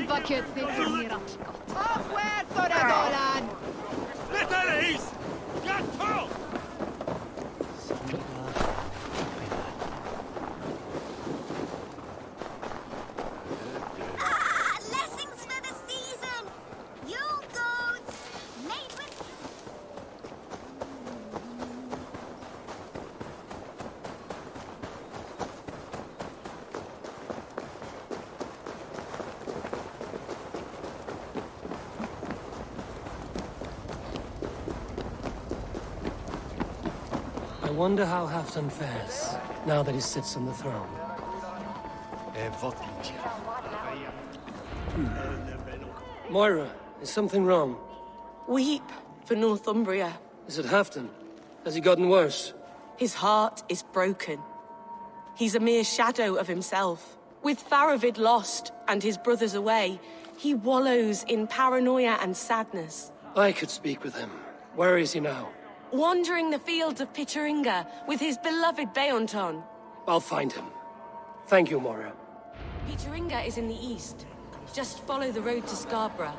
bucket thikkur mér allt gott. Legacies! Gatto! Blessings for the season! You goats! Made with... I wonder how Halfdan fares, now that he sits on the throne. Moira, is something wrong? Weep for Northumbria. Is it Halfdan? Has he gotten worse? His heart is broken. He's a mere shadow of himself. With Faravid lost and his brothers away, he wallows in paranoia and sadness. I could speak with him. Where is he now? Wandering the fields of Pitteringa with his beloved Beonton. I'll find him. Thank you, Moira. Pitteringa is in the east. Just follow the road to Scarborough.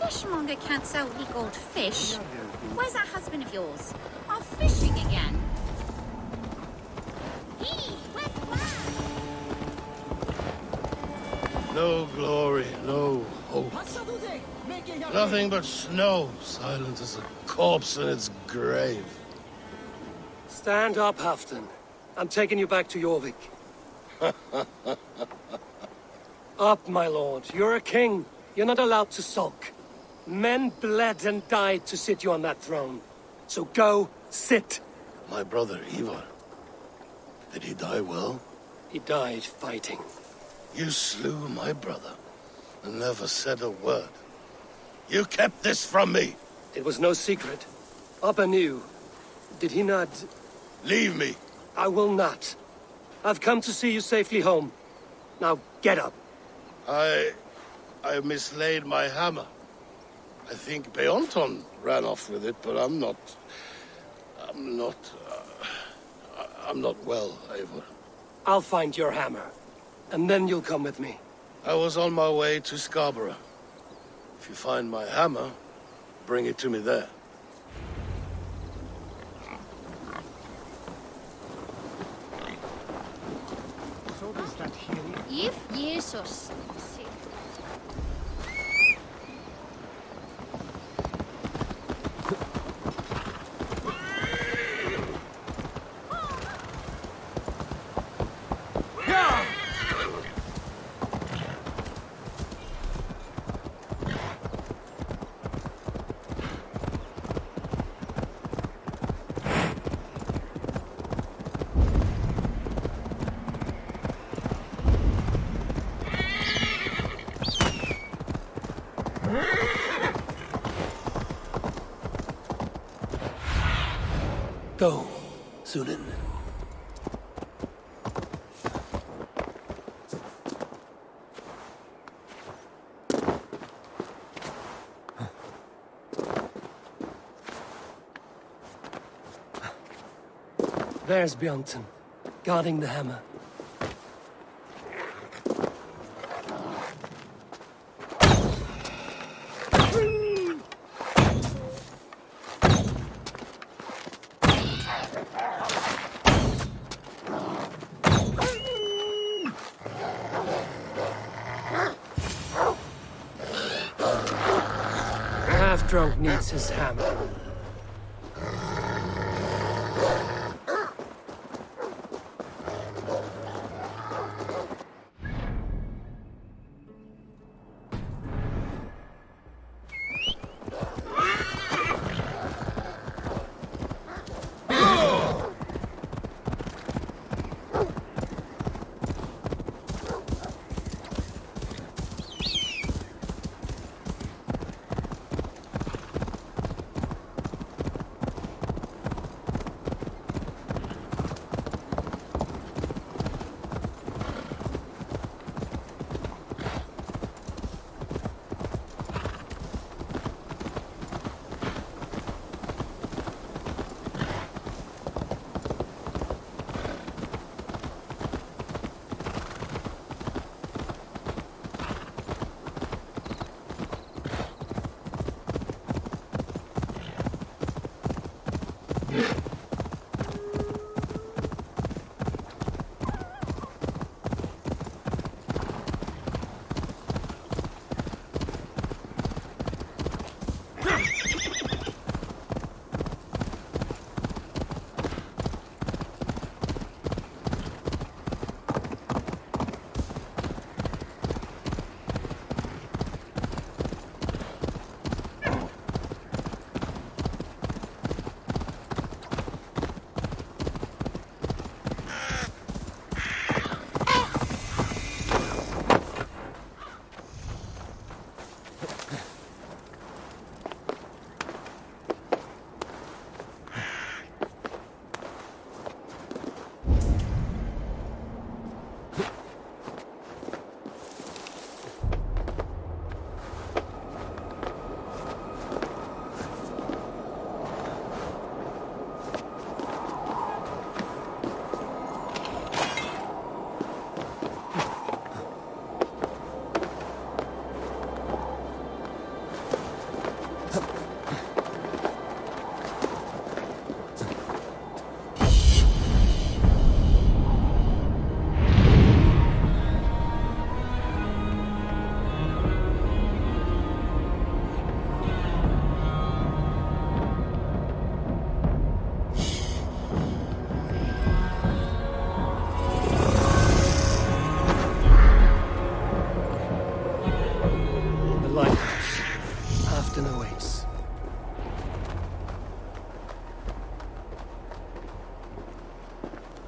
Fishmonger can't sell weak old fish. Where's that husband of yours? Off fishing again? No glory, no hope. Nothing but snow, silent as a corpse in its grave. Stand up, Halfdan. I'm taking you back to Jorvik. Up, my lord. You're a king. You're not allowed to sulk. Men bled and died to sit you on that throne. So go, sit. My brother, Ivar. Did he die well? He died fighting. You slew my brother. and never said a word. You kept this from me! It was no secret. Appa knew. Did he not? Leave me! I will not. I've come to see you safely home. Now, get up. I mislaid my hammer. I think Beonton ran off with it, but I'm not well, Eivor. I'll find your hammer, and then you'll come with me. I was on my way to Scarborough. If you find my hammer, bring it to me there. If Jesus. Go, Zulin. There's Bjornton, guarding the hammer. Half-drunk needs his hammer.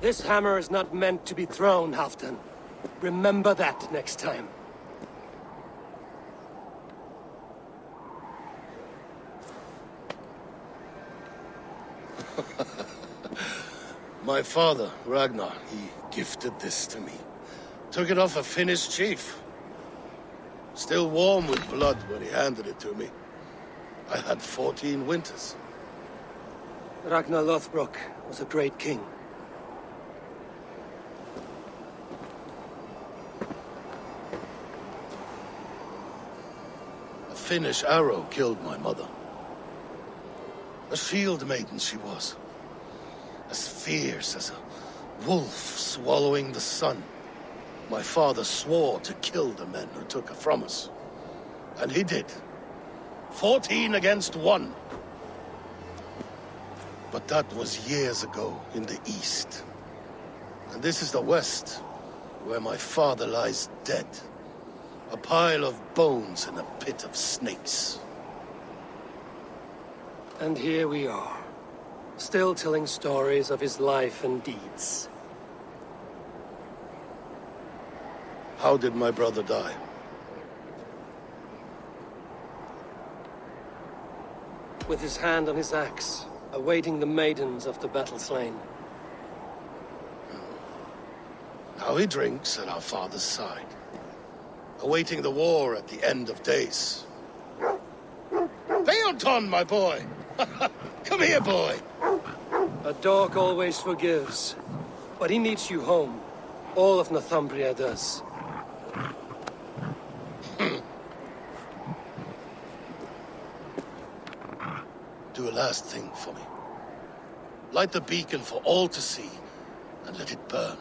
This hammer is not meant to be thrown, Halfdan. Remember that next time. My father, Ragnar, he gifted this to me. Took it off a Finnish chief. Still warm with blood when he handed it to me. I had 14 winters. Ragnar Lothbrok was a great king. A Finnish arrow killed my mother. A shield maiden she was. As fierce as a wolf swallowing the sun. My father swore to kill the men who took her from us. And he did. 14 against 1. But that was years ago in the east. And this is the west, where my father lies dead. A pile of bones in a pit of snakes. And here we are, still telling stories of his life and deeds. How did my brother die? With his hand on his axe, awaiting the maidens of the battle slain. Now he drinks at our father's side, awaiting the war at the end of days. Beoton, my boy! Come here, boy! A dog always forgives, but he needs you home. All of Northumbria does. Do a last thing for me. Light the beacon for all to see, and let it burn.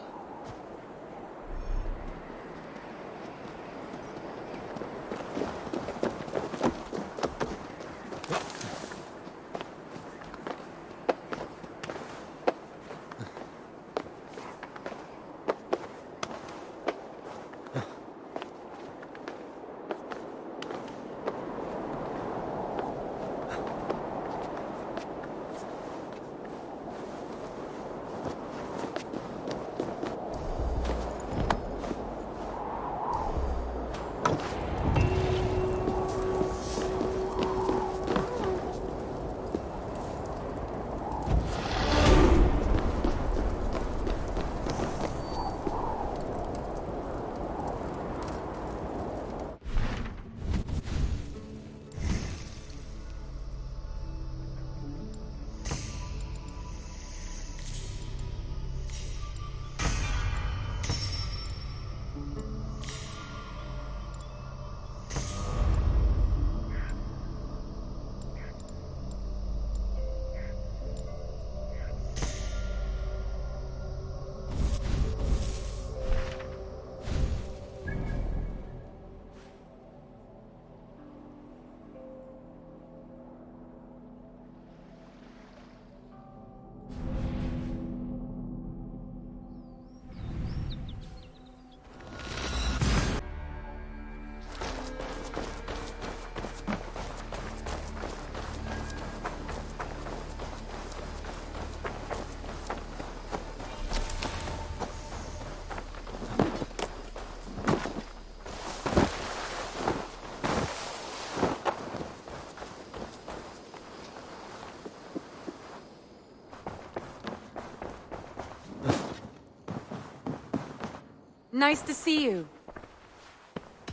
Nice to see you.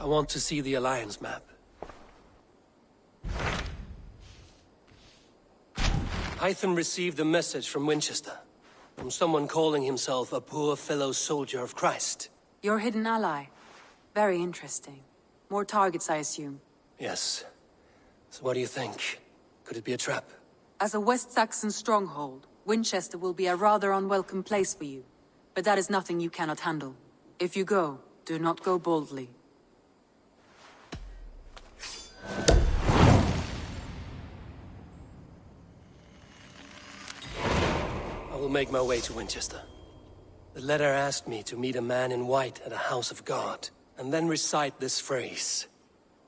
I want to see the Alliance map. Hytham received a message from Winchester, from someone calling himself a poor fellow soldier of Christ. Your hidden ally. Very interesting. More targets, I assume. Yes. So what do you think? Could it be a trap? As a West Saxon stronghold, Winchester will be a rather unwelcome place for you. But that is nothing you cannot handle. If you go, do not go boldly. I will make my way to Winchester. The letter asked me to meet a man in white at a house of God, and then recite this phrase.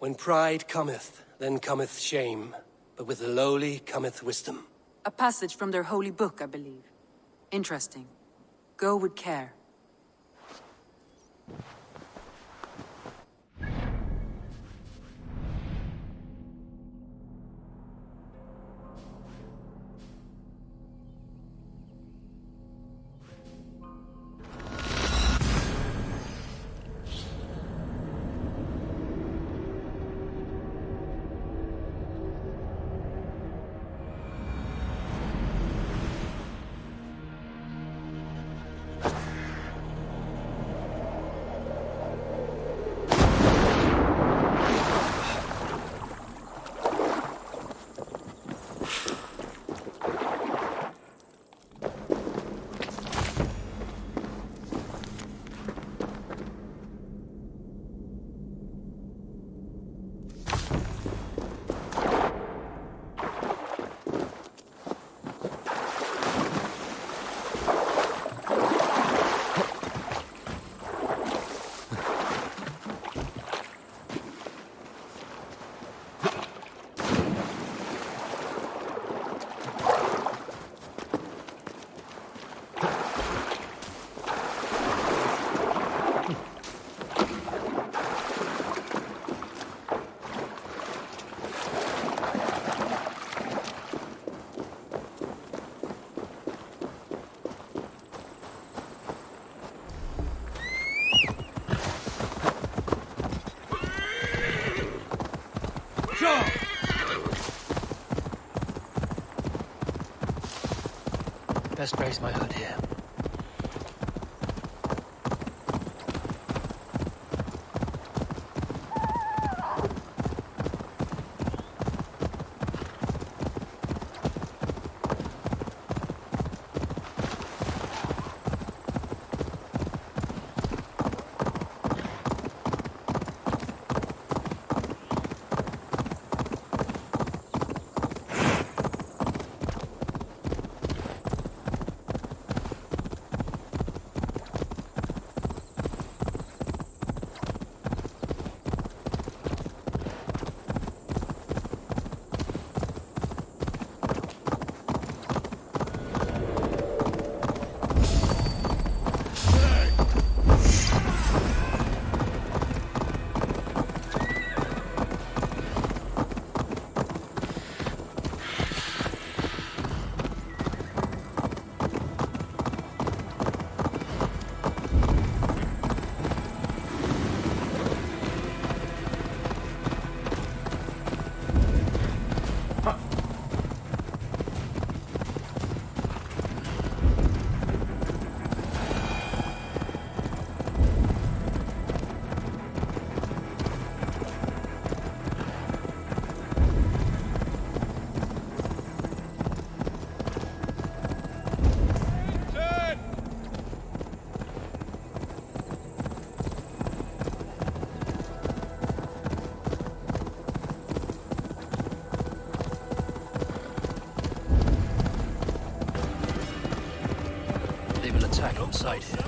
When pride cometh, then cometh shame, but with the lowly cometh wisdom. A passage from their holy book, I believe. Interesting. Go with care. best brace my hood here. On sight here.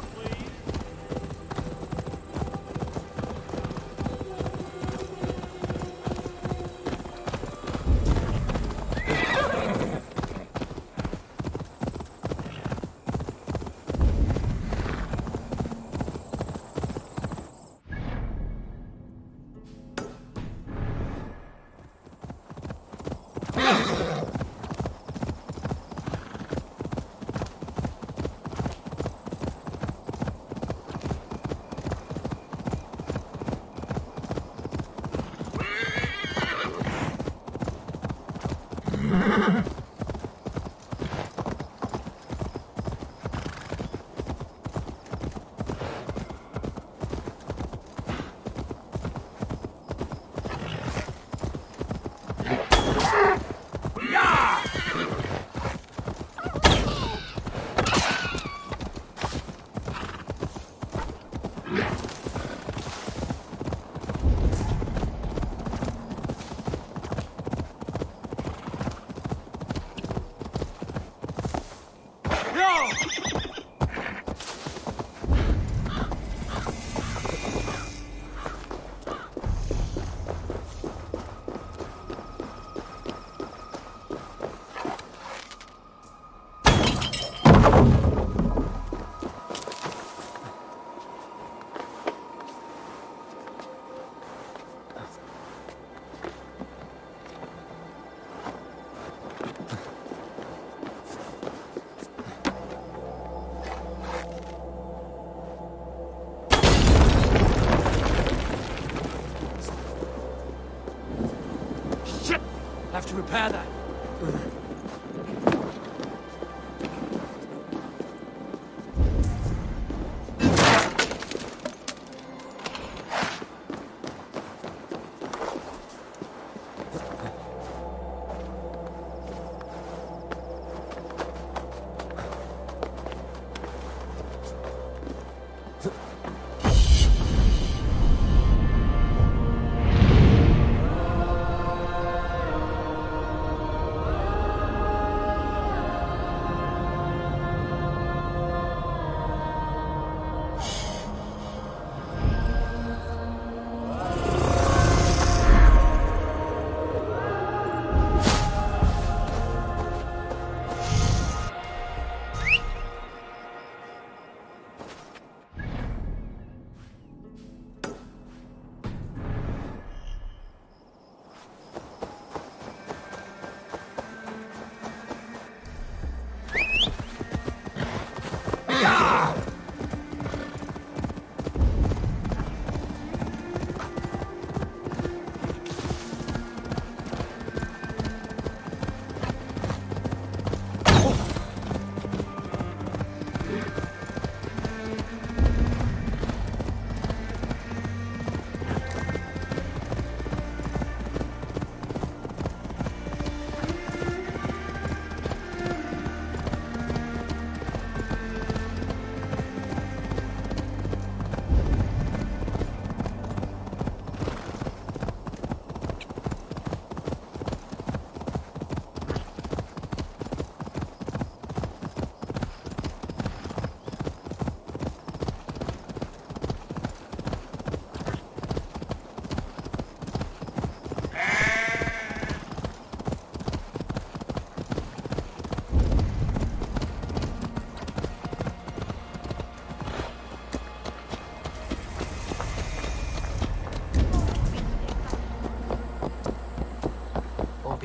Have to repair that.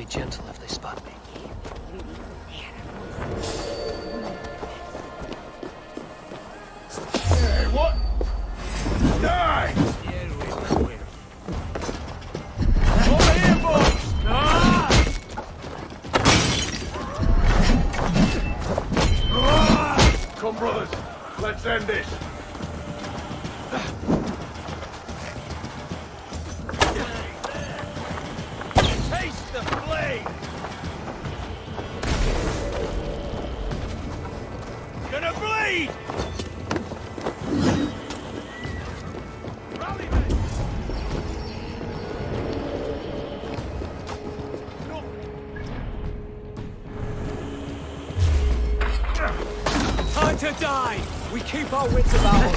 be gentle if they spot me. Hey, what? Die! Over here, boys! Come, brothers. Let's end this. Taste the blade! Gonna bleed! Rowdy Raiders! Time to die! We keep our wits about us.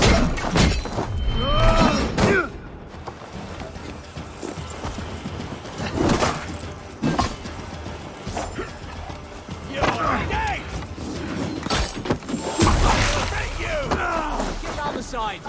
You're dead! Take you! Get round the side.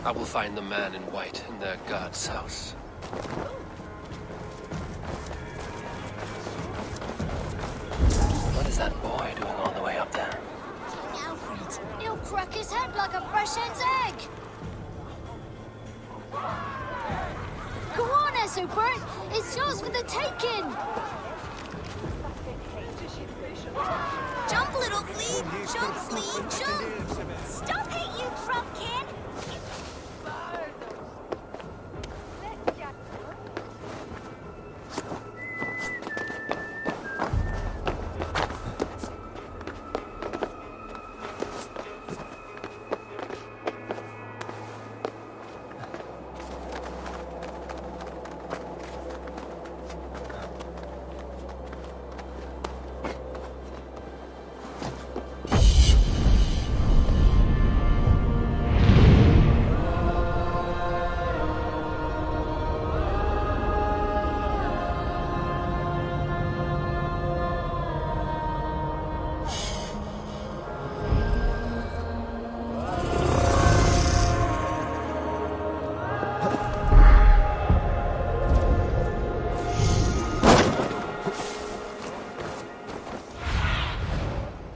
I will find the man in white in their god's house. What is that boy doing all the way up there? Alfred, he'll crack his head like a fresh hen's egg. Go on, Essobert. It's yours for the taking. Jump, little flea. Jump, flea. Jump. Stop it, you trumpkin.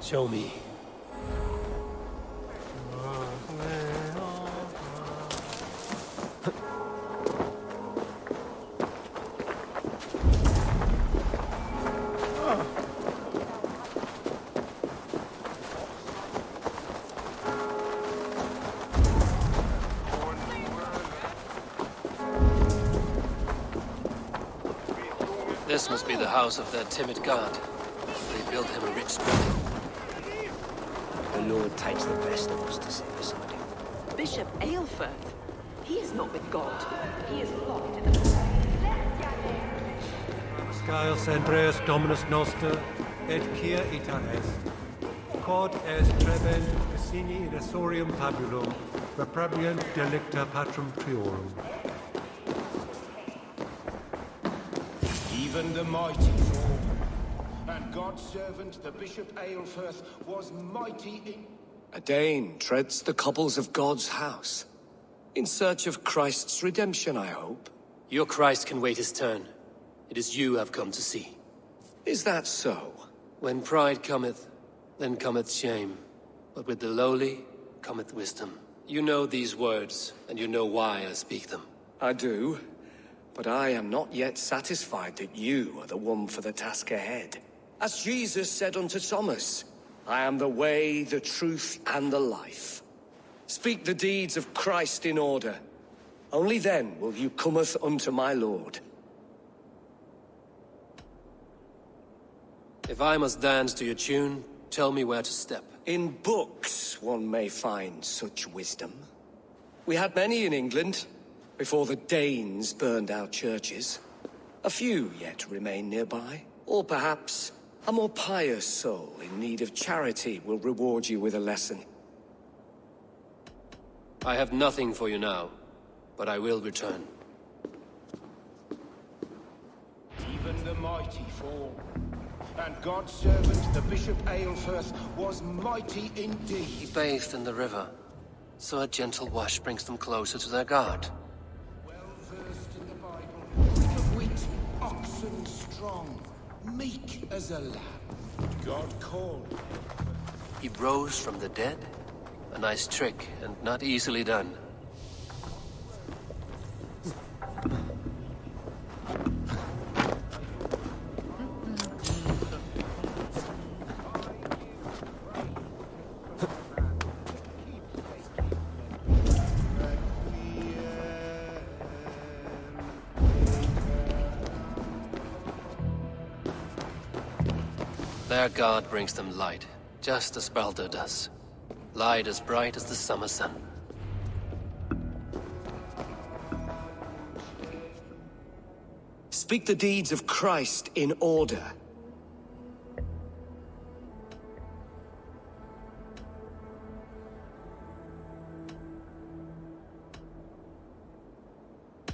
Show me. This must be the house of that timid god. They built him a rich dwelling. The Lord takes the best of us to sit beside him. Bishop Aelfirth. He is not with God. He is locked in the... Scios Andreas Dominus Noster, et quia ita est. Quod est trebent sini in esorium fabulum, reprabiant delicta patrum triorum. Even the mighty fall. And God's servant, the Bishop Aelfirth, was mighty in... A Dane treads the cobbles of God's house. In search of Christ's redemption, I hope. Your Christ can wait his turn. It is you I've come to see. Is that so? When pride cometh, then cometh shame. But with the lowly cometh wisdom. You know these words, and you know why I speak them. I do. But I am not yet satisfied that you are the one for the task ahead. As Jesus said unto Thomas, I am the way, the truth, and the life. Speak the deeds of Christ in order. Only then will you cometh unto my Lord. If I must dance to your tune, tell me where to step. In books one may find such wisdom. We had many in England, before the Danes burned our churches. A few yet remain nearby. Or perhaps a more pious soul in need of charity will reward you with a lesson. I have nothing for you now, but I will return. Even the mighty fall. And God's servant, the Bishop Aelfirth, was mighty indeed. He bathed in the river, so a gentle wash brings them closer to their God. Well versed in the Bible, quick of wit, oxen strong, meek as a lamb. God called. He rose from the dead? A nice trick, and not easily done. Their god brings them light, just as Baldur does. Light as bright as the summer sun. Speak the deeds of Christ in order.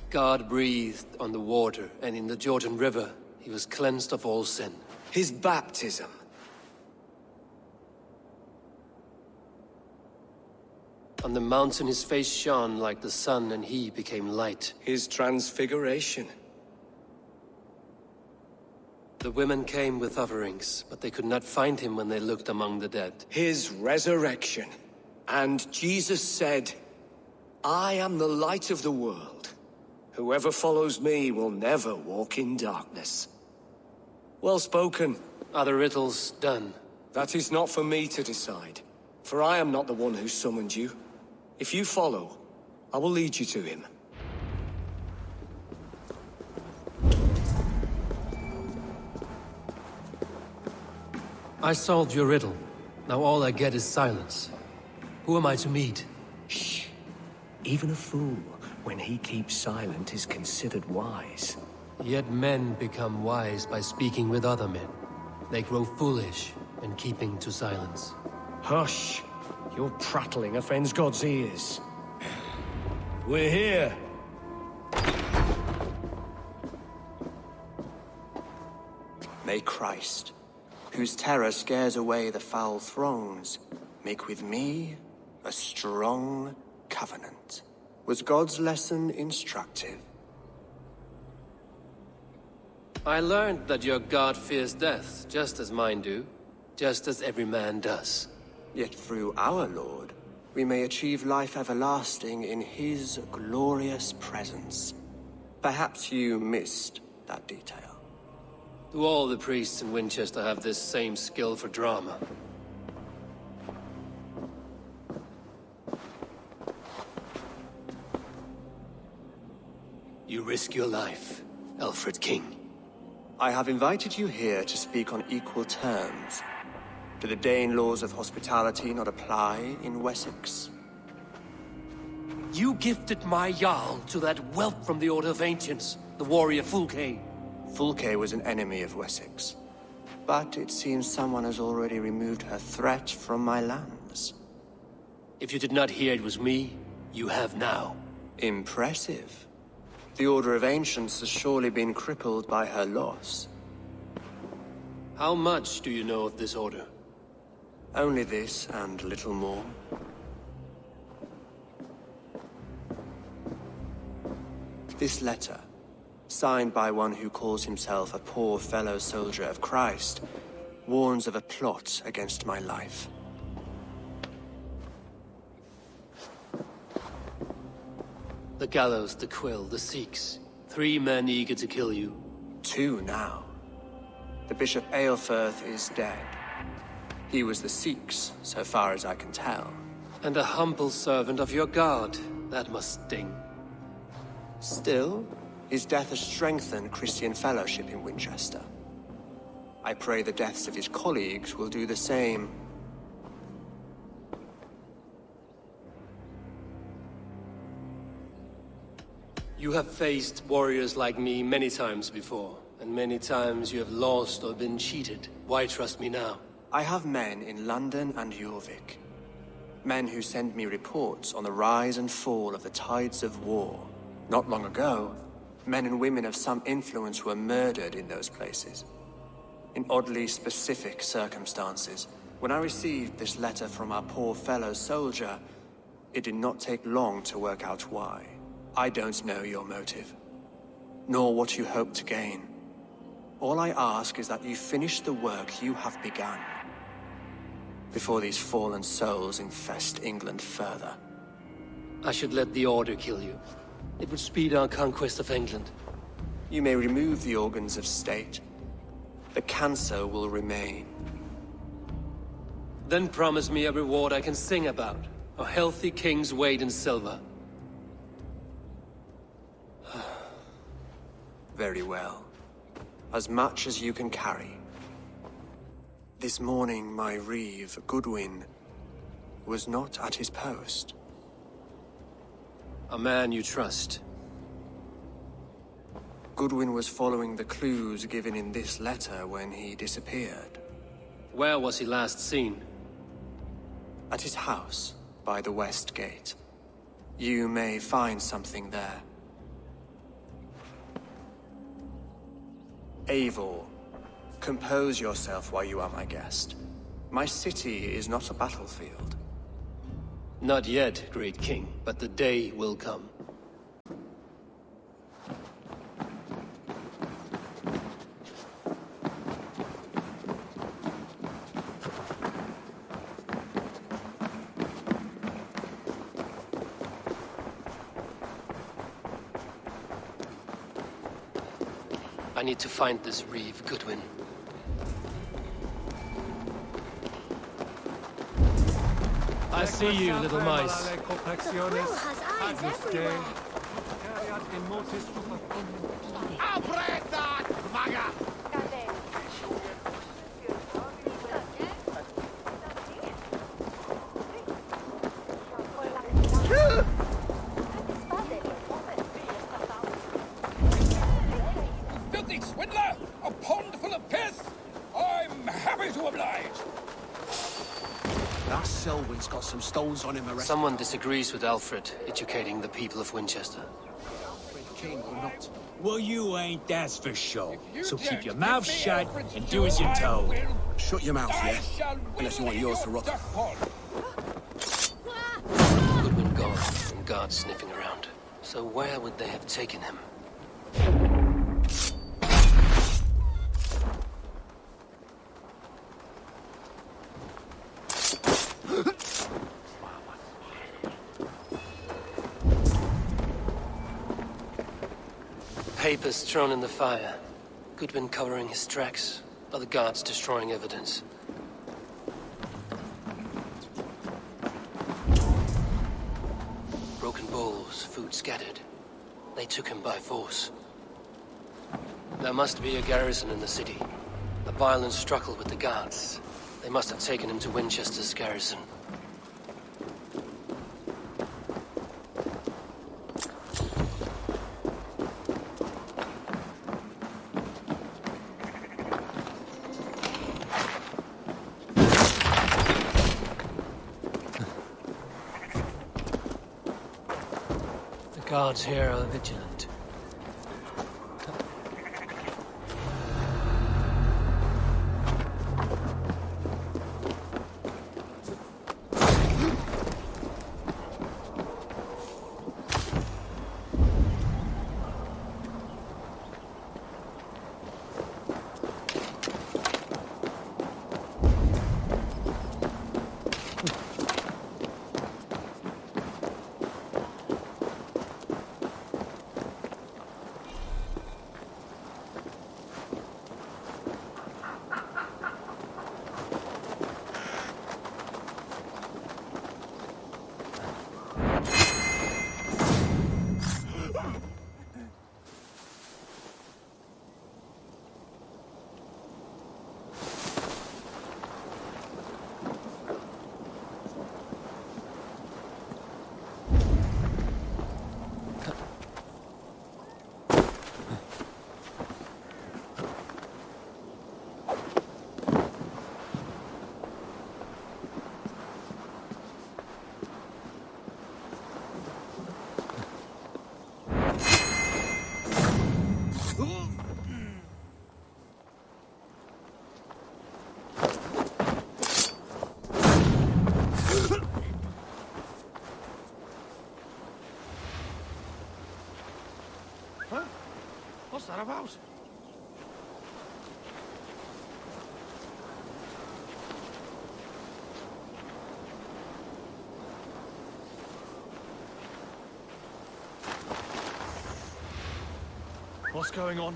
God breathed on the water, and in the Jordan River, he was cleansed of all sin. His baptism. On the mountain his face shone like the sun, and he became light. His transfiguration. The women came with offerings, but they could not find him when they looked among the dead. His resurrection. And Jesus said, I am the light of the world. Whoever follows me will never walk in darkness. Well spoken. Are the riddles done? That is not for me to decide, for I am not the one who summoned you. If you follow, I will lead you to him. I solved your riddle. Now all I get is silence. Who am I to meet? Shh. Even a fool, when he keeps silent, is considered wise. Yet men become wise by speaking with other men. They grow foolish when keeping to silence. Hush! Your prattling offends God's ears. We're here. May Christ, whose terror scares away the foul throngs, make with me a strong covenant. Was God's lesson instructive? I learned that your god fears death, just as mine do. Just as every man does. Yet through our Lord, we may achieve life everlasting in his glorious presence. Perhaps you missed that detail. Do all the priests in Winchester have this same skill for drama? You risk your life, Alfred King. I have invited you here to speak on equal terms. Do the Dane laws of hospitality not apply in Wessex? You gifted my Jarl to that whelp from the Order of Ancients, the warrior Fulke. Fulke was an enemy of Wessex. But it seems someone has already removed her threat from my lands. If you did not hear it was me, you have now. Impressive. The Order of Ancients has surely been crippled by her loss. How much do you know of this order? Only this and little more. This letter, signed by one who calls himself a poor fellow soldier of Christ, warns of a plot against my life. The Gallows, the Quill, the Seax. 3 men eager to kill you. 2 now. The Bishop Aelfirth is dead. He was the Seax, so far as I can tell. And a humble servant of your god. That must sting. Still, his death has strengthened Christian fellowship in Winchester. I pray the deaths of his colleagues will do the same. You have faced warriors like me many times before, and many times you have lost or been cheated. Why trust me now? I have men in London and Jorvik. Men who send me reports on the rise and fall of the tides of war. Not long ago, men and women of some influence were murdered in those places. in oddly specific circumstances. When I received this letter from our poor fellow soldier, it did not take long to work out why. I don't know your motive, nor what you hope to gain. All I ask is that you finish the work you have begun, before these fallen souls infest England further. I should let the Order kill you. It would speed our conquest of England. You may remove the organs of state. The cancer will remain. Then promise me a reward I can sing about. A healthy king's weight in silver. Very well. As much as you can carry. This morning, my Reeve, Goodwin, was not at his post. A man you trust. Goodwin was following the clues given in this letter when he disappeared. Where was he last seen? At his house, by the West Gate. You may find something there. Eivor, compose yourself while you are my guest. My city is not a battlefield. Not yet, great king, but the day will come. I need to find this Reeve, Goodwin. I see you, little mice. Quill has eyes everywhere. Filthy swindler! A pond full of piss! I'm happy to oblige! That Selwyn's got some stones on him, I reckon. Someone disagrees with Alfred, educating the people of Winchester. King or not. Well, you ain't, that's for sure. So keep your mouth shut and do as you're told. Shut your mouth, yeah? Unless you want yours to rot. Goodwin gone, and guards sniffing around. So where would they have taken him? Papers thrown in the fire. Goodwin covering his tracks. Other guards destroying evidence. Broken bowls, food scattered. They took him by force. There must be a garrison in the city. A violent struggle with the guards. They must have taken him to Winchester's garrison. The guards here are vigilant. that about? What's going on?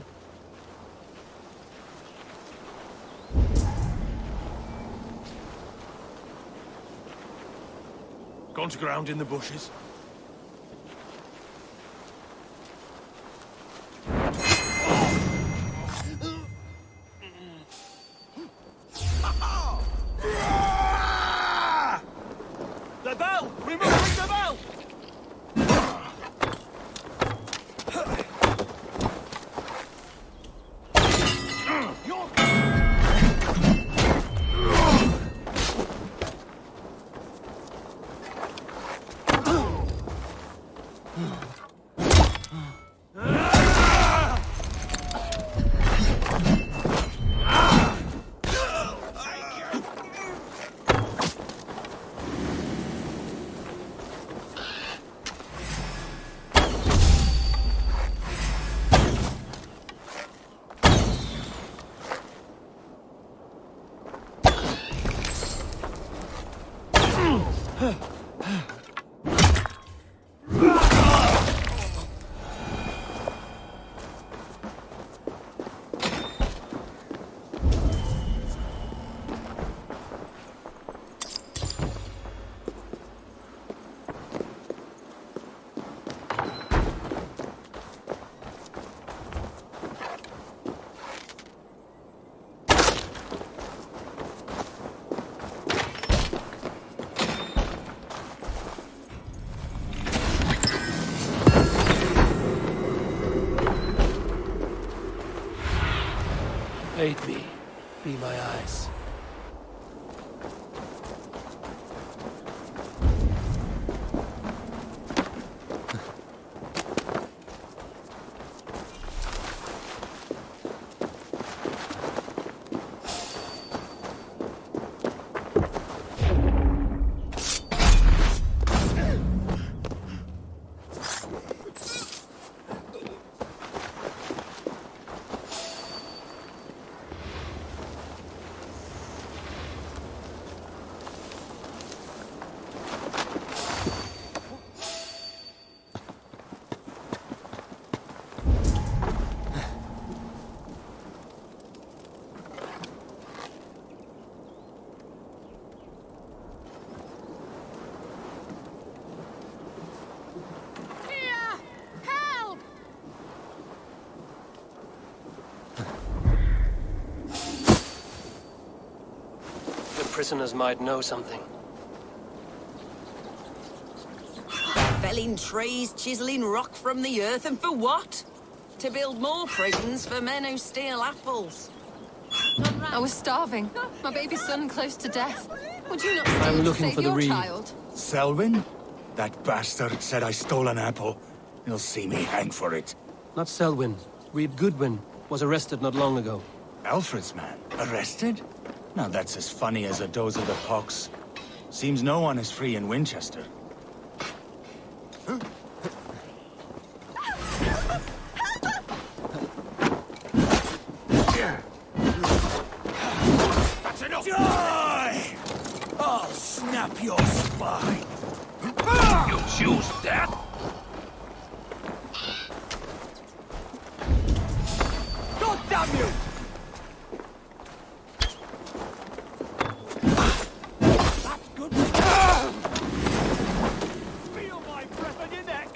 Gone to ground in the bushes? The bell! We must ring the bell! Aid me. Be my eyes. Prisoners might know something. Felling trees, chiseling rock from the earth, and for what? To build more prisons for men who steal apples. I was starving. My baby son close to death. Would you not I'm stay to looking save for the your Reeve. child? Selwyn? That bastard said I stole an apple. He'll see me hang for it. Not Selwyn. Reeve Goodwin was arrested not long ago. Alfred's man? Arrested? Now that's as funny as a dose of the pox. Seems no one is free in Winchester. That's enough! Die! I'll snap your spine! You choose that? God damn you! Feel my breath on your neck!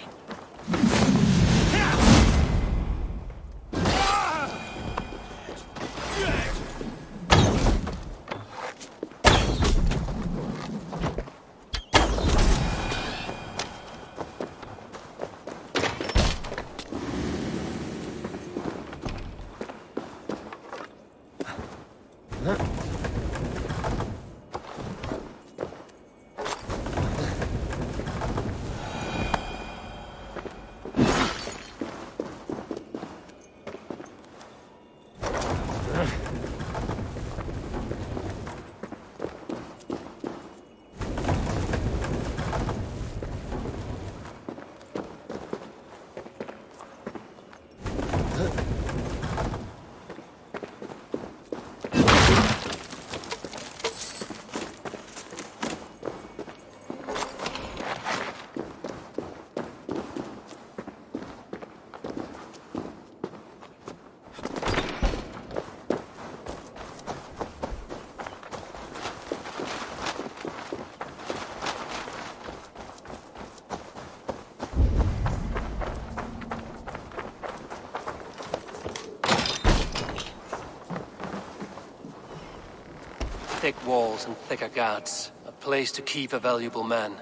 walls and thicker guards. A place to keep a valuable man.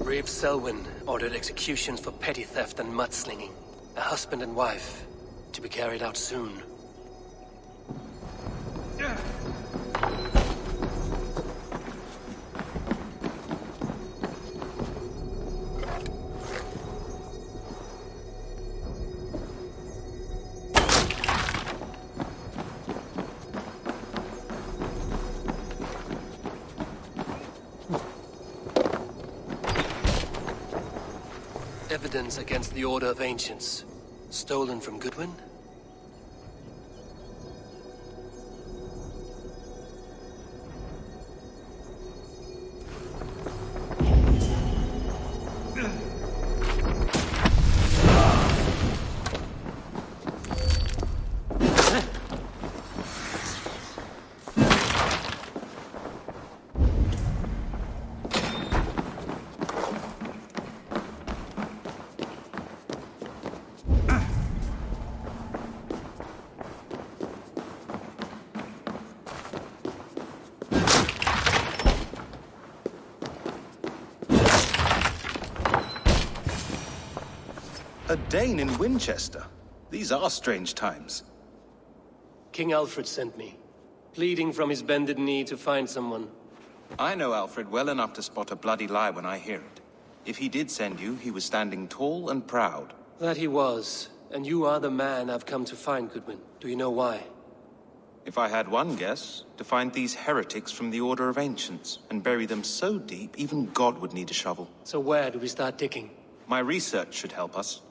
Reeve Selwyn ordered executions for petty theft and mudslinging. A husband and wife, to be carried out soon. Evidence against the Order of Ancients. Stolen from Goodwin? A Dane in Winchester? These are strange times. King Alfred sent me, pleading from his bended knee to find someone. I know Alfred well enough to spot a bloody lie when I hear it. If he did send you, he was standing tall and proud. That he was, and you are the man I've come to find, Goodwin. Do you know why? If I had one guess, to find these heretics from the Order of Ancients, and bury them so deep, even God would need a shovel. So where do we start digging? My research should help us.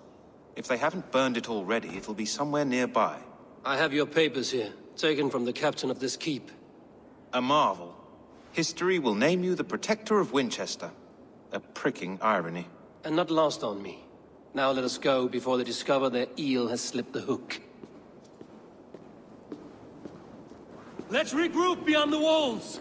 If they haven't burned it already, it'll be somewhere nearby. I have your papers here, taken from the captain of this keep. A marvel. History will name you the Protector of Winchester. A pricking irony. And not lost on me. Now let us go before they discover their eel has slipped the hook. Let's regroup beyond the walls!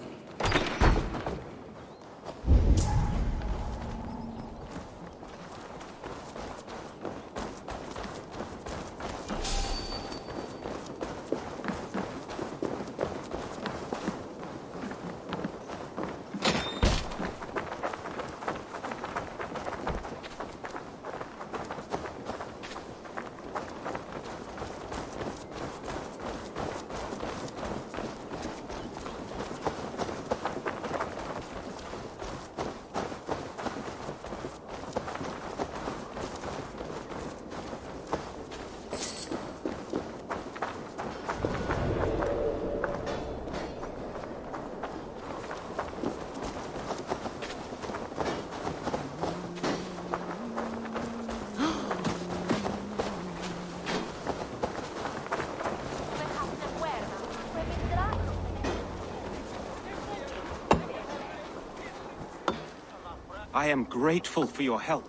I am grateful for your help.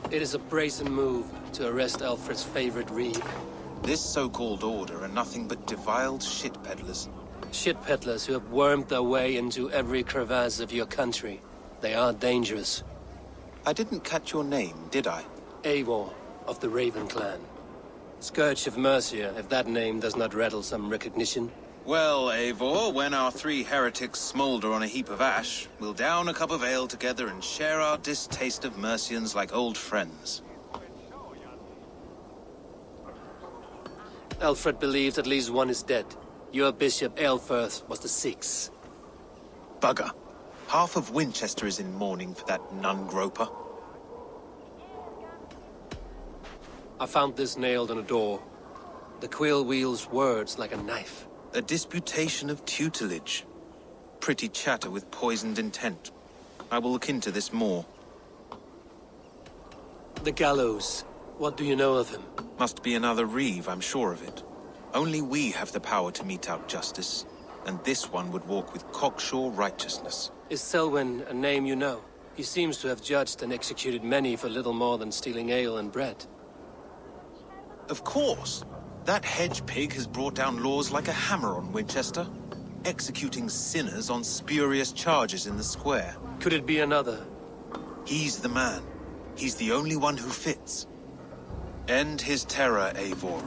It is a brazen move to arrest Alfred's favorite Reeve. This so-called order are nothing but defiled shit peddlers. Shit peddlers who have wormed their way into every crevasse of your country. They are dangerous. I didn't catch your name, did I? Eivor of the Raven clan. Scourge of Mercia, if that name does not rattle some recognition. Well, Eivor, when our 3 heretics smoulder on a heap of ash, we'll down a cup of ale together and share our distaste of Mercians like old friends. Alfred believes at least one is dead. Your Bishop Aelfirth was the 6th. Bugger. Half of Winchester is in mourning for that nun-groper. I found this nailed on a door. The quill wields words like a knife. A disputation of tutelage. Pretty chatter with poisoned intent. I will look into this more. The Gallows. What do you know of him? Must be another Reeve, I'm sure of it. Only we have the power to mete out justice, and this one would walk with cocksure righteousness. Is Selwyn a name you know? He seems to have judged and executed many for little more than stealing ale and bread. Of course. That hedge pig has brought down laws like a hammer on Winchester, executing sinners on spurious charges in the square. Could it be another? He's the man. He's the only one who fits. End his terror, Eivor.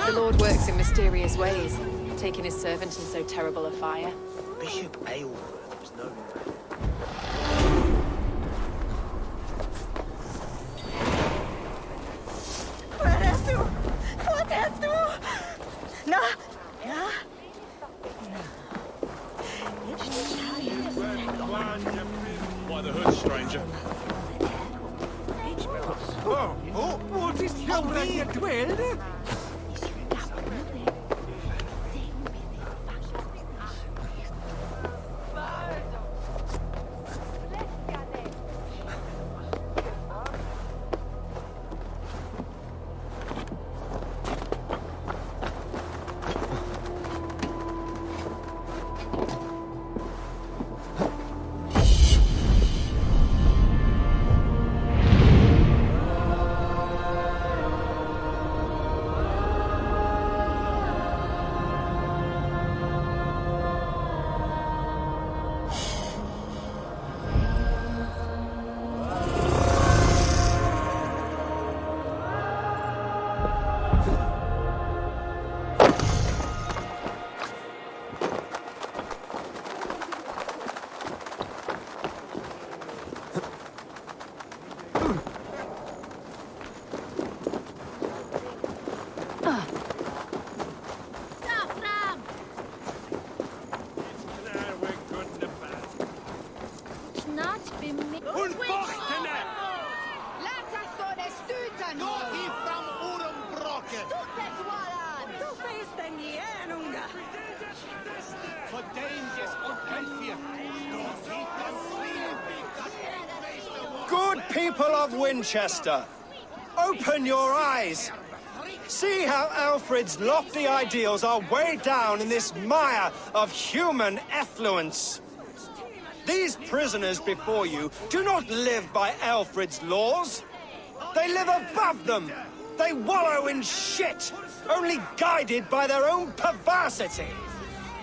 The Lord works in mysterious ways, taking his servant in so terrible a fire. Bishop Aelfirth was known. Why the hood, stranger? Oh, what is your dwell? Good people of Winchester, open your eyes. See how Alfred's lofty ideals are weighed down in this mire of human effluence. These prisoners before you do not live by Alfred's laws. They live above them. They wallow in shit, only guided by their own perversity.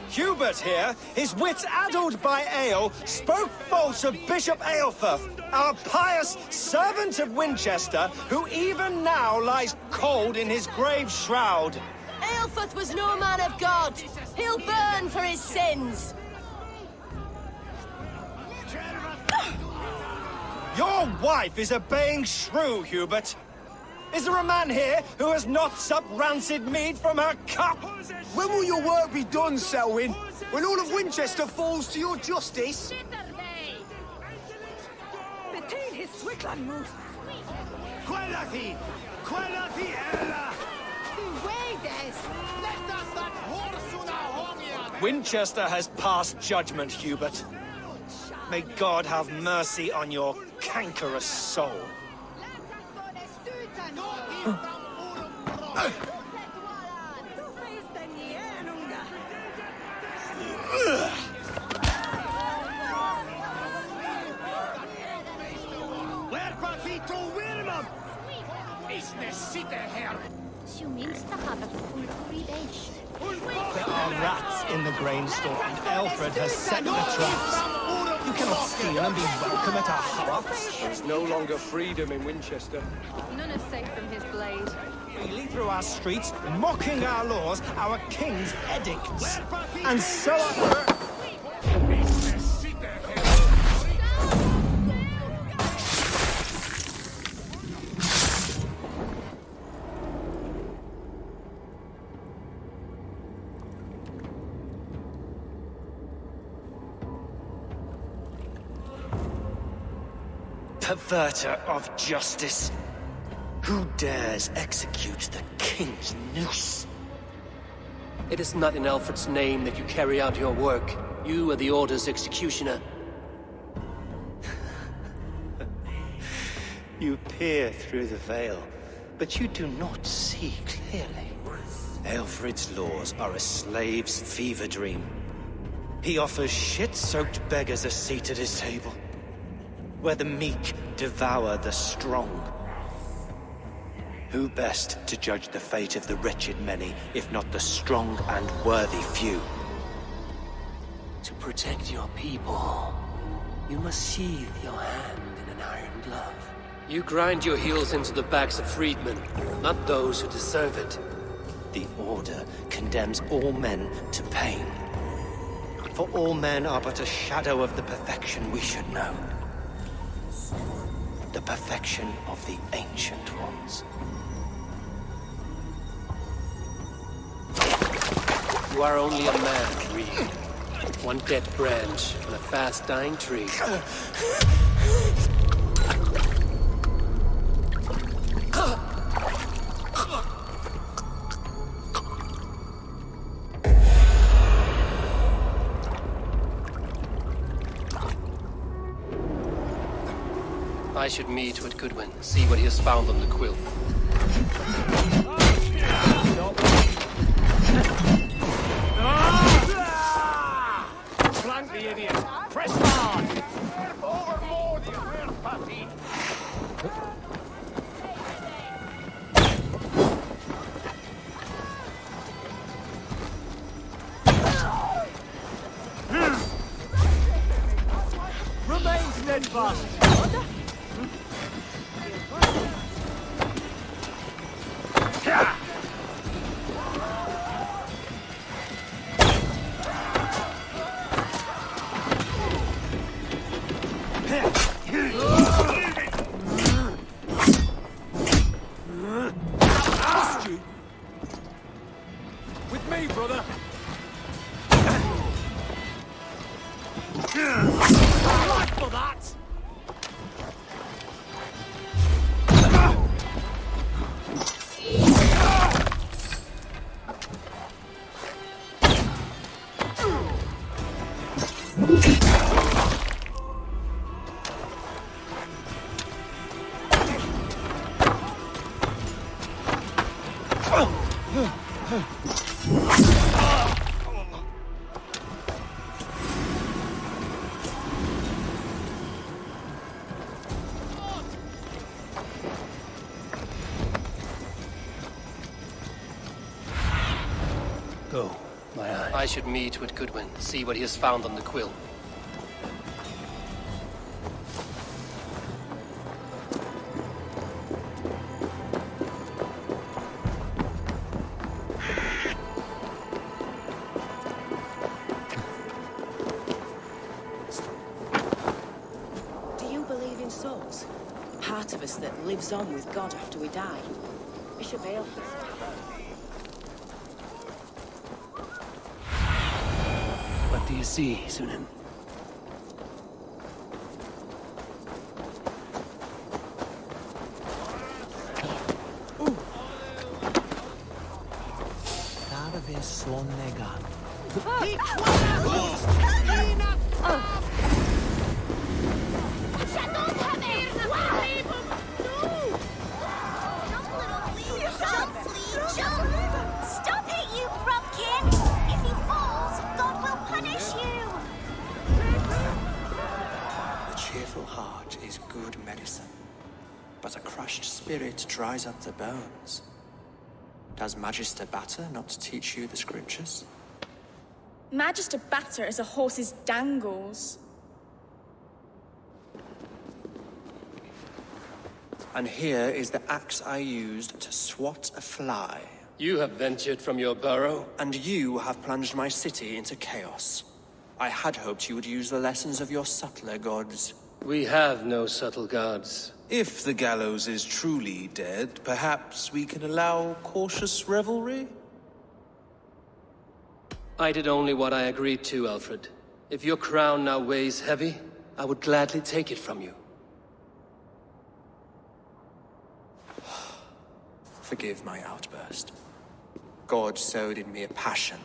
Hubert here, his wits addled by ale, spoke false of Bishop Aelfirth, our pious servant of Winchester, who even now lies cold in his grave shroud. Aelfirth was no man of God. He'll burn for his sins. Your wife is obeying shrew, Hubert. Is there a man here who has not supped rancid mead from her cup? When will your work be done, Selwyn? When all of Winchester falls to your justice? Between his Swickland move. Quellati! Quellati, Ella! Winchester has passed judgment, Hubert. May God have mercy on your cankerous soul. There are rats in the grain store, and Alfred has set the traps. You cannot steal and be welcome at our hearths. There is no longer freedom in Winchester. None is safe from his blade. Freely through our streets, mocking our laws, our king's edicts. And so on. Perverter of justice. Who dares execute the king's noose? It is not in Alfred's name that you carry out your work. You are the Order's executioner. You peer through the veil, but you do not see clearly. Alfred's laws are a slave's fever dream. He offers shit-soaked beggars a seat at his table, where the meek devour the strong. Who best to judge the fate of the wretched many, if not the strong and worthy few? To protect your people, you must sheathe your hand in an iron glove. You grind your heels into the backs of freedmen, not those who deserve it. The Order condemns all men to pain. For all men are but a shadow of the perfection we should know. The perfection of the Ancient Ones. You are only a man, Reeve. One dead branch on a fast-dying tree. I should meet with Goodwin, see what he has found on the quill. Flank the idiot! Press hard! Overboard, you real puppy! Remains steadfast! With me, brother! Right for that! Go, my eye. I should meet with Goodwin, see what he has found on the quill. Do you believe in souls? Part of us that lives on with God after we die. Bishop Ale. What do you see, Sunan? Stop it, you Brumkin! If he falls, God will punish you! A cheerful heart is good medicine, but a crushed spirit dries up the bones. Does Magister Batter not teach you the scriptures? Magister Batter is a horse's dangles. And here is the axe I used to swat a fly. You have ventured from your burrow? And you have plunged my city into chaos. I had hoped you would use the lessons of your subtler gods. We have no subtle gods. If the Gallows is truly dead, perhaps we can allow cautious revelry? I did only what I agreed to, Alfred. If your crown now weighs heavy, I would gladly take it from you. Forgive my outburst. God sowed in me a passion,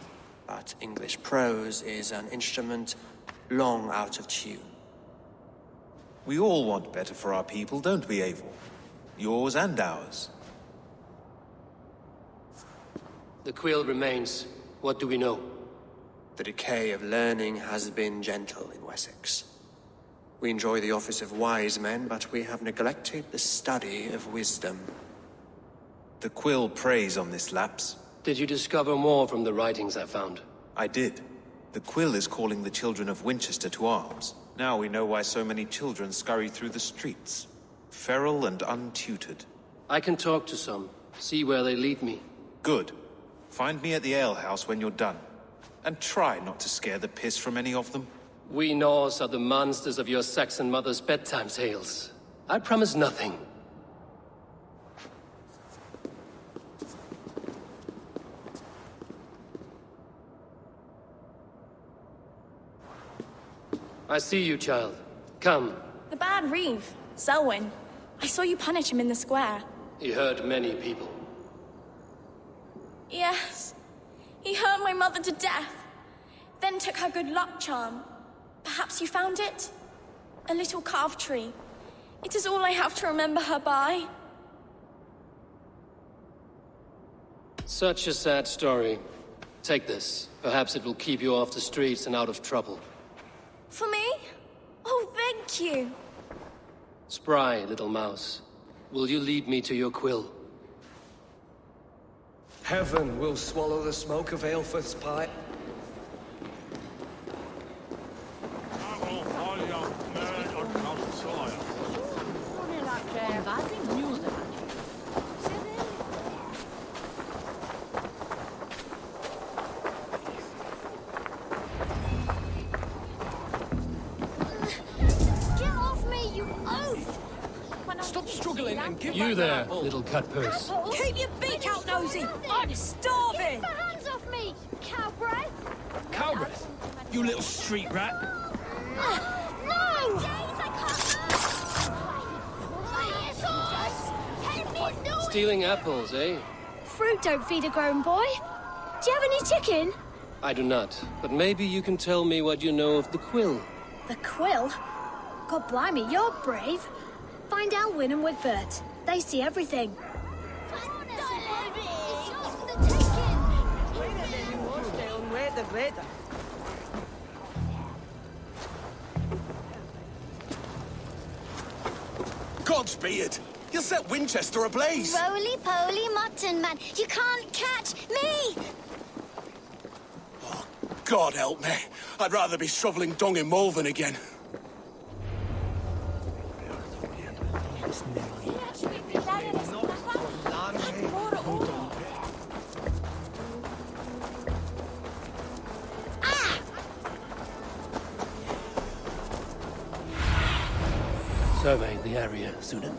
but English prose is an instrument long out of tune. We all want better for our people, don't we, Eivor? Yours and ours. The quill remains. What do we know? The decay of learning has been gentle in Wessex. We enjoy the office of wise men, but we have neglected the study of wisdom. The quill preys on this lapse. Did you discover more from the writings I found? I did. The quill is calling the children of Winchester to arms. Now we know why so many children scurry through the streets. Feral and untutored. I can talk to some. See where they lead me. Good. Find me at the alehouse when you're done. And try not to scare the piss from any of them. We Norse are the monsters of your Saxon mother's bedtime tales. I promise nothing. I see you, child. Come. The bad Reeve, Selwyn. I saw you punish him in the square. He hurt many people. Yes. He hurt my mother to death. Then took her good luck charm. Perhaps you found it? A little carved tree. It is all I have to remember her by. Such a sad story. Take this. Perhaps it will keep you off the streets and out of trouble. For me? Oh, thank you. Spry, little mouse. Will you lead me to your quill? Heaven will swallow the smoke of Aelfrith's pipe. Stop struggling and give You there, little cutpurse. Keep your beak out, Nosy! I'm starving! Get the hands off me, cow breath! Cow breath? You little street rat! No! Stealing apples, eh? Fruit don't feed a grown boy. Do you have any chicken? I do not, but maybe you can tell me what you know of the quill. The quill? God blimey, you're brave. Find Alwyn and Wigbert. They see everything. Godspeed! You'll set Winchester ablaze! Roly-poly mutton man, you can't catch me! God help me. I'd rather be shoveling dung in Malvern again. Survey the area, Sunan.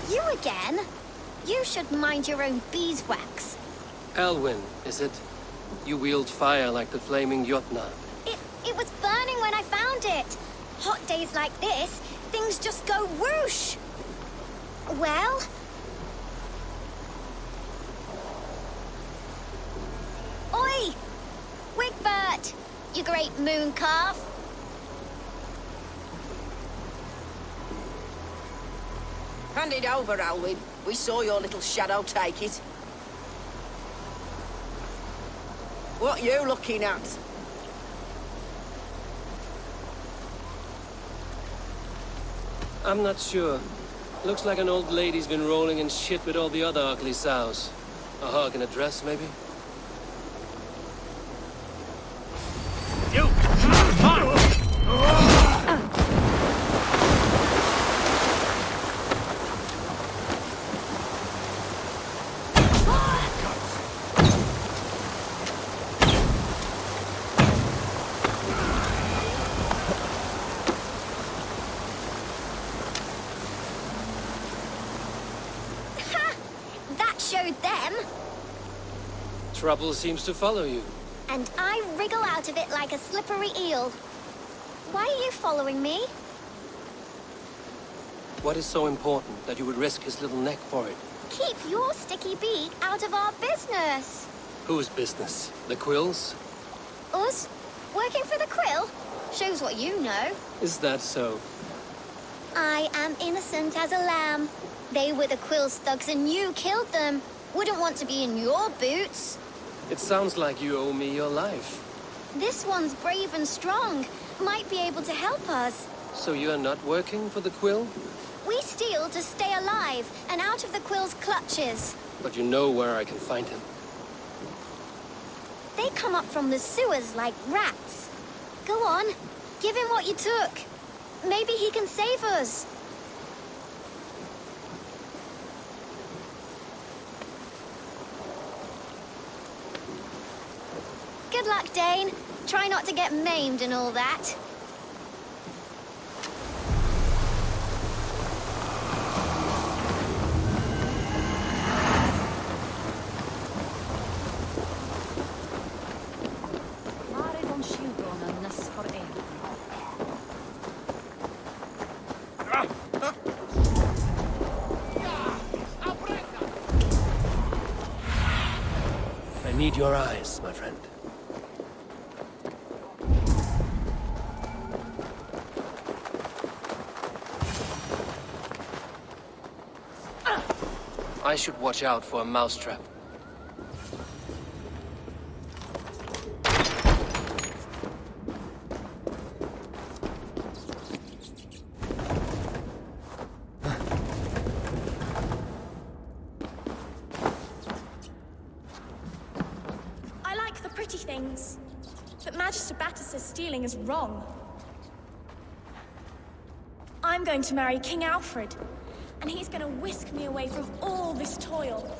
You again? You should mind your own beeswax. Elwyn, is it? You wield fire like the flaming Jotnar. It was burning when I found it. Hot days like this, things just go whoosh. Well? Oi! Wigbert! You great moon calf. Hand it over, Alwyn. We saw your little shadow take it. What you looking at? I'm not sure. Looks like an old lady's been rolling in shit with all the other ugly sows. A hug and a dress, maybe? You! Showed them. Trouble seems to follow you. And I wriggle out of it like a slippery eel. Why are you following me? What is so important that you would risk his little neck for it? Keep your sticky beak out of our business. Whose business? The Quill's? Us? Working for the Quill? Shows what you know. Is that so? I am innocent as a lamb. They were the Quill's thugs and you killed them. Wouldn't want to be in your boots. It sounds like you owe me your life. This one's brave and strong. Might be able to help us. So you're not working for the Quill? We steal to stay alive and out of the Quill's clutches. But you know where I can find him. They come up from the sewers like rats. Go on, give him what you took. Maybe he can save us. Good luck, Dane. Try not to get maimed and all that. I need your eyes, my friend. I should watch out for a mousetrap. I like the pretty things, but Magister Batter says stealing is wrong. I'm going to marry King Alfred. And he's gonna whisk me away from all this toil.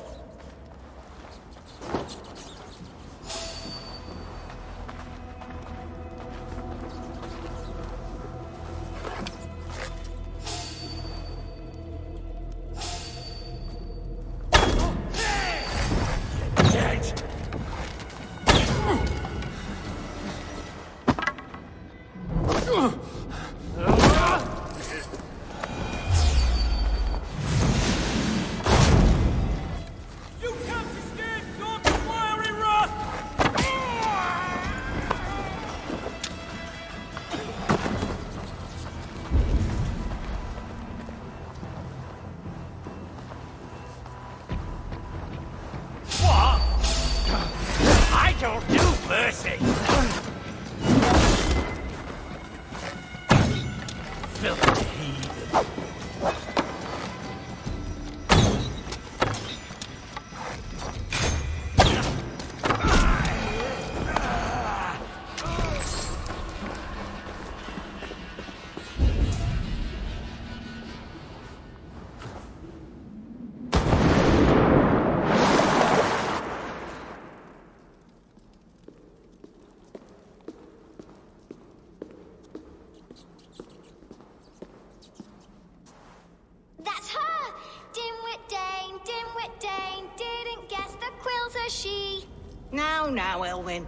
Now, Elwyn.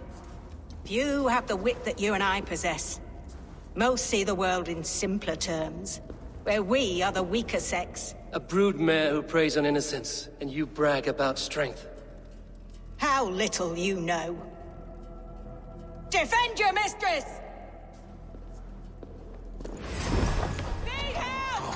Few have the wit that you and I possess. Most see the world in simpler terms, where we are the weaker sex. A broodmare who preys on innocence, and you brag about strength. How little you know. Defend your mistress! Need help!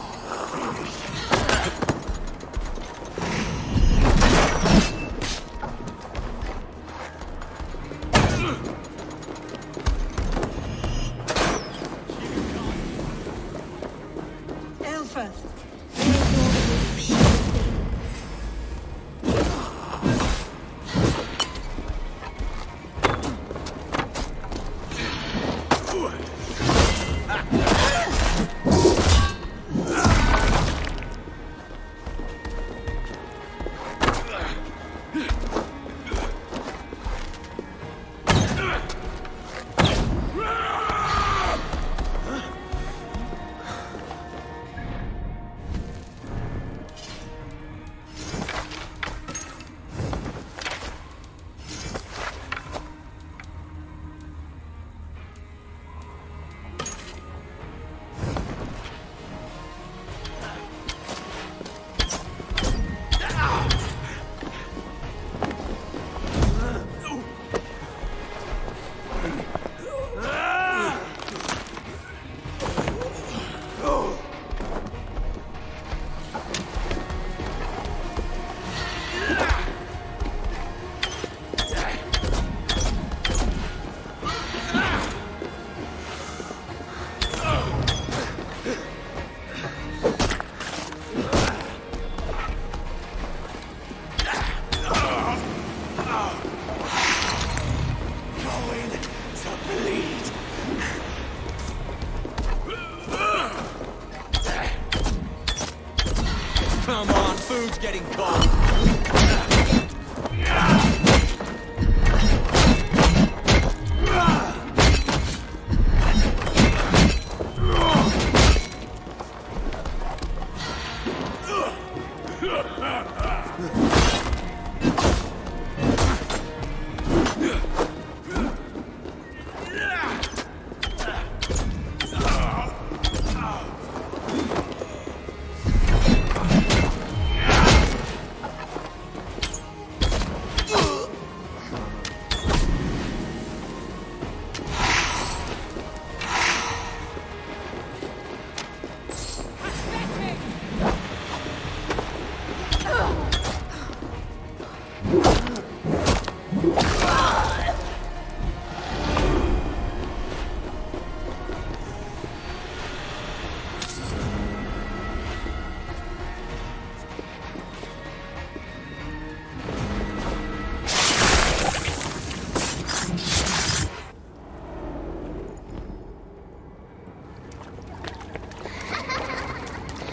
It's getting cold.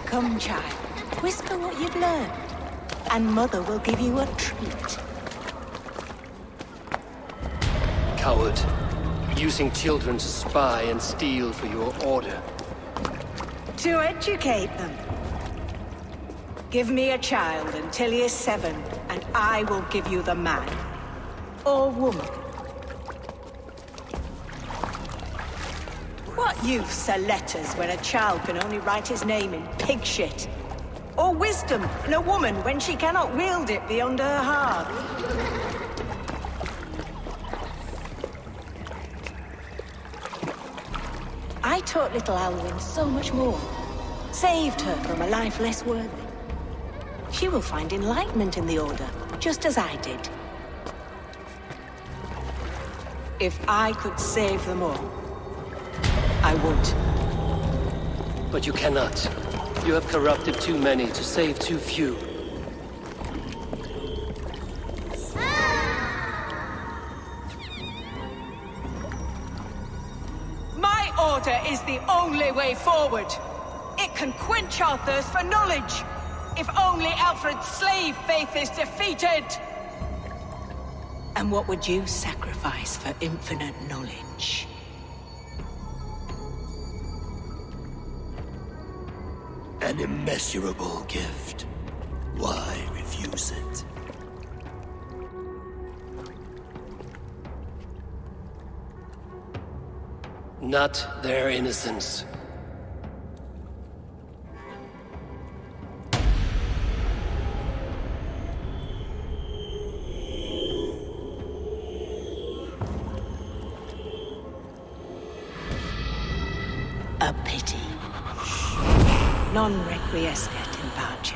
Come, child. Whisper what you've learned, and Mother will give you a treat. Coward. Using children to spy and steal for your order. To educate them. Give me a child until he is 7, and I will give you the man. Or woman. What use are letters when a child can only write his name in pig shit? Or wisdom in a woman when she cannot wield it beyond her heart? I taught little Alwyn so much more. Saved her from a life less worthy. She will find enlightenment in the Order, just as I did. If I could save them all, I would. But you cannot. You have corrupted too many to save too few. My order is the only way forward. It can quench our thirst for knowledge. If only Alfred's slave faith is defeated. And what would you sacrifice for infinite knowledge? An immeasurable gift. Why refuse it? Not their innocence. A pity. Non requiescat in pace.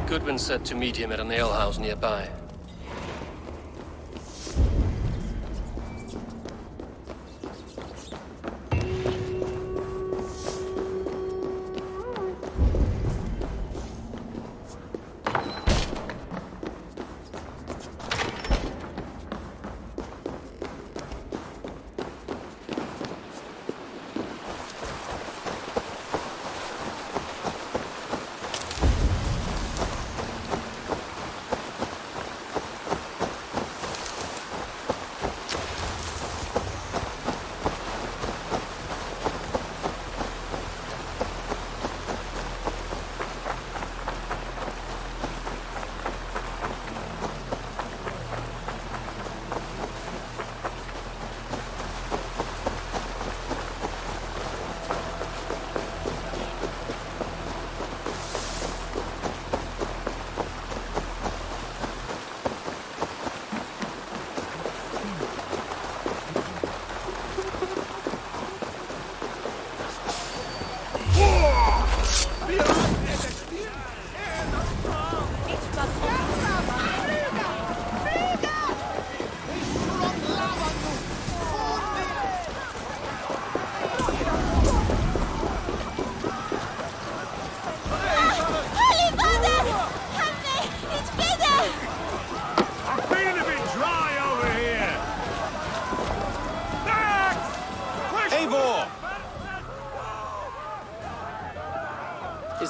Goodwin said to meet him at an alehouse nearby.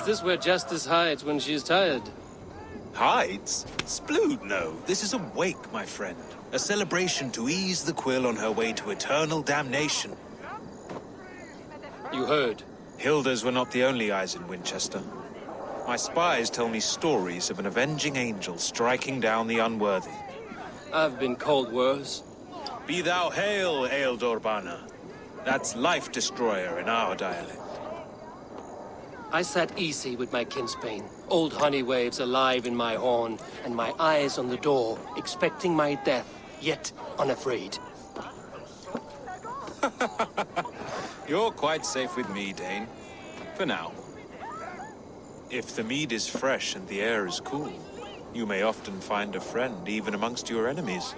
Is this where Justice hides when she's tired? Hides? Splood, no. This is a wake, my friend. A celebration to ease the Quill on her way to eternal damnation. You heard. Hilda's were not the only eyes in Winchester. My spies tell me stories of an avenging angel striking down the unworthy. I've been called worse. Be thou hail, Ealdorbanna. That's Life Destroyer in our dialect. I sat easy with my kinsbane, old honey waves alive in my horn, and my eyes on the door, expecting my death, yet unafraid. You're quite safe with me, Dane. For now. If the mead is fresh and the air is cool, you may often find a friend even amongst your enemies.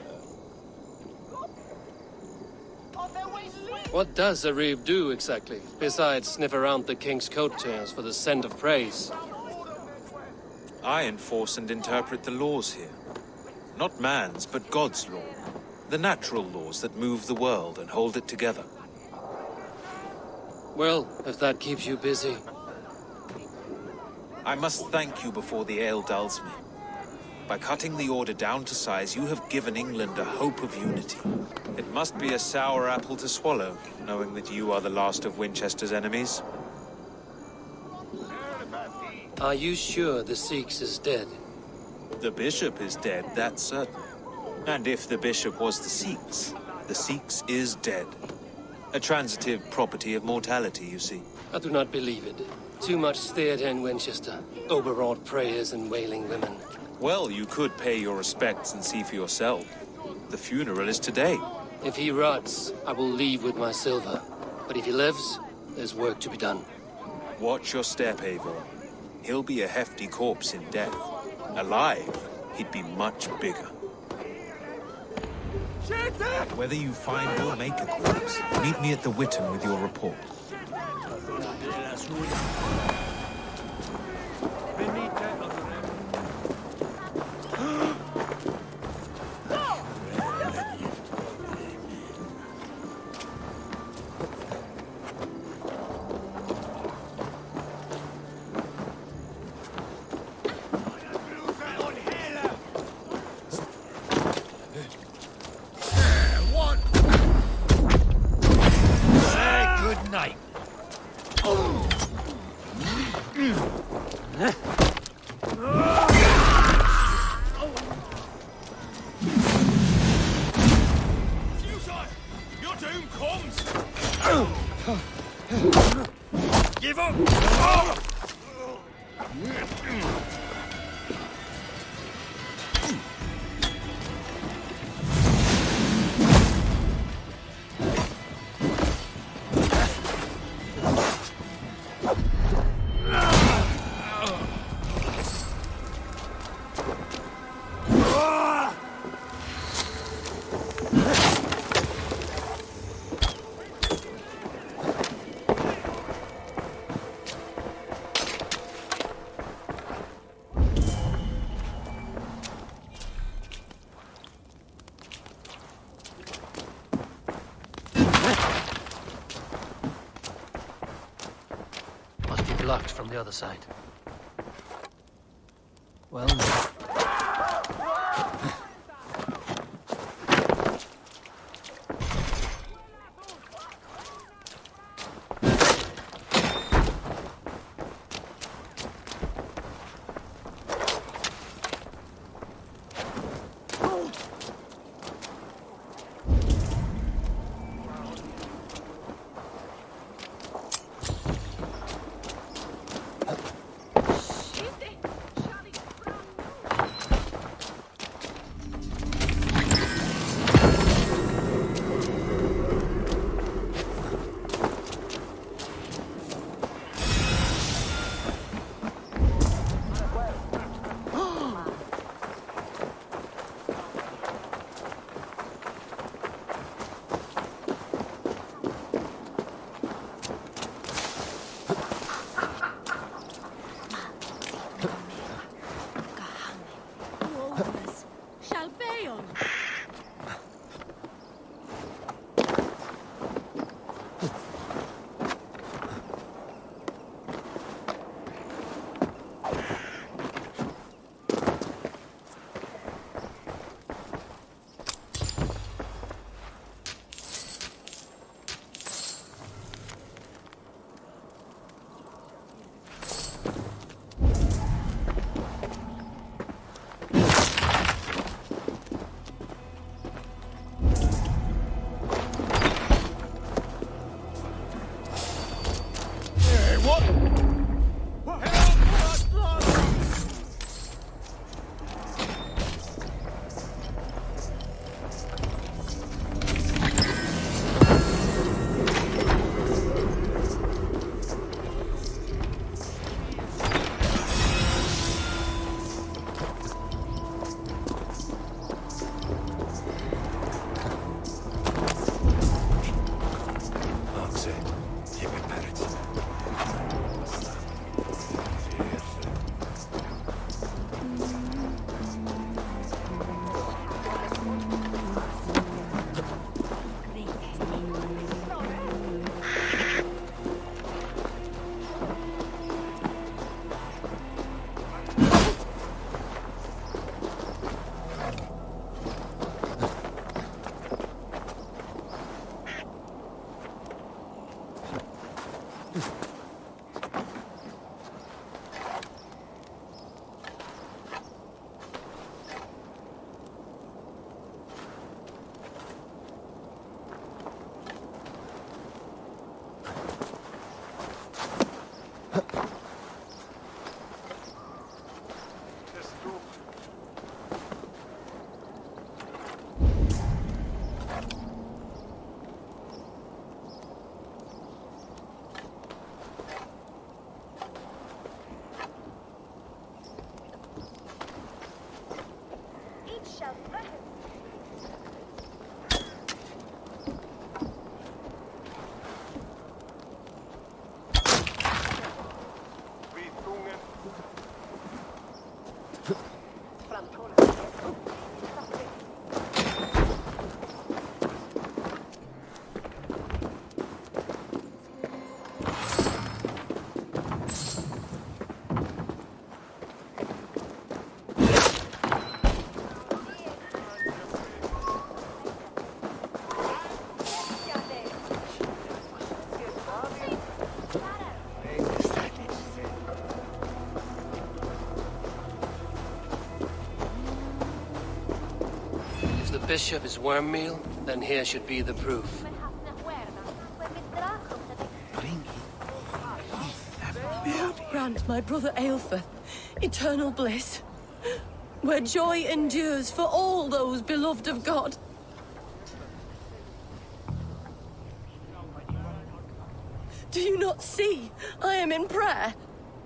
What does a Reeve do exactly, besides sniff around the king's coattails for the scent of praise? I enforce and interpret the laws here. Not man's, but God's law. The natural laws that move the world and hold it together. Well, if that keeps you busy. I must thank you before the ale dulls me. By cutting the order down to size, you have given England a hope of unity. It must be a sour apple to swallow, knowing that you are the last of Winchester's enemies. Are you sure the Seax is dead? The bishop is dead, that's certain. And if the bishop was the Seax is dead. A transitive property of mortality, you see. I do not believe it. Too much theatre in Winchester. Overwrought prayers and wailing women. Well, you could pay your respects and see for yourself. The funeral is today. If he rots, I will leave with my silver. But if he lives, there's work to be done. Watch your step, Eivor. He'll be a hefty corpse in death. Alive, he'd be much bigger. Whether you find or make a corpse, meet me at the Witten with your report. Give up! Blocked from the other side. Well, no. Bishop is worm meal, then here should be the proof. Lord grant my brother Aelfir eternal bliss, where joy endures for all those beloved of God. Do you not see? I am in prayer.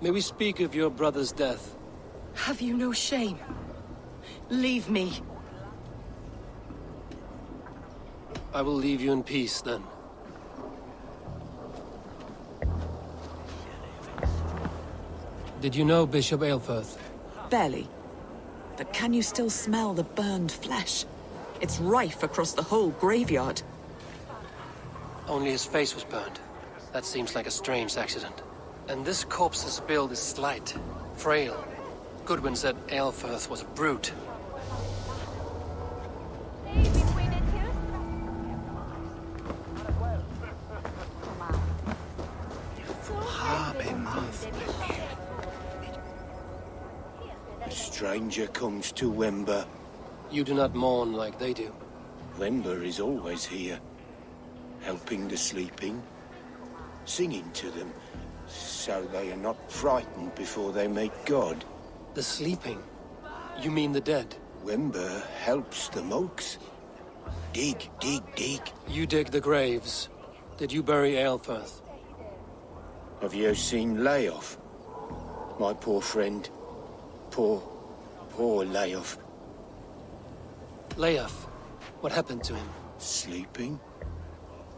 May we speak of your brother's death? Have you no shame? Leave me. I will leave you in peace, then. Did you know Bishop Aelfir? Barely. But can you still smell the burned flesh? It's rife across the whole graveyard. Only his face was burned. That seems like a strange accident. And this corpse's build is slight, frail. Goodwin said Aelfir was a brute. A stranger comes to Wember. You do not mourn like they do. Wember is always here, helping the sleeping, singing to them, so they are not frightened before they meet God. The sleeping? You mean the dead? Wember helps the monks. Dig, dig, dig. You dig the graves. Did you bury Aelfir? Have you seen Layoff? My poor friend. Poor Layoff. Layoff? What happened to him? Sleeping.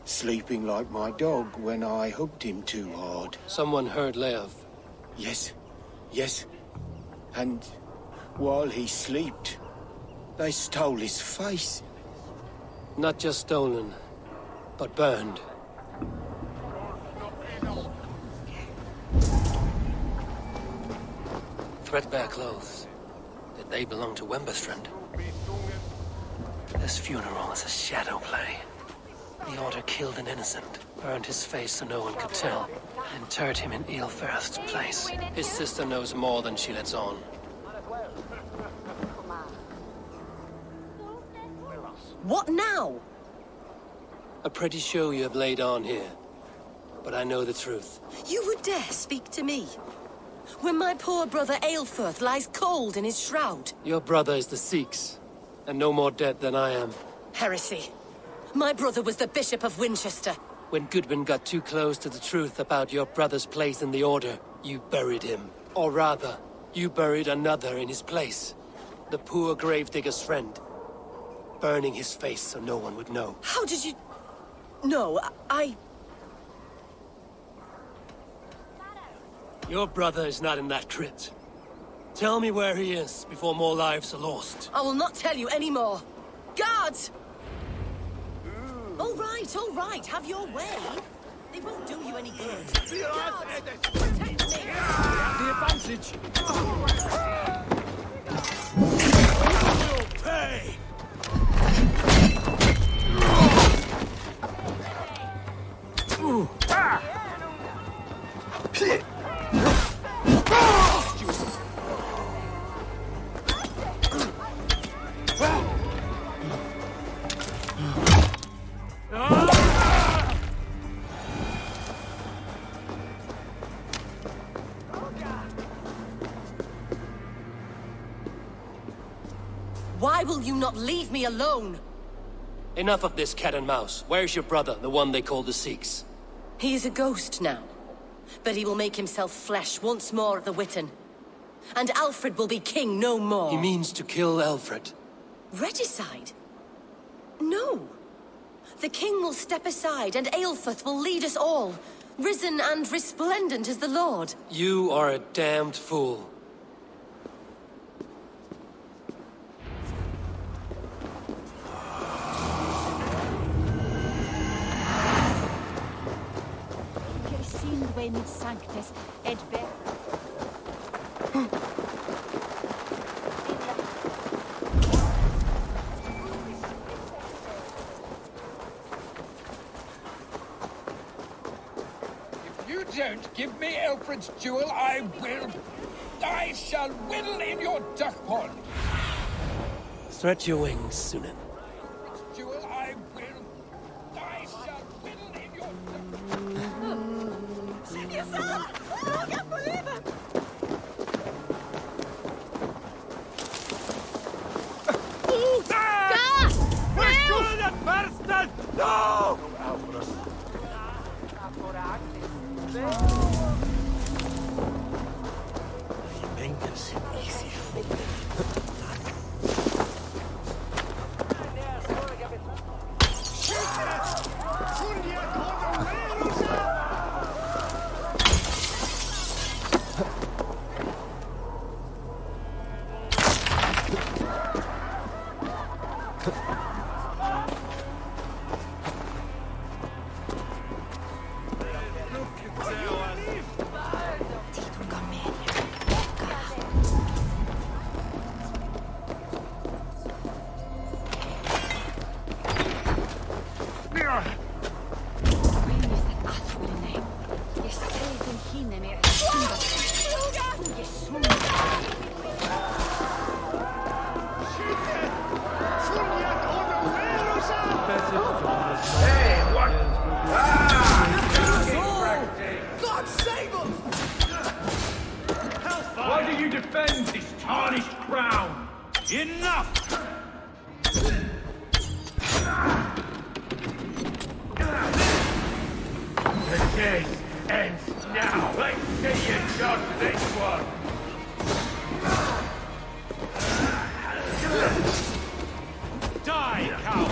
Sleeping like my dog when I hugged him too hard. Someone heard Layoff? Yes. And while he slept, they stole his face. Not just stolen, but burned. Threadbare clothes. Did they belong to Wemberstrand? This funeral is a shadow play. The Order killed an innocent, burned his face so no one could tell, and interred him in Aelfirth's place. His sister knows more than she lets on. What now? A pretty show you have laid on here. But I know the truth. You would dare speak to me? When my poor brother Aelfir lies cold in his shroud. Your brother is the Seax, and no more dead than I am. Heresy. My brother was the Bishop of Winchester. When Goodwin got too close to the truth about your brother's place in the Order, you buried him. Or rather, you buried another in his place. The poor gravedigger's friend. Burning his face so no one would know. How did you... No, I... Your brother is not in that crypt. Tell me where he is before more lives are lost. I will not tell you anymore. Guards! All right, have your way. They won't do you any good. Guards, protect me! The advantage! You'll pay! Why will you not leave me alone? Enough of this cat and mouse. Where's your brother, the one they call the Seax? He is a ghost now. But he will make himself flesh once more at the Witten. And Alfred will be king no more. He means to kill Alfred. Regicide? No. The king will step aside and Aelfir will lead us all. Risen and resplendent as the Lord. You are a damned fool. Sanctus et If you don't give me Alfred's jewel, I shall whittle in your duck pond. Stretch your wings, Sunan. Jewel, I shall whittle in your duck pond. Save yourself! I can't believe it! No! Why do you defend this tarnished crown? Enough! The day ends now. Let's see you dodge this one. Die, coward!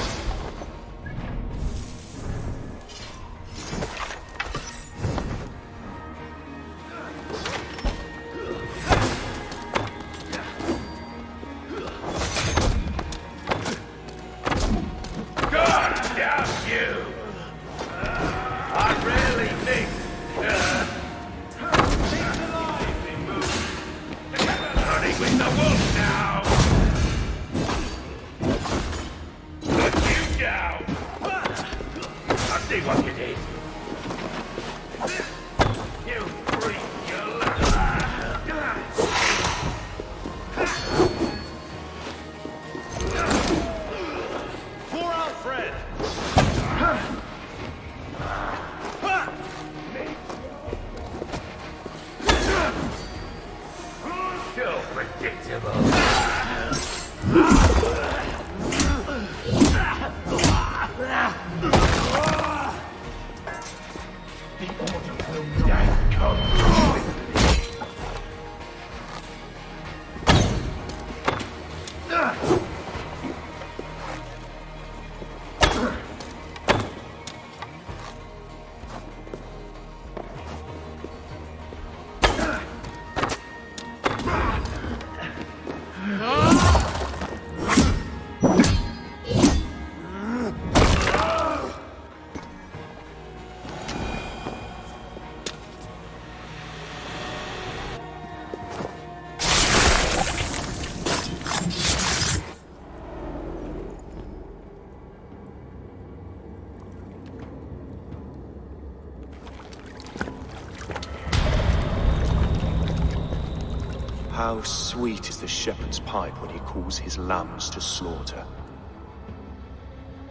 How sweet is the shepherd's pipe when he calls his lambs to slaughter.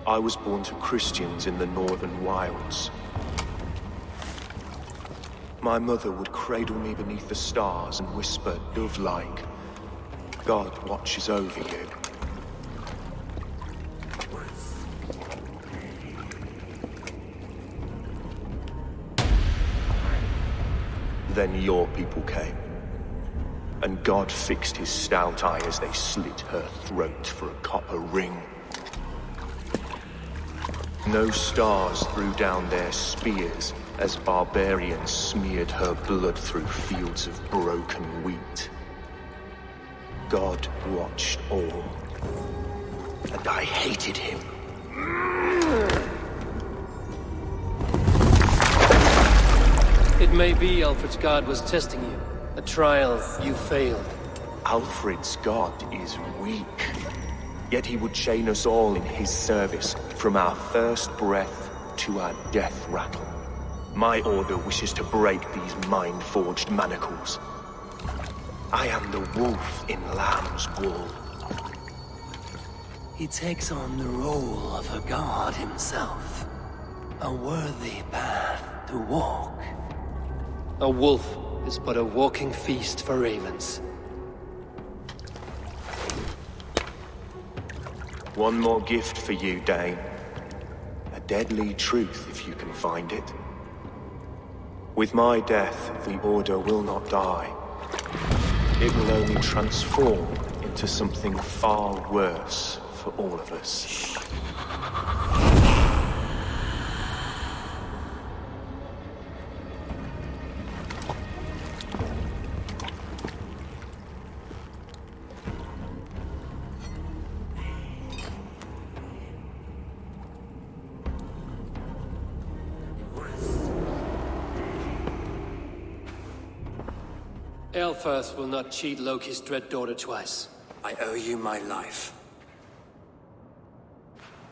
I was born to Christians in the northern wilds. My mother would cradle me beneath the stars and whisper, dove-like, God watches over you. Then your people came. And God fixed his stout eye as they slit her throat for a copper ring. No stars threw down their spears as barbarians smeared her blood through fields of broken wheat. God watched all, and I hated him. It may be Alfred's god was testing you. A trial you failed. Alfred's god is weak. Yet he would chain us all in his service, from our first breath to our death rattle. My order wishes to break these mind-forged manacles. I am the wolf in lamb's wool. He takes on the role of a god himself. A worthy path to walk. A wolf is but a walking feast for ravens. One more gift for you, Dane. A deadly truth, if you can find it. With my death, the Order will not die. It will only transform into something far worse for all of us. Aelfirth will not cheat Loki's dread daughter twice. I owe you my life.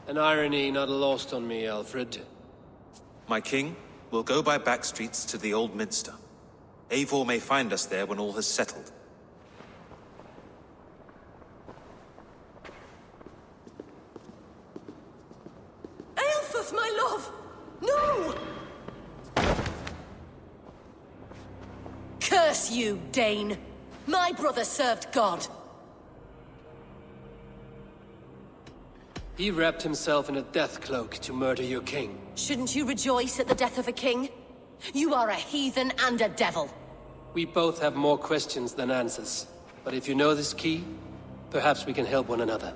An irony not lost on me, Alfred. My king, we'll go by back streets to the Old Minster. Eivor may find us there when all has settled. Aelfirth, my love! No! Curse you, Dane! My brother served God! He wrapped himself in a death cloak to murder your king. Shouldn't you rejoice at the death of a king? You are a heathen and a devil. We both have more questions than answers. But if you know this key, perhaps we can help one another.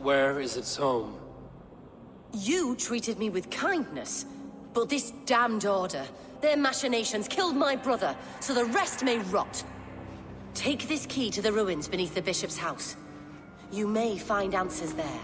Where is its home? You treated me with kindness, but this damned order, their machinations killed my brother, so the rest may rot. Take this key to the ruins beneath the bishop's house. You may find answers there.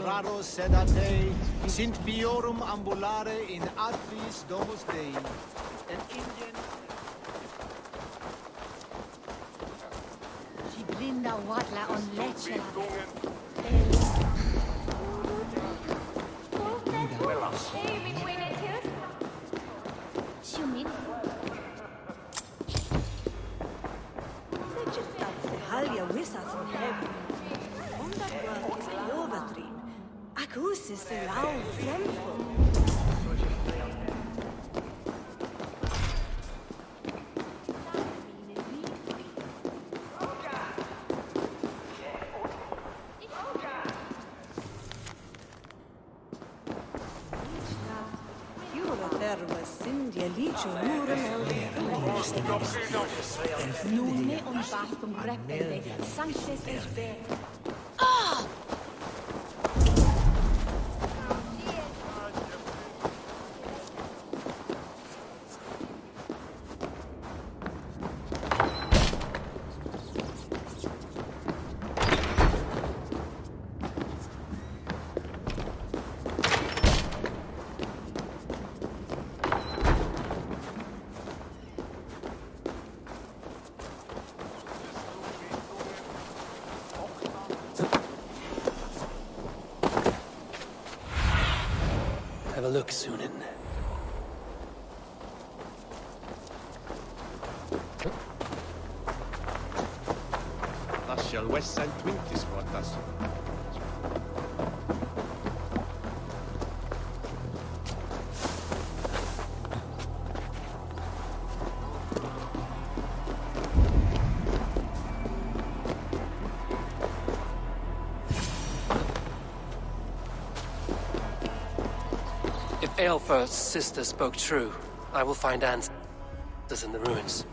Raro sedate, sint biorum ambulare in atris domus Dei. An Indian. Si blinda watla on leche. Halja wissa från heaven. Om det var is overtrin. Akus is the loud flamful. a look, Sunan. Lascial West St. Quintus vuotas. If Aelfir's sister spoke true, I will find answers in the ruins.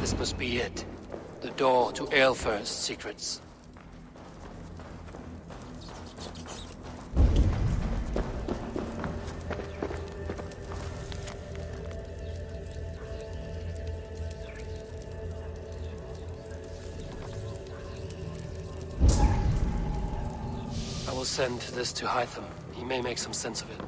This must be it. The door to Aelfir's secrets. I will send this to Hytham. He may make some sense of it.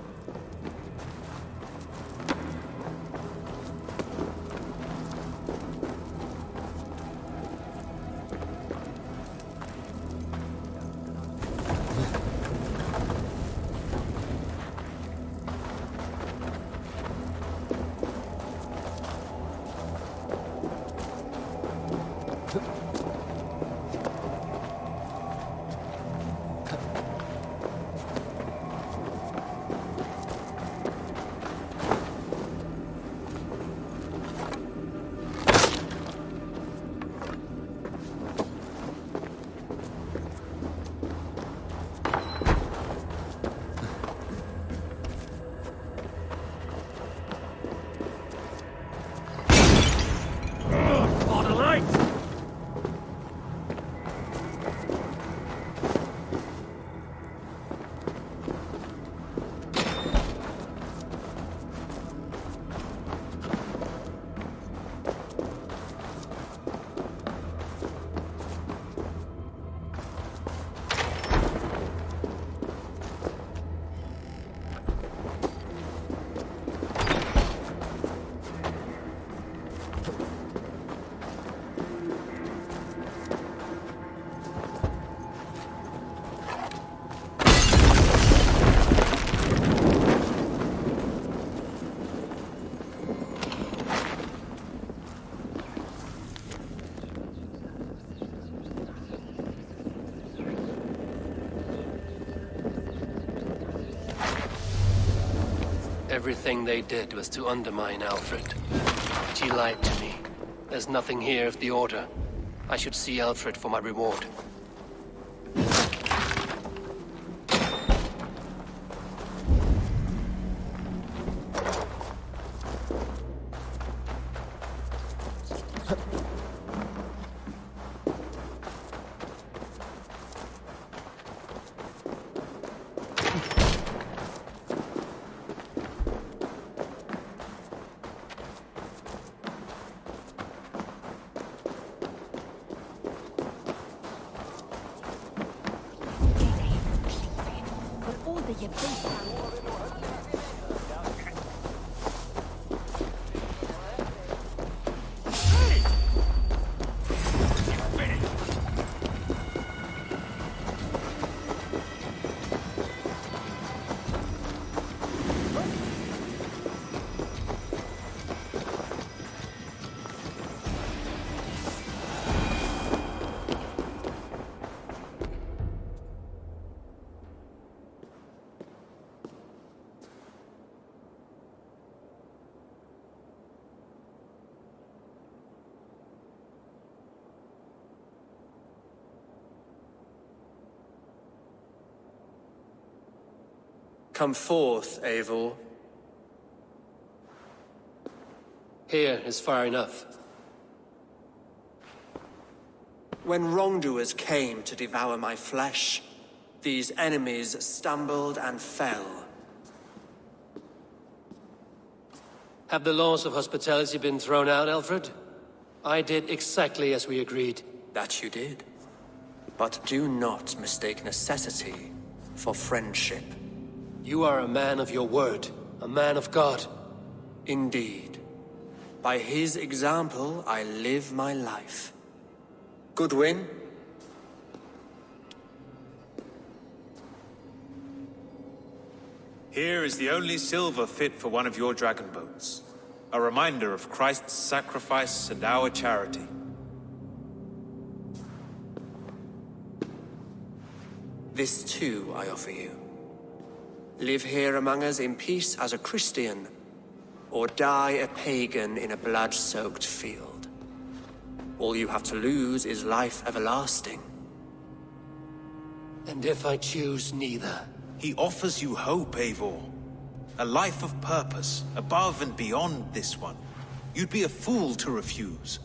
Everything they did was to undermine Alfred. She lied to me. There's nothing here of the Order. I should see Alfred for my reward. Come forth, Eivor. Here is far enough. When wrongdoers came to devour my flesh, these enemies stumbled and fell. Have the laws of hospitality been thrown out, Alfred? I did exactly as we agreed. That you did. But do not mistake necessity for friendship. You are a man of your word, a man of God. Indeed. By his example, I live my life. Goodwin? Here is the only silver fit for one of your dragon boats. A reminder of Christ's sacrifice and our charity. This too I offer you. Live here among us in peace as a Christian, or die a pagan in a blood-soaked field. All you have to lose is life everlasting. And if I choose neither? He offers you hope, Eivor. A life of purpose, above and beyond this one. You'd be a fool to refuse.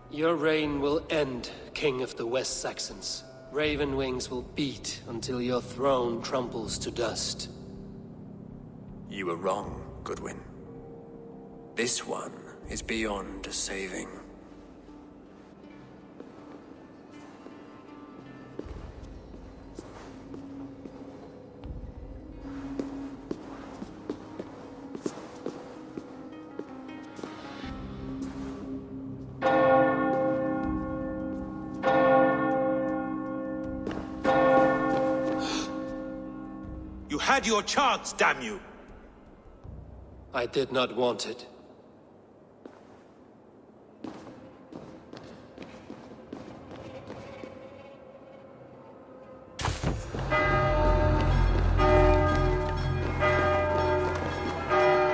Your reign will end, King of the West Saxons. Raven wings will beat until your throne crumbles to dust. You were wrong, Goodwin. This one is beyond saving. You had your chance, damn you! I did not want it.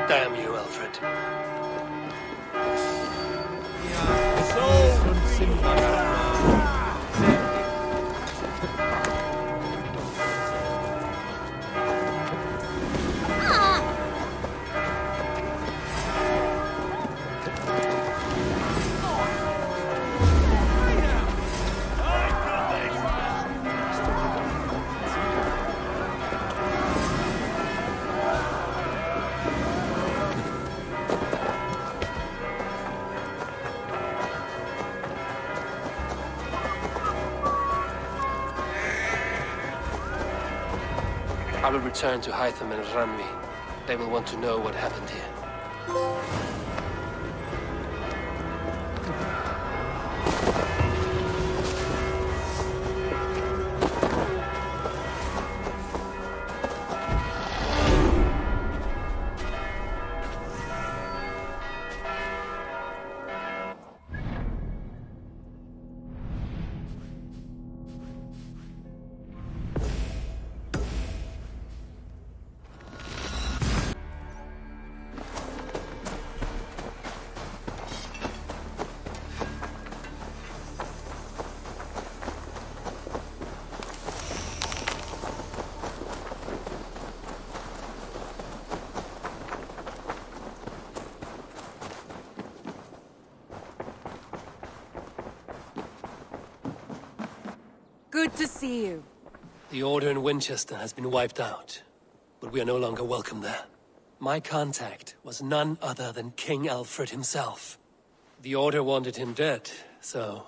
Damn you, Alfred. I will return to Hytham and Ranvi. They will want to know what happened here. Good to see you. The Order in Winchester has been wiped out, but we are no longer welcome there. My contact was none other than King Alfred himself. The Order wanted him dead, so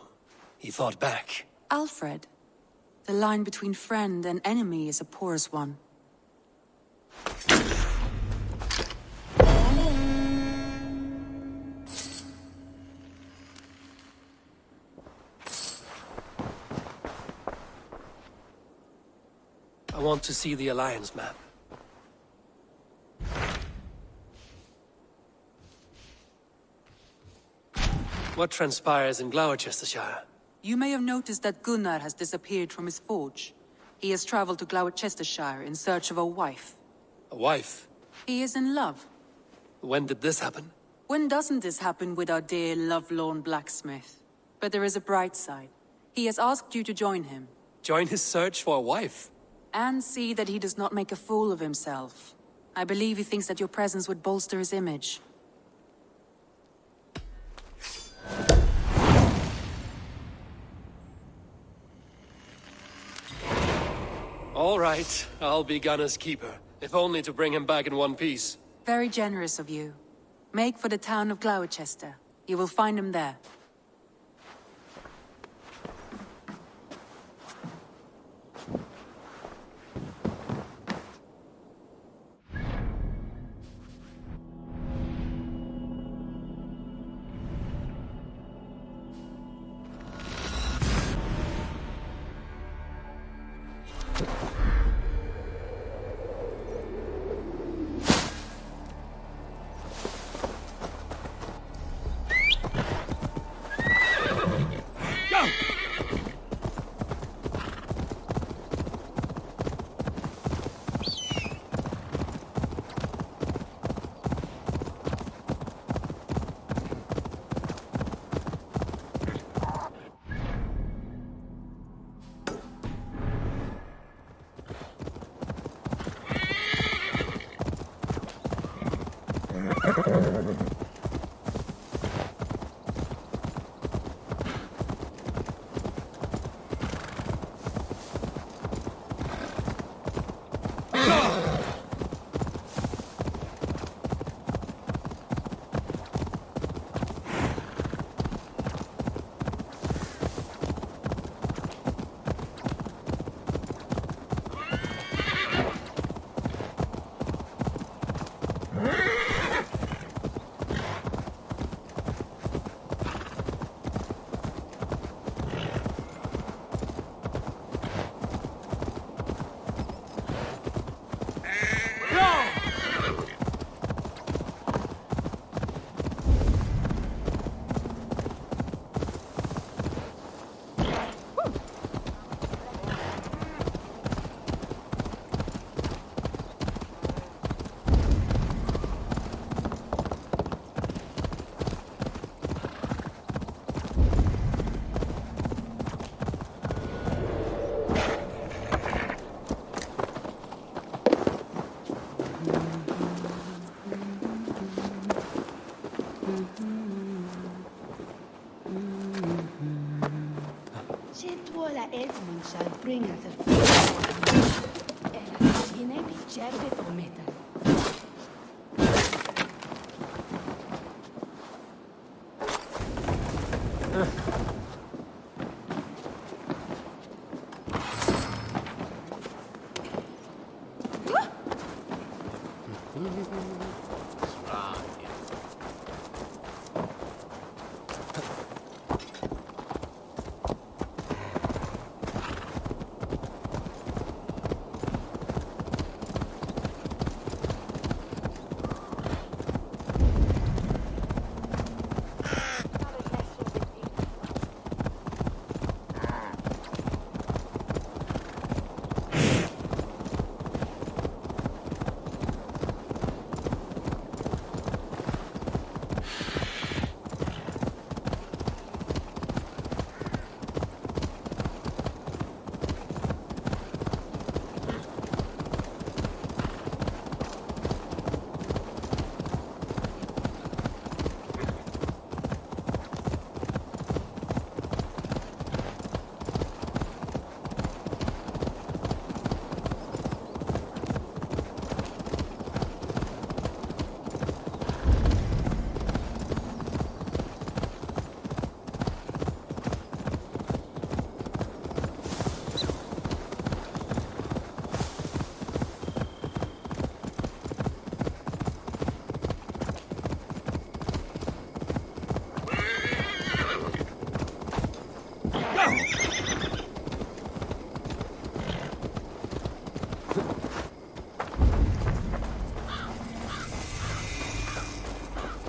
he fought back. Alfred, the line between friend and enemy is a porous one. I want to see the Alliance map. What transpires in Glowerchestrescire? You may have noticed that Gunnar has disappeared from his forge. He has traveled to Glowerchestrescire in search of a wife. A wife? He is in love. When did this happen? When doesn't this happen with our dear lovelorn blacksmith? But there is a bright side. He has asked you to join him. Join his search for a wife? And see that he does not make a fool of himself. I believe he thinks that your presence would bolster his image. All right, I'll be Gunner's keeper, if only to bring him back in one piece. Very generous of you. Make for the town of Glowerchester. You will find him there. Edmund shall bring us a feast. And a cine bicerbe o metal.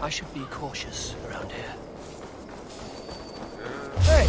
I should be cautious around here. Hey!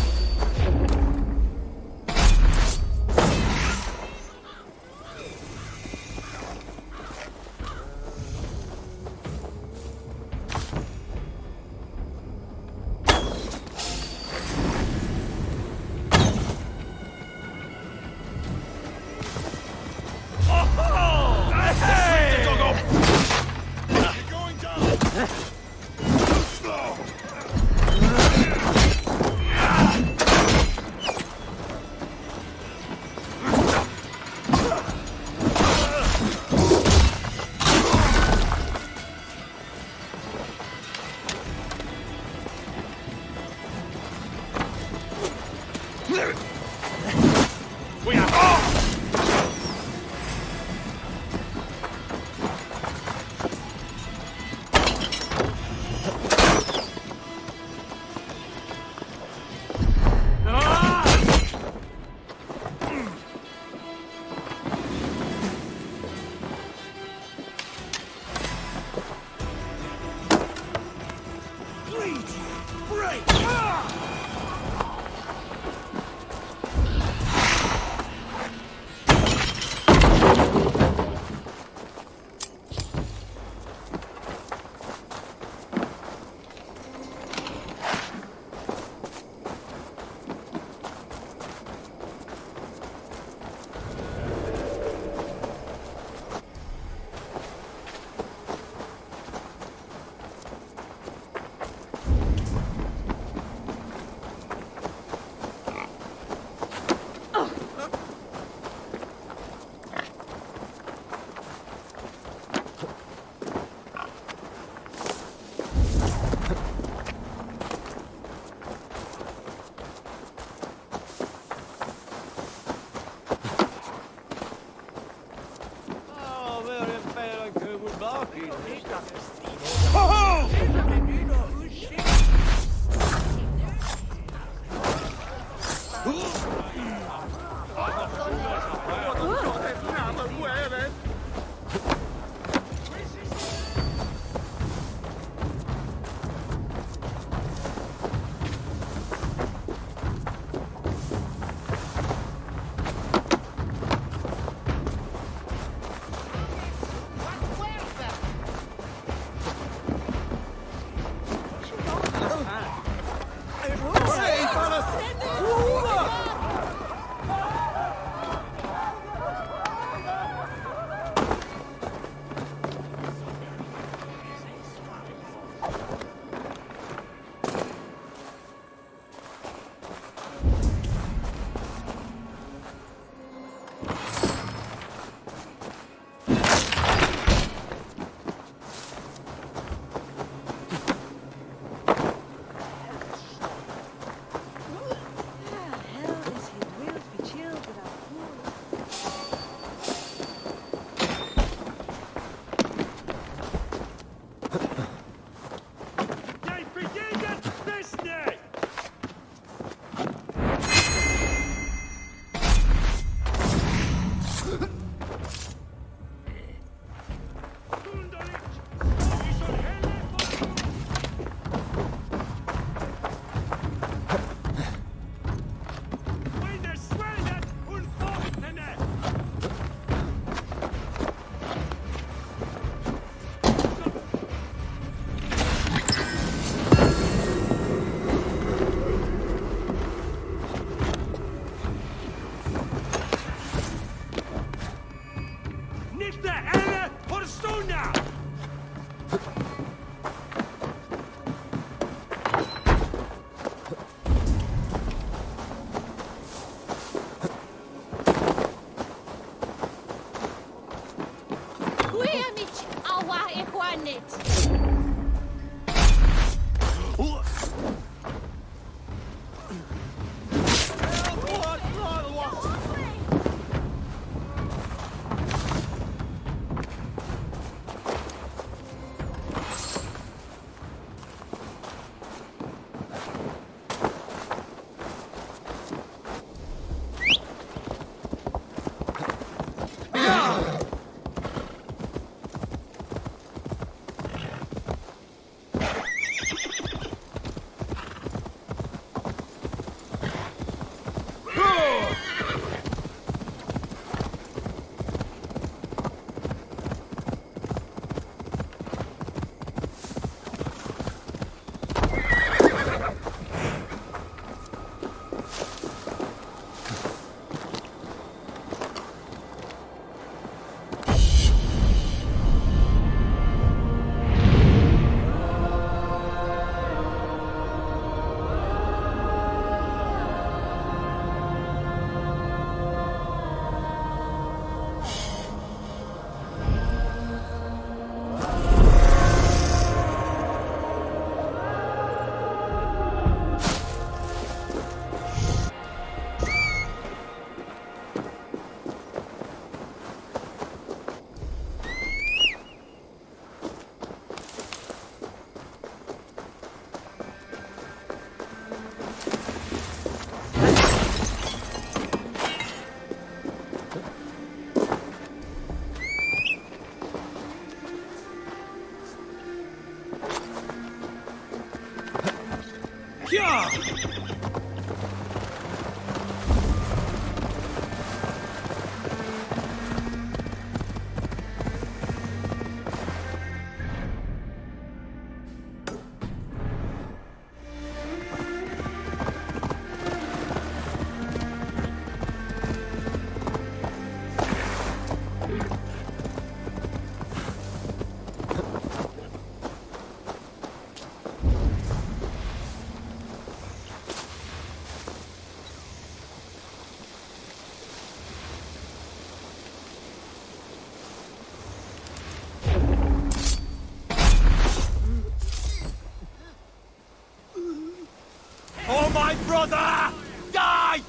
Oh, my brother! Die!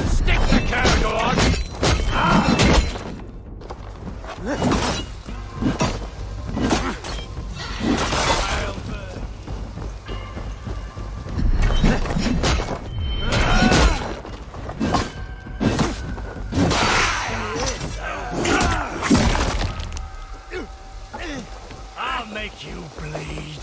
Stick the cargo on! I'll make you bleed.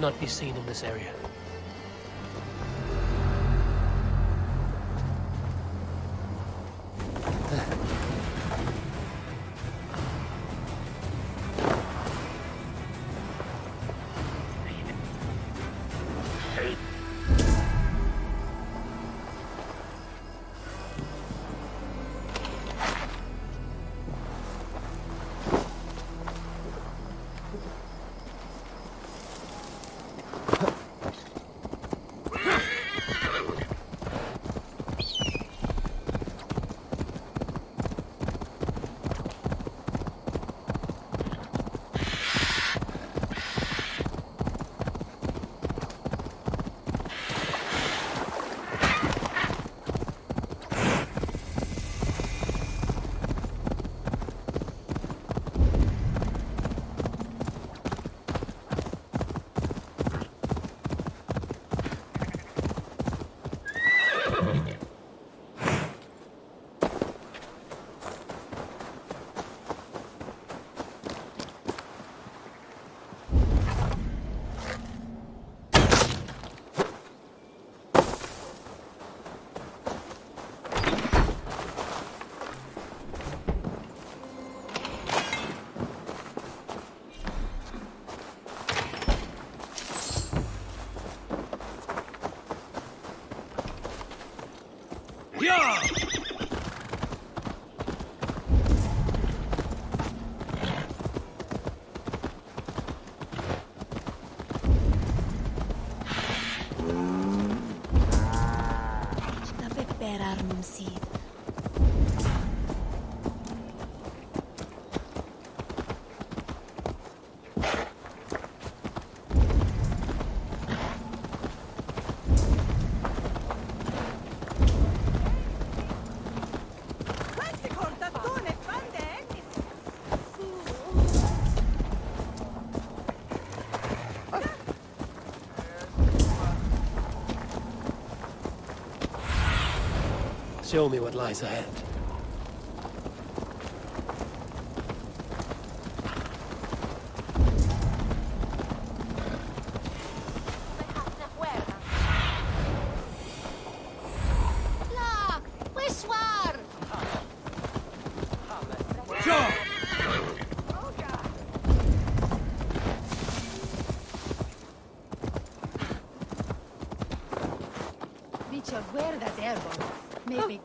Not be seen in this area. Show me what lies ahead.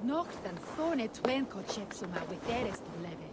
Noktan thone twenko cheksuma with derest leve.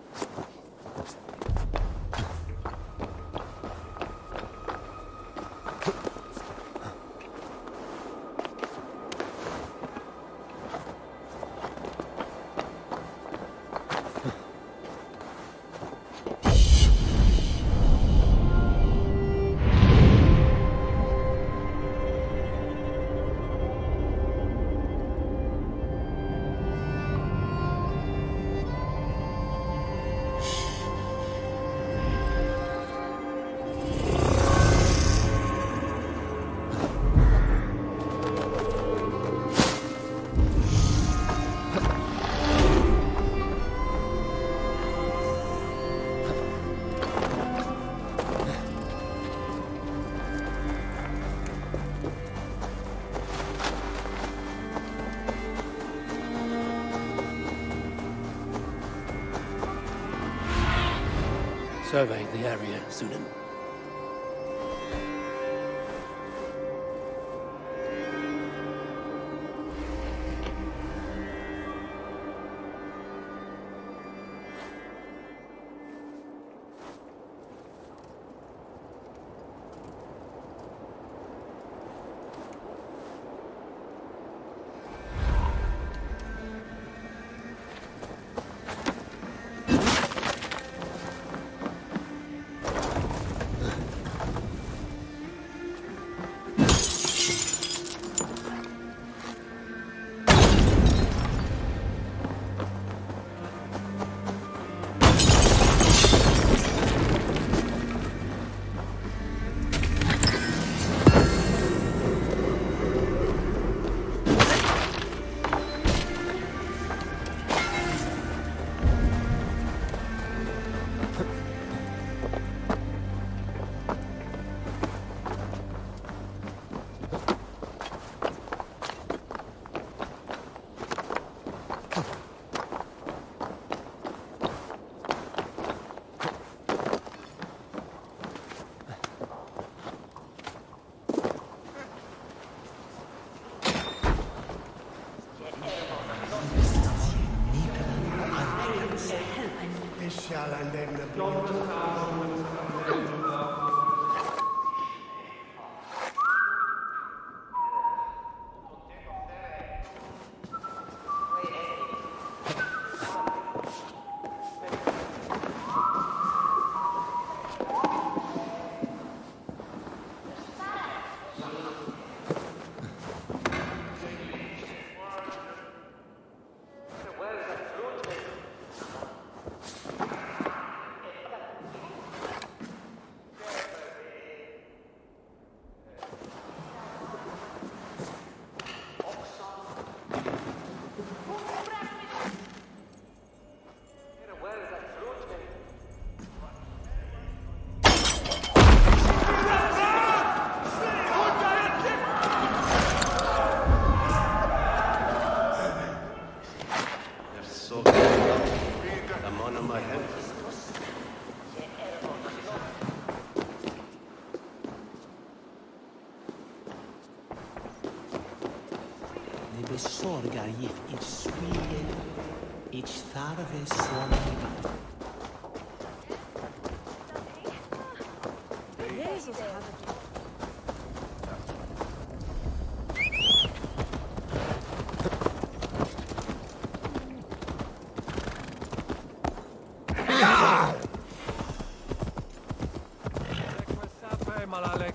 Survey the area, Sunan.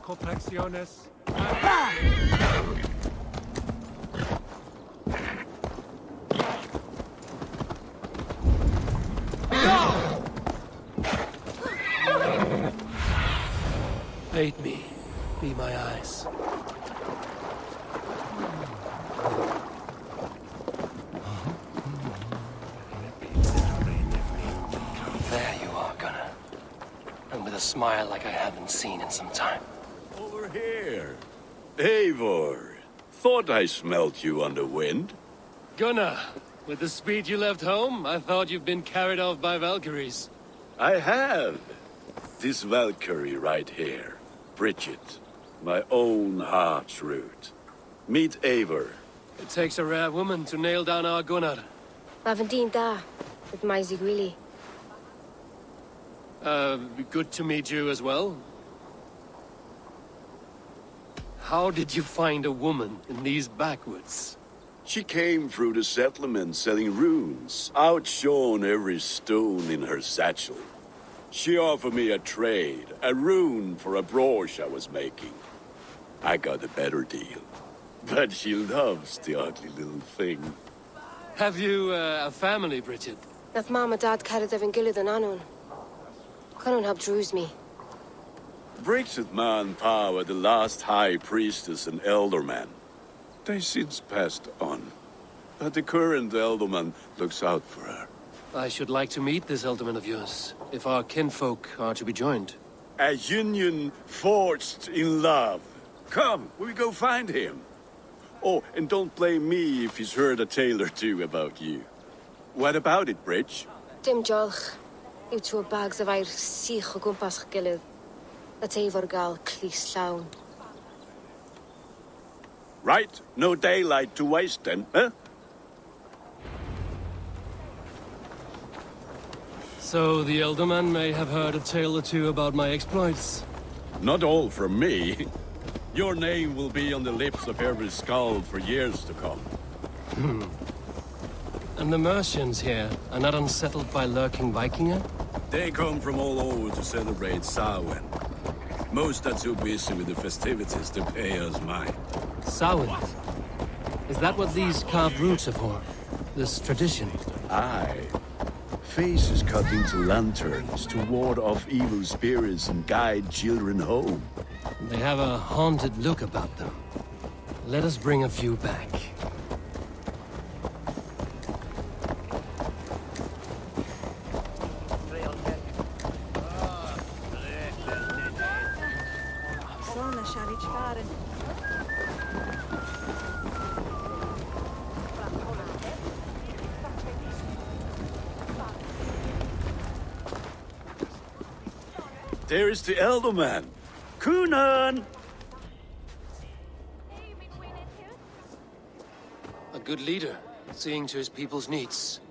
Complexiones. Bait me. Be my eyes. There you are, Gunnar. And with a smile like I haven't seen in some time. Over here. Eivor. Thought I smelt you on the wind. Gunnar, with the speed you left home, I thought you'd been carried off by Valkyries. I have. This Valkyrie right here. Bridget. My own heart's root. Meet Eivor. It takes a rare woman to nail down our Gunnar. Lavendine da, with my Zigwili. Good to meet you as well. How did you find a woman in these backwoods? She came through the settlement selling runes, outshone every stone in her satchel. She offered me a trade, a rune for a brooch I was making. I got a better deal. But she loves the ugly little thing. Have you a family, Bridget? Nath Mom and Dad carried Evan Gillard and Anun. Cannon helped druise me. Bridget Man Power, the last High Priestess and Elderman. They since passed on. But the current Elderman looks out for her. I should like to meet this Elderman of yours, if our kinfolk are to be joined. A union forged in love. Come, we go find him. Oh, and don't blame me if he's heard a tale or two about you. What about it, Bridge? Dim jolch. You two bags of air sich o gwmpas gilydd. That Eivor gal clis llawn. Right, no daylight to waste then, huh? So the Elderman may have heard a tale or two about my exploits. Not all from me. Your name will be on the lips of every skull for years to come. And the Mercians here are not unsettled by lurking Vikinger? They come from all over to celebrate Samhain. Most are too busy with the festivities to pay us mind. Samhain? Is that what these carved roots are for? This tradition? Aye. Faces cut into lanterns to ward off evil spirits and guide children home. They have a haunted look about them. Let us bring a few back. There is the Elderman. Kunan! A good leader, seeing to his people's needs.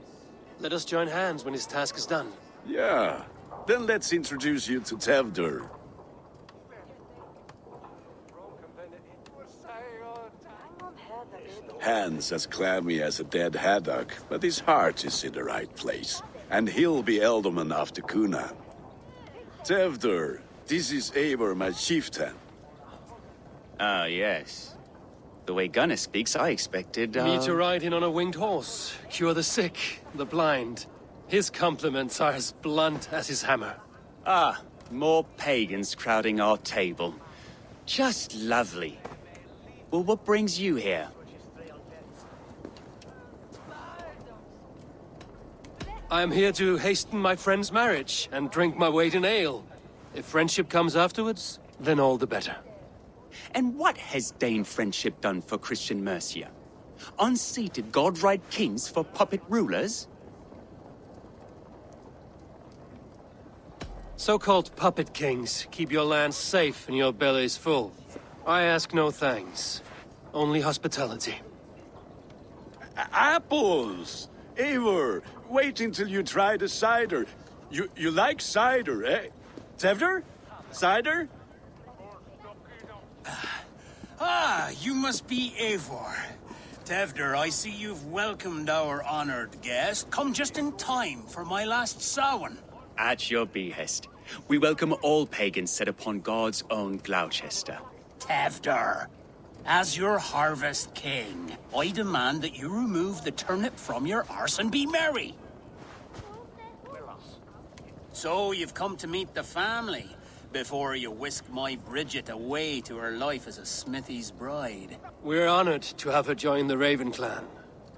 Let us join hands when his task is done. Yeah, Then let's introduce you to Tevder. Hands as clammy as a dead haddock, but his heart is in the right place. And he'll be ealdorman after Kuna. Tevder, this is Eivor, my chieftain. Ah, yes. The way Gunnar speaks, I expected, Me to ride in on a winged horse, cure the sick, the blind. His compliments are as blunt as his hammer. Ah, more pagans crowding our table. Just lovely. Well, what brings you here? I am here to hasten my friend's marriage and drink my weight in ale. If friendship comes afterwards, then all the better. And what has Dane friendship done for Christian Mercia? Unseated godride kings for puppet rulers? So-called puppet kings keep your lands safe and your bellies full. I ask no thanks, only hospitality. Apples! Eivor, wait until you try the cider. You like cider, eh? Tevder? Cider? Ah, you must be Eivor. Tevder, I see you've welcomed our honored guest. Come just in time for my last Samhain. At your behest. We welcome all pagans set upon God's own Gloucester. Tevder, as your harvest king, I demand that you remove the turnip from your arse and be merry. So you've come to meet the family before you whisk my Bridget away to her life as a smithy's bride. We're honored to have her join the Raven clan,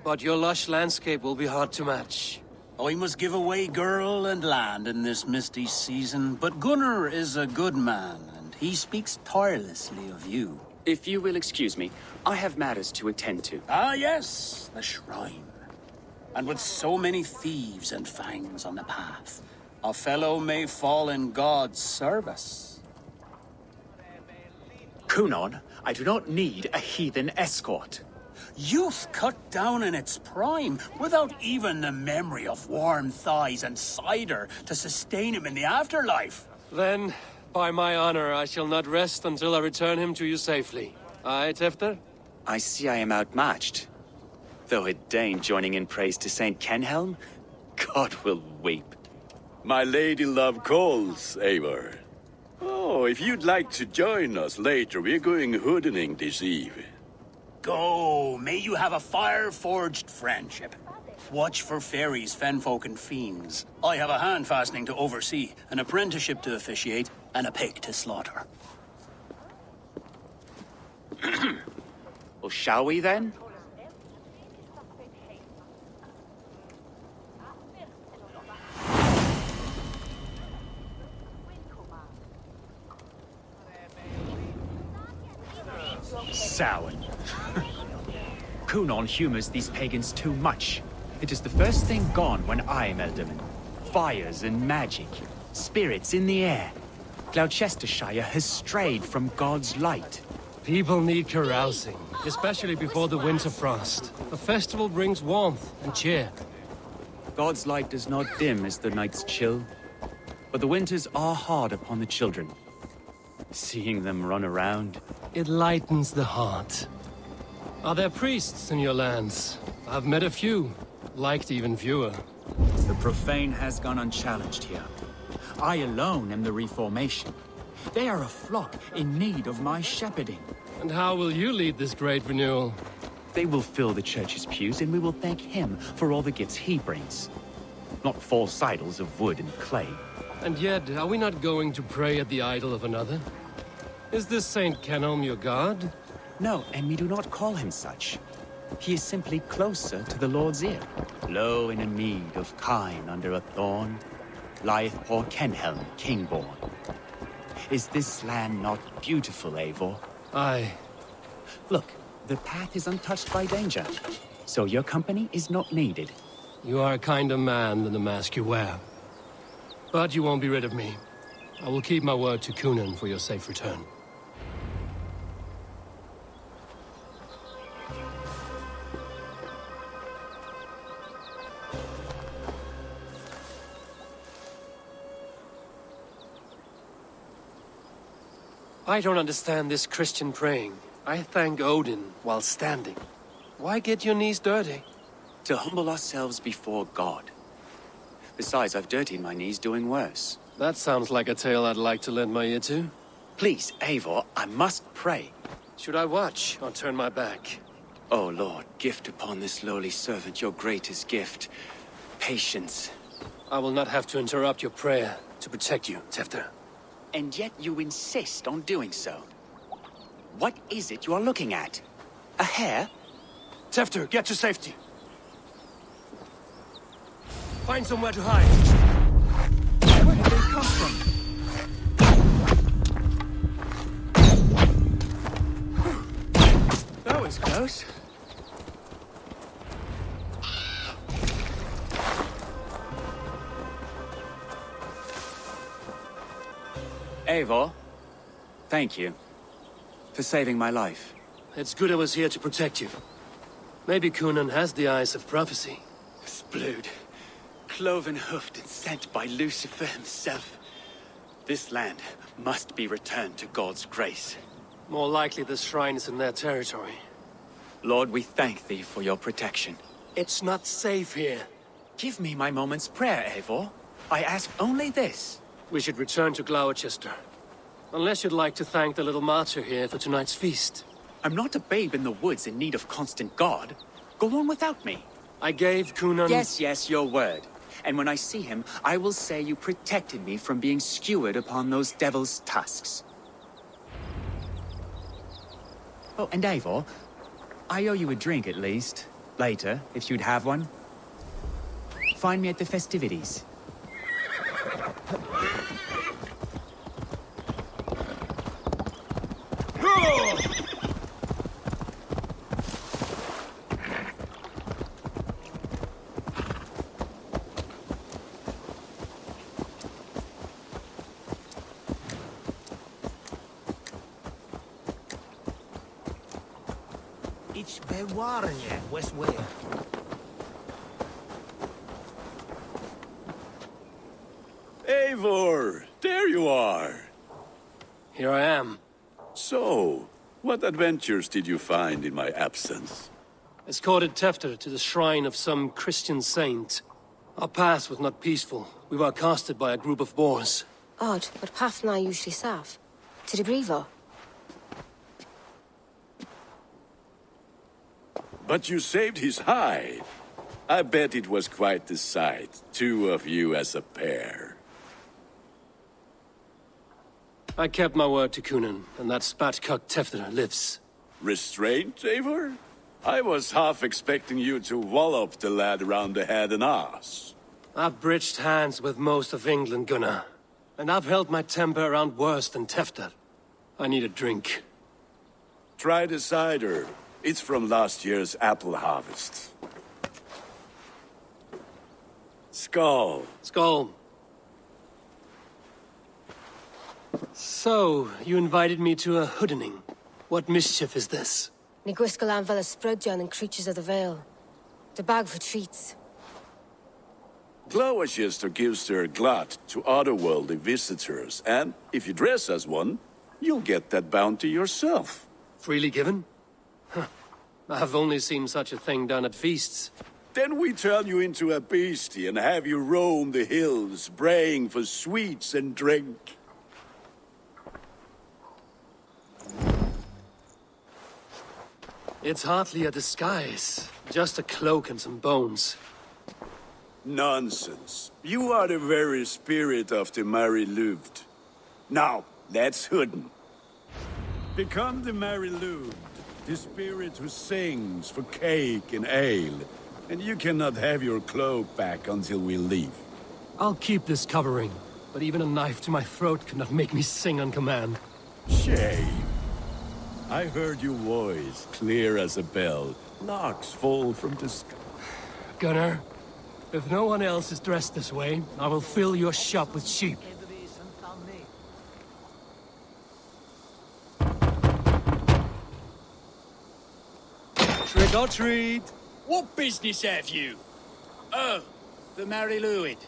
but your lush landscape will be hard to match. I must give away girl and land in this misty season, but Gunnar is a good man, and he speaks tirelessly of you. If you will excuse me, I have matters to attend to. Ah, yes, the shrine. And with so many thieves and fangs on the path, a fellow may fall in God's service. Kunon, I do not need a heathen escort. Youth cut down in its prime, without even the memory of warm thighs and cider to sustain him in the afterlife. Then, by my honor, I shall not rest until I return him to you safely. Aye, Tefter? I see I am outmatched. Though a Dane joining in praise to Saint Kenhelm, God will weep. My lady love calls, Eivor. Oh, if you'd like to join us later, we're going hoodening this eve. Go, may you have a fire-forged friendship. Watch for fairies, fenfolk, and fiends. I have a hand fastening to oversee, an apprenticeship to officiate, and a pig to slaughter. Well, shall we then? Samhain. Kunon humors these pagans too much. It is the first thing gone when I am Ealdorman. Fires and magic, spirits in the air. Gloucestershire has strayed from God's light. People need carousing, especially before the winter frost. A festival brings warmth and cheer. God's light does not dim as the nights chill, but the winters are hard upon the children. Seeing them run around, it lightens the heart. Are there priests in your lands? I've met a few, liked even fewer. The profane has gone unchallenged here. I alone am the reformation. They are a flock in need of my shepherding. And how will you lead this great renewal? They will fill the church's pews, and we will thank him for all the gifts he brings. Not false idols of wood and clay. And yet, are we not going to pray at the idol of another? Is this Saint Kenhelm your god? No, and we do not call him such. He is simply closer to the Lord's ear. Low in a mead of kine under a thorn, lieth poor Kenhelm, king-born. Is this land not beautiful, Eivor? Aye. Look, the path is untouched by danger, so your company is not needed. You are a kinder man than the mask you wear. But you won't be rid of me. I will keep my word to Kunon for your safe return. I don't understand this Christian praying. I thank Odin while standing. Why get your knees dirty? To humble ourselves before God. Besides, I've dirtied my knees doing worse. That sounds like a tale I'd like to lend my ear to. Please, Eivor, I must pray. Should I watch or turn my back? Oh, Lord, gift upon this lowly servant your greatest gift. Patience. I will not have to interrupt your prayer to protect you, Tefter. And yet you insist on doing so. What is it you are looking at? A hare? Tefter, get to safety. Find somewhere to hide. Where did they come from? That was close. Eivor, thank you for saving my life. It's good I was here to protect you. Maybe Conan has the eyes of prophecy. Splood, cloven-hoofed and sent by Lucifer himself. This land must be returned to God's grace. More likely the shrine is in their territory. Lord, we thank thee for your protection. It's not safe here. Give me my moment's prayer, Eivor. I ask only this. We should return to Glowerchester. Unless you'd like to thank the little martyr here for tonight's feast. I'm not a babe in the woods in need of constant guard. Go on without me. I gave Conan... Yes, your word. And when I see him, I will say you protected me from being skewered upon those devil's tusks. Oh, and Eivor, I owe you a drink at least. Later, if you'd have one. Find me at the festivities. It's Bewarnia, West Wales. Eivor, there you are. Here I am. So, what adventures did you find in my absence? Escorted Tefter to the shrine of some Christian saint. Our path was not peaceful. We were accosted by a group of boars. Odd, but path na usually safe. To the Grievo. But you saved his hide. I bet it was quite the sight, two of you as a pair. I kept my word to Conan, and that spatcock Tefter lives. Restraint, Eivor? I was half expecting you to wallop the lad around the head and ass. I've bridged hands with most of England, Gunnar. And I've held my temper around worse than Tefter. I need a drink. Try the cider. It's from last year's apple harvest. Skull. Skull. So, you invited me to a hoodening. What mischief is this? Niguiscal Anvela Sprudjan and Creatures of the Vale. The bag for treats. Glowerchester gives their glut to otherworldly visitors, and if you dress as one, you'll get that bounty yourself. Freely given? Huh. I've only seen such a thing done at feasts. Then we turn you into a beastie and have you roam the hills, braying for sweets and drink. It's hardly a disguise. Just a cloak and some bones. Nonsense. You are the very spirit of the Mary Louved. Now, let's hooden. Become the Mary Louved, the spirit who sings for cake and ale. And you cannot have your cloak back until we leave. I'll keep this covering, but even a knife to my throat cannot make me sing on command. Shame. I heard your voice, clear as a bell. Locks fall from the sky. Gunnar, if no one else is dressed this way, I will fill your shop with sheep. Trick or treat! What business have you? Oh, the Mary Louid.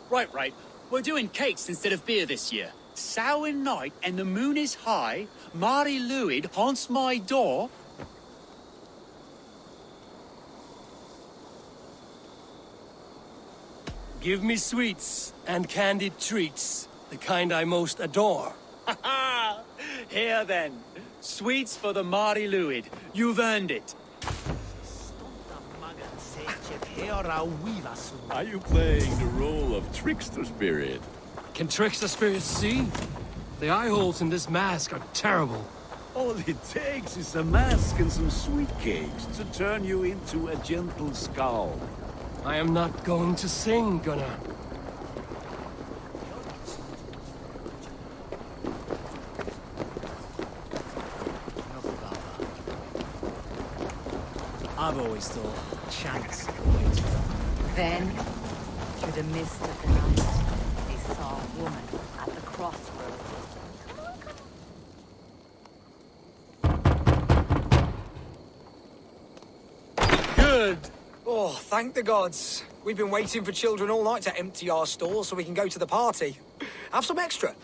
Right. We're doing cakes instead of beer this year. Samhain night and the moon is high, Mari Luid haunts my door. Give me sweets and candied treats, the kind I most adore. Ha ha! Here then, sweets for the Mari Luid. You've earned it. Are you playing the role of trickster spirit? Can trickster spirits see? The eye holes in this mask are terrible. All it takes is a mask and some sweet cakes to turn you into a gentle skull. I am not going to sing, Gunnar. I've always thought chance. Then, through the mist of the night, they saw a woman at the crossroads. Good! Oh, thank the gods. We've been waiting for children all night to empty our stores so we can go to the party. Have some extra.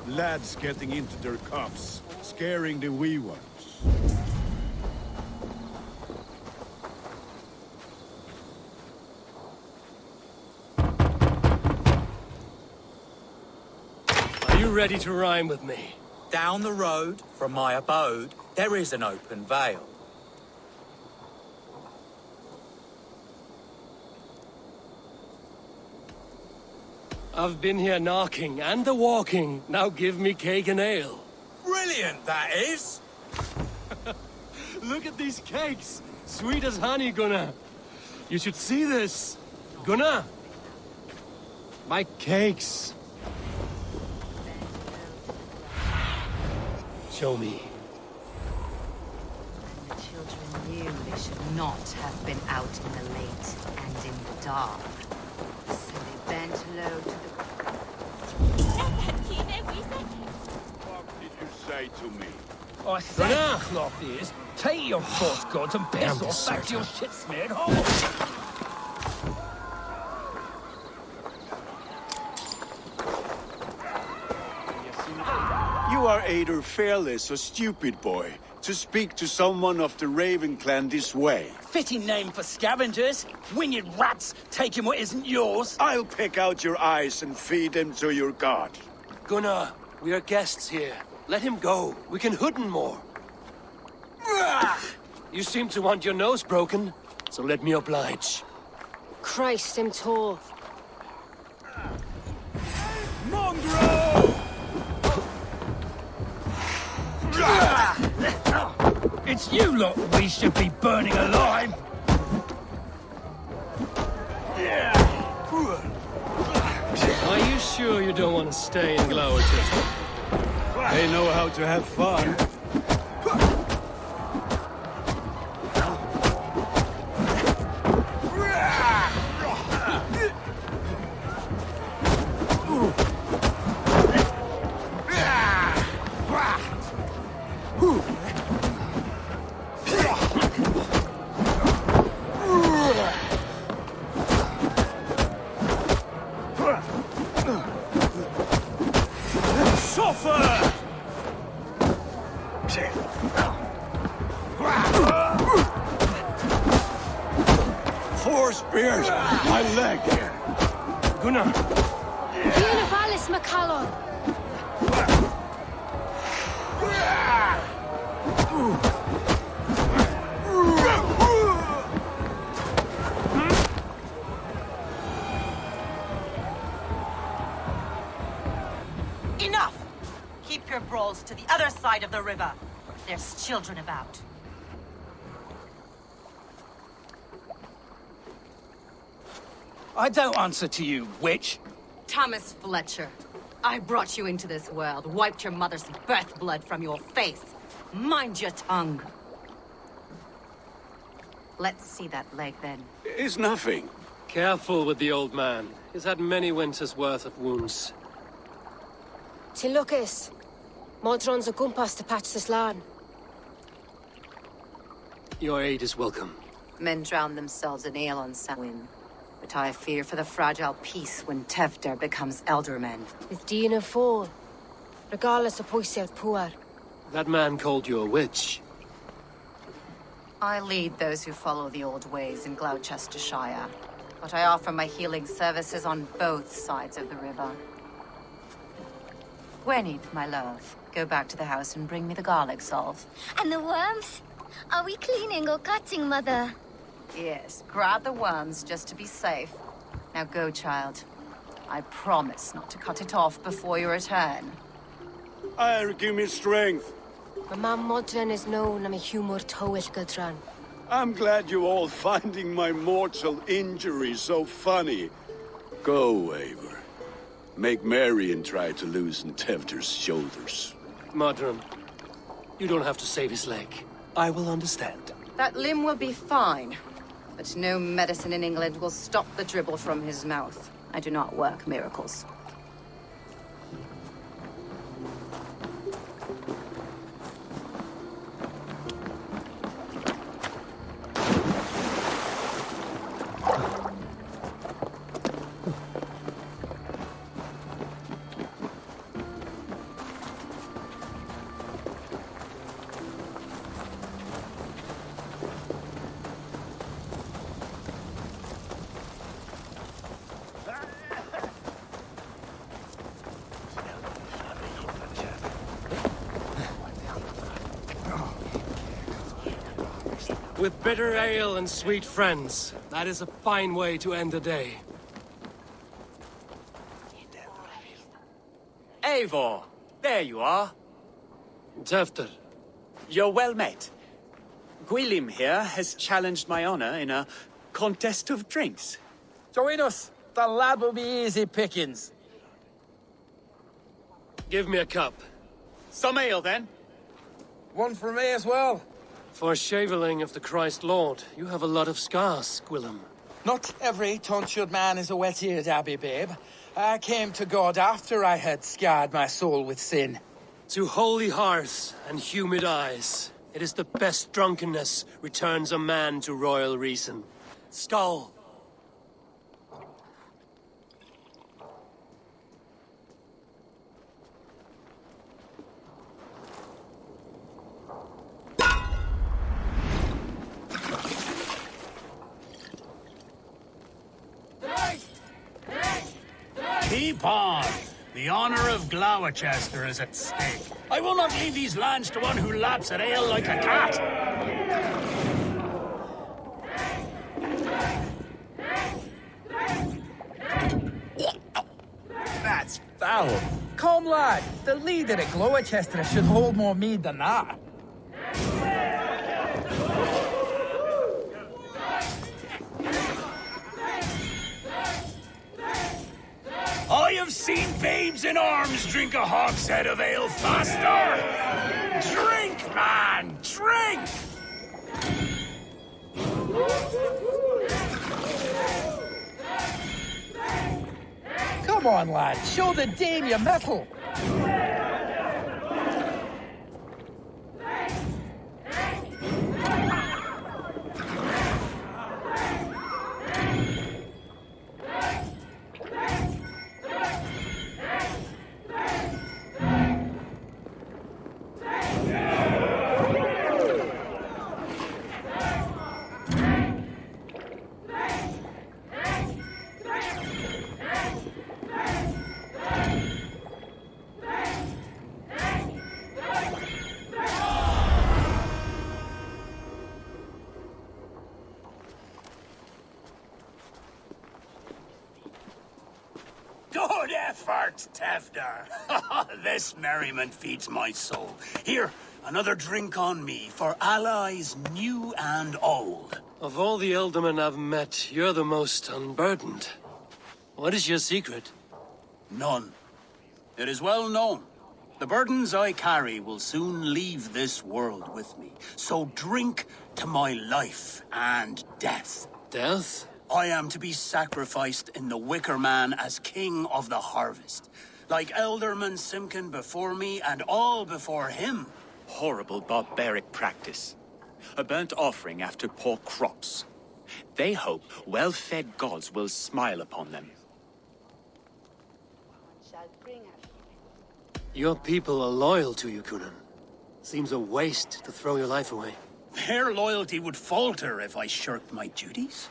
Lads getting into their cups, scaring the wee ones. Are you ready to rhyme with me? Down the road from my abode, there is an open vale. I've been here knocking and the walking. Now give me cake and ale. Brilliant, that is! Look at these cakes! Sweet as honey, Gunnar. You should see this. Gunnar! My cakes. Show me. The children knew they should not have been out in the late and in the dark. So they bent low to the... What did you say to me? I said, cloth ears, take your false gods and piss off back to your shit-smeared hole. You are either fearless or stupid, boy, to speak to someone of the Raven clan this way. Fitting name for scavengers. Winged rats taking what isn't yours. I'll pick out your eyes and feed them to your god. Gunnar, we are guests here. Let him go. We can hood him more. You seem to want your nose broken, so let me oblige. Christ, him tall. Mongrel! It's you lot we should be burning alive! Are you sure you don't want to stay in Glowerchester? They know how to have fun. Four spears! My leg! Gunnar! Univalis Macallon! Enough! Keep your brawls to the other side of the river. There's children about. I don't answer to you, witch. Thomas Fletcher, I brought you into this world, wiped your mother's birth blood from your face. Mind your tongue. Let's see that leg, then. It's nothing. Careful with the old man. He's had many winters' worth of wounds. Tilukis. Modron's a gumpas to patch this land. Your aid is welcome. Men drown themselves in ale on Samhain. But I fear for the fragile peace when Tevder becomes Elderman. With Dina fall, regardless of Poisiel Puar. That man called you a witch. I lead those who follow the old ways in Glowerchestrescire, but I offer my healing services on both sides of the river. Gwenny, my love, go back to the house and bring me the garlic salve. And the worms? Are we cleaning or cutting, Mother? Yes, grab the worms just to be safe. Now go, child. I promise not to cut it off before you return. Give me strength. My mam Modran is known am a humor towill Gudran. I'm glad you all finding my mortal injury so funny. Go, Eivor. Make merry and try to loosen Tevder's shoulders. Modron, you don't have to save his leg. I will understand. That limb will be fine, but no medicine in England will stop the dribble from his mouth. I do not work miracles. With bitter ale and sweet friends, that is a fine way to end the day. Eivor! There you are. Tevder. You're well met. Gwilym here has challenged my honor in a contest of drinks. Join us. The lad will be easy pickings. Give me a cup. Some ale, then. One for me as well. For shaveling of the Christ Lord, you have a lot of scars, Gwilym. Not every tonsured man is a wet-eared abbey, babe. I came to God after I had scarred my soul with sin. To holy hearths and humid eyes, it is the best drunkenness returns a man to royal reason. Skull! Keep on! The honor of Glowerchester is at stake. I will not leave these lands to one who laps at ale like a cat! That's foul. Come, lad. The leader at Glowerchester should hold more mead than that. I have seen babes in arms drink a hogshead of ale faster! Drink, man! Drink! Come on, lad. Show the dame your mettle. Good effort, Tevder. This merriment feeds my soul. Here, another drink on me for allies new and old. Of all the Eldermen I've met, you're the most unburdened. What is your secret? None. It is well known. The burdens I carry will soon leave this world with me. So drink to my life and death. Death? I am to be sacrificed in the Wicker Man as king of the harvest. Like Elderman Simkin before me and all before him. Horrible barbaric practice. A burnt offering after poor crops. They hope well-fed gods will smile upon them. Your people are loyal to you, Kunan. Seems a waste to throw your life away. Their loyalty would falter if I shirked my duties.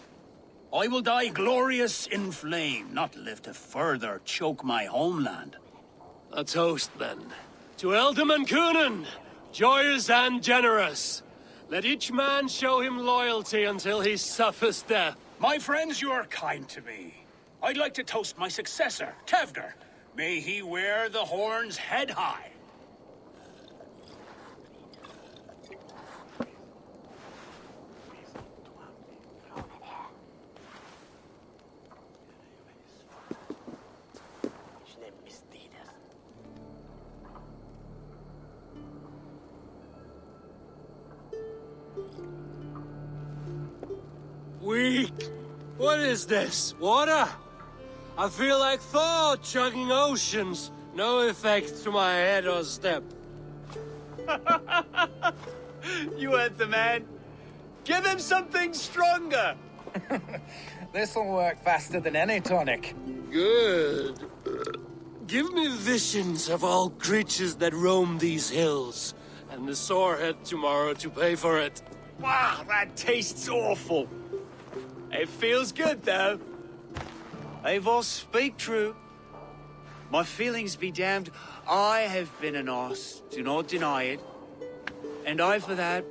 I will die glorious in flame, not live to further choke my homeland. A toast, then. To Eldam and Kunan, joyous and generous. Let each man show him loyalty until he suffers death. My friends, you are kind to me. I'd like to toast my successor, Tevder. May he wear the horns head high. Weak! What is this? Water? I feel like Thor chugging oceans. No effect to my head or step. You heard the man. Give him something stronger! This'll work faster than any tonic. Good. Give me visions of all creatures that roam these hills, and the sorehead tomorrow to pay for it. Wow, that tastes awful. It feels good, though. Eivor, speak true. My feelings be damned. I have been an arse, do not deny it. And I, for that,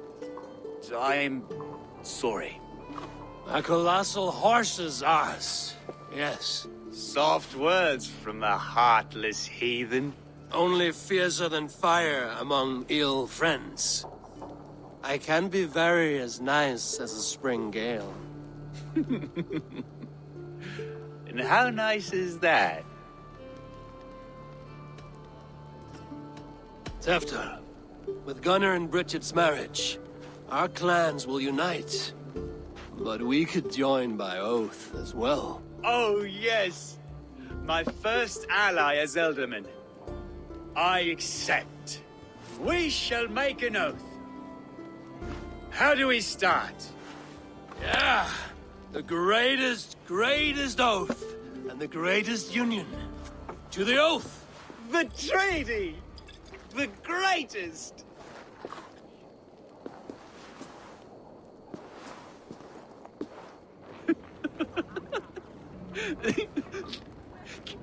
I am sorry. A colossal horse's arse, yes. Soft words from the heartless heathen. Only fiercer than fire among ill friends. I can be very as nice as a spring gale. And how nice is that? Tefter, with Gunnar and Bridget's marriage, our clans will unite. But we could join by oath as well. Oh, yes. My first ally as Elderman. I accept. We shall make an oath. How do we start? Yeah. The greatest oath, and the greatest union. To the oath! The treaty! The greatest!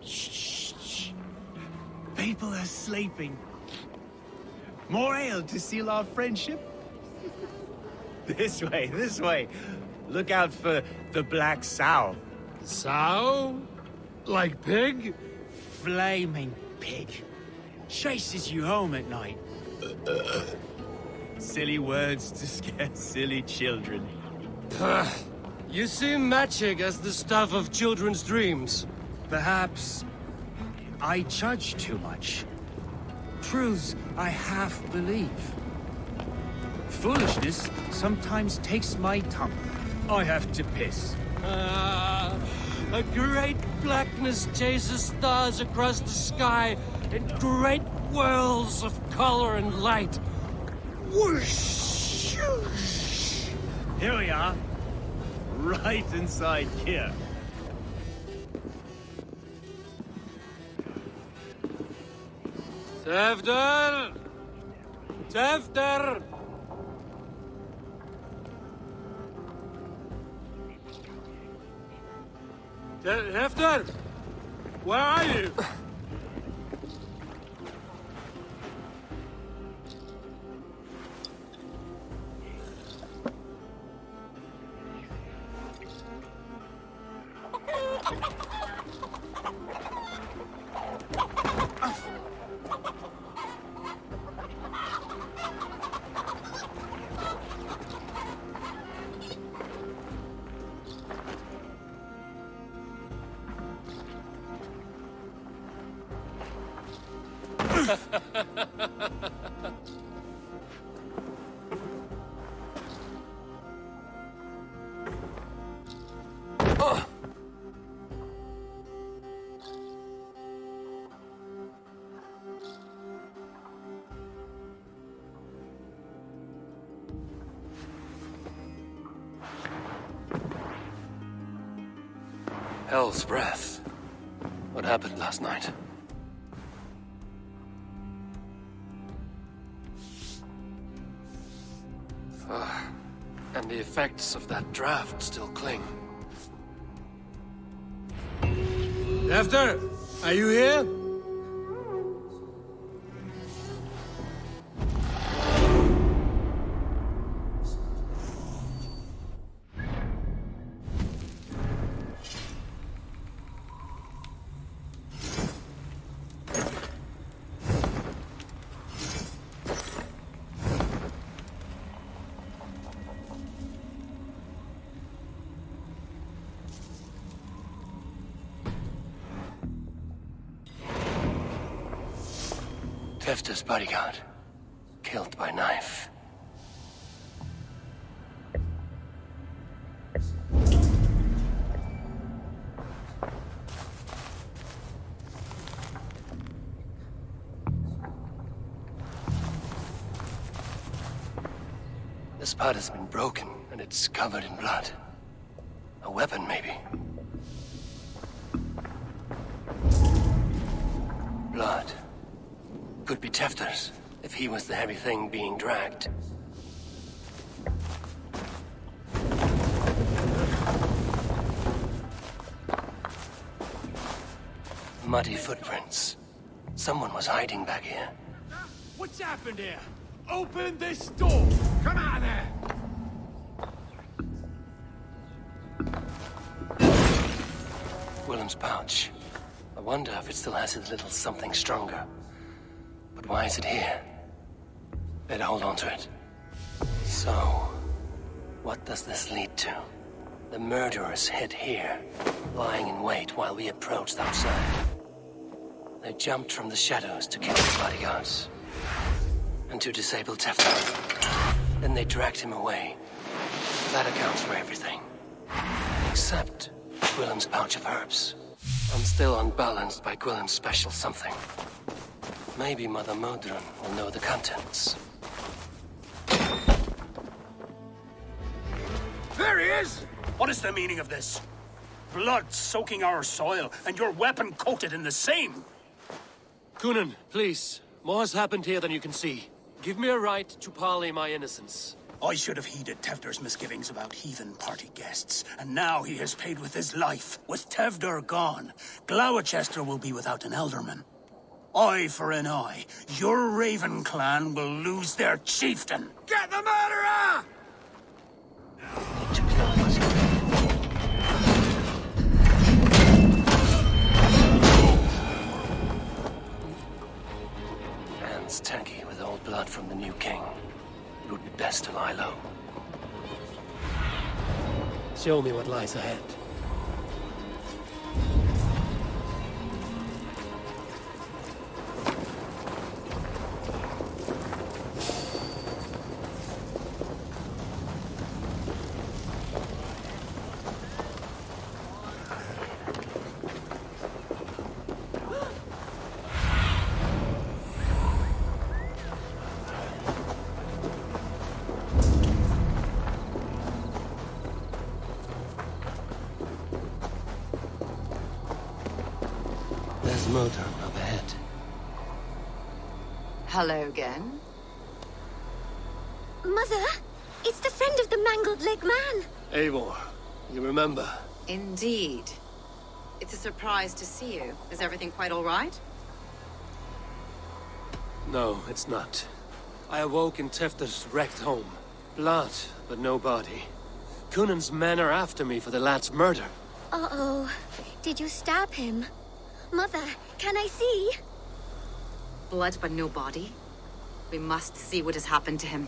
Shh. People are sleeping. More ale to seal our friendship? This way. Look out for the black sow. Sow? Like pig? Flaming pig. Chases you home at night. Silly words to scare silly children. You see magic as the stuff of children's dreams. Perhaps I judge too much. Truths I half believe. Foolishness sometimes takes my tongue. I have to piss. A great blackness chases stars across the sky in great whirls of color and light. Whoosh! Here we are. Right inside here. Tefter! Tefter! Tefter! Where are you? hell's breath. What happened last night? And the effects of that draft still cling. Tefter, are you here? Tefter's bodyguard, killed by knife. This part has been broken, and it's covered in blood. A weapon, maybe. Blood. Could be Tefter's, if he was the heavy thing being dragged. Muddy footprints. Someone was hiding back here. What's happened here? Open this door! Come out of there! Willem's pouch. I wonder if it still has his little something stronger. But why is it here? Better hold on to it. So, what does this lead to? The murderers hid here, lying in wait while we approached outside. They jumped from the shadows to kill the bodyguards. And to disable Tefter. Then they dragged him away. That accounts for everything. Except Willem's pouch of herbs. I'm still unbalanced by Willem's special something. Maybe Mother Modron will know the contents. There he is! What is the meaning of this? Blood soaking our soil, and your weapon coated in the same! Kunan, please. More has happened here than you can see. Give me a right to parley my innocence. I should have heeded Tevder's misgivings about heathen party guests, and now he has paid with his life. With Tevder gone, Glowerchestre will be without an alderman. Eye for an eye. Your Raven clan will lose their chieftain. Get the murderer! Hands tacky with old blood from the new king. It would be best to lie low. Show me what lies ahead. There's Motor up ahead. Hello again. Mother, it's the friend of the mangled leg man. Eivor, you remember? Indeed. It's a surprise to see you. Is everything quite all right? No, it's not. I awoke in Tefter's wrecked home. Blood, but no body. Kunan's men are after me for the lad's murder. Uh-oh. Did you stab him? Mother, can I see? Blood but no body? We must see what has happened to him.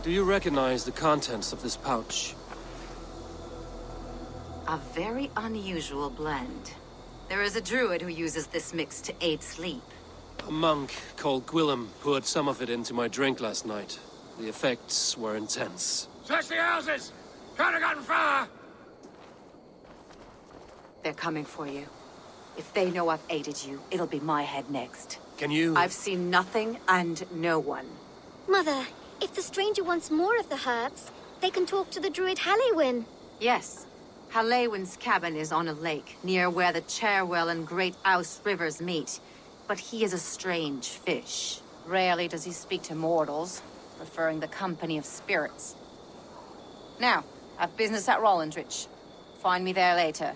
Do you recognize the contents of this pouch? A very unusual blend. There is a druid who uses this mix to aid sleep. A monk called Gwillem poured some of it into my drink last night. The effects were intense. Search the houses! Can't have gotten far! They're coming for you. If they know I've aided you, it'll be my head next. Can you... I've seen nothing and no one. Mother, if the stranger wants more of the herbs, they can talk to the druid Halliwyn. Yes. Halewin's cabin is on a lake, near where the Cherwell and Great Ouse rivers meet. But he is a strange fish. Rarely does he speak to mortals, preferring the company of spirits. Now, I've business at Rollindrich. Find me there later.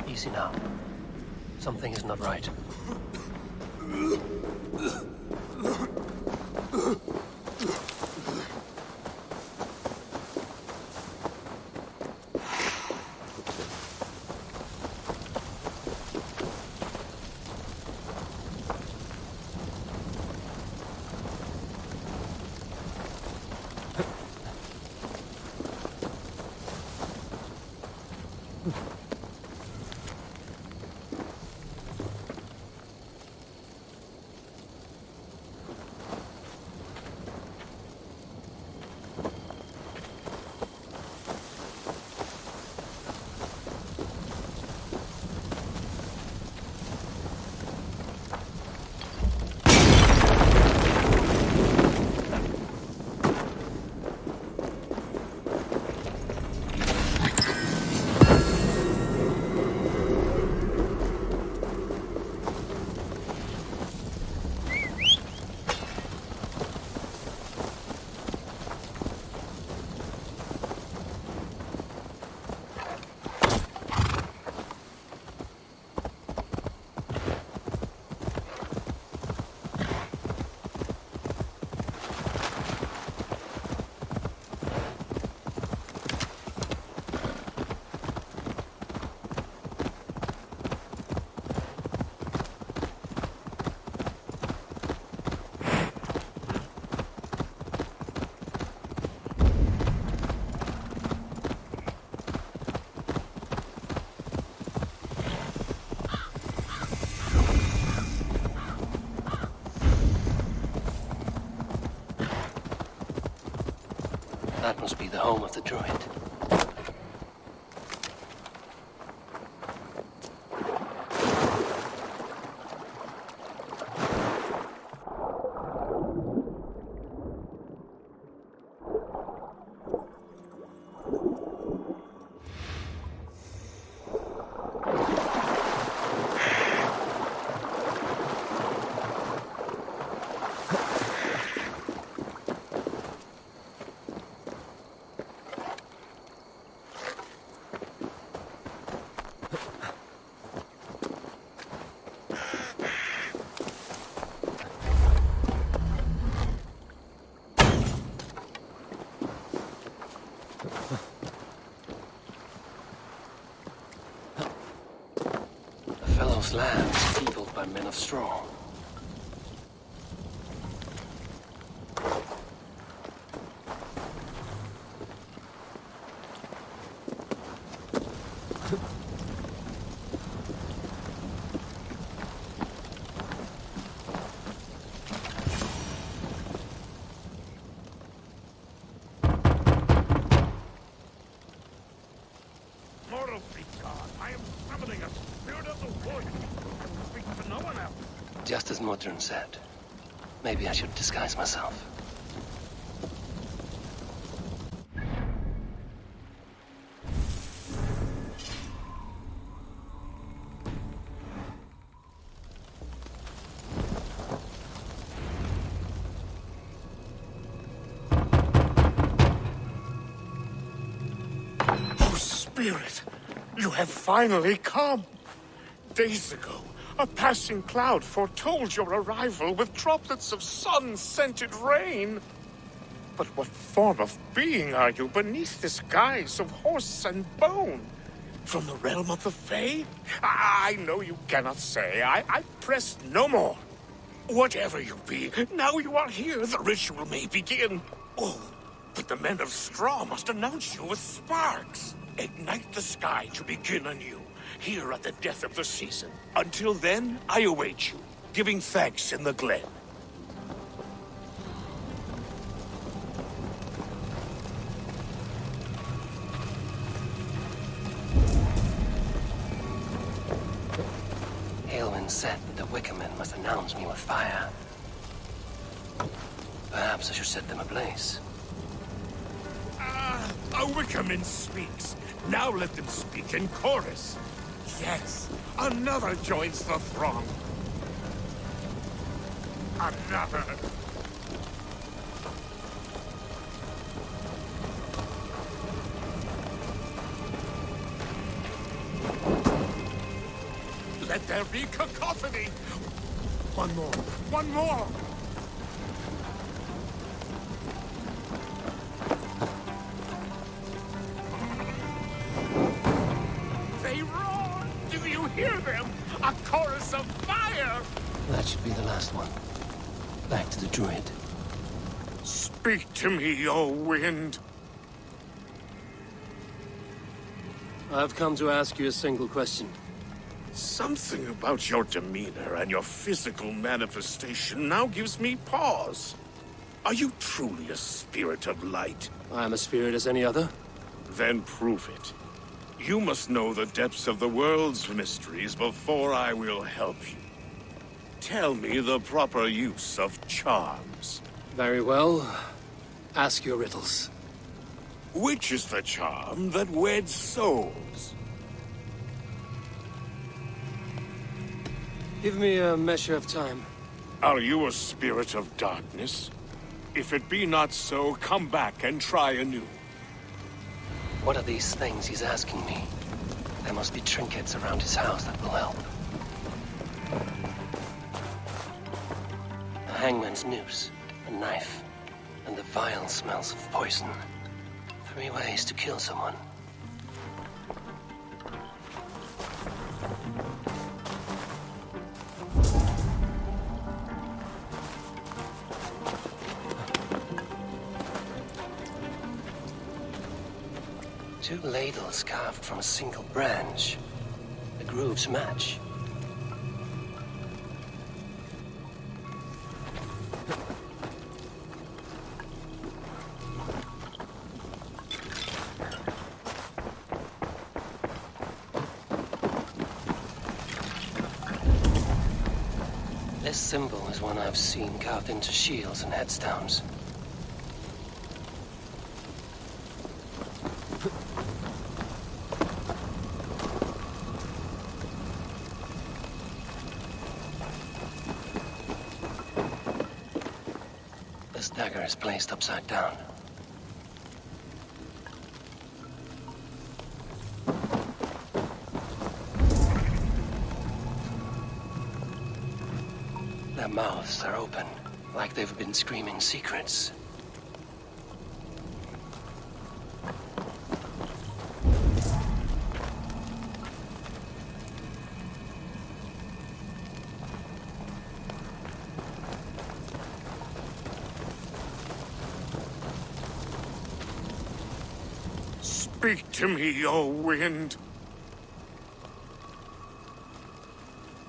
Easy now. Something is not right. That must be the home of the druid. Fellow's land is peopled by men of straw. Just as Modron said. Maybe I should disguise myself. Oh, Spirit, you have finally come. Days ago, a passing cloud foretold your arrival with droplets of sun-scented rain. But what form of being are you beneath this guise of horse and bone? From the realm of the Fae? I know you cannot say. I press no more. Whatever you be, now you are here, the ritual may begin. Oh, but the men of straw must announce you with sparks. Ignite the sky to begin anew. Here at the death of the season. Until then, I await you, giving thanks in the glen. Aelwyn said that the Wicker Man must announce me with fire. Perhaps I should set them ablaze. A Wicker Man speaks. Now let them speak in chorus. Yes, another joins the throng. Another. Let there be cacophony. One more. One more. They roar. Do you hear them? A chorus of fire. That should be the last one. Back to the druid. Speak to me, O wind. I've come to ask you a single question. Something about your demeanor and your physical manifestation now gives me pause. Are you truly a spirit of light? I am a spirit as any other. Then prove it. You must know the depths of the world's mysteries before I will help you. Tell me the proper use of charms. Very well. Ask your riddles. Which is the charm that weds souls? Give me a measure of time. Are you a spirit of darkness? If it be not so, come back and try anew. What are these things he's asking me? There must be trinkets around his house that will help. A hangman's noose, a knife, and the vile smells of poison. 3 ways to kill someone. Two ladles carved from a single branch. The grooves match. symbol is one I've seen carved into shields and headstones. This dagger is placed upside down. Their mouths are open, like they've been screaming secrets. Speak to me, O wind.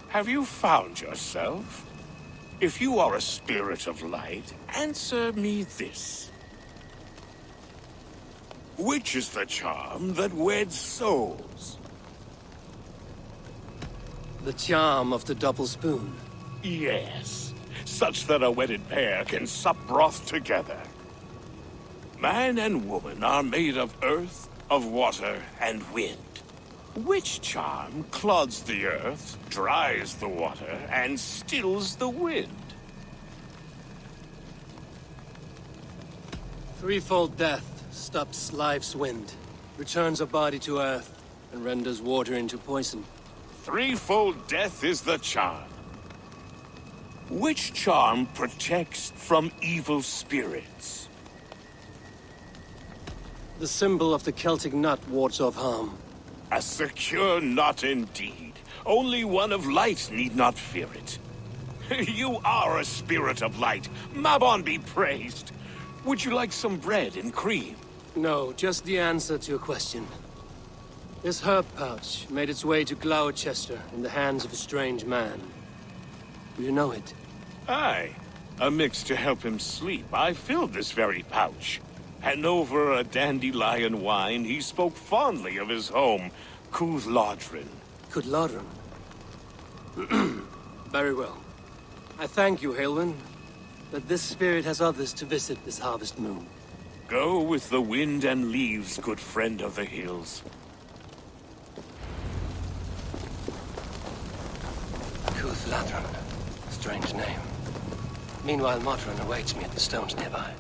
Have you found yourself? If you are a spirit of light, answer me this. Which is the charm that weds souls? The charm of the double spoon. Yes, such that a wedded pair can sup broth together. Man and woman are made of earth, of water, and wind. Which charm clods the earth, dries the water, and stills the wind? Threefold death stops life's wind, returns a body to earth, and renders water into poison. Threefold death is the charm. Which charm protects from evil spirits? The symbol of the Celtic nut wards off harm. A secure knot indeed. Only one of light need not fear it. You are a spirit of light. Mabon be praised. Would you like some bread and cream? No, just the answer to your question. This herb pouch made its way to Glowerchester in the hands of a strange man. Do you know it? Aye. A mix to help him sleep. I filled this very pouch. And over a dandelion wine, he spoke fondly of his home, Cooth-Lodrin. Cooth-Lodrin? Very well. I thank you, Halwyn, that this spirit has others to visit this harvest moon. Go with the wind and leaves, good friend of the hills. Cooth-Lodrin. Strange name. Meanwhile, Modron awaits me at the stones nearby.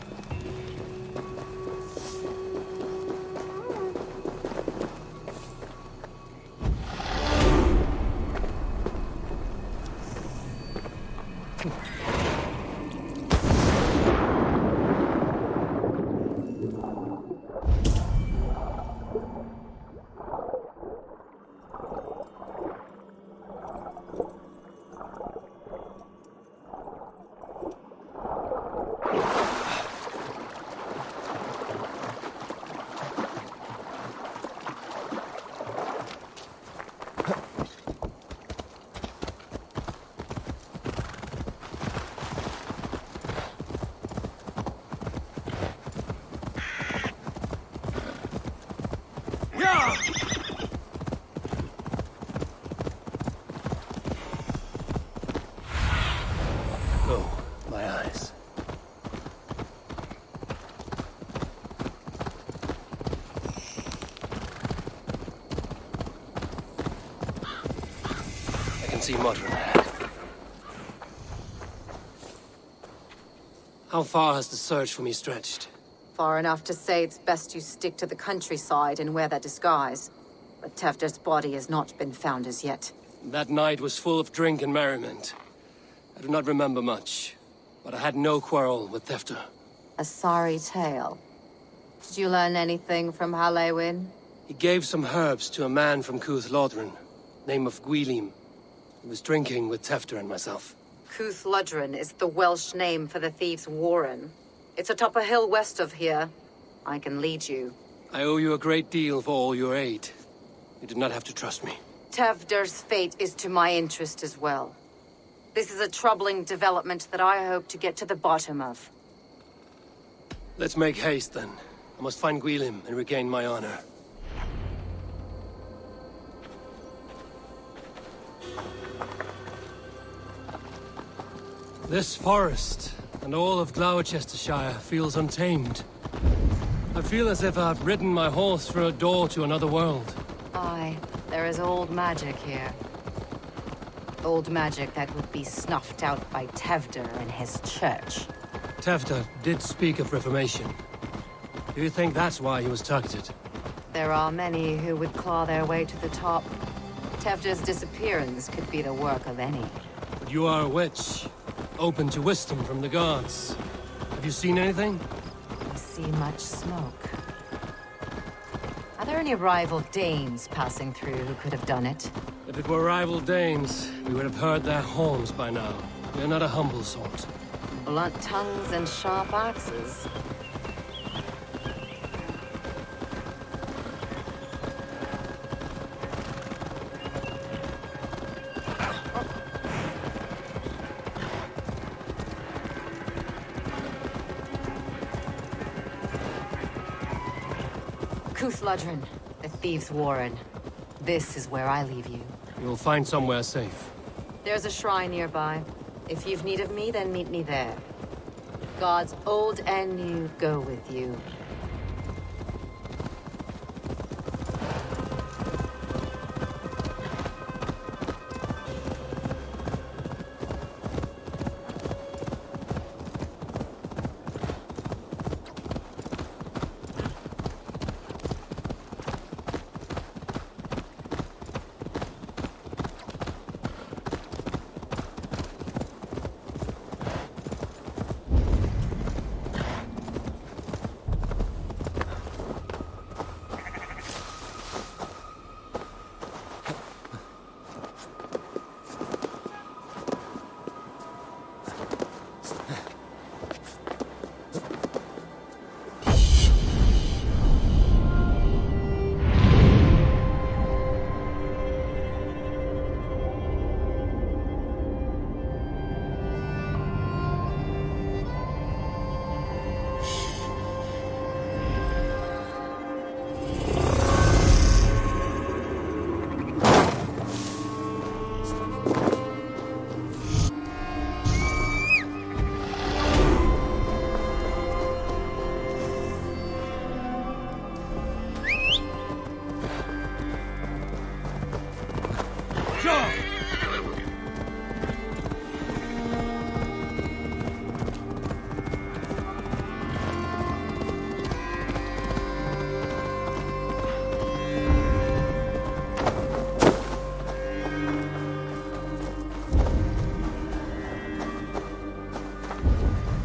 See Modron ahead. How far has the search for me stretched? Far enough to say it's best you stick to the countryside and wear that disguise. But Tefter's body has not been found as yet. That night was full of drink and merriment. I do not remember much, but I had no quarrel with Tefter. A sorry tale. Did you learn anything from Halewyn? He gave some herbs to a man from Cooth-Lodrin, name of Gwylim. He was drinking with Tefter and myself. Cooth-Lodrin is the Welsh name for the thieves' warren. It's atop a hill west of here. I can lead you. I owe you a great deal for all your aid. You did not have to trust me. Tefder's fate is to my interest as well. This is a troubling development that I hope to get to the bottom of. Let's make haste, then. I must find Gwylim and regain my honor. This forest and all of Glowerchestrescire feels untamed. I feel as if I've ridden my horse through a door to another world. Aye, there is old magic here. Old magic that would be snuffed out by Tevder and his church. Tevder did speak of reformation. Do you think that's why he was targeted? There are many who would claw their way to the top. Tevder's disappearance could be the work of any. But you are a witch, open to wisdom from the gods. Have you seen anything? I see much smoke. Are there any rival Danes passing through who could have done it? If it were rival Danes, we would have heard their horns by now. They're not a humble sort. Blunt tongues and sharp axes. Cúthludren, the Thieves' Warren. This is where I leave you. You'll find somewhere safe. There's a shrine nearby. If you've need of me, then meet me there. Gods old and new go with you.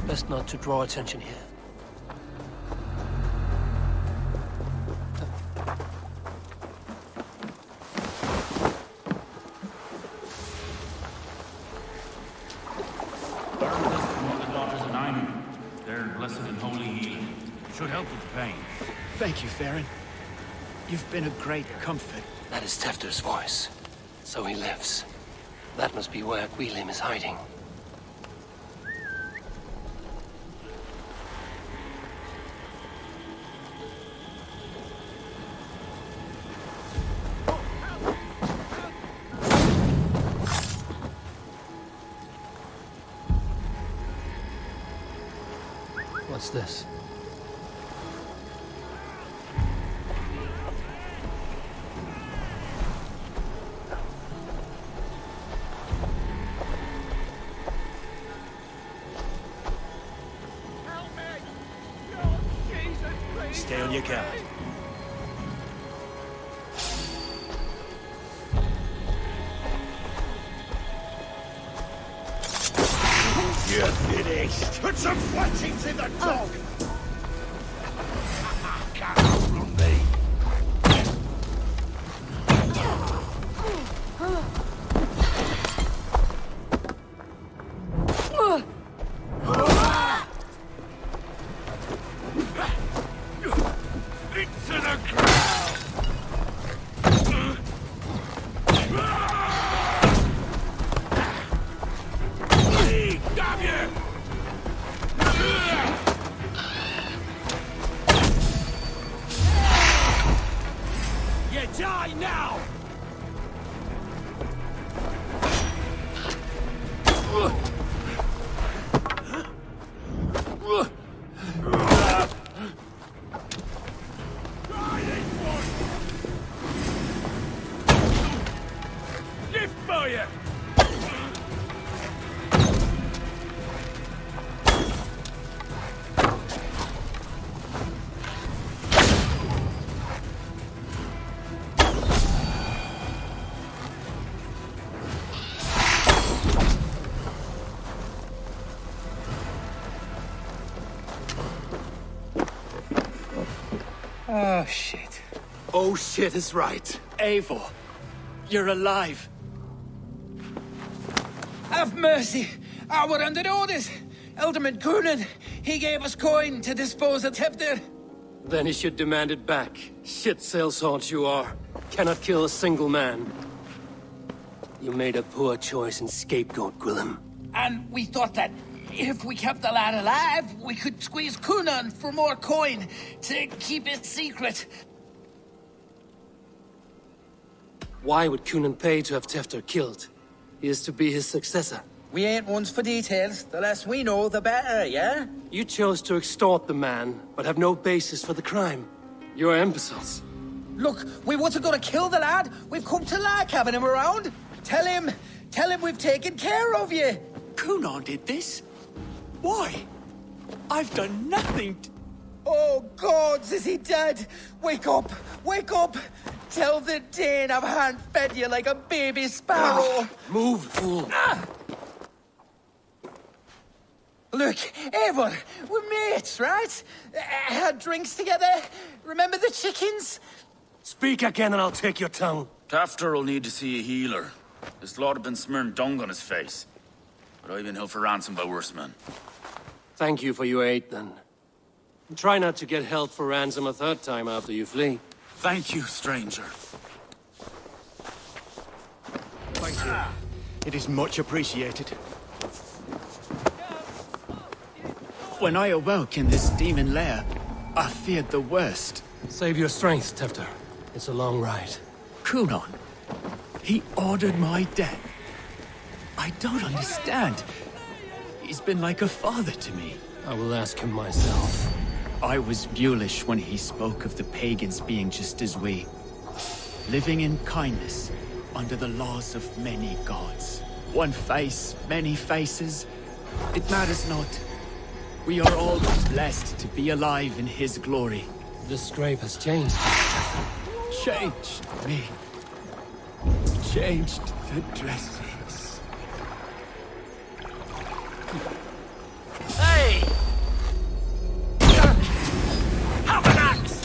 Best not to draw attention here. They're blessed and holy healing. Should help with the pain. Thank you, Farron. You've been a great comfort. That is Tevder's voice. So he lives. That must be where Gwilym is hiding. What's this? Stay on your guard. You're finished. Put some flesh into the dog. Come on me. Into the ground. Damn you! Oh, shit. Oh, shit is right. Eivor, you're alive. Have mercy! We're under orders! Alderman Coonan, he gave us coin to dispose of Tefter. Then he should demand it back. Shit sellsword you are. Cannot kill a single man. You made a poor choice in scapegoat, Gwillem. And we thought that if we kept the lad alive, we could squeeze Coonan for more coin to keep it secret. Why would Coonan pay to have Tefter killed? He is to be his successor. We ain't ones for details. The less we know, the better, yeah? You chose to extort the man, but have no basis for the crime. You're imbeciles. Look, we wasn't gonna kill the lad. We've come to like having him around. Tell him we've taken care of you. Coonan did this? Why? I've done nothing. Oh, gods, is he dead? Wake up! Wake up! Tell the Dane I've hand-fed you like a baby sparrow. Move, fool. Look, Eivor, we're mates, right? Had drinks together. Remember the chickens? Speak again and I'll take your tongue. Tafter will need to see a healer. This lord have been smearing dung on his face. But I've been held for ransom by worse men. Thank you for your aid, then. Try not to get held for ransom a third time after you flee. Thank you, stranger. Thank you. It is much appreciated. When I awoke in this demon lair, I feared the worst. Save your strength, Tefter. It's a long ride. Coonan, he ordered my death. I don't understand. He's been like a father to me. I will ask him myself. I was mulish when he spoke of the pagans being just as we. Living in kindness, under the laws of many gods. One face, many faces. It matters not. We are all blessed to be alive in his glory. The scrape has changed. Changed me. Changed the dressings. Hey! Have an axe!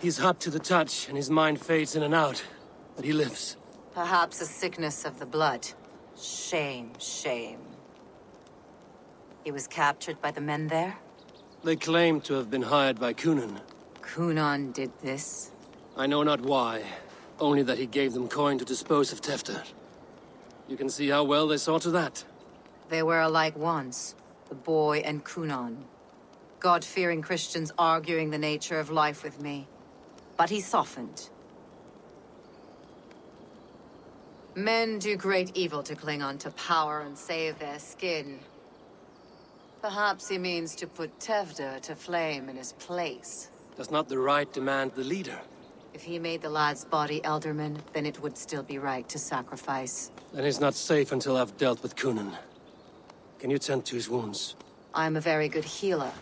He's hot to the touch, and his mind fades in and out. But he lives. Perhaps a sickness of the blood. Shame, shame. He was captured by the men there? They claim to have been hired by Coonan. Coonan did this? I know not why. Only that he gave them coin to dispose of Tefter. You can see how well they saw to that. They were alike once, the boy and Coonan. God-fearing Christians arguing the nature of life with me. But he softened. Men do great evil to cling on to power and save their skin. Perhaps he means to put Tevder to flame in his place. Does not the right demand the leader? If he made the lad's body Elderman, then it would still be right to sacrifice. Then he's not safe until I've dealt with Coonan. Can you tend to his wounds? I am a very good healer,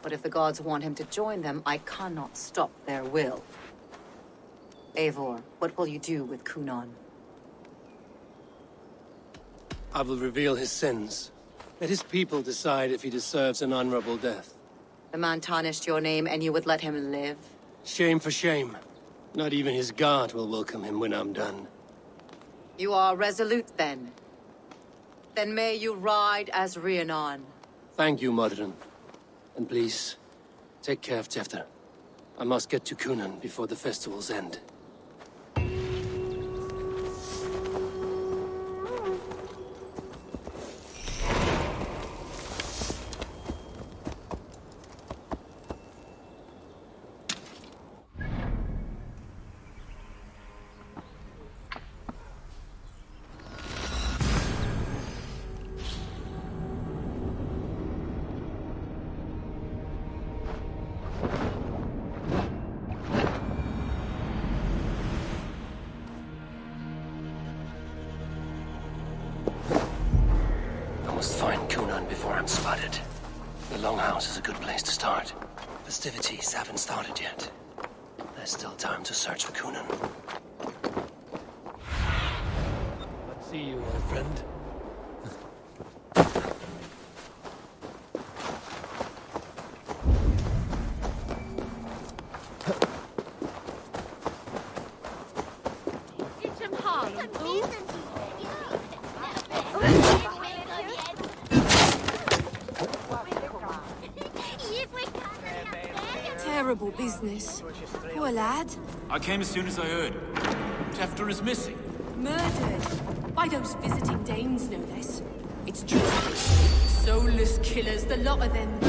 but if the gods want him to join them, I cannot stop their will. Eivor, what will you do with Coonan? I will reveal his sins. Let his people decide if he deserves an honorable death. The man tarnished your name and you would let him live? Shame for shame. Not even his god will welcome him when I'm done. You are resolute, then. Then may you ride as Rhiannon. Thank you, Modern. And please, take care of Tevder. I must get to Coonan before the festival's end. Festivities haven't started yet. There's still time to search for Coonan. Let's see you, old friend. Terrible business. Poor lad. I came as soon as I heard. Tevder is missing. Murdered. By those visiting Danes, no less. It's true. Soulless killers, the lot of them.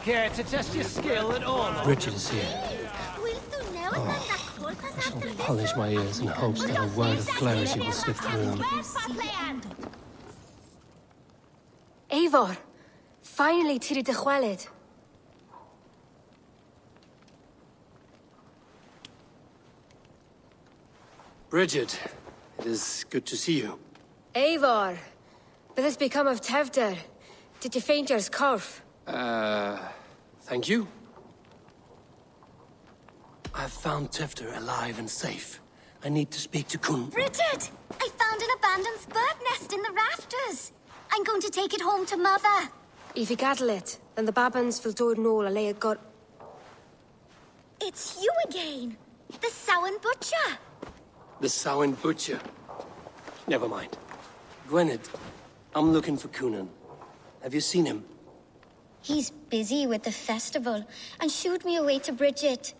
Care to test your skill at all? Richard is here. Oh, I shall polish my ears in hopes that a word of clarity will slip through them. Eivor, finally tiri de chwaled. Bridget, it is good to see you. Eivor, what has become of Tevder? Did you faint your scarf? Thank you. I've found Tevder alive and safe. I need to speak to Kun. Bridget! I found an abandoned bird nest in the rafters. I'm going to take it home to Mother. If you gather it, then the Babans will do it all a lay got. It's you again. The Samhain Butcher. The Samhain Butcher. Never mind. Gwynedd, I'm looking for Coonan. Have you seen him? He's busy with the festival and shooed me away to Bridget.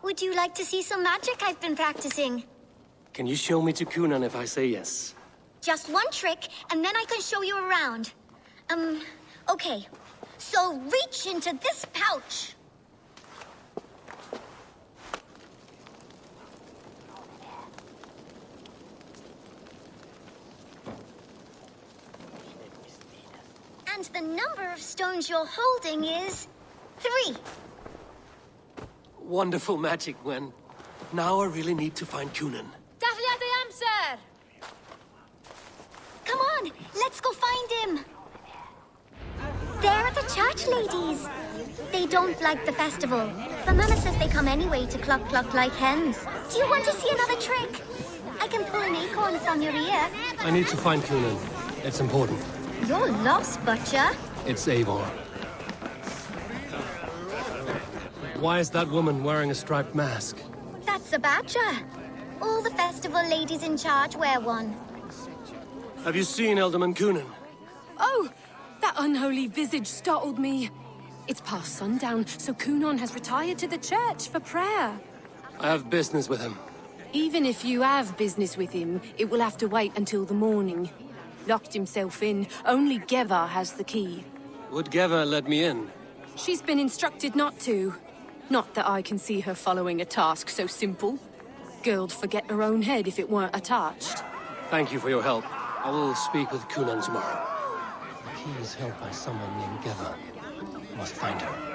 Would you like to see some magic I've been practicing? Can you show me to Coonan if I say yes? Just one trick, and then I can show you around. Okay. So reach into this pouch. And the number of stones you're holding is 3. Wonderful magic, Gwen. Now I really need to find Coonan. Daflia the answer! Come on, let's go find him. There are the church ladies. They don't like the festival, but Mama says they come anyway to cluck cluck like hens. Do you want to see another trick? I I can pull an acorn from your ear. I need to find Coonan. It's important. You're lost, Butcher. It's Eivor. Why is that woman wearing a striped mask? That's a badger. All the festival ladies in charge wear one. Have you seen Alderman Coonan? Oh! That unholy visage startled me. It's past sundown, so Coonan has retired to the church for prayer. I have business with him. Even if you have business with him, it will have to wait until the morning. Locked himself in. Only Geva has the key. Would Geva let me in? She's been instructed not to. Not that I can see her following a task so simple. Girl'd forget her own head if it weren't attached. Thank you for your help. I will speak with Coonan tomorrow. He is held by someone named Geva. I must find her.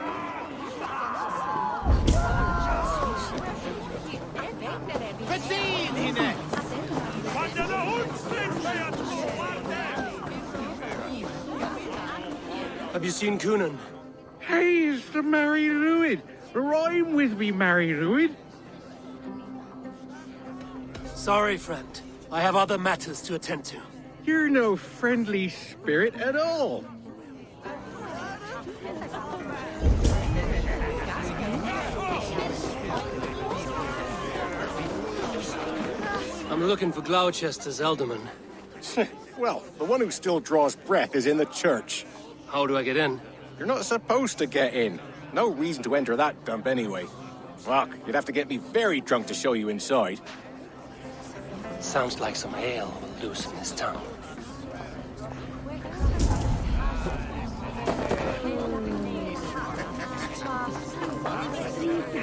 Have you seen Coonan? He's the Merry Ruin. Rhyme with me, Merry Ruin. Sorry, friend. I have other matters to attend to. You're no friendly spirit at all. I'm looking for Glowerchester's alderman. Well, the one who still draws breath is in the church. How do I get in? You're not supposed to get in. No reason to enter that dump anyway. Fuck, you'd have to get me very drunk to show you inside. Sounds like some ale will loosen his tongue.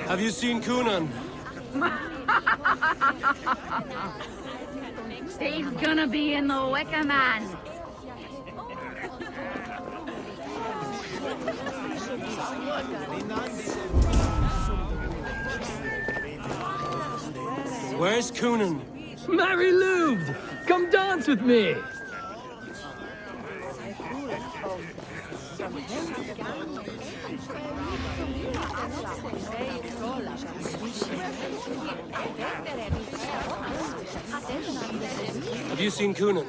Have you seen Coonan? He's gonna be in the Wicker Man. Where's Coonan? Mary Louved! Come dance with me! Have you seen Coonan?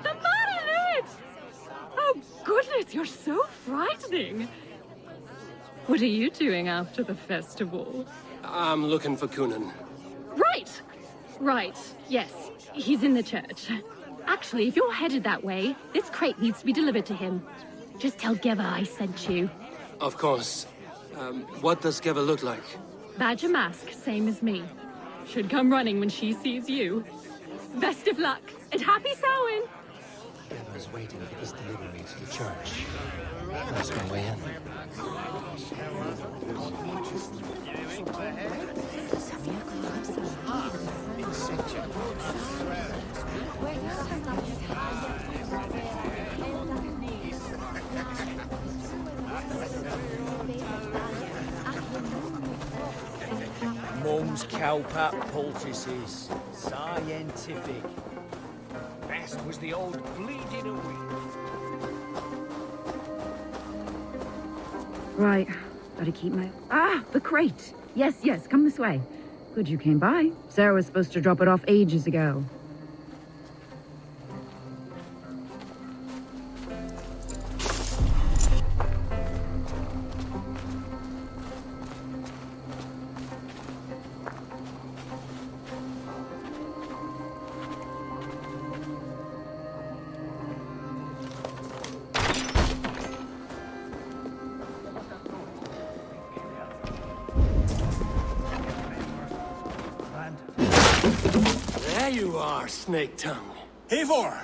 The marionette! Oh, goodness, you're so frightening. What are you doing after the festival? I'm looking for Coonan. Right! Right, yes. He's in the church. Actually, if you're headed that way, this crate needs to be delivered to him. Just tell Geva I sent you. Of course. What does Geva look like? Badger mask, same as me. Should come running when she sees you. Best of luck, and happy Samhain! Geva's waiting for this delivery to the church. That's my way in. Mum's cowpat poultices. Scientific. Best was the old bleeding away. Right. Gotta keep my... Ah! The crate! Yes, yes, come this way. Good you came by. Sarah was supposed to drop it off ages ago. There you are, Snake Tongue. Eivor!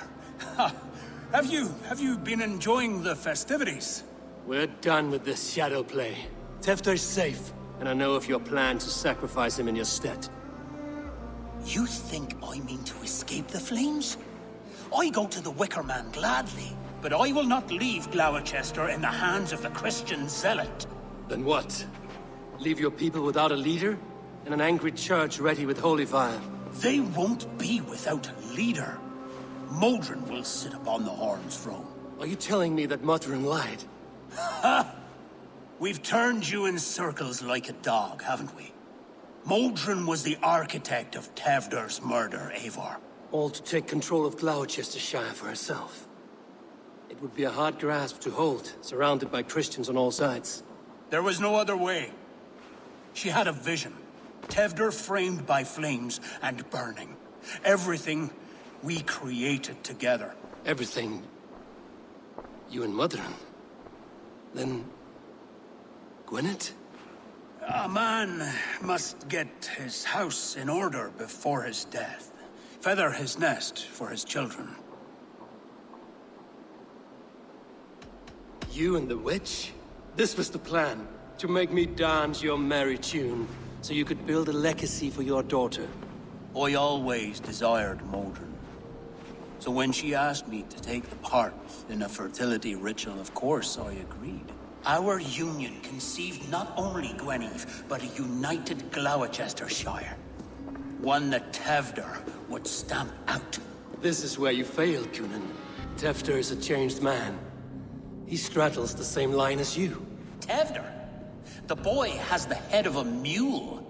Have you been enjoying the festivities? We're done with this shadow play. Tefter's safe, and I know of your plan to sacrifice him in your stead. You think I mean to escape the flames? I go to the Wicker Man gladly, but I will not leave Glowerchester in the hands of the Christian zealot. Then what? Leave your people without a leader? And an angry church ready with holy fire? They won't be without a leader. Modron will sit upon the Horn's throne. Are you telling me that Modron lied? Ha! We've turned you in circles like a dog, haven't we? Modron was the architect of Tevder's murder, Eivor. All to take control of Glowerchestrescire for herself. It would be a hard grasp to hold, surrounded by Christians on all sides. There was no other way. She had a vision. Tevder framed by flames and burning. Everything we created together. Everything... you and Modron. Then... Gwyneth? A man must get his house in order before his death. Feather his nest for his children. You and the witch? This was the plan. To make me dance your merry tune, so you could build a legacy for your daughter. I always desired Modron. So when she asked me to take the part in a fertility ritual, of course I agreed. Our union conceived not only Gweneve, but a united Glowerchestrescire. One that Tevder would stamp out. This is where you failed, Cunan. Tevder is a changed man. He straddles the same line as you. Tevder? The boy has the head of a mule.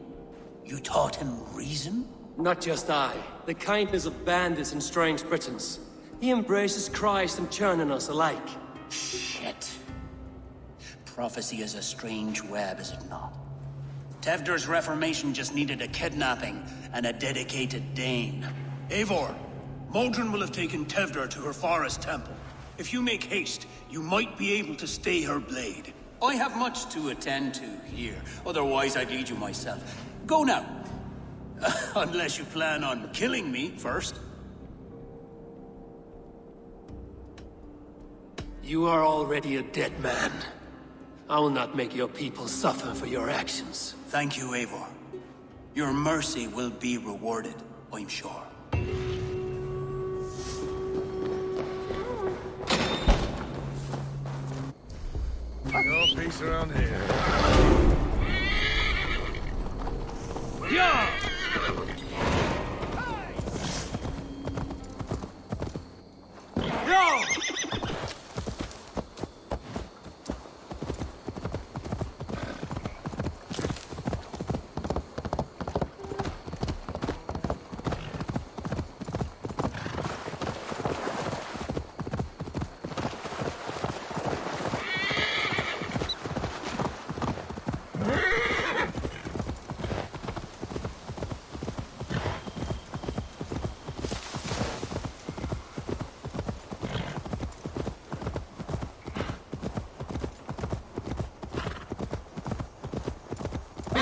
You taught him reason? Not just I. The kindness of bandits and strange Britons. He embraces Christ and churning us alike. Shit. Prophecy is a strange web, is it not? Tevder's reformation just needed a kidnapping and a dedicated Dane. Eivor, Modron will have taken Tevder to her forest temple. If you make haste, you might be able to stay her blade. I have much to attend to here, otherwise I'd lead you myself. Go now. Unless you plan on killing me first. You are already a dead man. I will not make your people suffer for your actions. Thank you, Eivor. Your mercy will be rewarded, I'm sure. No peace around here. Yeah!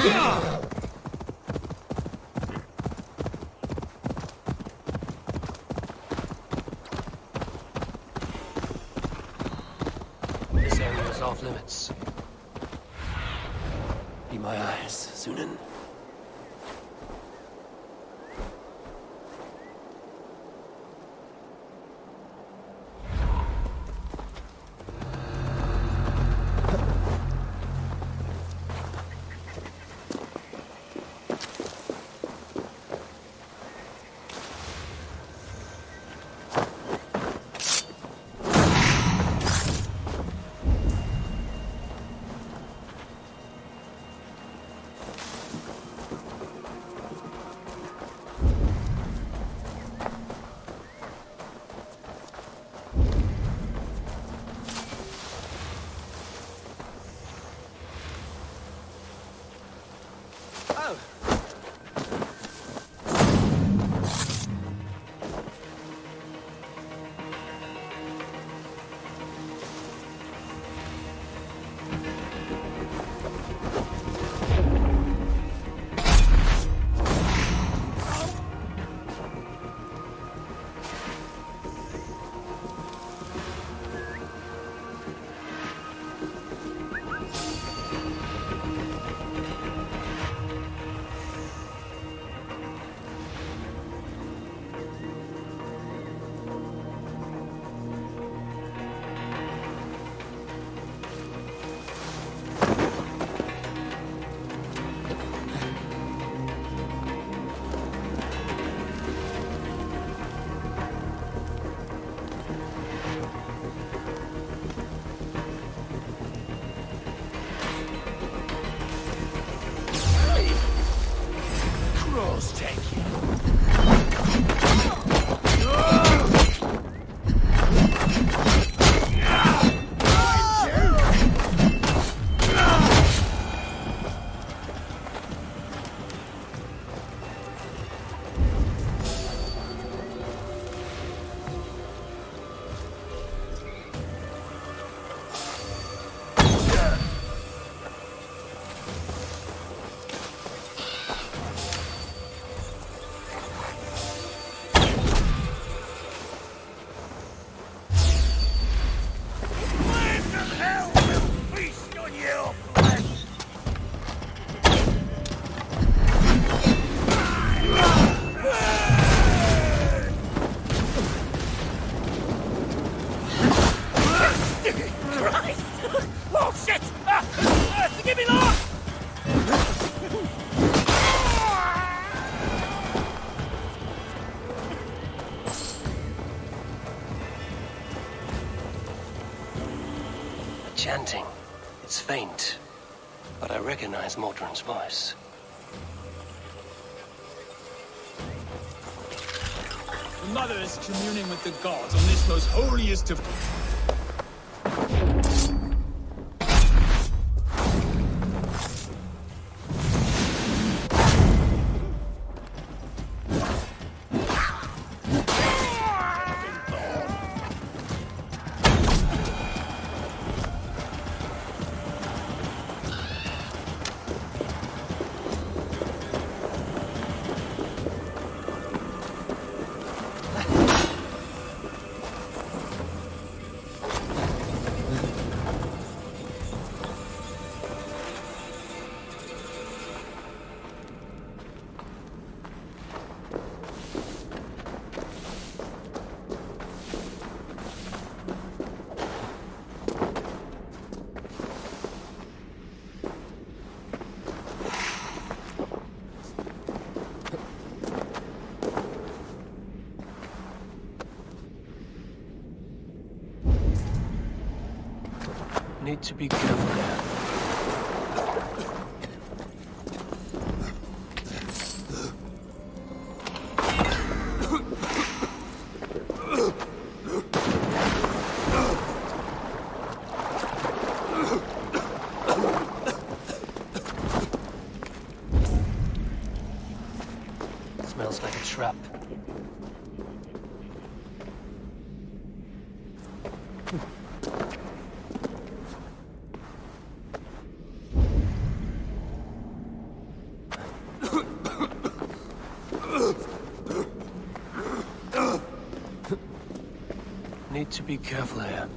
Yeah! This area is off limits. Be my eyes, Sunan. arrows take you. Chanting. It's faint, but I recognize Mordrin's voice. The Mother is communing with the gods on this most holiest of... Need to be careful there. Smells like a trap. Need to be careful here.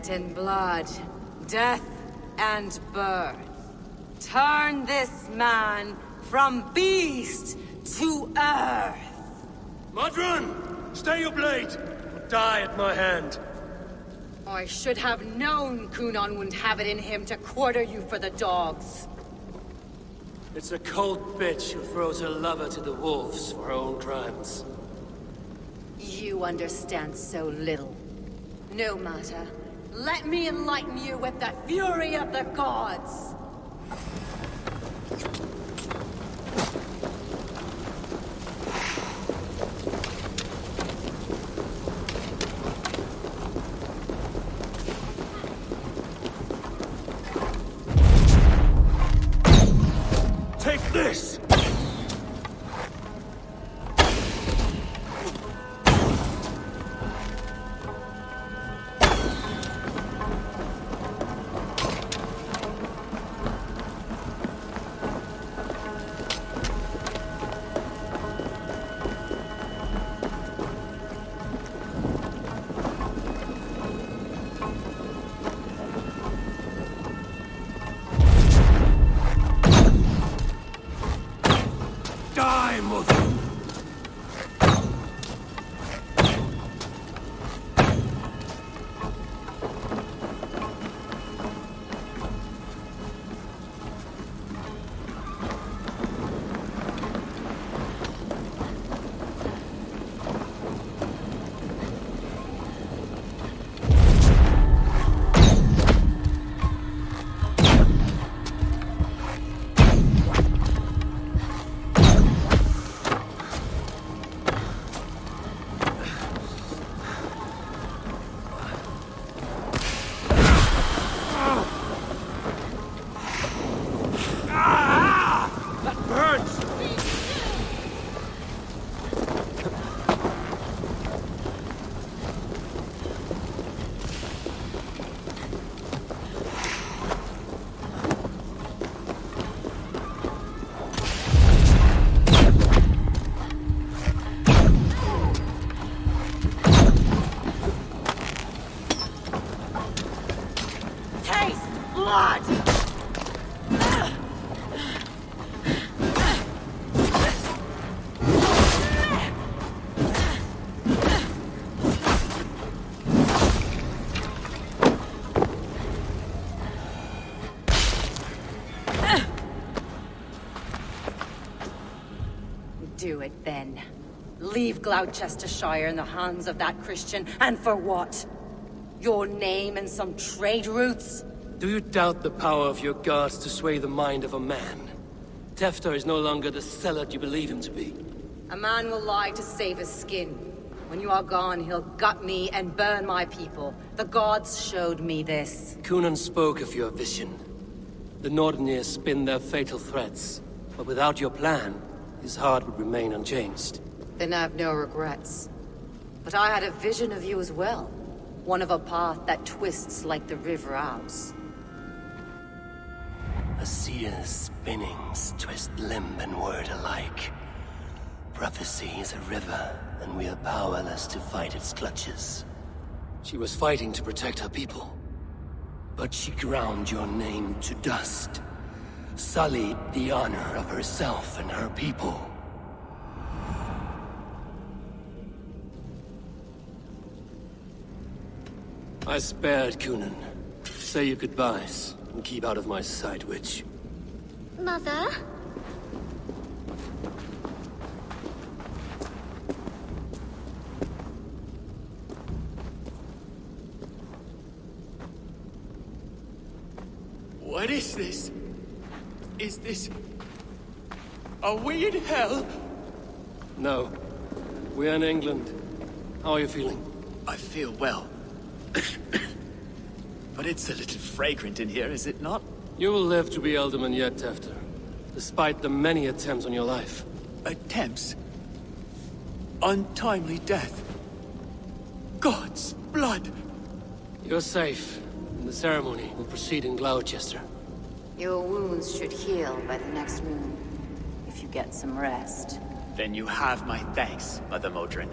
Sweat and blood, death and birth. Turn this man from beast to earth. Modron! Stay your blade! Or die at my hand. I should have known Kunon wouldn't have it in him to quarter you for the dogs. It's a cold bitch who throws her lover to the wolves for her own crimes. You understand so little. No matter. Let me enlighten you with the fury of the gods! Take this! Die, mother! Do it then. Leave Glowerchestrescire in the hands of that Christian, and for what? Your name and some trade routes? Do you doubt the power of your gods to sway the mind of a man? Tefter is no longer the zealot you believe him to be. A man will lie to save his skin. When you are gone, he'll gut me and burn my people. The gods showed me this. Kunon spoke of your vision. The Nordenir spin their fatal threats, but without your plan, his heart would remain unchanged. Then I have no regrets. But I had a vision of you as well. One of a path that twists like the river Ouse. A seer's spinnings twist limb and word alike. Prophecy is a river, and we are powerless to fight its clutches. She was fighting to protect her people. But she ground your name to dust. Sullied the honor of herself and her people. I spared Kunon. Say your goodbyes, and keep out of my sight, witch. Mother? What is this? Is this... Are we in hell? No. We're in England. How are you feeling? I feel well. But it's a little fragrant in here, is it not? You will live to be Alderman yet, Tefter. Despite the many attempts on your life. Attempts? Untimely death? God's blood! You're safe. And the ceremony will proceed in Gloucester. Your wounds should heal by the next moon, if you get some rest. Then you have my thanks, Mother Modron.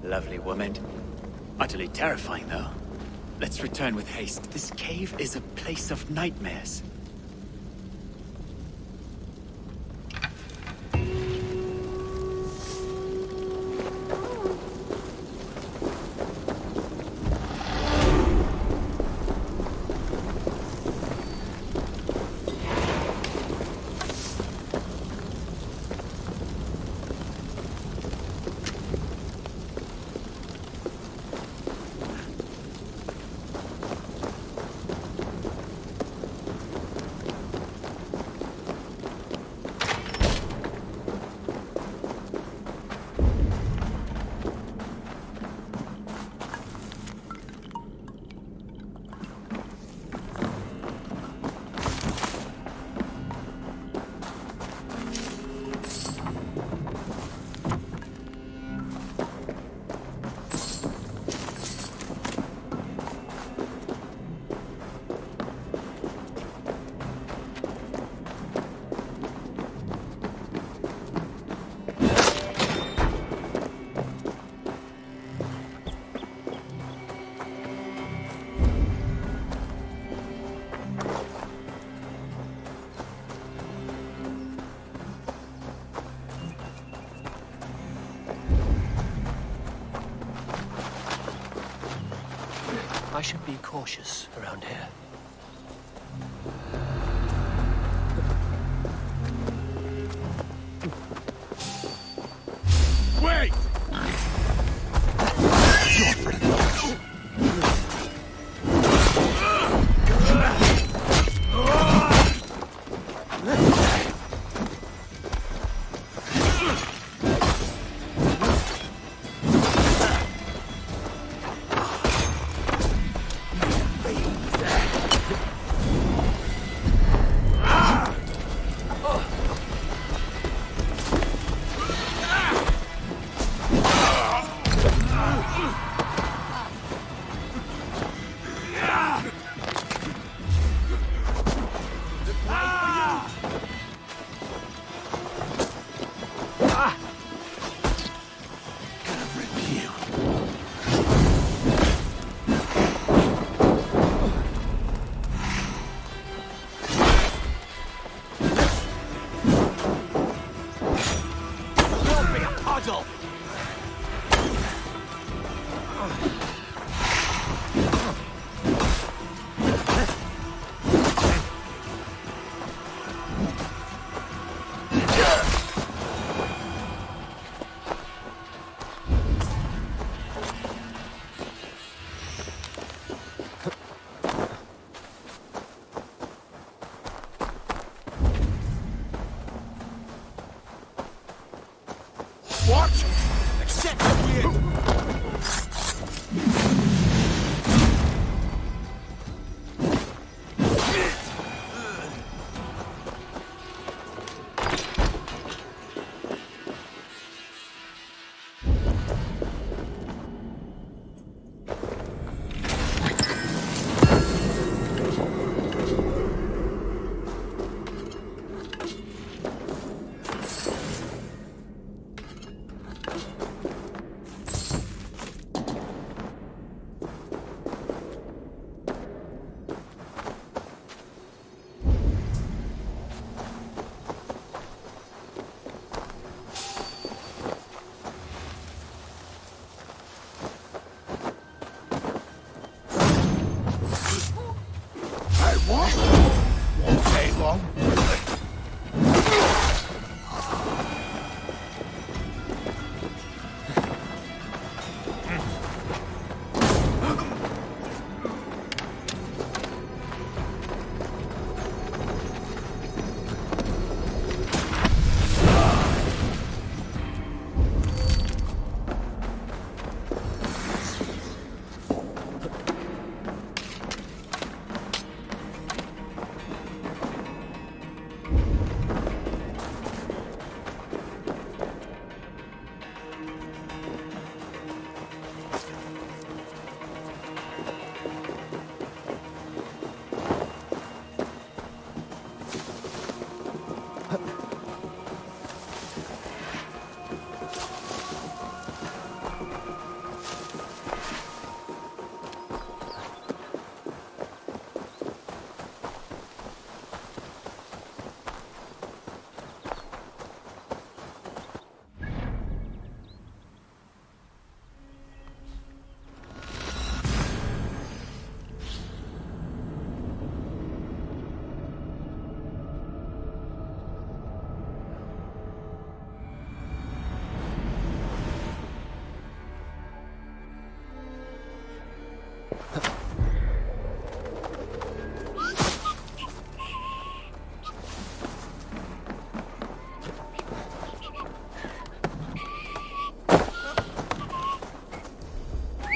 Lovely woman. Utterly terrifying, though. Let's return with haste. This cave is a place of nightmares. I should be cautious around here. Wait! What? Accept it!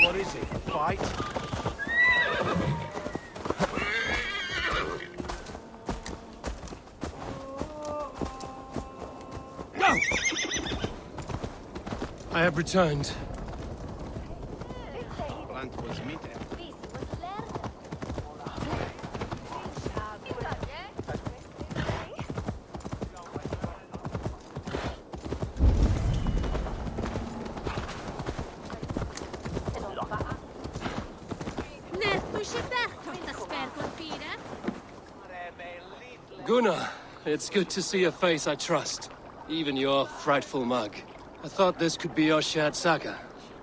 What is it? Fight? I have returned. Gunnar, it's good to see a face I trust. Even your frightful mug. I thought this could be our shared saga,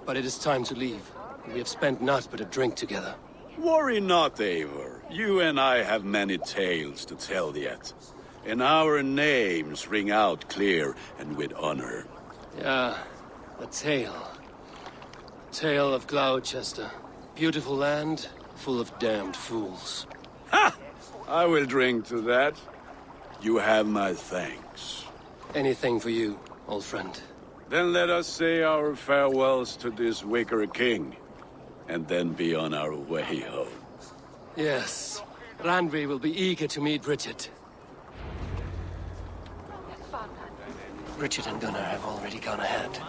but it is time to leave. We have spent naught but a drink together. Worry not, Eivor. You and I have many tales to tell yet. And our names ring out clear and with honor. Yeah, a tale. Tale of Glowerchester. Beautiful land, full of damned fools. Ha! I will drink to that. You have my thanks. Anything for you, old friend. Then let us say our farewells to this Wicker King, and then be on our way home. Yes, Randvi will be eager to meet Bridget. Bridget and Gunnar have already gone ahead.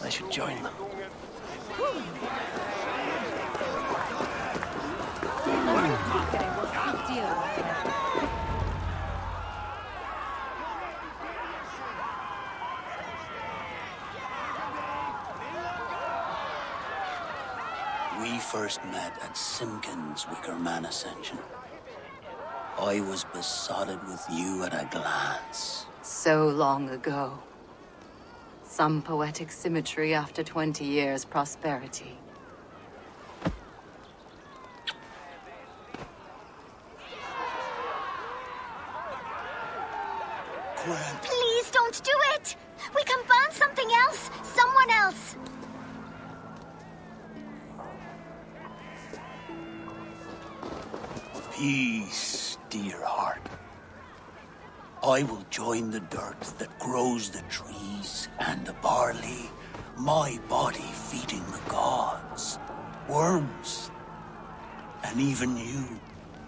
I should join them. We first met at Simpkins' Wicker Man Ascension. I was besotted with you at a glance. So long ago. Some poetic symmetry after 20 years' prosperity. Please don't do it! We can burn something else! Someone else! Peace, dear heart. I will join the dirt that grows the trees and the barley, my body feeding the gods, worms, and even you.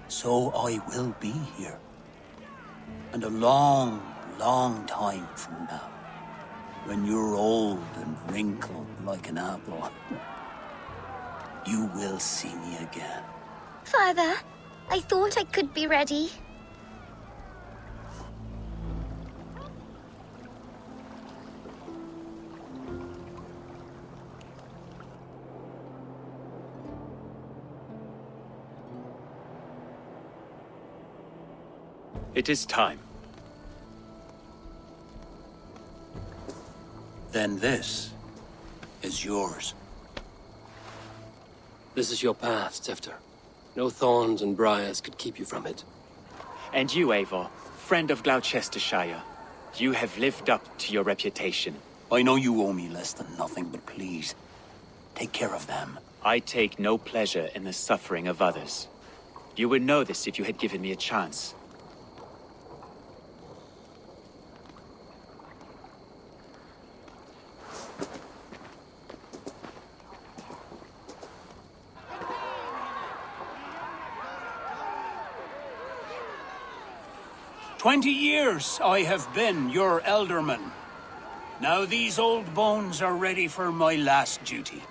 So I will be here. And a long, long time from now, when you're old and wrinkled like an apple, you will see me again. Father, I thought I could be ready. It is time. Then this is yours. This is your path, Tifter. No thorns and briars could keep you from it. And you, Eivor, friend of Glowerchestrescire, you have lived up to your reputation. I know you owe me less than nothing, but please, take care of them. I take no pleasure in the suffering of others. You would know this if you had given me a chance. "20 years I have been your elderman. Now these old bones are ready for my last duty.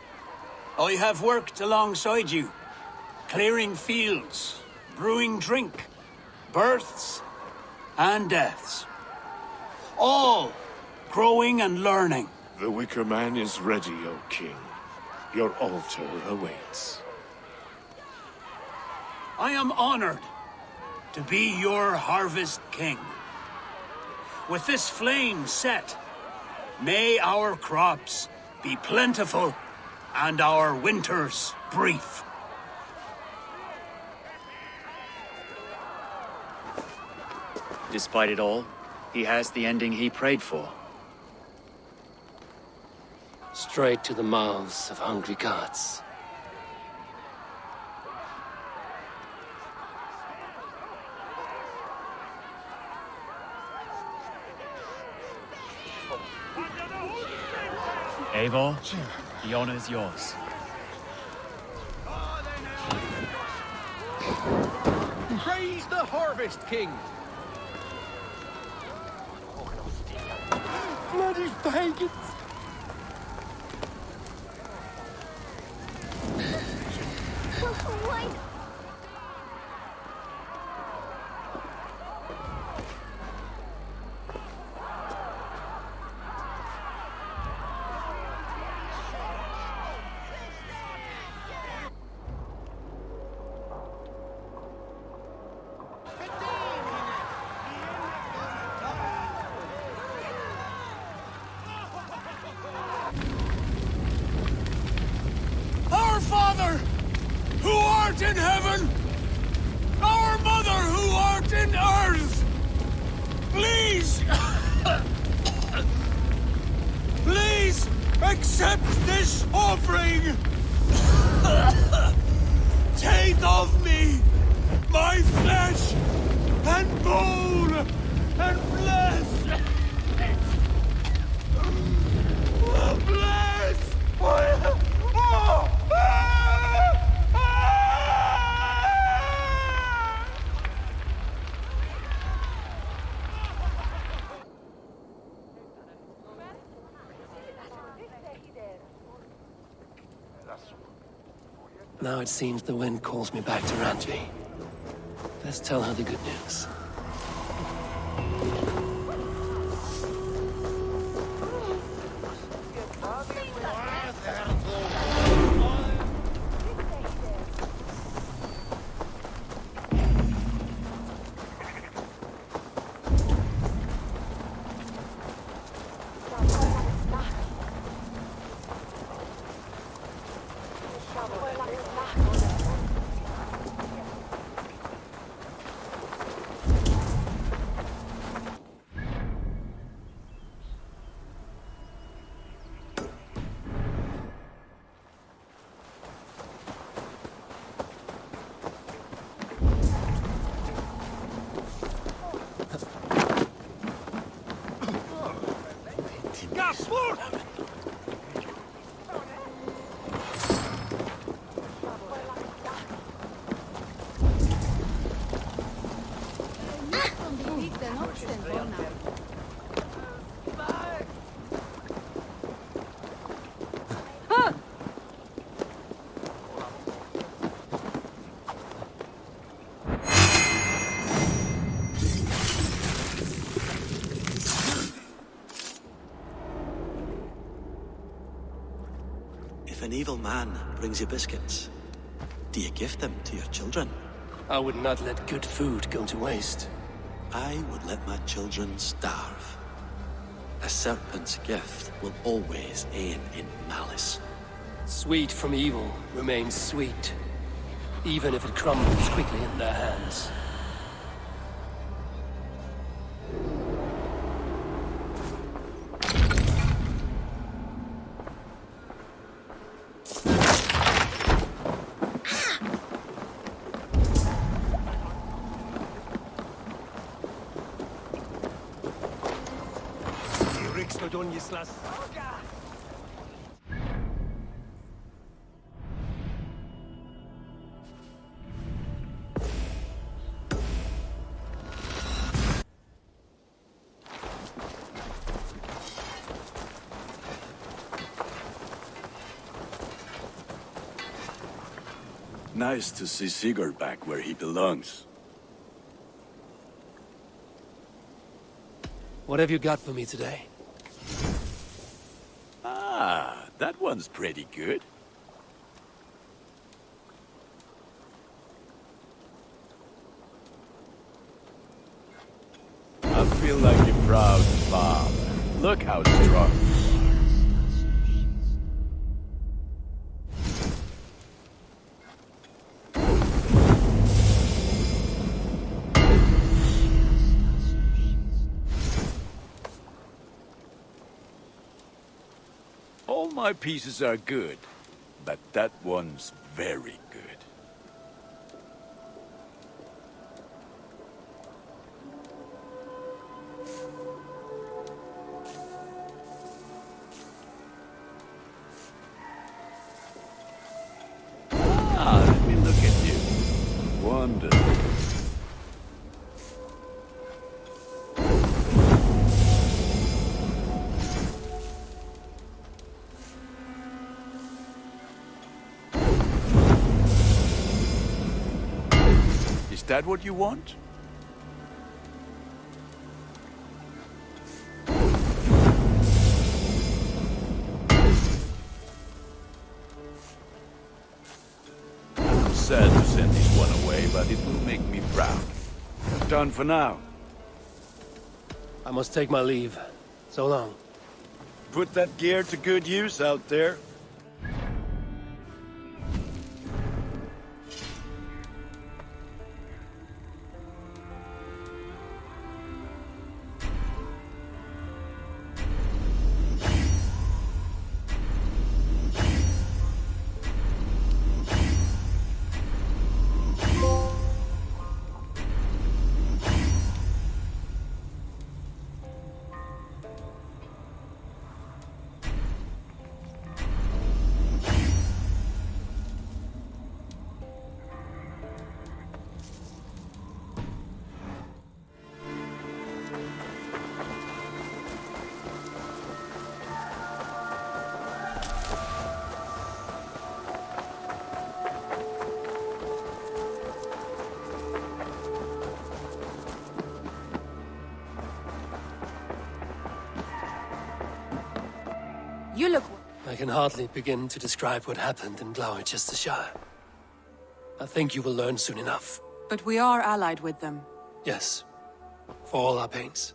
I have worked alongside you, clearing fields, brewing drink, births and deaths. All growing and learning. The Wicker Man is ready, O King. Your altar awaits. I am honored to be your harvest king. With this flame set, may our crops be plentiful and our winters brief. Despite it all, he has the ending he prayed for. Straight to the mouths of hungry gods. Eivor, the honor is yours. Praise the Harvest King! Bloody pagans! Why? Our Father, who art in heaven, our Mother, who art in earth, please, please accept this offering. Take of me my flesh and bone and bless. Bless. Now it seems the wind calls me back to Randvi. Let's tell her the good news. If an evil man brings you biscuits, do you give them to your children? I would not let good food go to waste. I would let my children starve. A serpent's gift will always end in malice. Sweet from evil remains sweet, even if it crumbles quickly in their hands. Nice to see Sigurd back where he belongs. What have you got for me today? Ah, that one's pretty good. I feel like a proud father. Look how strong. All my pieces are good, but that one's very good. that what you want? I'm sad to send this one away, but it will make me proud. Done for now. I must take my leave. So long. Put that gear to good use out there. You look... I can hardly begin to describe what happened in Glowerchestrescire. I think you will learn soon enough. But we are allied with them. Yes. For all our pains.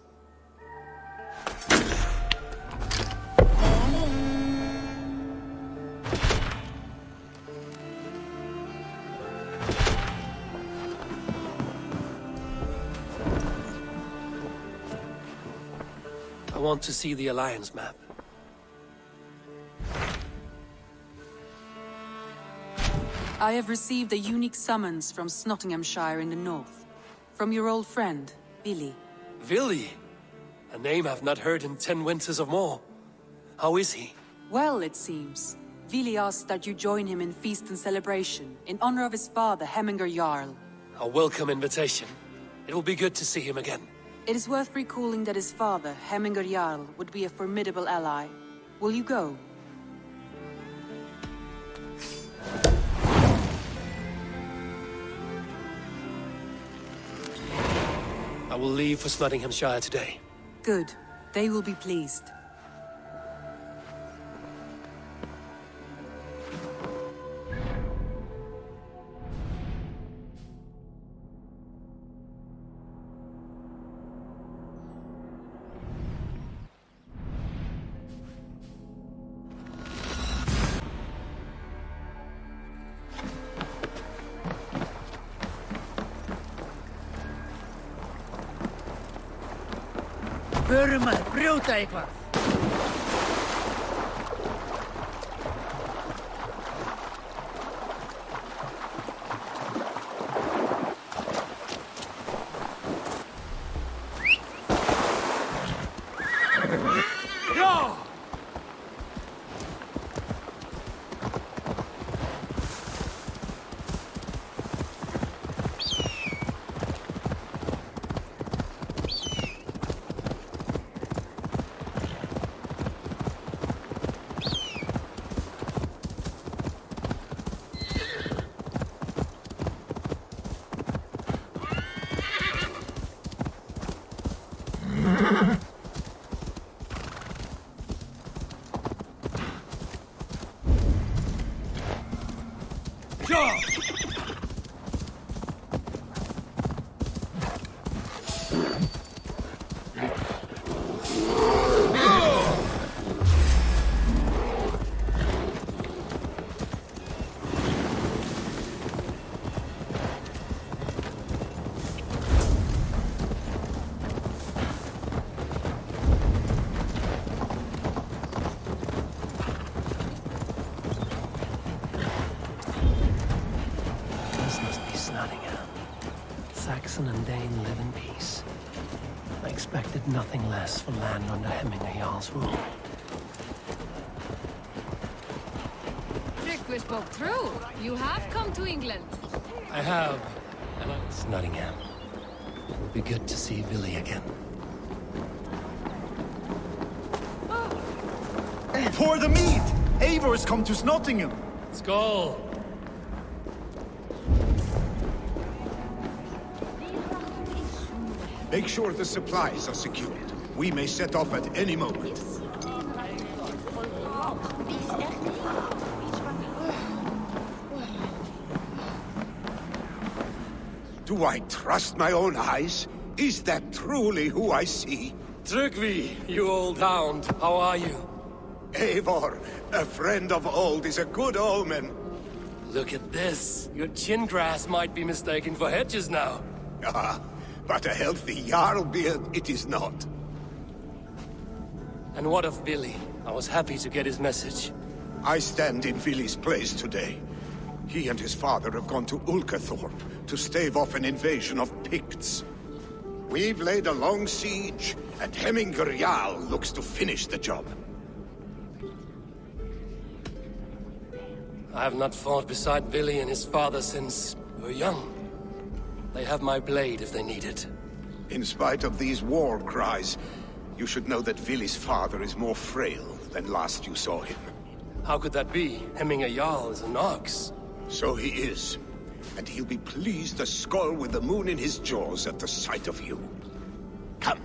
I want to see the Alliance map. I have received a unique summons from Snotinghamscire in the north. From your old friend, Vili. Vili? A name I've not heard in 10 winters or more. How is he? Well, it seems. Vili asked that you join him in feast and celebration, in honor of his father, Hamtunscire Jarl. A welcome invitation. It will be good to see him again. It is worth recalling that his father, Hamtunscire Jarl, would be a formidable ally. Will you go? I will leave for Snotinghamscire today. Good. They will be pleased. Burma, brute eitthvað. Saxon and Dane live in peace. I expected nothing less from land under Hamtunscire Jarl's rule. Trick we spoke through. You have come to England. I have, and it's Nottingham. It will be good to see Vili again. Pour the mead! Eivor's come to Snotingham! Skull! Make sure the supplies are secured. We may set off at any moment. Do I trust my own eyes? Is that truly who I see? Tryggvi, you old hound, how are you? Eivor, a friend of old is a good omen. Look at this. Your chin grass might be mistaken for hedges now. Ah, but a healthy Jarl beard it is not. And what of Billy? I was happy to get his message. I stand in Vili's place today. He and his father have gone to Ulkathorpe to stave off an invasion of Picts. We've laid a long siege, and Hemminger Jarl looks to finish the job. I have not fought beside Billy and his father since we were young. They have my blade if they need it. In spite of these war cries, you should know that Vili's father is more frail than last you saw him. How could that be? Hemminger Jarl is an ox. So he is. And he'll be pleased to skull with the moon in his jaws at the sight of you. Come,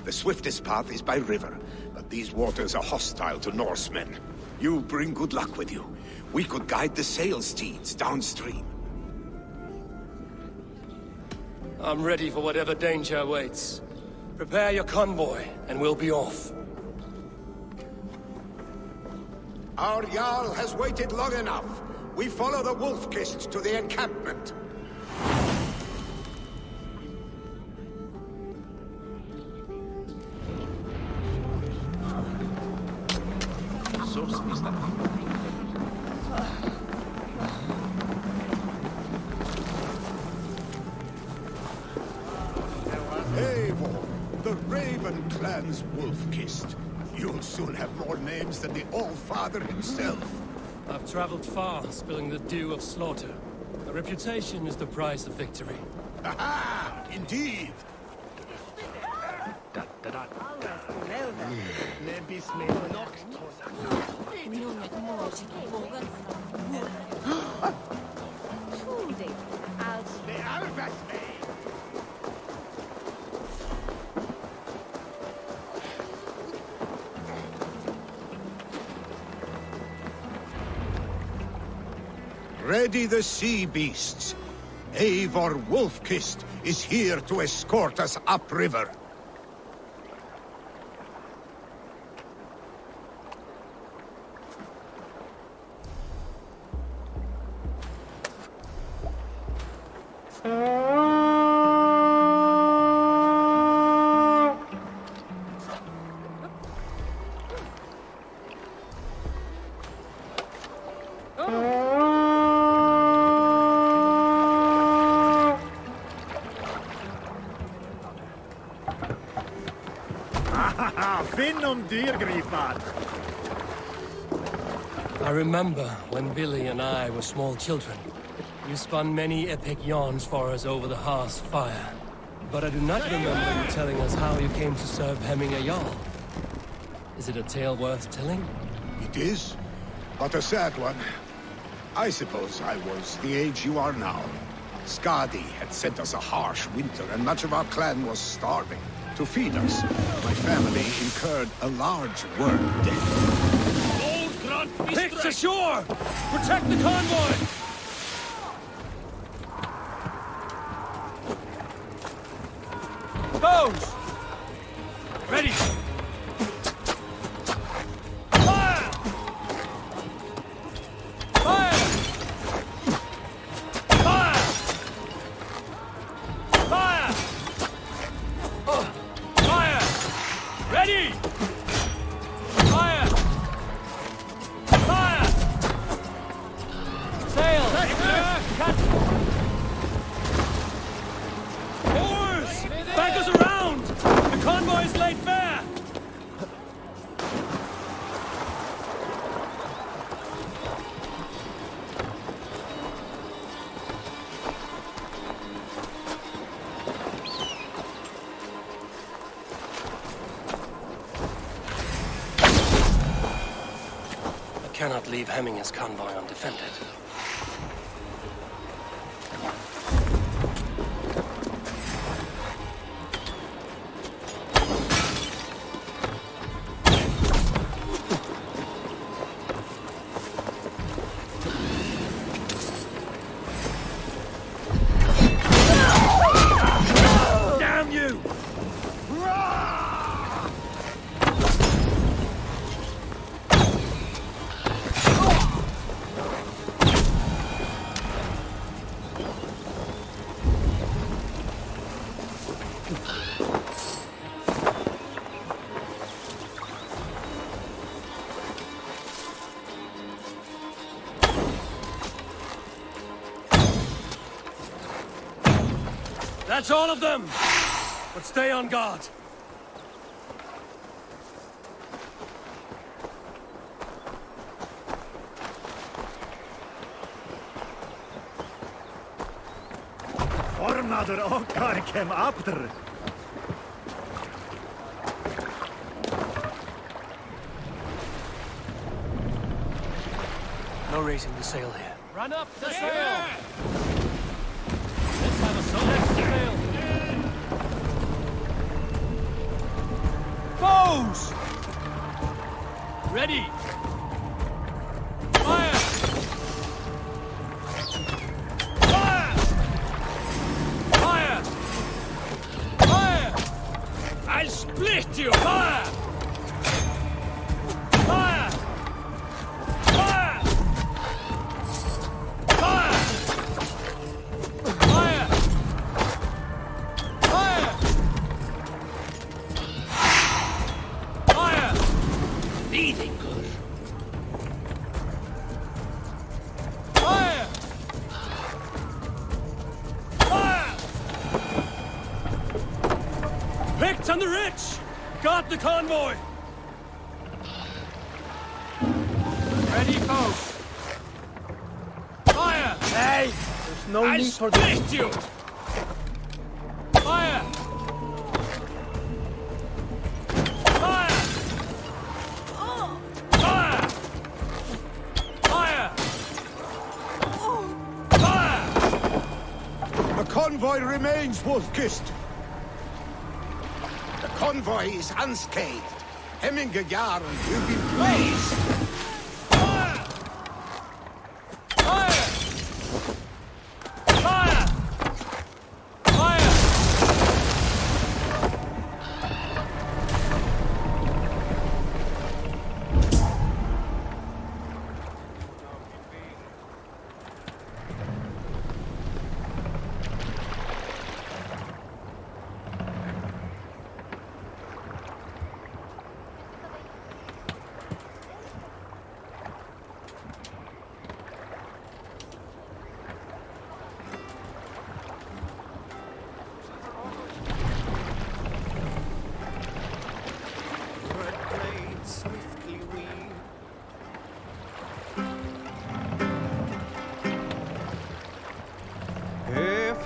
the swiftest path is by river, but these waters are hostile to Norsemen. You bring good luck with you. We could guide the sail steeds downstream. I'm ready for whatever danger awaits. Prepare your convoy, and we'll be off. Our Jarl has waited long enough. We follow the Wolf-Kissed to the encampment. Eivor, the Raven clan's Wolf-Kissed. You'll soon have more names than the All-Father himself. I've traveled far, spilling the dew of slaughter. A reputation is the price of victory. Aha! Indeed! Ready the sea beasts. Eivor Wolf-Kissed is here to escort us upriver. I remember when Billy and I were small children. You spun many epic yarns for us over the hearth's fire. But I do not remember you telling us how you came to serve Hemminger Jarl. Is it a tale worth telling? It is, but a sad one. I suppose I was the age you are now. Skadi had sent us a harsh winter, and much of our clan was starving. To feed us, my family incurred a large worm debt. Picts ashore! Protect the convoy! Bows! Ready! Fire! Fire! Fire! Fire! Fire! Ready! Fire! Fire! Sail! Cut! Oars! Back us around! The convoy is laid bare! I cannot leave Hemminger's convoy undefended. That's all of them! But stay on guard. Ornader okkar kem after. No raising the sail here. Run up the sail! Let's have a select sail. Bows! Ready! Fire! Fire! Fire! Fire! I'll split you! Fire! Fire! Fire! Fire! Fire! Fire! Fire! Feeding good. Fire! Fire! Picked and the rich! Got the convoy! Ready, folks. Fire! Hey! There's no need for this. I'll split you! Fire! Fire! Fire! Fire! Fire! The convoy remains, Wolf-Kissed. The convoy is unscathed. Hemminger Jarl will be pleased. Fire! Fire! Fire! Fire!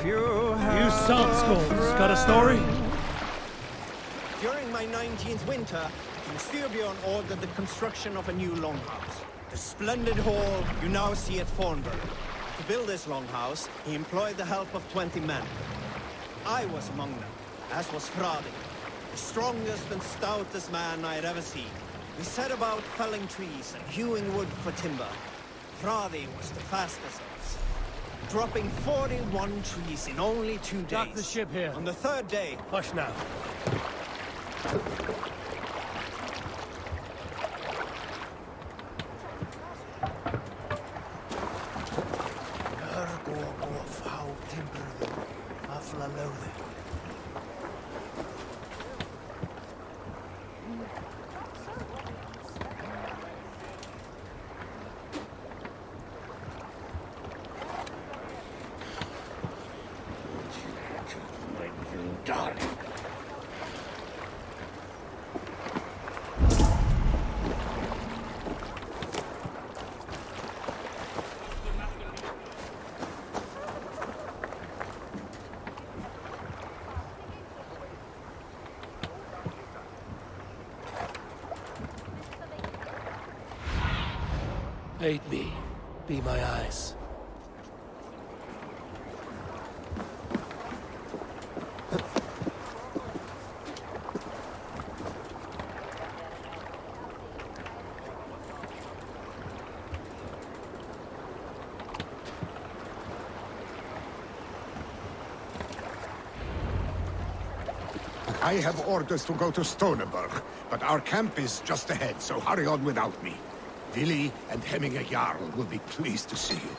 You salt skulls, got a story? During my 19th winter, King Styrbjorn ordered the construction of a new longhouse. The splendid hall you now see at Fornburg. To build this longhouse, he employed the help of 20 men. I was among them, as was Rowdy, the strongest and stoutest man I had ever seen. We set about felling trees and hewing wood for timber. Rowdy was the fastest of us, dropping 41 trees in only 2 days. Dock the ship here. On the third day... Hush now. Aid me. Be my eyes. I have orders to go to Stoneberg, but our camp is just ahead, so hurry on without me. Vili and Hemminger Jarl will be pleased to see you.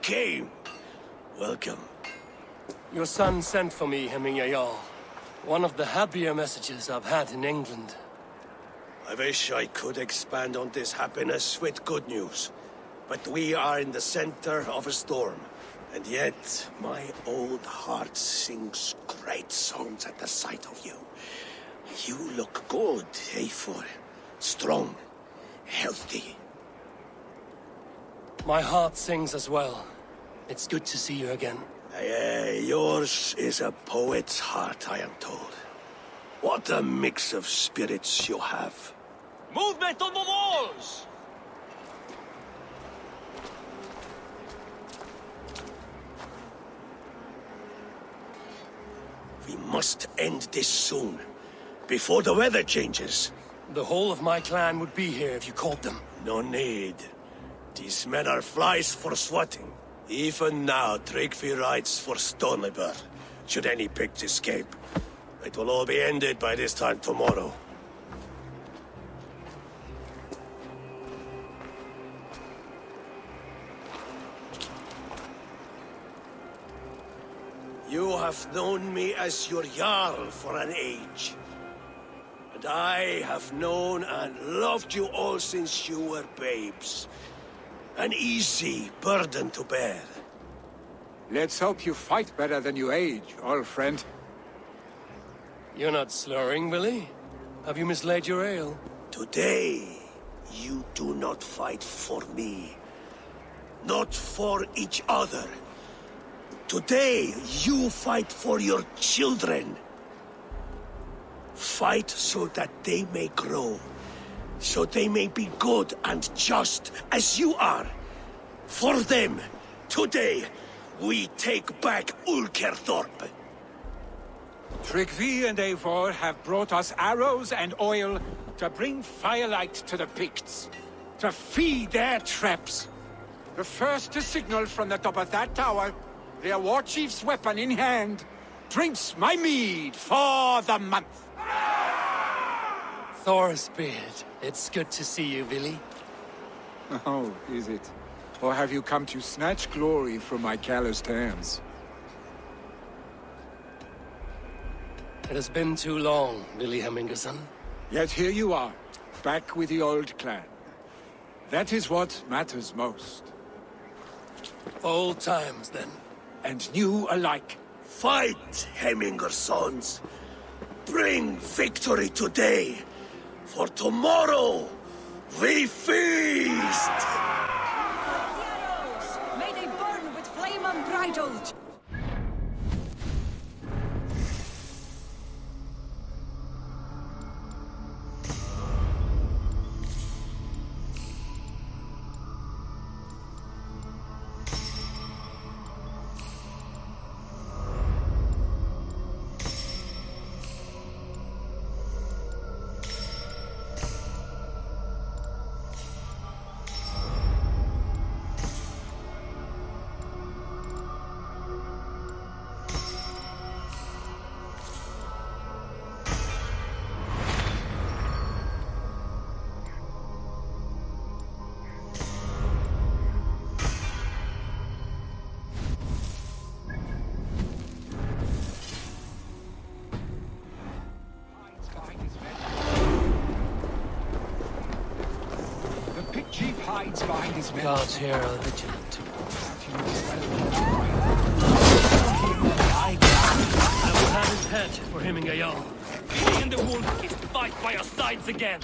came. Welcome. Your son sent for me, Hemming Jarl. One of the happier messages I've had in England. I wish I could expand on this happiness with good news. But we are in the center of a storm. And yet, my old heart sings great songs at the sight of you. You look good, Eivor. Strong, healthy. My heart sings as well. It's good to see you again. Yours is a poet's heart, I am told. What a mix of spirits you have. Movement on the walls! We must end this soon, before the weather changes. The whole of my clan would be here if you called them. No need. These men are flies for swatting. Even now, Tryggvi rides for Stonebur, should any pigs escape. It will all be ended by this time tomorrow. You have known me as your Jarl for an age. And I have known and loved you all since you were babes. An easy burden to bear. Let's hope you fight better than you age, old friend. You're not slurring, Willie? Have you mislaid your ale? Today, you do not fight for me. Not for each other. Today, you fight for your children. Fight so that they may grow. So they may be good and just as you are. For them, today, we take back Ulkerthorpe. Tryggvi and Eivor have brought us arrows and oil to bring firelight to the Picts, to feed their traps. The first to signal from the top of that tower, their war chief's weapon in hand, drinks my mead for the month. Thorsbeard, it's good to see you, Willie. Oh, is it? Or have you come to snatch glory from my calloused hands? It has been too long, Willie Hemmingerson. Yet here you are, back with the old clan. That is what matters most. Old times, then. And new alike. Fight, Hemmingersons! Bring victory today, for tomorrow we feast! May they burn with flame unbridled! Guards here are vigilant. I will have his head for Hemming Jarl. He and the wolf is to fight by your sides again.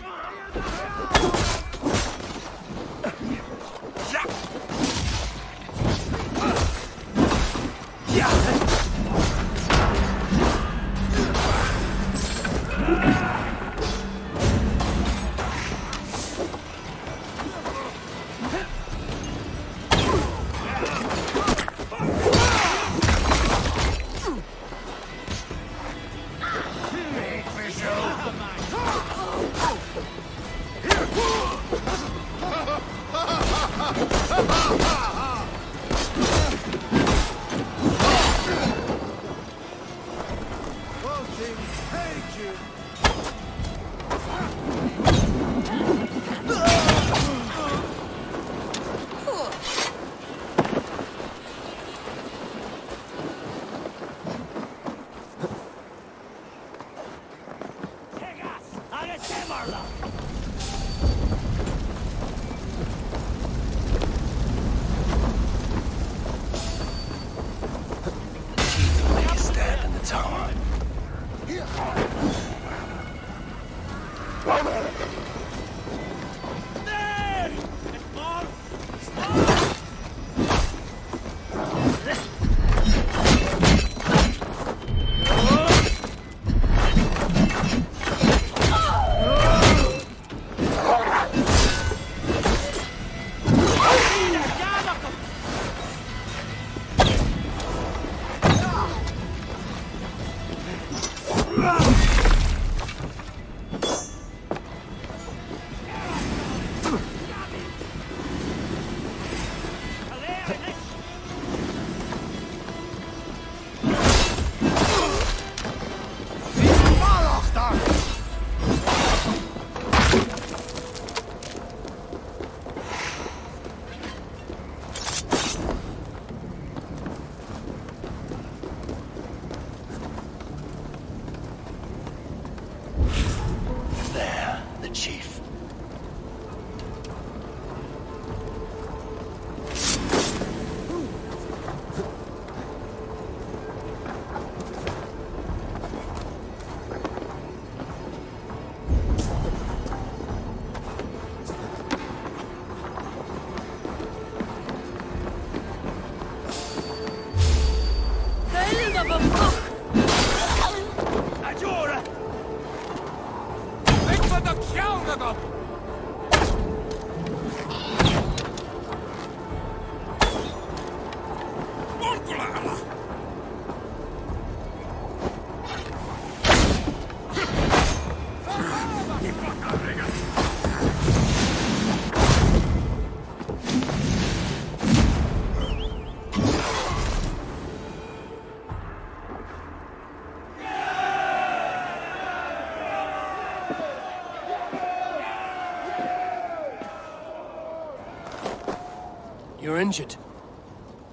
You're injured.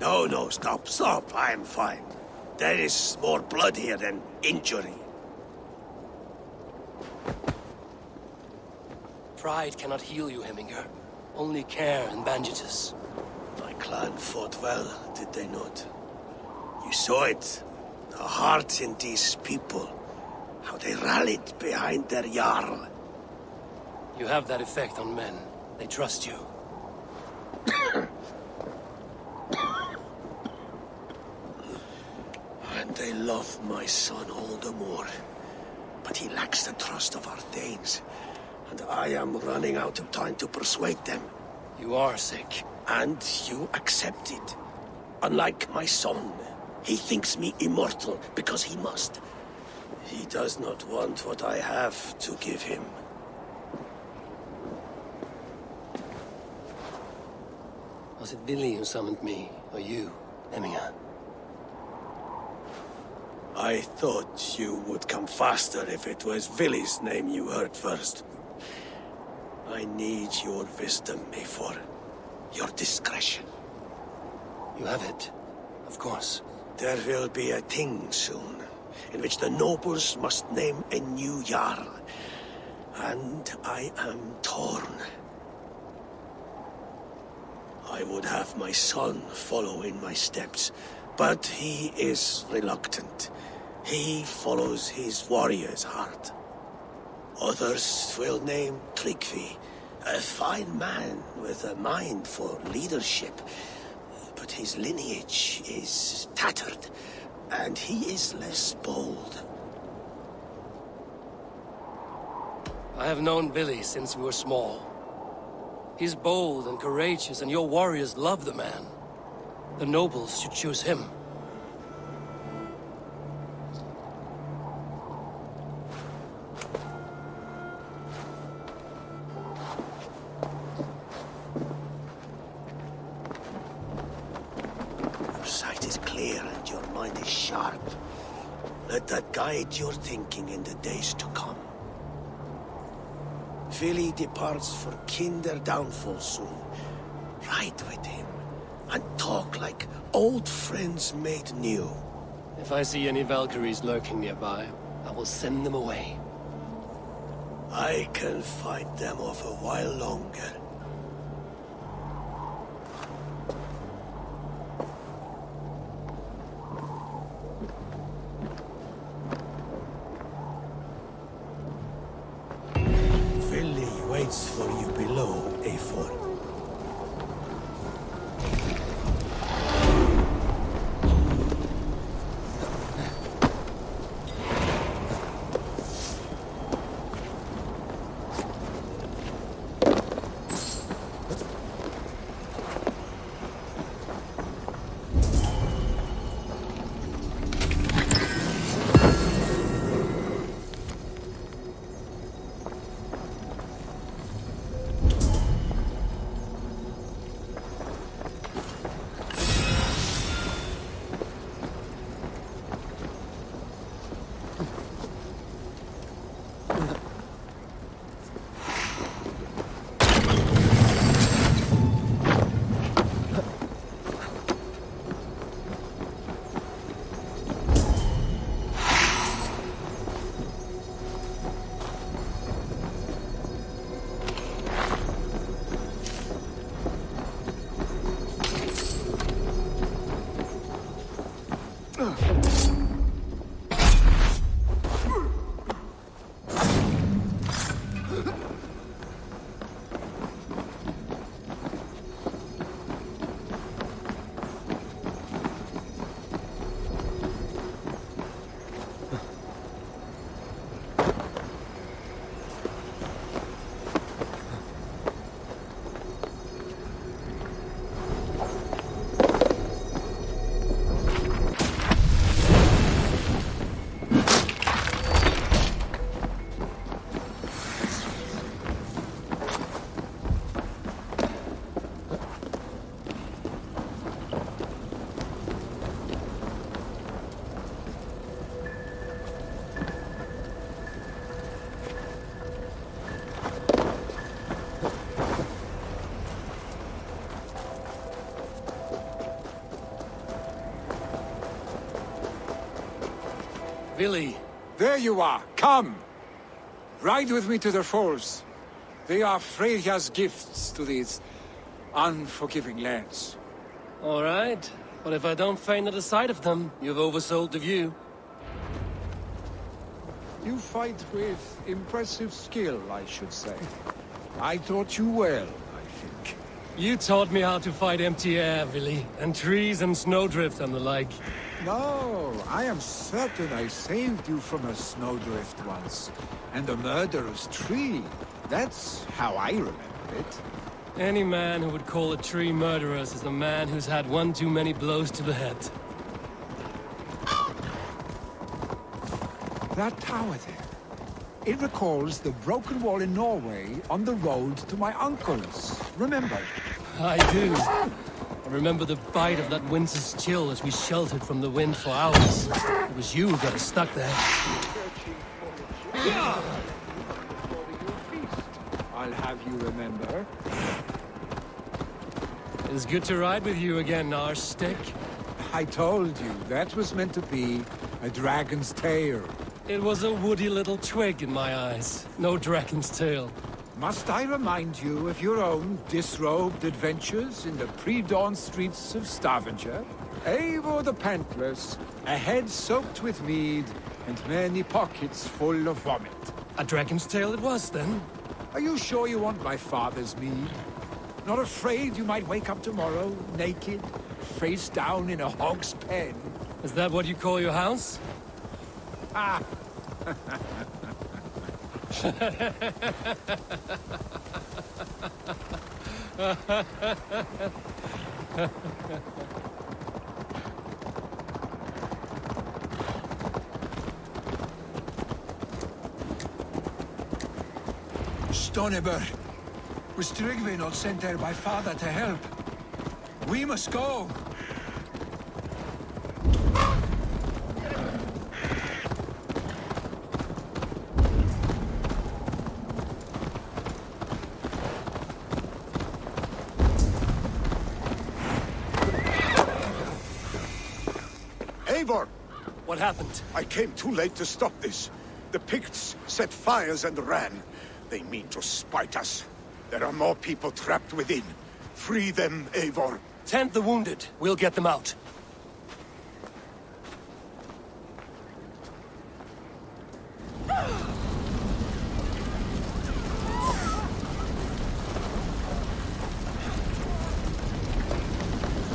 No, stop. I'm fine. There is more blood here than injury. Pride cannot heal you, Heminger. Only care and bandages. My clan fought well, did they not? You saw it. The heart in these people. How they rallied behind their Jarl. You have that effect on men. They trust you. And they love my son all the more. But he lacks the trust of our Danes. And I am running out of time to persuade them. You are sick. And you accept it. Unlike my son, he thinks me immortal because he must. He does not want what I have to give him. Was it Billy who summoned me, or you, Heminger? I thought you would come faster if it was Villy's name you heard first. I need your wisdom, Eivor. Your discretion. You have it, of course. There will be a thing soon, in which the nobles must name a new Jarl. And I am torn. I would have my son follow in my steps, but he is reluctant. He follows his warrior's heart. Others will name Tryggvi, a fine man with a mind for leadership. But his lineage is tattered, and he is less bold. I have known Billy since we were small. He's bold and courageous, and your warriors love the man. The nobles should choose him. Your sight is clear and your mind is sharp. Let that guide your thinking in the days to come. Vili departs for Kinder downfall soon. Ride with him, and talk like old friends made new. If I see any Valkyries lurking nearby, I will send them away. I can fight them off a while longer. Waits for you below, Eivor. Billy. There you are. Come. Ride with me to the falls. They are Freya's gifts to these unforgiving lands. All right. But if I don't faint at the sight of them, you've oversold the view. You fight with impressive skill, I should say. I taught you well, I think. You taught me how to fight empty air, Billy, and trees and snowdrift and the like. No, I am certain I saved you from a snowdrift once, and a murderous tree. That's how I remember it. Any man who would call a tree murderous is a man who's had one too many blows to the head. That tower there. It recalls the broken wall in Norway on the road to my uncle's. Remember? I do. I remember the bite of that winter's chill as we sheltered from the wind for hours. It was you who got us stuck there. I'll have you remember. It's good to ride with you again, Narstick. I told you, that was meant to be a dragon's tail. It was a woody little twig in my eyes. No dragon's tail. Must I remind you of your own disrobed adventures in the pre-dawn streets of Stavanger? Eivor the Pantless, a head soaked with mead, and many pockets full of vomit. A dragon's tail it was, then? Are you sure you want my father's mead? Not afraid you might wake up tomorrow, naked, face down in a hog's pen? Is that what you call your house? Ah! Stoneber, was Tryggvi not sent there by father to help? We must go! Eivor! What happened? I came too late to stop this. The Picts set fires and ran. They mean to spite us. There are more people trapped within. Free them, Eivor. Tend the wounded. We'll get them out.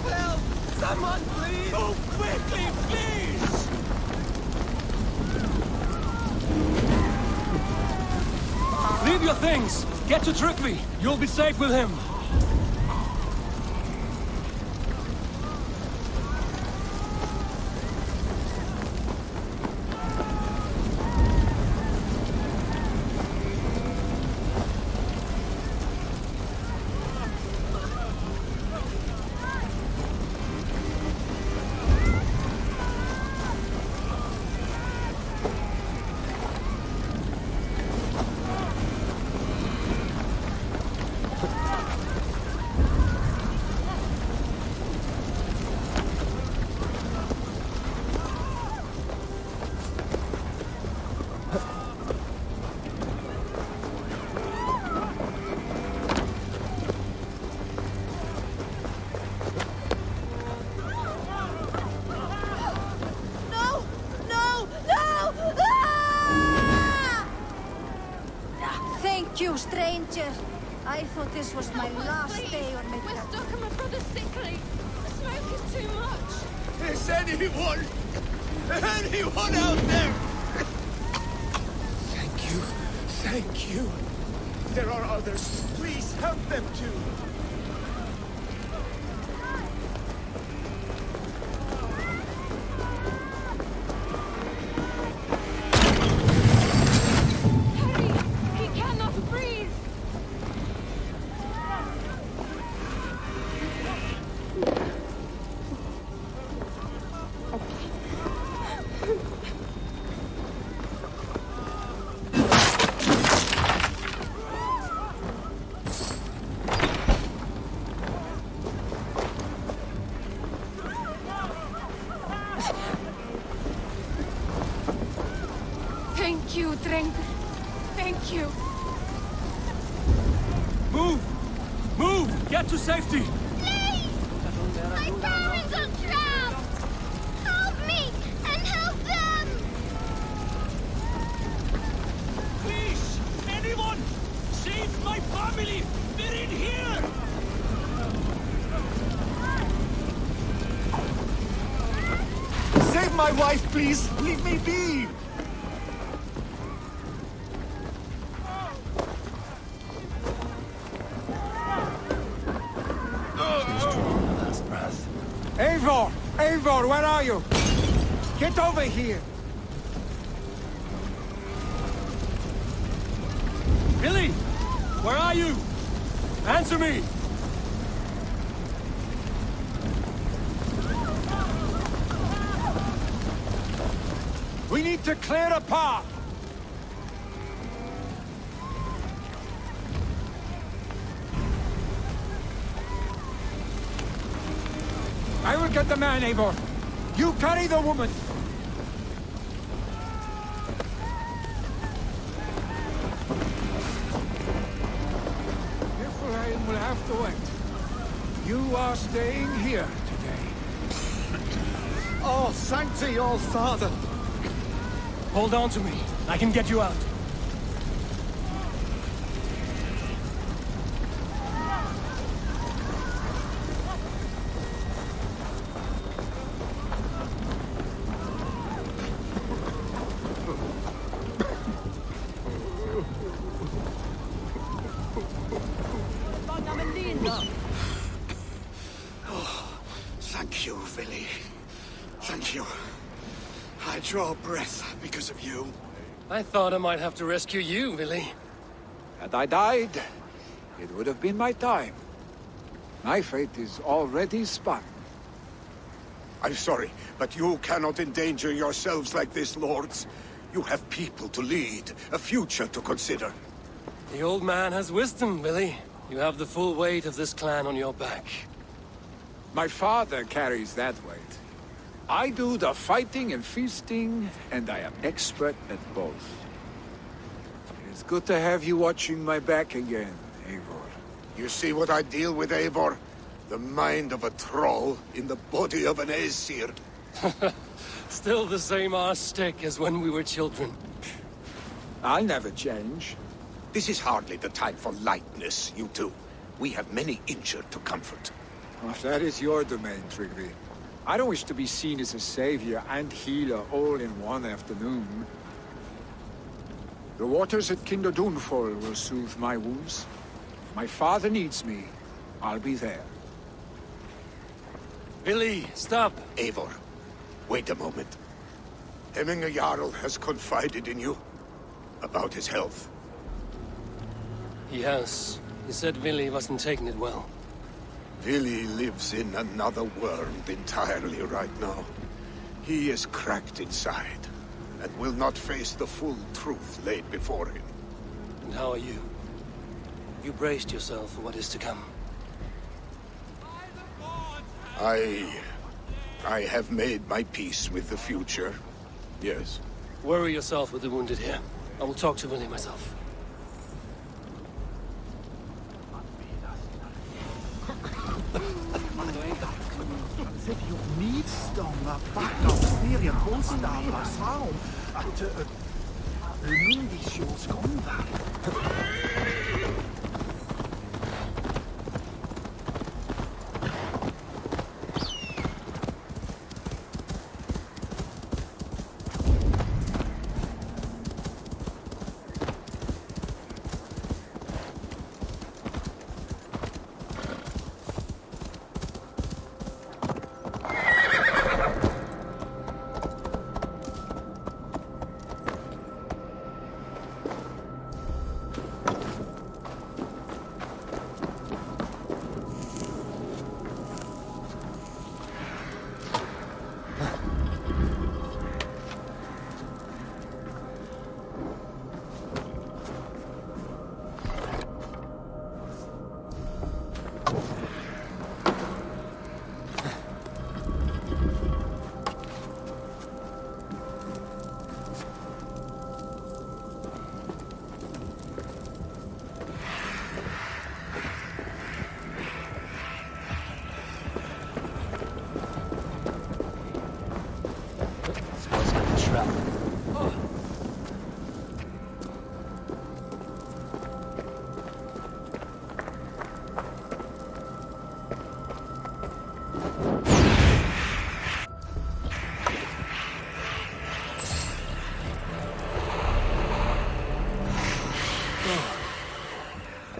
Help! Someone, please! Move quickly, please! Leave your things! Get to Tryggvi! You'll be safe with him! Stranger, I thought this was my last day on Midgard. We're stuck and my brother's sickly. The smoke is too much. Is anyone out there? Thank you. There are others. Please help them too. strength. Thank you. Move! Move! Get to safety! My parents are trapped! Help me and help them! Please! Anyone! Save my family! They're in here! Save my wife, please! Leave me be! Eivor! Eivor, where are you? Get over here! Billy! Where are you? Answer me! We need to clear a path! I will get the man, Eivor. You carry the woman. Niflheim will have to wait. You are staying here today. Oh, Sancti, All Father! Hold on to me. I can get you out. Thank you, Billy. Thank you. I draw breath because of you. I thought I might have to rescue you, Billy. Had I died, it would have been my time. My fate is already spun. I'm sorry, but you cannot endanger yourselves like this, lords. You have people to lead, a future to consider. The old man has wisdom, Billy. You have the full weight of this clan on your back. My father carries that weight. I do the fighting and feasting, and I am expert at both. It is good to have you watching my back again, Eivor. You see what I deal with, Eivor? The mind of a troll in the body of an Aesir. Still the same arse stick as when we were children. I'll never change. This is hardly the time for lightness, you two. We have many injured to comfort. Oh, that is your domain, Trigby. I don't wish to be seen as a savior and healer all in one afternoon. The waters at Kinder Dunfall will soothe my wounds. If my father needs me, I'll be there. Billy, stop! Eivor, wait a moment. Hemminger Jarl has confided in you about his health. He has. He said Billy wasn't taking it well. Billy lives in another world entirely right now. He is cracked inside, and will not face the full truth laid before him. And how are you? You braced yourself for what is to come. I have made my peace with the future. Yes. Worry yourself with the wounded here. I will talk to Billy myself. As if you need stomach back up near your Holstadler's home at Lundisjons Konverk.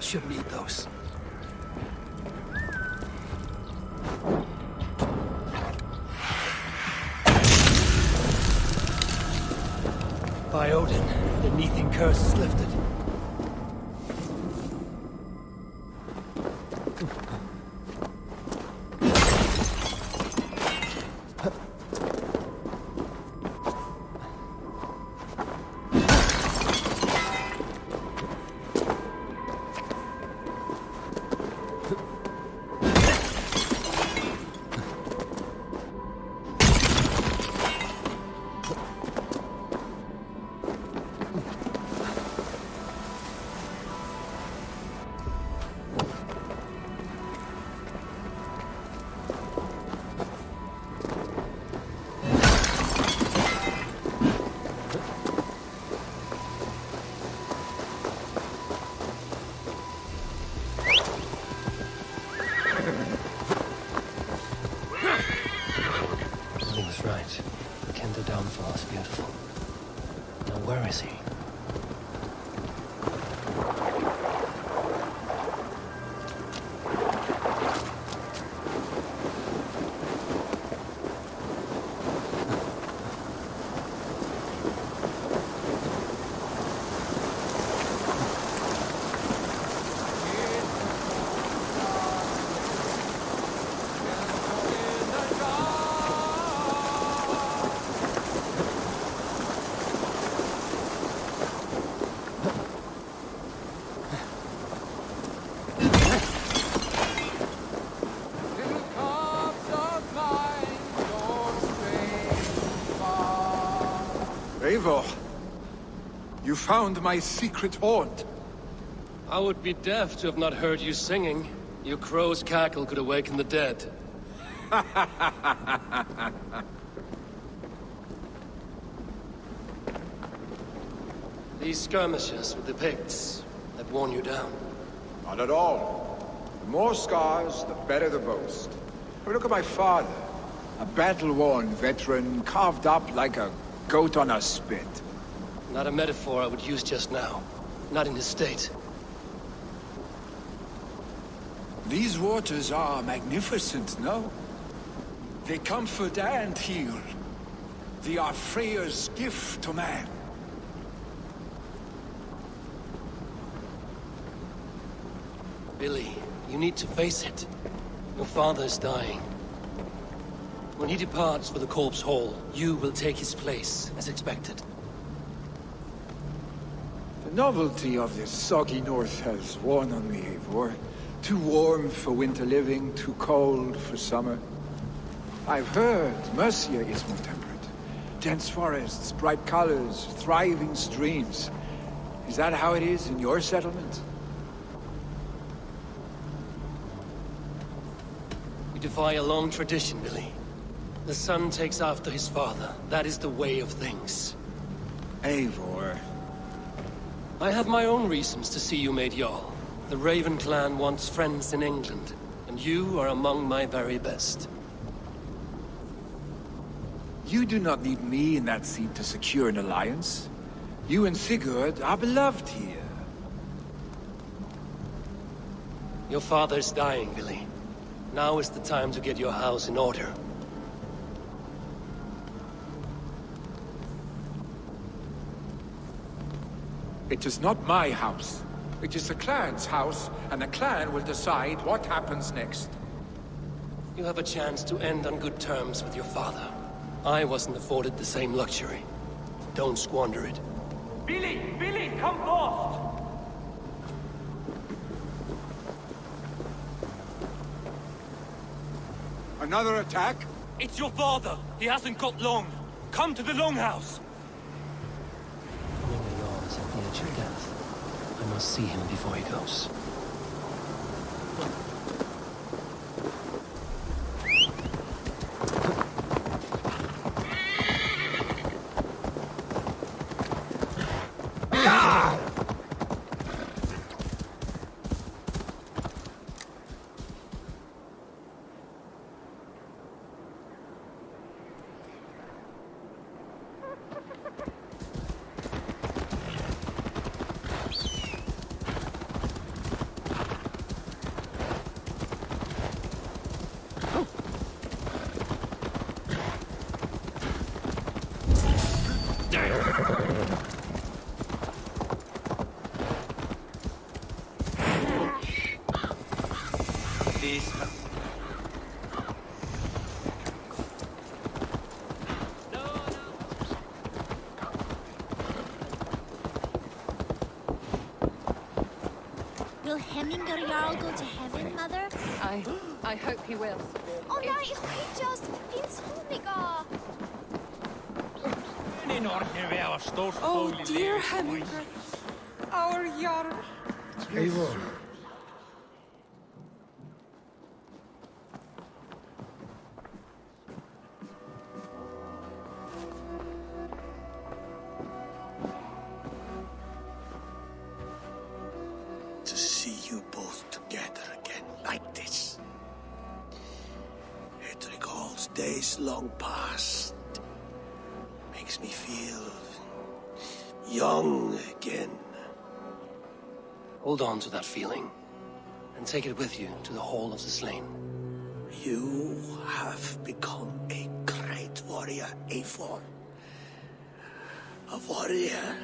Should need those. By Odin, the Neething curse is lifted. Eivor, you found my secret haunt. I would be deaf to have not heard you singing. Your crow's cackle could awaken the dead. These skirmishes with the Picts that worn you down? Not at all. The more scars, the better the boast. But look at my father. A battle-worn veteran, carved up like a goat on a spit. Not a metaphor I would use just now. Not in this state. These waters are magnificent, no? They comfort and heal. They are Freya's gift to man. Billy, you need to face it. Your father is dying. When he departs for the Corpse Hall, you will take his place, as expected. The novelty of this soggy north has worn on me, Eivor. Too warm for winter living, too cold for summer. I've heard Mercia is more temperate. Dense forests, bright colors, thriving streams. Is that how it is in your settlement? You defy a long tradition, Billy. The son takes after his father. That is the way of things. Eivor. I have my own reasons to see you made Jarl. The Raven clan wants friends in England, and you are among my very best. You do not need me in that seat to secure an alliance. You and Sigurd are beloved here. Your father's dying, Billy. Now is the time to get your house in order. It is not my house. It is the clan's house, and the clan will decide what happens next. You have a chance to end on good terms with your father. I wasn't afforded the same luxury. Don't squander it. Billy! Billy, come forth! Another attack? It's your father! He hasn't got long! Come to the Longhouse! When the Jarl is at the edge of death, I must see him before he goes. This. Will Hemminger Jarl go to heaven, Mother? I hope he will. Oh nei, just finns Hemminger! Oh dear Hemminger, our Jarl. Eivor. To see you both together again like this. It recalls days long past. Makes me feel young again. Hold on to that feeling, and take it with you to the Hall of the Slain. You have become a great warrior, Eivor. A warrior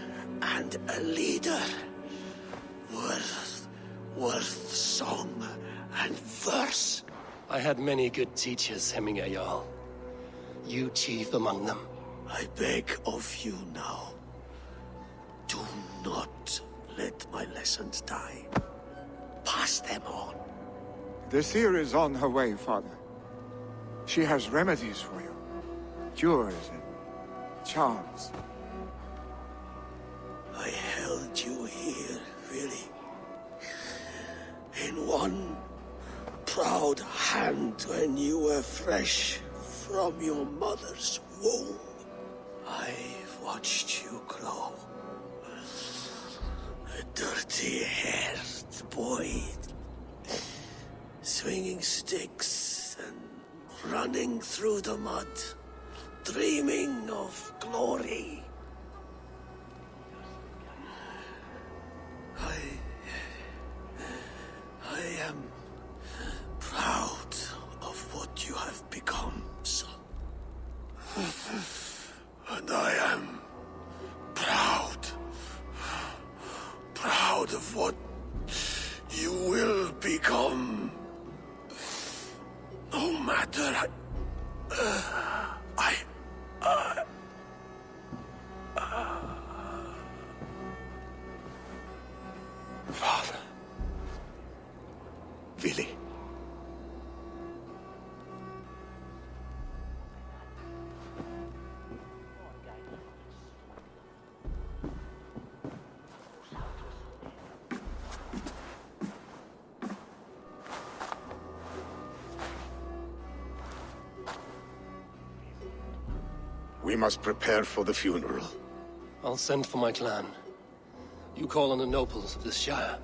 and a leader. Worth song and verse. I had many good teachers, Hemminger Jarl. You chief among them. I beg of you now. Do not let my lessons die. Pass them on. The seer is on her way, Father. She has remedies for you. Cures and charms. I held you here, really. In one proud hand when you were fresh from your mother's womb. I've watched you grow. A dirty-haired boy, swinging sticks and running through the mud, dreaming of glory. I am proud of what you have become, son. And I am proud of what you will become. No matter Father. Willi. We must prepare for the funeral. I'll send for my clan. You call on the nobles of this shire.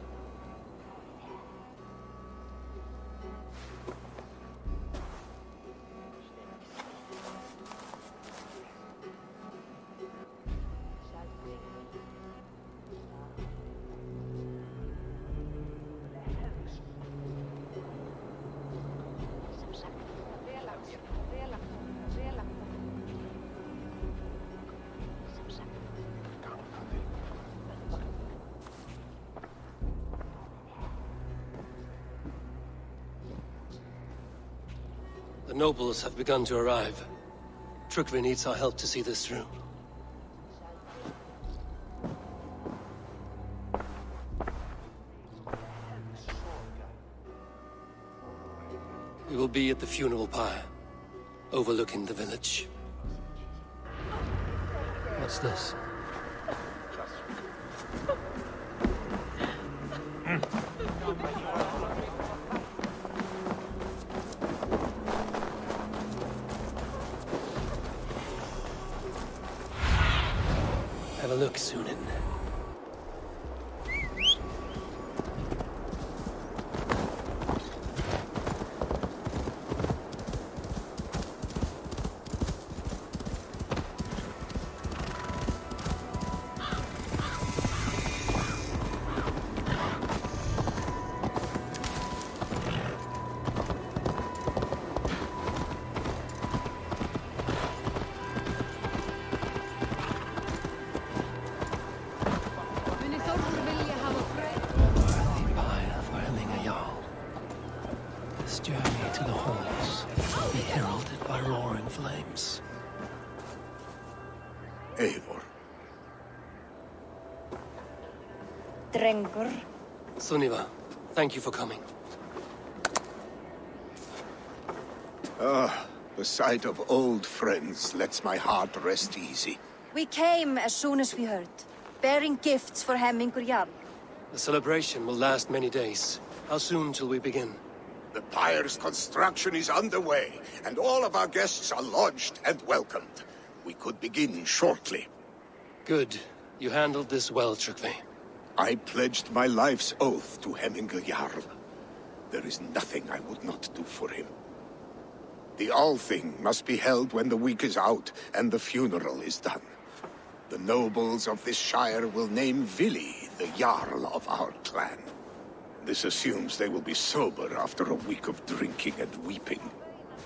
The nobles have begun to arrive. Trukvi needs our help to see this through. We will be at the funeral pyre, overlooking the village. What's this? Have a look, Sunan. Eivor. Drengur. Sunniva, thank you for coming. The sight of old friends lets my heart rest easy. We came as soon as we heard, bearing gifts for Hammingur Jarl. The celebration will last many days. How soon shall we begin? The pyre's construction is underway, and all of our guests are lodged and welcomed. We could begin shortly. Good. You handled this well, Tryggvi. I pledged my life's oath to Hammingur Jarl. There is nothing I would not do for him. The Althing must be held when the week is out and the funeral is done. The nobles of this shire will name Vili the Jarl of our clan. This assumes they will be sober after a week of drinking and weeping.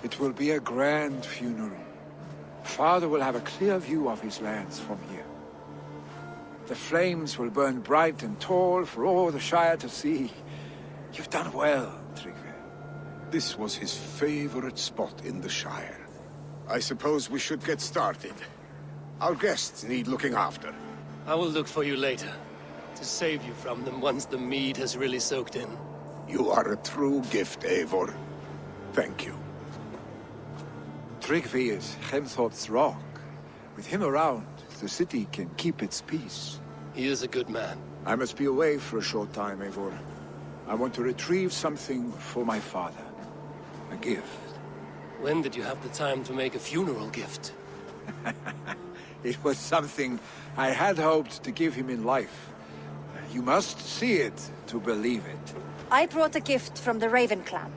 It will be a grand funeral. Father will have a clear view of his lands from here. The flames will burn bright and tall for all the Shire to see. You've done well, Tryggvi. This was his favorite spot in the Shire. I suppose we should get started. Our guests need looking after. I will look for you later, to save you from them once the mead has really soaked in. You are a true gift, Eivor. Thank you. Tryggvi is Hemthorp's rock. With him around, the city can keep its peace. He is a good man. I must be away for a short time, Eivor. I want to retrieve something for my father. A gift. When did you have the time to make a funeral gift? It was something I had hoped to give him in life. You must see it to believe it. I brought a gift from the Raven clan.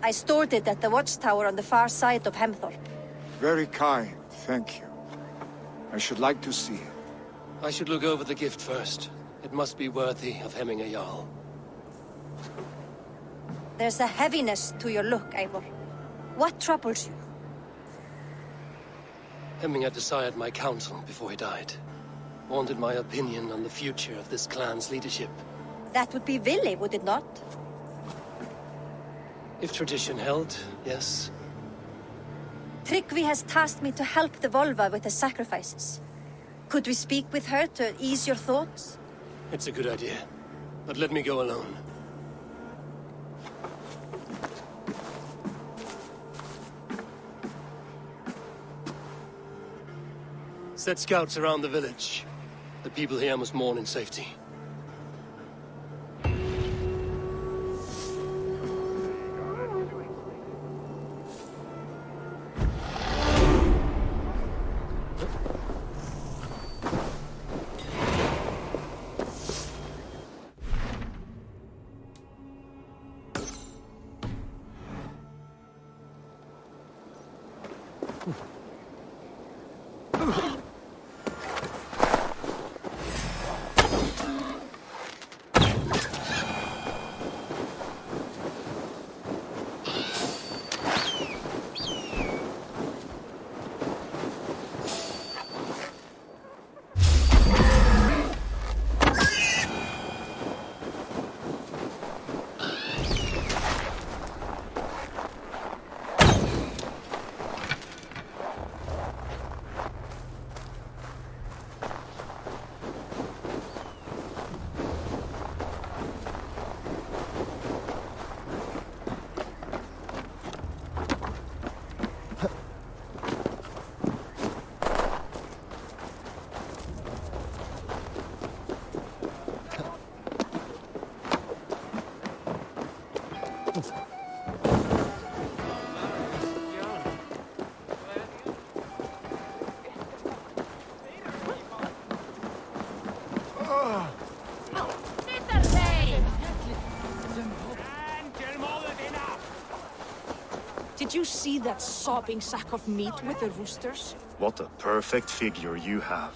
I stored it at the watchtower on the far side of Hamthorpe. Very kind, thank you. I should like to see it. I should look over the gift first. It must be worthy of Hammingur Jarl. There's a heaviness to your look, Eivor. What troubles you? Hammingur desired my counsel before he died. Wanted my opinion on the future of this clan's leadership. That would be Vili, would it not? If tradition held, yes. Tryggvi has tasked me to help the Volva with the sacrifices. Could we speak with her to ease your thoughts? It's a good idea. But let me go alone. Set scouts around the village. The people here must mourn in safety. Did you see that sopping sack of meat with the roosters? What a perfect figure you have.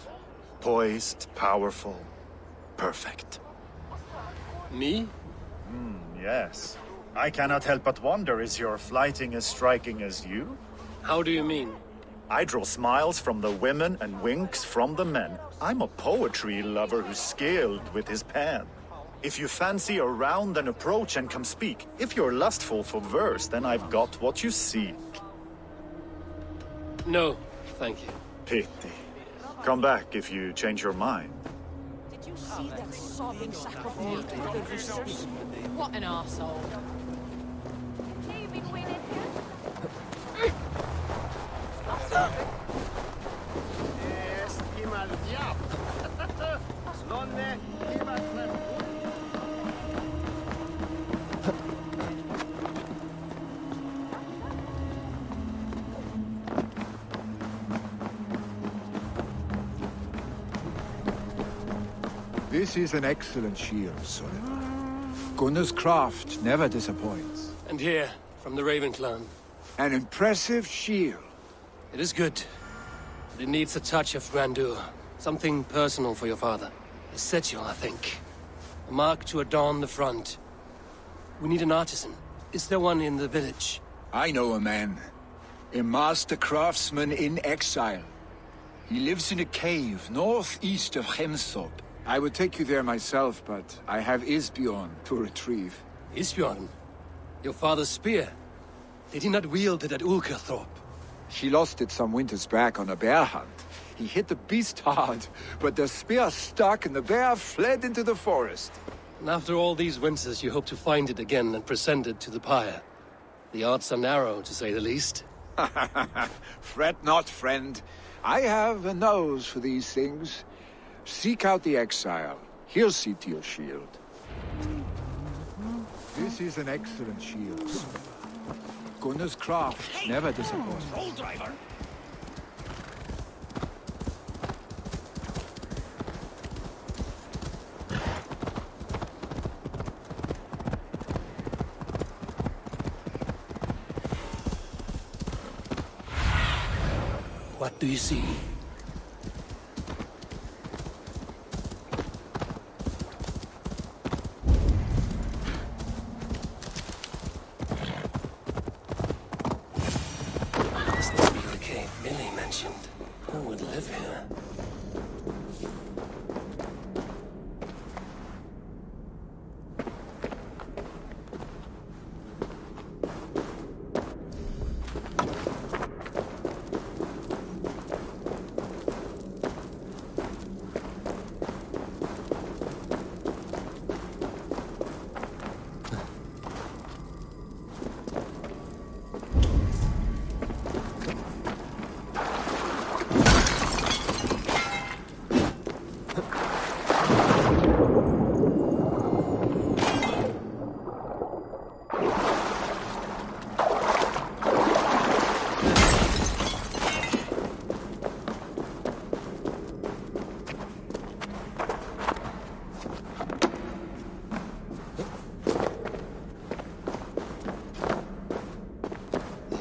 Poised, powerful, perfect. Me? Yes. I cannot help but wonder, is your flighting as striking as you? How do you mean? I draw smiles from the women and winks from the men. I'm a poetry lover who's skilled with his pen. If you fancy a round, then approach and come speak. If you're lustful for verse, then I've got what you seek. No, thank you. Pity. Come back if you change your mind. Did you see that sopping sack of meat with the roosters? What an arsehole. This is an excellent shield, Sullivan. Gunnar's craft never disappoints. And here, from the Raven clan. An impressive shield. It is good. But it needs a touch of grandeur. Something personal for your father. A sigil, I think. A mark to adorn the front. We need an artisan. Is there one in the village? I know a man. A master craftsman in exile. He lives in a cave northeast of Hemthorpe. I would take you there myself, but I have Isbjorn to retrieve. Isbjorn? Your father's spear? Did he not wield it at Ulkerthorpe? She lost it some winters back on a bear hunt. He hit the beast hard, but the spear stuck and the bear fled into the forest. And after all these winters, you hope to find it again and present it to the pyre. The odds are narrow, to say the least. Fret not, friend. I have a nose for these things. Seek out the exile. He'll see to your shield. This is an excellent shield. Gunnar's craft never disappoints. Roll driver! What do you see?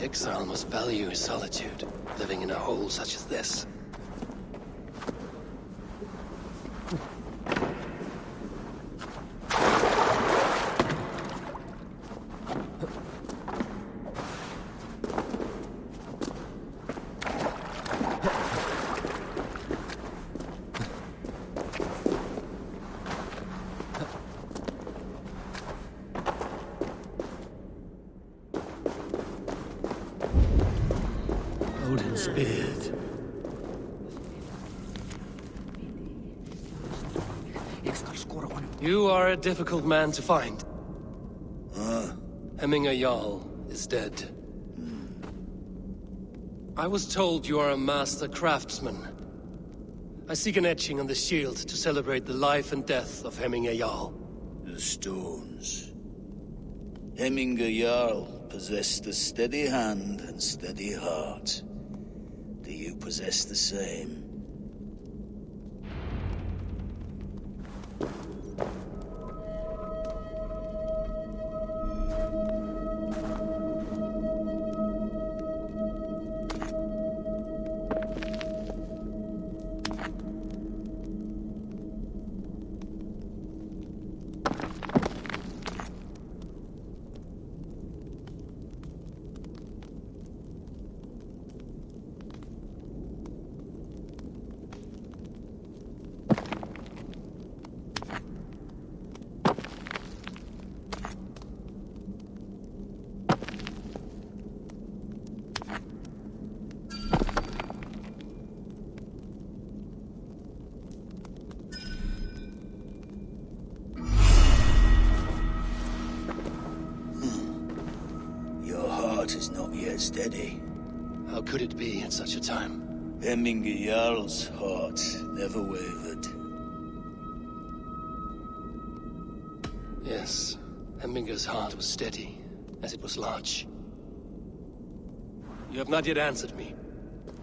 Exile must value his solitude, living in a hole such as this. Odin's beard. You are a difficult man to find. Hemminger Jarl is dead. I was told you are a master craftsman. I seek an etching on the shield to celebrate the life and death of Hemminger Jarl. The stones. Hemminger Jarl possessed a steady hand and steady heart. Do you possess the same? steady. How could it be at such a time? Hemminger Jarl's heart never wavered. Yes, Hemminger's heart was steady, as it was large. You have not yet answered me.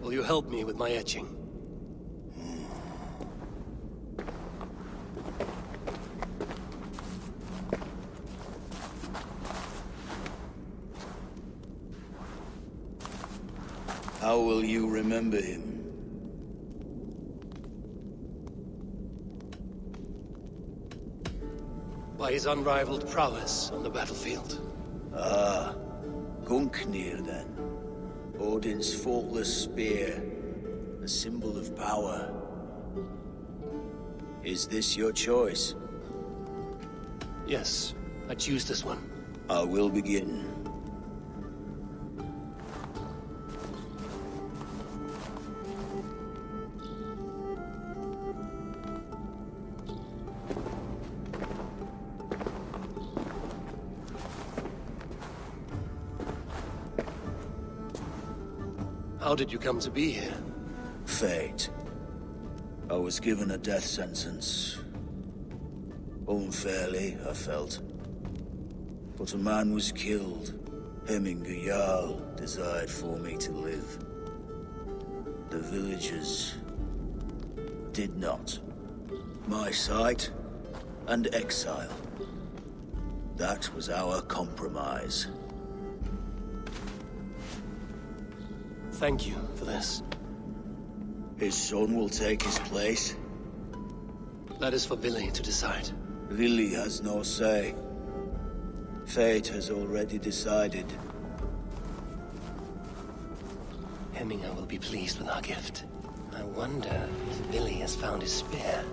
Will you help me with my etching? How will you remember him? By his unrivaled prowess on the battlefield. Ah, Gungnir then. Odin's faultless spear, a symbol of power. Is this your choice? Yes, I choose this one. I will begin. How did you come to be here? Fate. I was given a death sentence. Unfairly, I felt. But a man was killed. Hemminger Jarl desired for me to live. The villagers did not. My sight and exile. That was our compromise. Thank you for this. His son will take his place. That is for Vili to decide. Vili has no say. Fate has already decided. Hemminger will be pleased with our gift. I wonder if Vili has found his spear.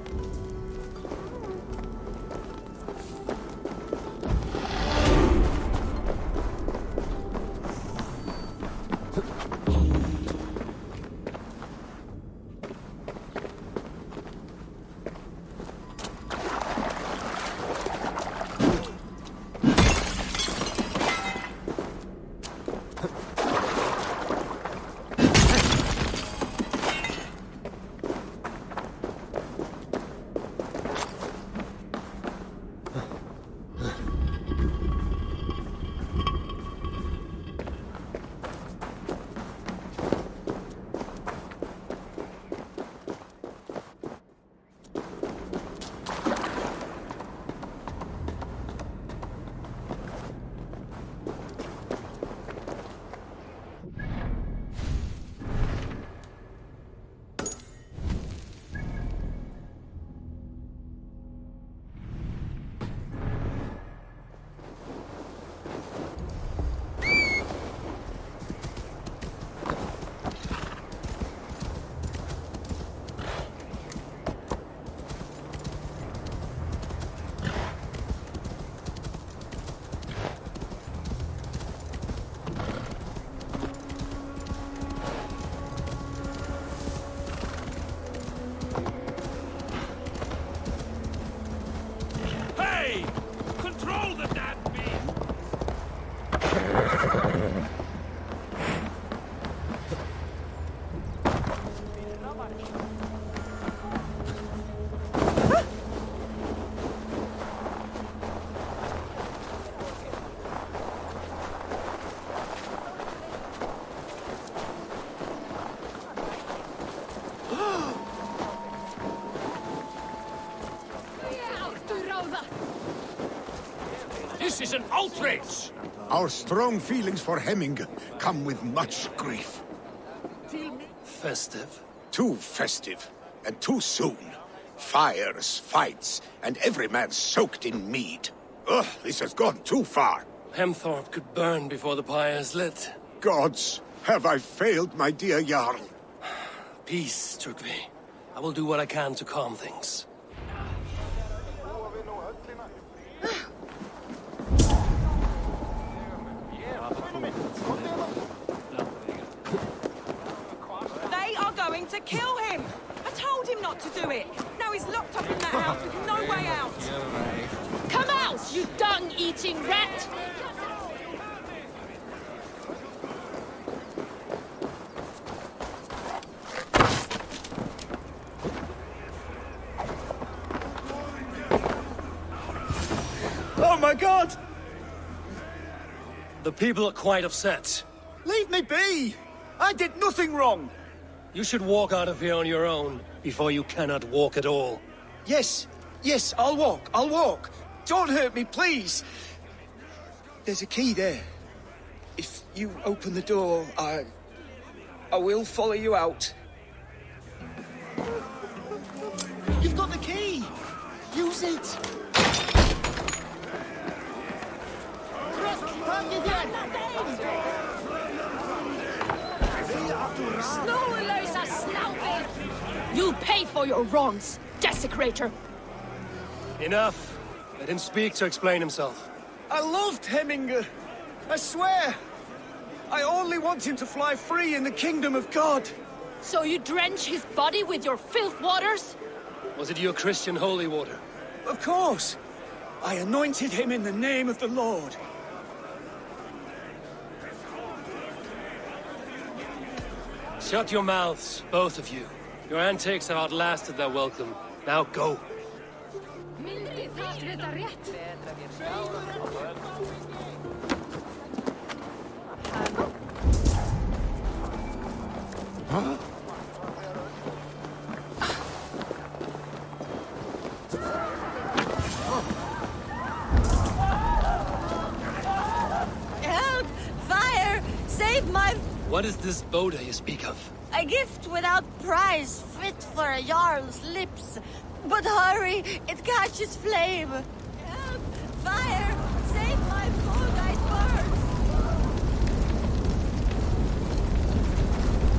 This is an outrage! Our strong feelings for Hemming come with much grief. Festive? Too festive, and too soon. Fires, fights, and every man soaked in mead. Ugh, this has gone too far. Hemthorpe could burn before the pyre is lit. Gods, have I failed my dear Jarl? Peace, Trugvi. I will do what I can to calm things. They are going to kill him! I told him not to do it! Now he's locked up in that house with no way out! Come out, you dung-eating rat! my god! The people are quite upset. Leave me be! I did nothing wrong! You should walk out of here on your own, before you cannot walk at all. Yes, I'll walk. Don't hurt me, please! There's a key there. If you open the door, I will follow you out. You've got the key! Use it! You'll pay for your wrongs, desecrator! Enough. Let him speak to explain himself. I loved Hemminger. I swear. I only want him to fly free in the kingdom of God. So you drench his body with your filth waters? Was it your Christian holy water? Of course. I anointed him in the name of the Lord. Shut your mouths, both of you. Your antics have outlasted their welcome. Now go. Huh? Help! Fire! Save my... What is this Boda you speak of? A gift without price, fit for a Jarl's lips. But hurry, it catches flame. Help! Fire! Save my Volgite burns!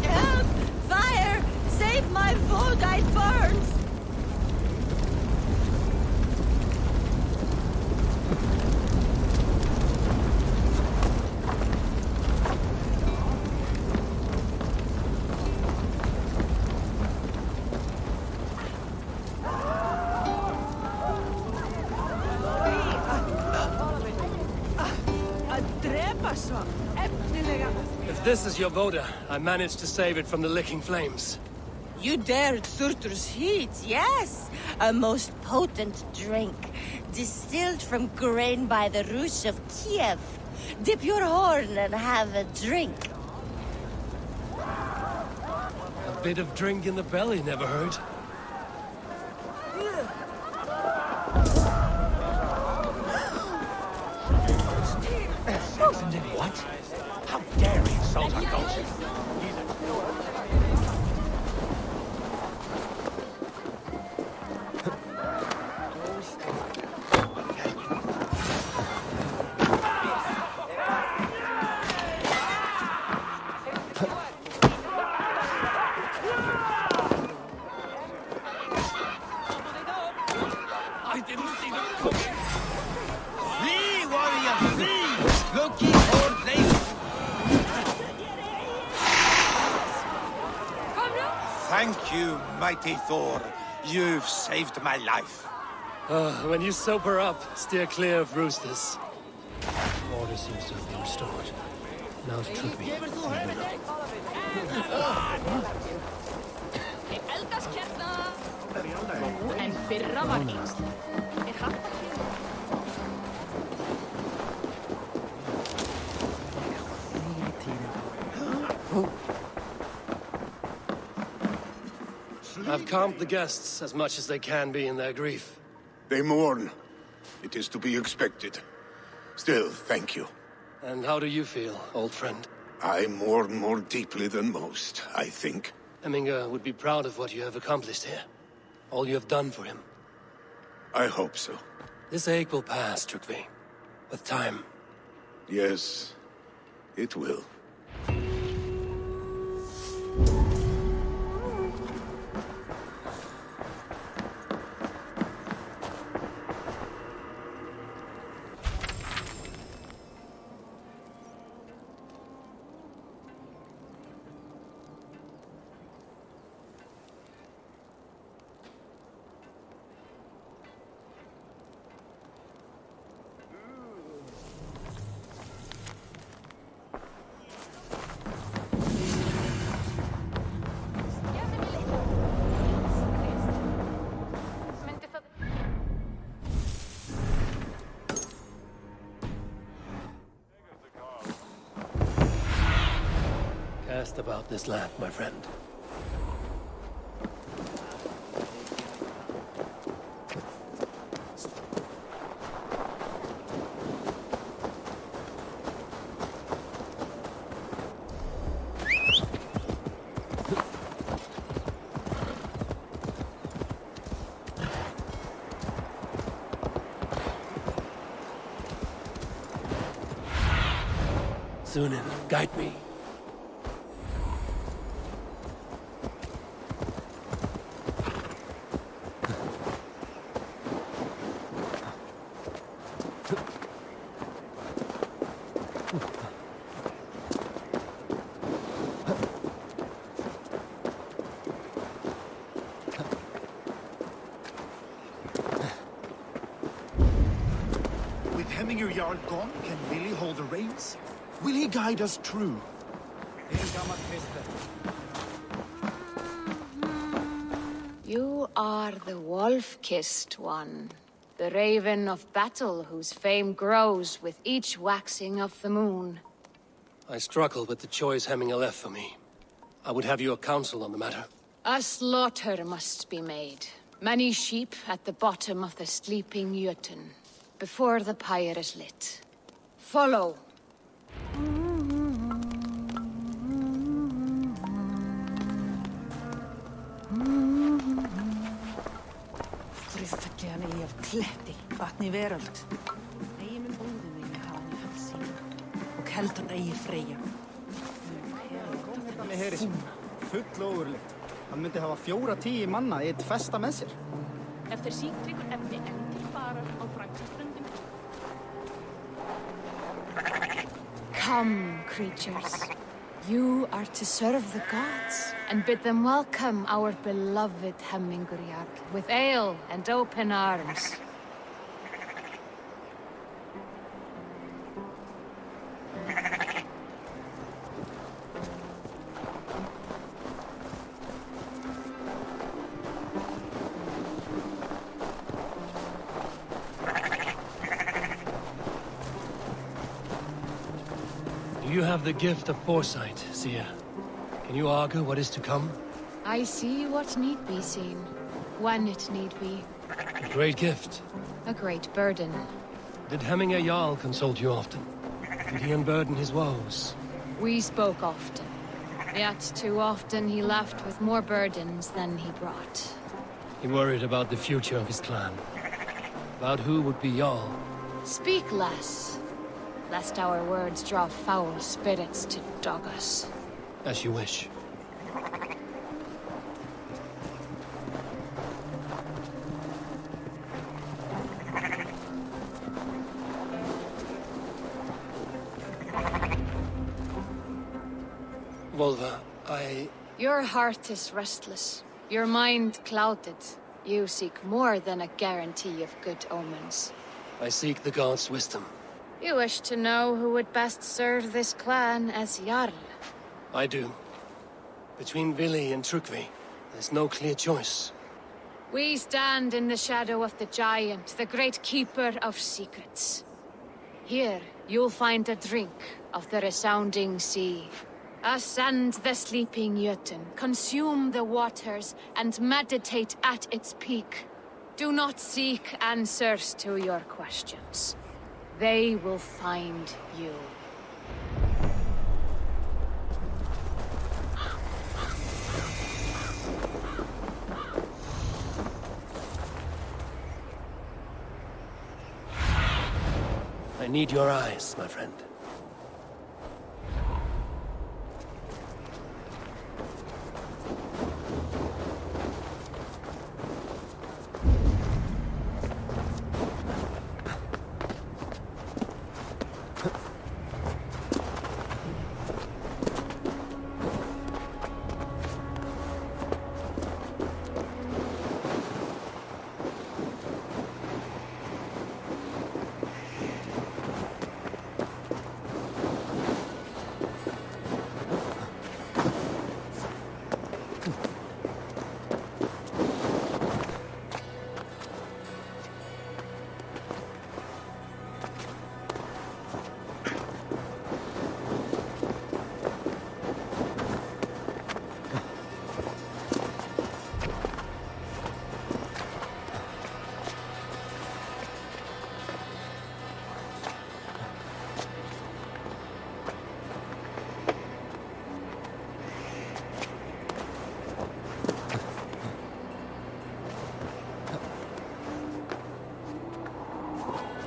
Help! Fire! Save my Volgite burns! If this is your Boda, I managed to save it from the licking flames. You dared Surtur's heat, yes. A most potent drink, distilled from grain by the Roosh of Kiev. Dip your horn and have a drink. A bit of drink in the belly never hurt. What? How dare he insult our culture? I didn't see them coming. Flee, warrior, flee! Loki or lady. Thank you, mighty Thor. You've saved my life. When you sober up, steer clear of roosters. Order seems to have been restored. Now it's Trugby. En fyrra var yngst. I've calmed the guests as much as they can be in their grief. They mourn. It is to be expected. Still, thank you. And how do you feel, old friend? I mourn more deeply than most, I think. Hemminger would be proud of what you have accomplished here. All you have done for him. I hope so. This ache will pass, Trugby. With time. Yes, it will. best about this land, my friend. Sunan, guide me. With Hemminger Jarl gone, can Willie hold the reins? Will he guide us true? You are the wolf-kissed one. The raven of battle whose fame grows with each waxing of the moon. I struggle with the choice Hemminger left for me. I would have your counsel on the matter. A slaughter must be made. Many sheep at the bottom of the sleeping Jötun, before the pyre is lit. Follow. Friðfælligan eigi af kletti, vatni veröld. Eigi með búðinni hafa hann í fall sína. Og keldan eigi Freyja. Með heri sín. Full ógurlegt. Hann myndi hafa 4-10 manna í eitt festa með sér. Ef þeir síktryggur efni enn til farar á Frankfurtströndum. Come, creatures. You are to serve the gods, and bid them welcome our beloved Hemminger Jarl with ale and open arms. You have the gift of foresight, Seer. Can you argue what is to come? I see what need be seen, when it need be. A great gift. A great burden. Did Hemminger Jarl consult you often? Did he unburden his woes? We spoke often, yet too often he left with more burdens than he brought. He worried about the future of his clan. About who would be Jarl. Speak less, lest our words draw foul spirits to dog us. As you wish. Volva, Your heart is restless, your mind clouded. You seek more than a guarantee of good omens. I seek the gods' wisdom. You wish to know who would best serve this clan as Jarl. I do. Between Vili and Trukvi, there's no clear choice. We stand in the shadow of the giant, the great keeper of secrets. Here, you'll find a drink of the resounding sea. Ascend the sleeping Jötun, consume the waters, and meditate at its peak. Do not seek answers to your questions. They will find you. I need your eyes, my friend.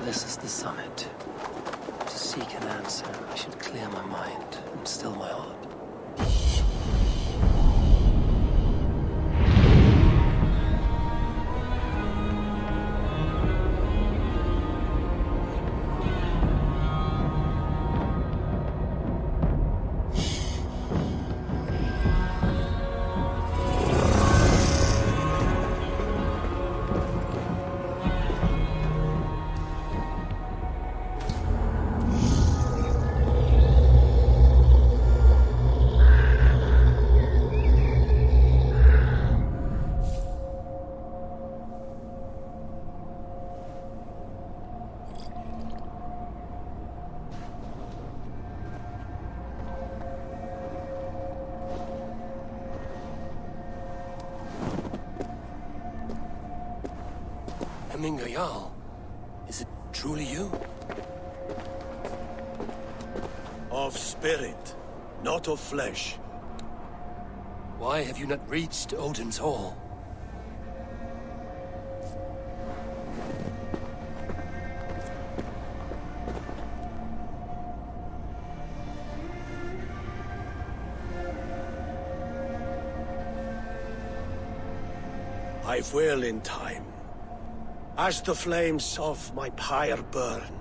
This is the summit. To seek an answer, I should clear my mind and still my heart. Jarl, is it truly you? Of spirit, not of flesh. Why have you not reached Odin's Hall? I will in time. As the flames of my pyre burn,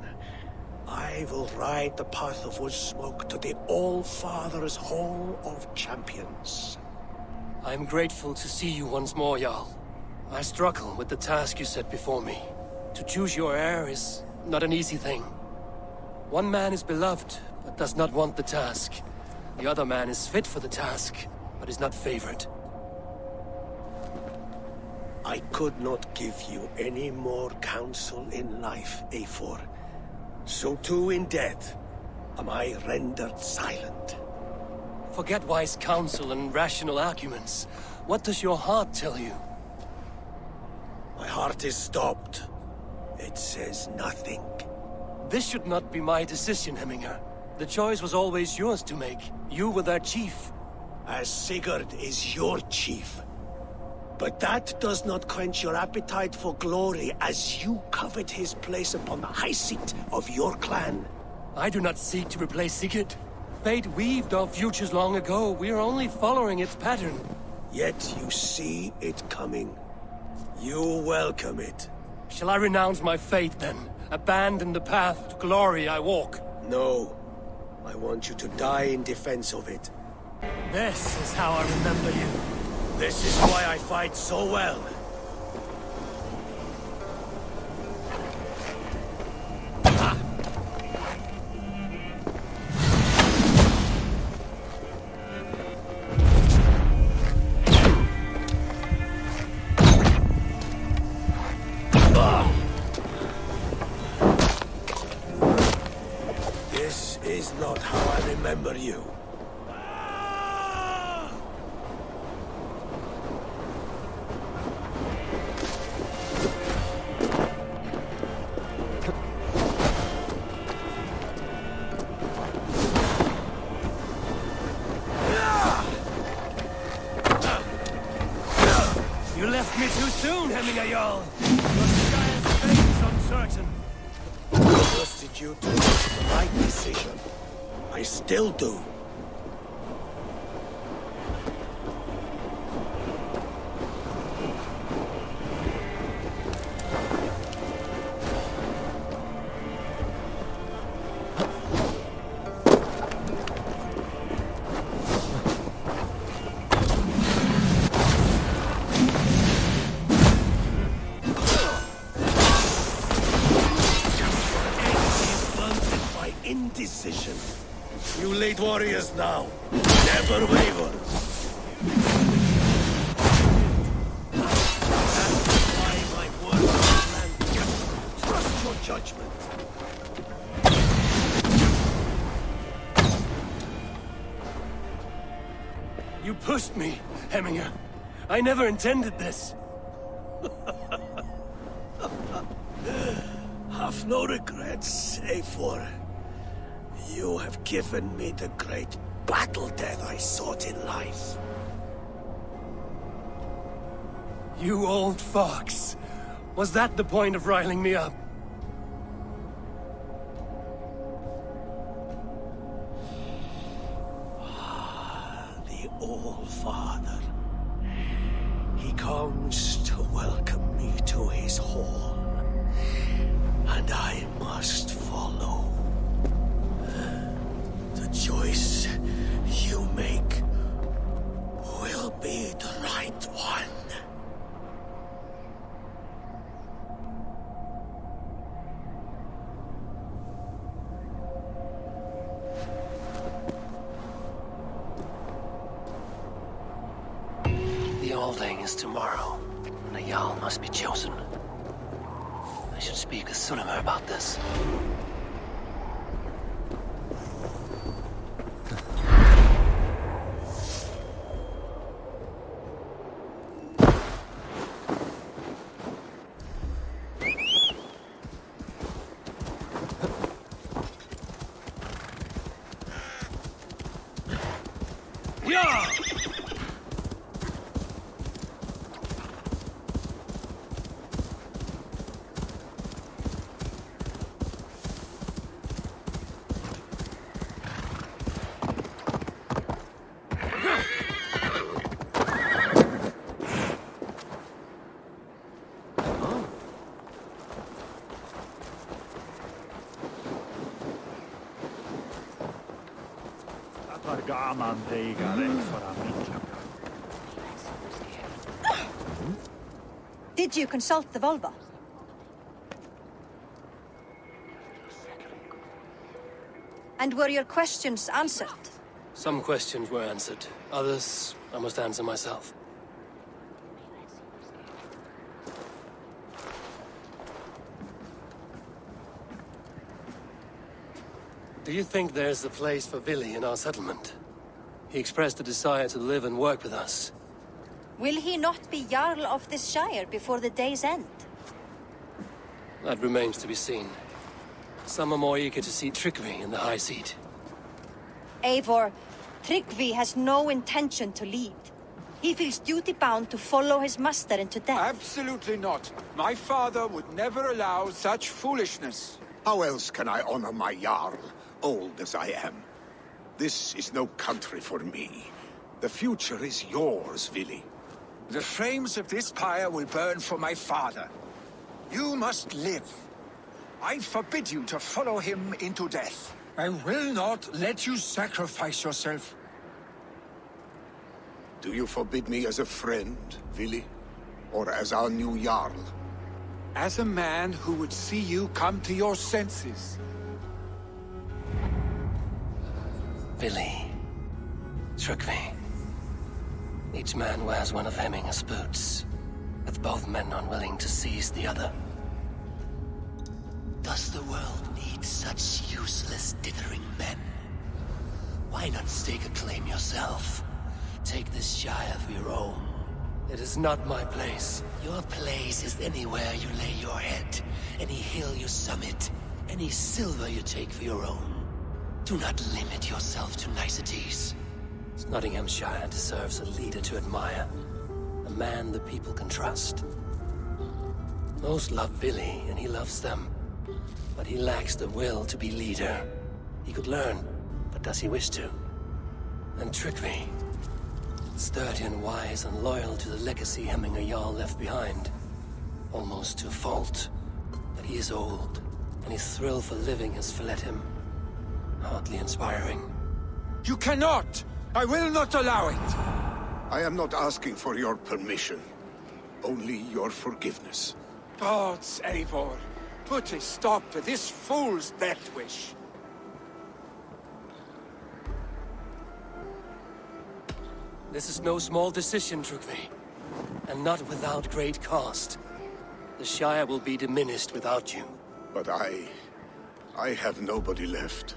I will ride the path of wood smoke to the All-Father's Hall of Champions. I am grateful to see you once more, Jarl. I struggle with the task you set before me. To choose your heir is not an easy thing. One man is beloved, but does not want the task. The other man is fit for the task, but is not favored. I could not give you any more counsel in life, Eivor. So too in death am I rendered silent. Forget wise counsel and rational arguments. What does your heart tell you? My heart is stopped. It says nothing. This should not be my decision, Hemminger. The choice was always yours to make. You were their chief. As Sigurd is your chief. But that does not quench your appetite for glory as you covet his place upon the high seat of your clan. I do not seek to replace Sigurd. Fate weaved our futures long ago. We are only following its pattern. Yet you see it coming. You welcome it. Shall I renounce my faith, then? Abandon the path to glory I walk? No. I want you to die in defense of it. This is how I remember you. This is why I fight so well. This is not how I remember you. You to make the right decision. I still do. Indecision. You lead warriors now. Never waver. That's why my word is trust your judgment. You pushed me, Hemminger. I never intended this. Have no regrets, Eivor. You have given me the great battle death I sought in life. You old fox. Was that the point of riling me up? comes to welcome me to his hall, and I must follow. The choice you make will be the right one. The Alding is tomorrow, and a Jarl must be chosen. I should speak with Sunnema about this. Did you consult the Volva? And were your questions answered? Some questions were answered. Others, I must answer myself. Do you think there's a place for Vili in our settlement? He expressed a desire to live and work with us. Will he not be Jarl of this Shire before the day's end? That remains to be seen. Some are more eager to see Tryggvi in the high seat. Eivor, Tryggvi has no intention to lead. He feels duty-bound to follow his master into death. Absolutely not. My father would never allow such foolishness. How else can I honor my Jarl, old as I am? This is no country for me. The future is yours, Vili. The flames of this pyre will burn for my father. You must live. I forbid you to follow him into death. I will not let you sacrifice yourself. Do you forbid me as a friend, Vili? Or as our new Jarl? As a man who would see you come to your senses. Vili. Tryggvi. Each man wears one of Hemminger's boots, with both men unwilling to seize the other. Does the world need such useless dithering men? Why not stake a claim yourself? Take this Shire for your own. It is not my place. Your place is anywhere you lay your head, any hill you summit, any silver you take for your own. Do not limit yourself to niceties. Snotinghamscire deserves a leader to admire. A man the people can trust. Most love Vili, and he loves them. But he lacks the will to be leader. He could learn, but does he wish to? And Tryggvi. Sturdy and wise and loyal to the legacy Hemminger Jarl left behind. Almost to a fault. But he is old, and his thrill for living has fled him. Hardly inspiring. You cannot! I will not allow it! I am not asking for your permission. Only your forgiveness. Gods, Eivor, put a stop to this fool's death wish. This is no small decision, Tryggvi. And not without great cost. The Shire will be diminished without you. But I have nobody left.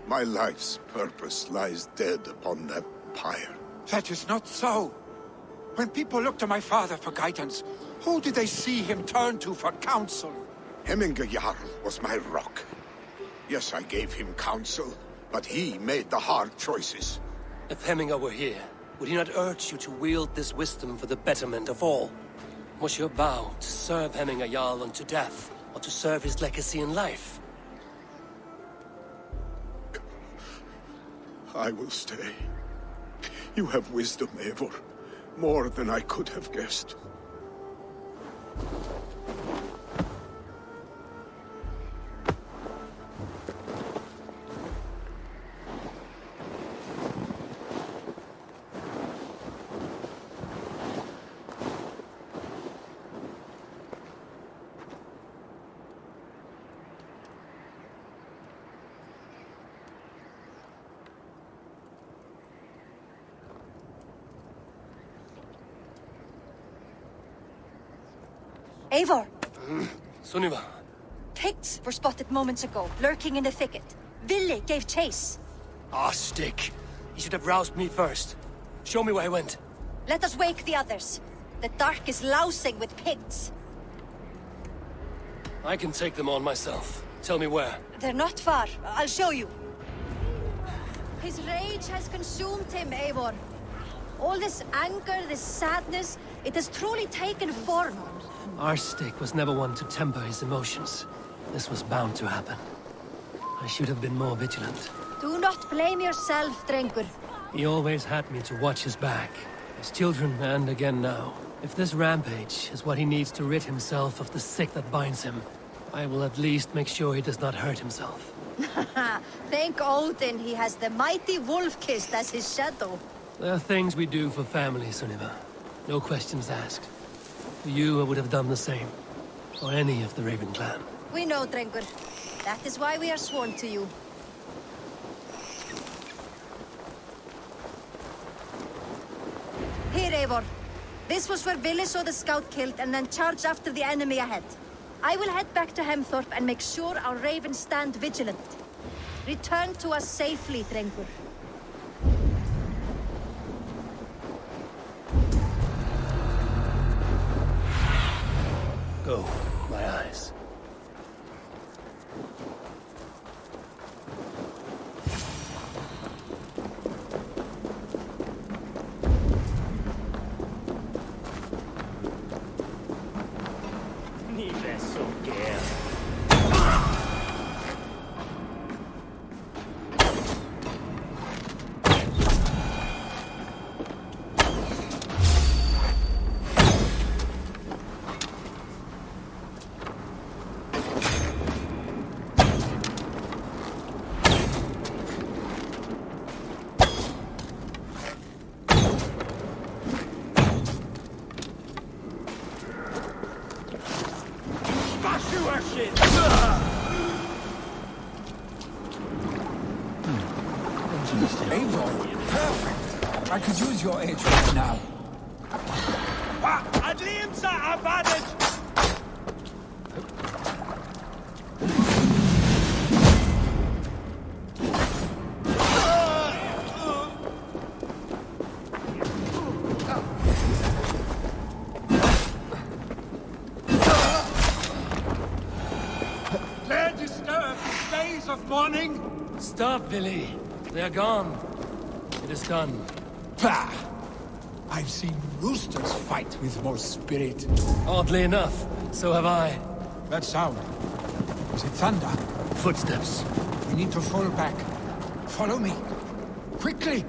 My life's purpose lies dead upon that pyre. That is not so. When people look to my father for guidance, who did they see him turn to for counsel? Hemminger Jarl was my rock. Yes, I gave him counsel, but he made the hard choices. If Hemminger were here, would he not urge you to wield this wisdom for the betterment of all? Was your vow to serve Hemminger Jarl unto death, or to serve his legacy in life? I will stay. You have wisdom, Eivor. More than I could have guessed. Eivor! Sunniva. Picts were spotted moments ago, lurking in the thicket. Vili gave chase. Ah, stick. You should have roused me first. Show me where he went. Let us wake the others. The dark is lousing with Picts. I can take them on myself. Tell me where. They're not far. I'll show you. His rage has consumed him, Eivor. All this anger, this sadness, it has truly taken form. Our stick was never one to temper his emotions. This was bound to happen. I should have been more vigilant. Do not blame yourself, Drengur. He always had me to watch his back. As children, and again now. If this rampage is what he needs to rid himself of the sick that binds him, I will at least make sure he does not hurt himself. Thank Odin he has the mighty Wolf-Kissed as his shadow. There are things we do for family, Sunniva. No questions asked. For you, I would have done the same. For any of the Raven clan. We know, Drengur. That is why we are sworn to you. Here, Eivor. This was where Vili saw the scout killed and then charged after the enemy ahead. I will head back to Hemthorpe and make sure our ravens stand vigilant. Return to us safely, Drengur. Go, my eyes. Ni så gär. Perfect. I could use your aid right now. Dare disturb these days of mourning? Stop, Vili. They are gone. It is done. Bah! I've seen roosters fight with more spirit. Oddly enough, so have I. That sound. Is it thunder? Footsteps. We need to fall back. Follow me. Quickly!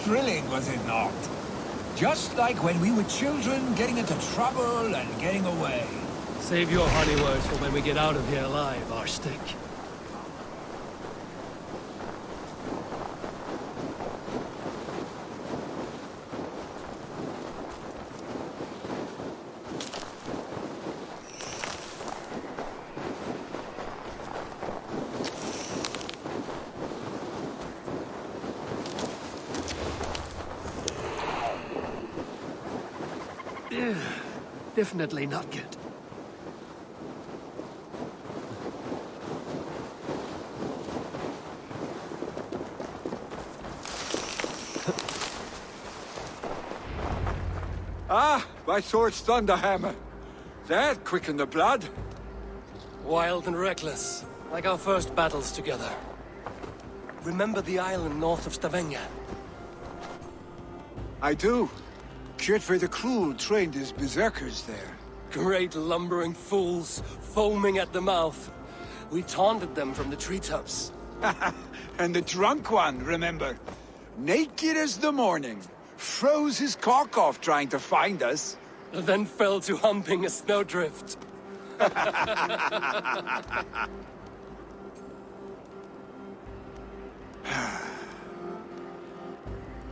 thrilling, was it not? Just like when we were children, getting into trouble and getting away. Save your honey words for when we get out of here alive, Arstick. Definitely not good. Ah, my sword's thunderhammer. That quickened the blood. Wild and reckless, like our first battles together. Remember the island north of Stavanger? I do. Kjotve the Cruel trained his berserkers there. Great lumbering fools, foaming at the mouth. We taunted them from the treetops. And the drunk one, remember? Naked as the morning. Froze his cock off trying to find us. And then fell to humping a snowdrift.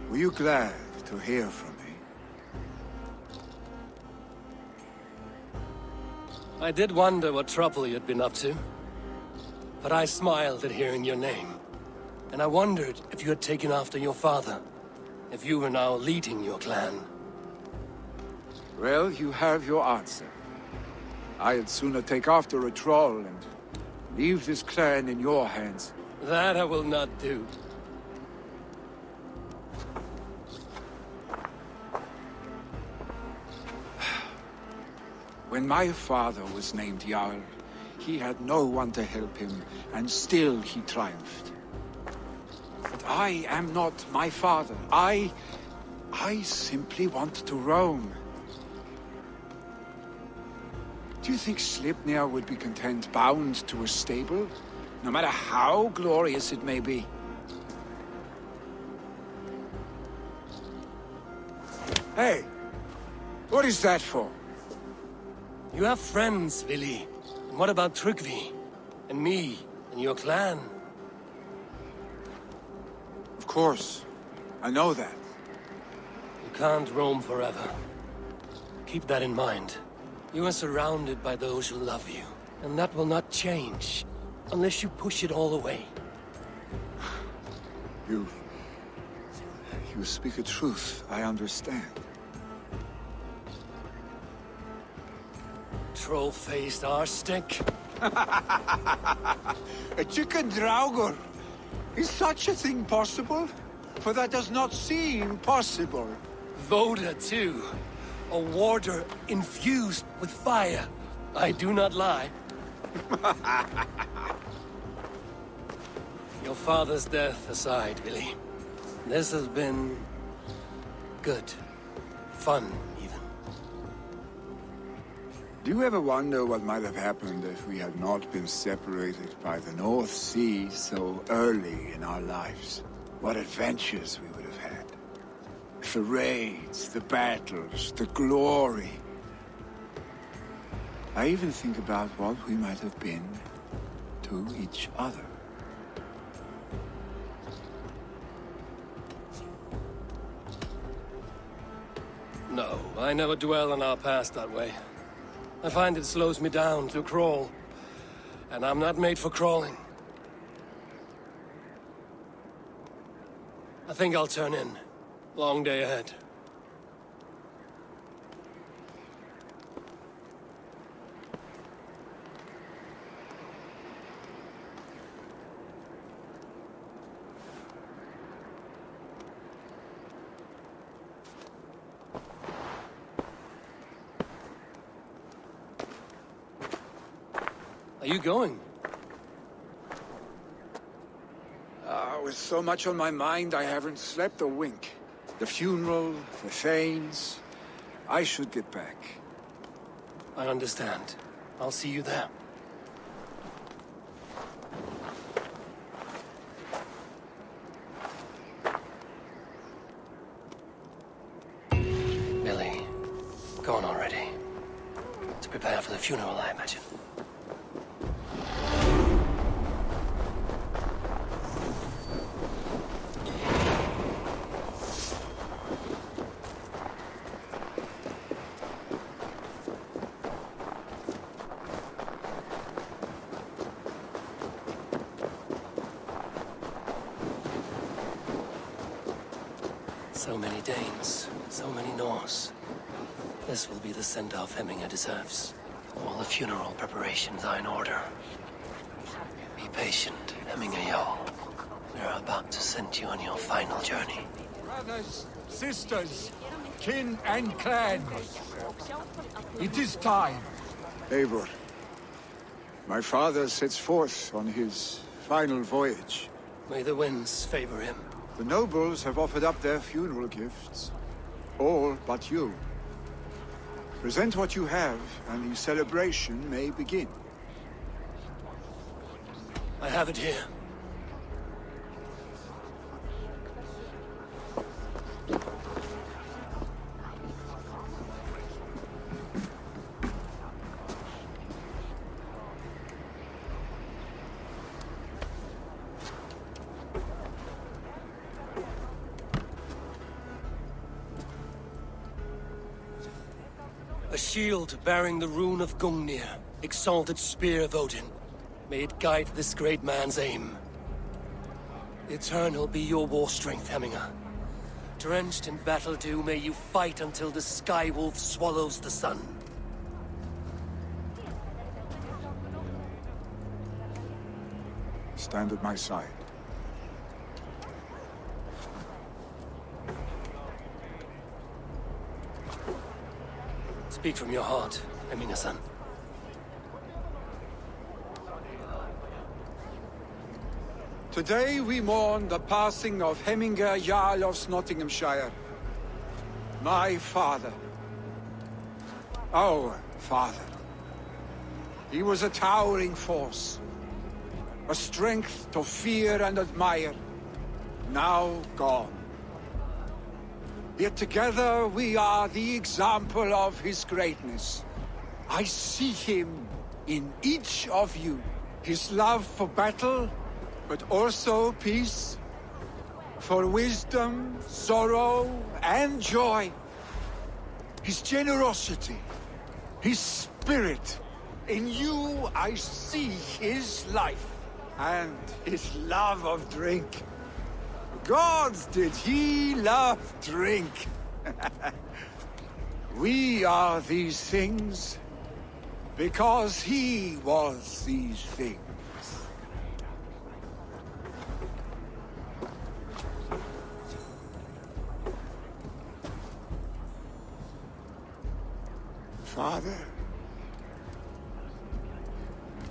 Were you glad to hear from me? I did wonder what trouble you'd been up to. But I smiled at hearing your name. And I wondered if you had taken after your father. If you were now leading your clan. Well, you have your answer. I'd sooner take after a troll and leave this clan in your hands. That I will not do. When my father was named Jarl, he had no one to help him, and still he triumphed. But I am not my father. I simply want to roam. Do you think Sleipnir would be content bound to a stable, no matter how glorious it may be? Hey, what is that for? You have friends, Vili. And what about Tryggvi? And me? And your clan? Of course. I know that. You can't roam forever. Keep that in mind. You are surrounded by those who love you. And that will not change. Unless you push it all away. You speak a truth. I understand. Troll-faced arstick. A chicken Draugr. Is such a thing possible? For that does not seem possible. Voda, too. A warder infused with fire. I do not lie. Your father's death aside, Vili. This has been... good. Fun, even. Do you ever wonder what might have happened if we had not been separated by the North Sea so early in our lives? What adventures we would have had. The raids, the battles, the glory. I even think about what we might have been to each other. No, I never dwell on our past that way. I find it slows me down to crawl. And I'm not made for crawling. I think I'll turn in. Long day ahead. Are you going? With so much on my mind, I haven't slept a wink. The funeral, the Thanes. I should get back. I understand. I'll see you there. Gone already. To prepare for the funeral, I imagine. So many Danes, so many Norse. This will be the send-off Hemminger deserves. All the funeral preparations are in order. Be patient, Hemminger Jarl. We are about to send you on your final journey. Brothers, sisters, kin and clan. It is time. Eivor, my father sets forth on his final voyage. May the winds favor him. The nobles have offered up their funeral gifts. All but you. Present what you have, and the celebration may begin. I have it here. A shield bearing the rune of Gungnir, exalted spear of Odin. May it guide this great man's aim. Eternal be your war strength, Hemminger. Drenched in battle dew, may you fight until the sky wolf swallows the sun. Stand at my side. Speak from your heart, Hemminger-san. Today we mourn the passing of Hemminger Jarl of Snotinghamscire. My father. Our father. He was a towering force. A strength to fear and admire. Now gone. Yet together we are the example of his greatness. I see him in each of you. His love for battle, but also peace. For wisdom, sorrow, and joy. His generosity, his spirit. In you I see his life, and his love of drink. Gods, did he love drink! We are these things because he was these things. Father,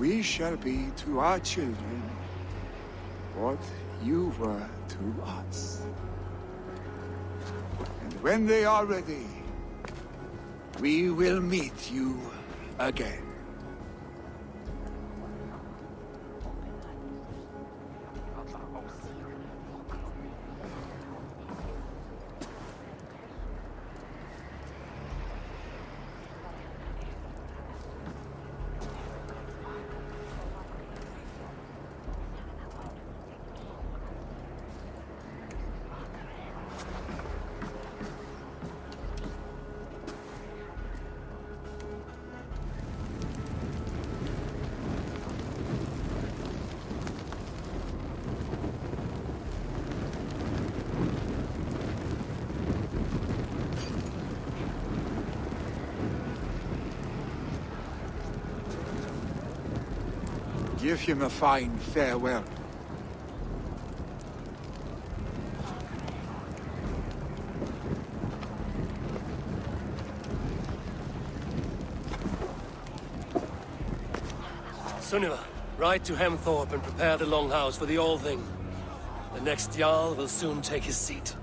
we shall be to our children what you were to us. And when they are ready, we will meet you again. Give him a fine farewell. Sunniva, ride to Hamthorpe and prepare the Longhouse for the All-Thing. The next Jarl will soon take his seat.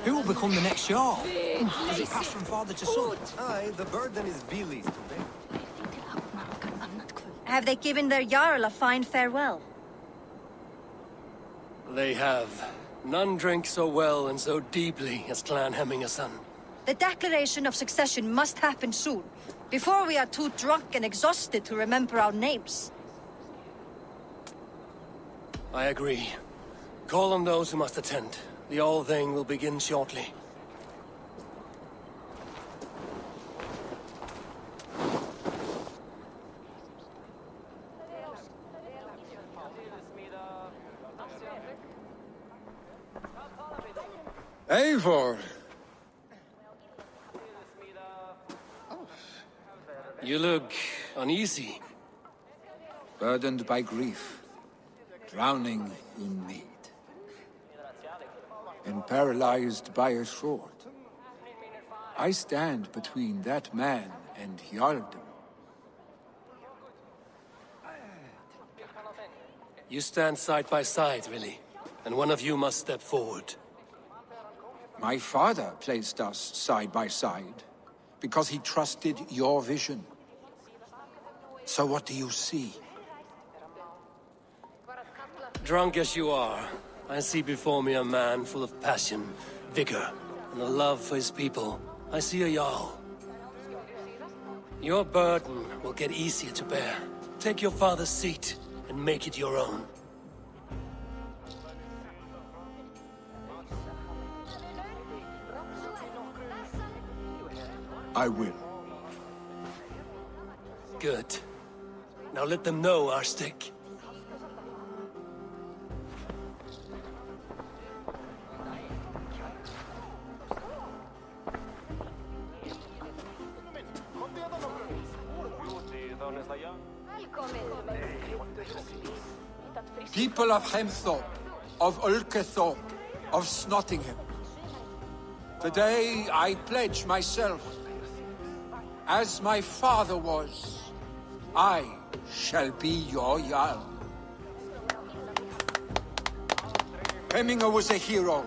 Who will become the next Jarl? Does it pass from father to son? Aye, the burden is Vili's to bear. Have they given their Jarl a fine farewell? They have. None drink so well and so deeply as Clan Hamtunscire. The declaration of succession must happen soon, before we are too drunk and exhausted to remember our names. I agree. Call on those who must attend. The All Thing will begin shortly. Eivor! You look uneasy. Burdened by grief, drowning in need, and paralyzed by a sword. I stand between that man and Jarldom. You stand side by side, really, and one of you must step forward. My father placed us side by side, because he trusted your vision. So what do you see? Drunk as you are, I see before me a man full of passion, vigor, and a love for his people. I see a Jarl. Your burden will get easier to bear. Take your father's seat and make it your own. I will. Good. Now let them know our stick. People of Hamthorpe, of Ulkethorpe, of Snotingham. Today I pledge myself. As my father was, I shall be your Jarl. Hemminger was a hero,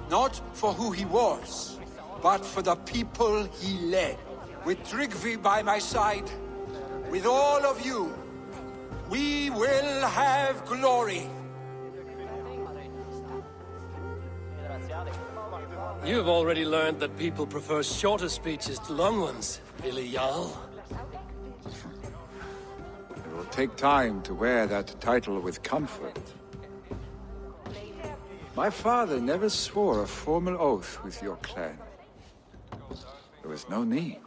not for who he was, but for the people he led. With Tryggvi by my side, with all of you, we will have glory. You've already learned that people prefer shorter speeches to long ones, really, Jarl. It will take time to wear that title with comfort. My father never swore a formal oath with your clan. There was no need,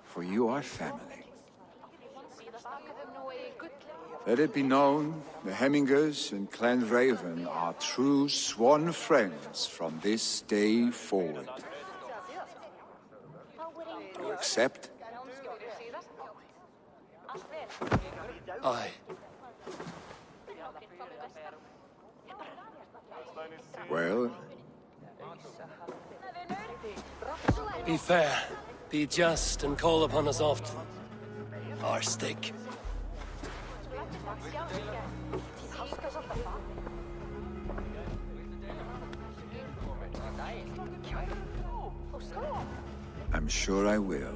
for you are family. Let it be known, the Hemmingers and Clan Raven are true sworn friends from this day forward. You accept? Aye. Well? Be fair, be just, and call upon us often. Our stick. I'm sure I will.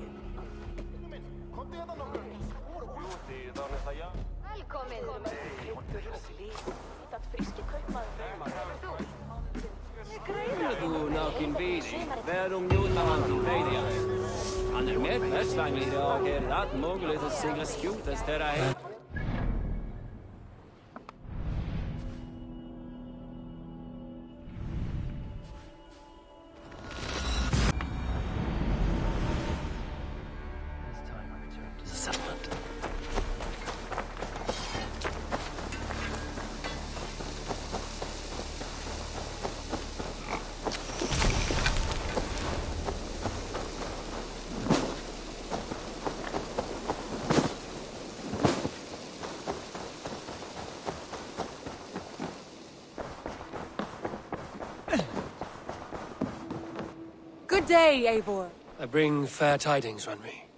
Good day, Eivor. I bring fair tidings, Runry.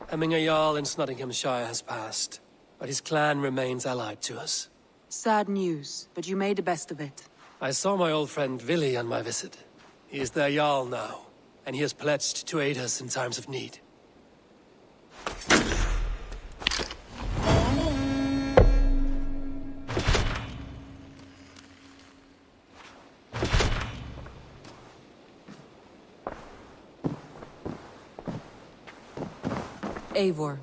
Hemminger Jarl in Snotinghamscire has passed, but his clan remains allied to us. Sad news, but you made the best of it. I saw my old friend Vili on my visit. He is their Jarl now, and he has pledged to aid us in times of need. Eivor.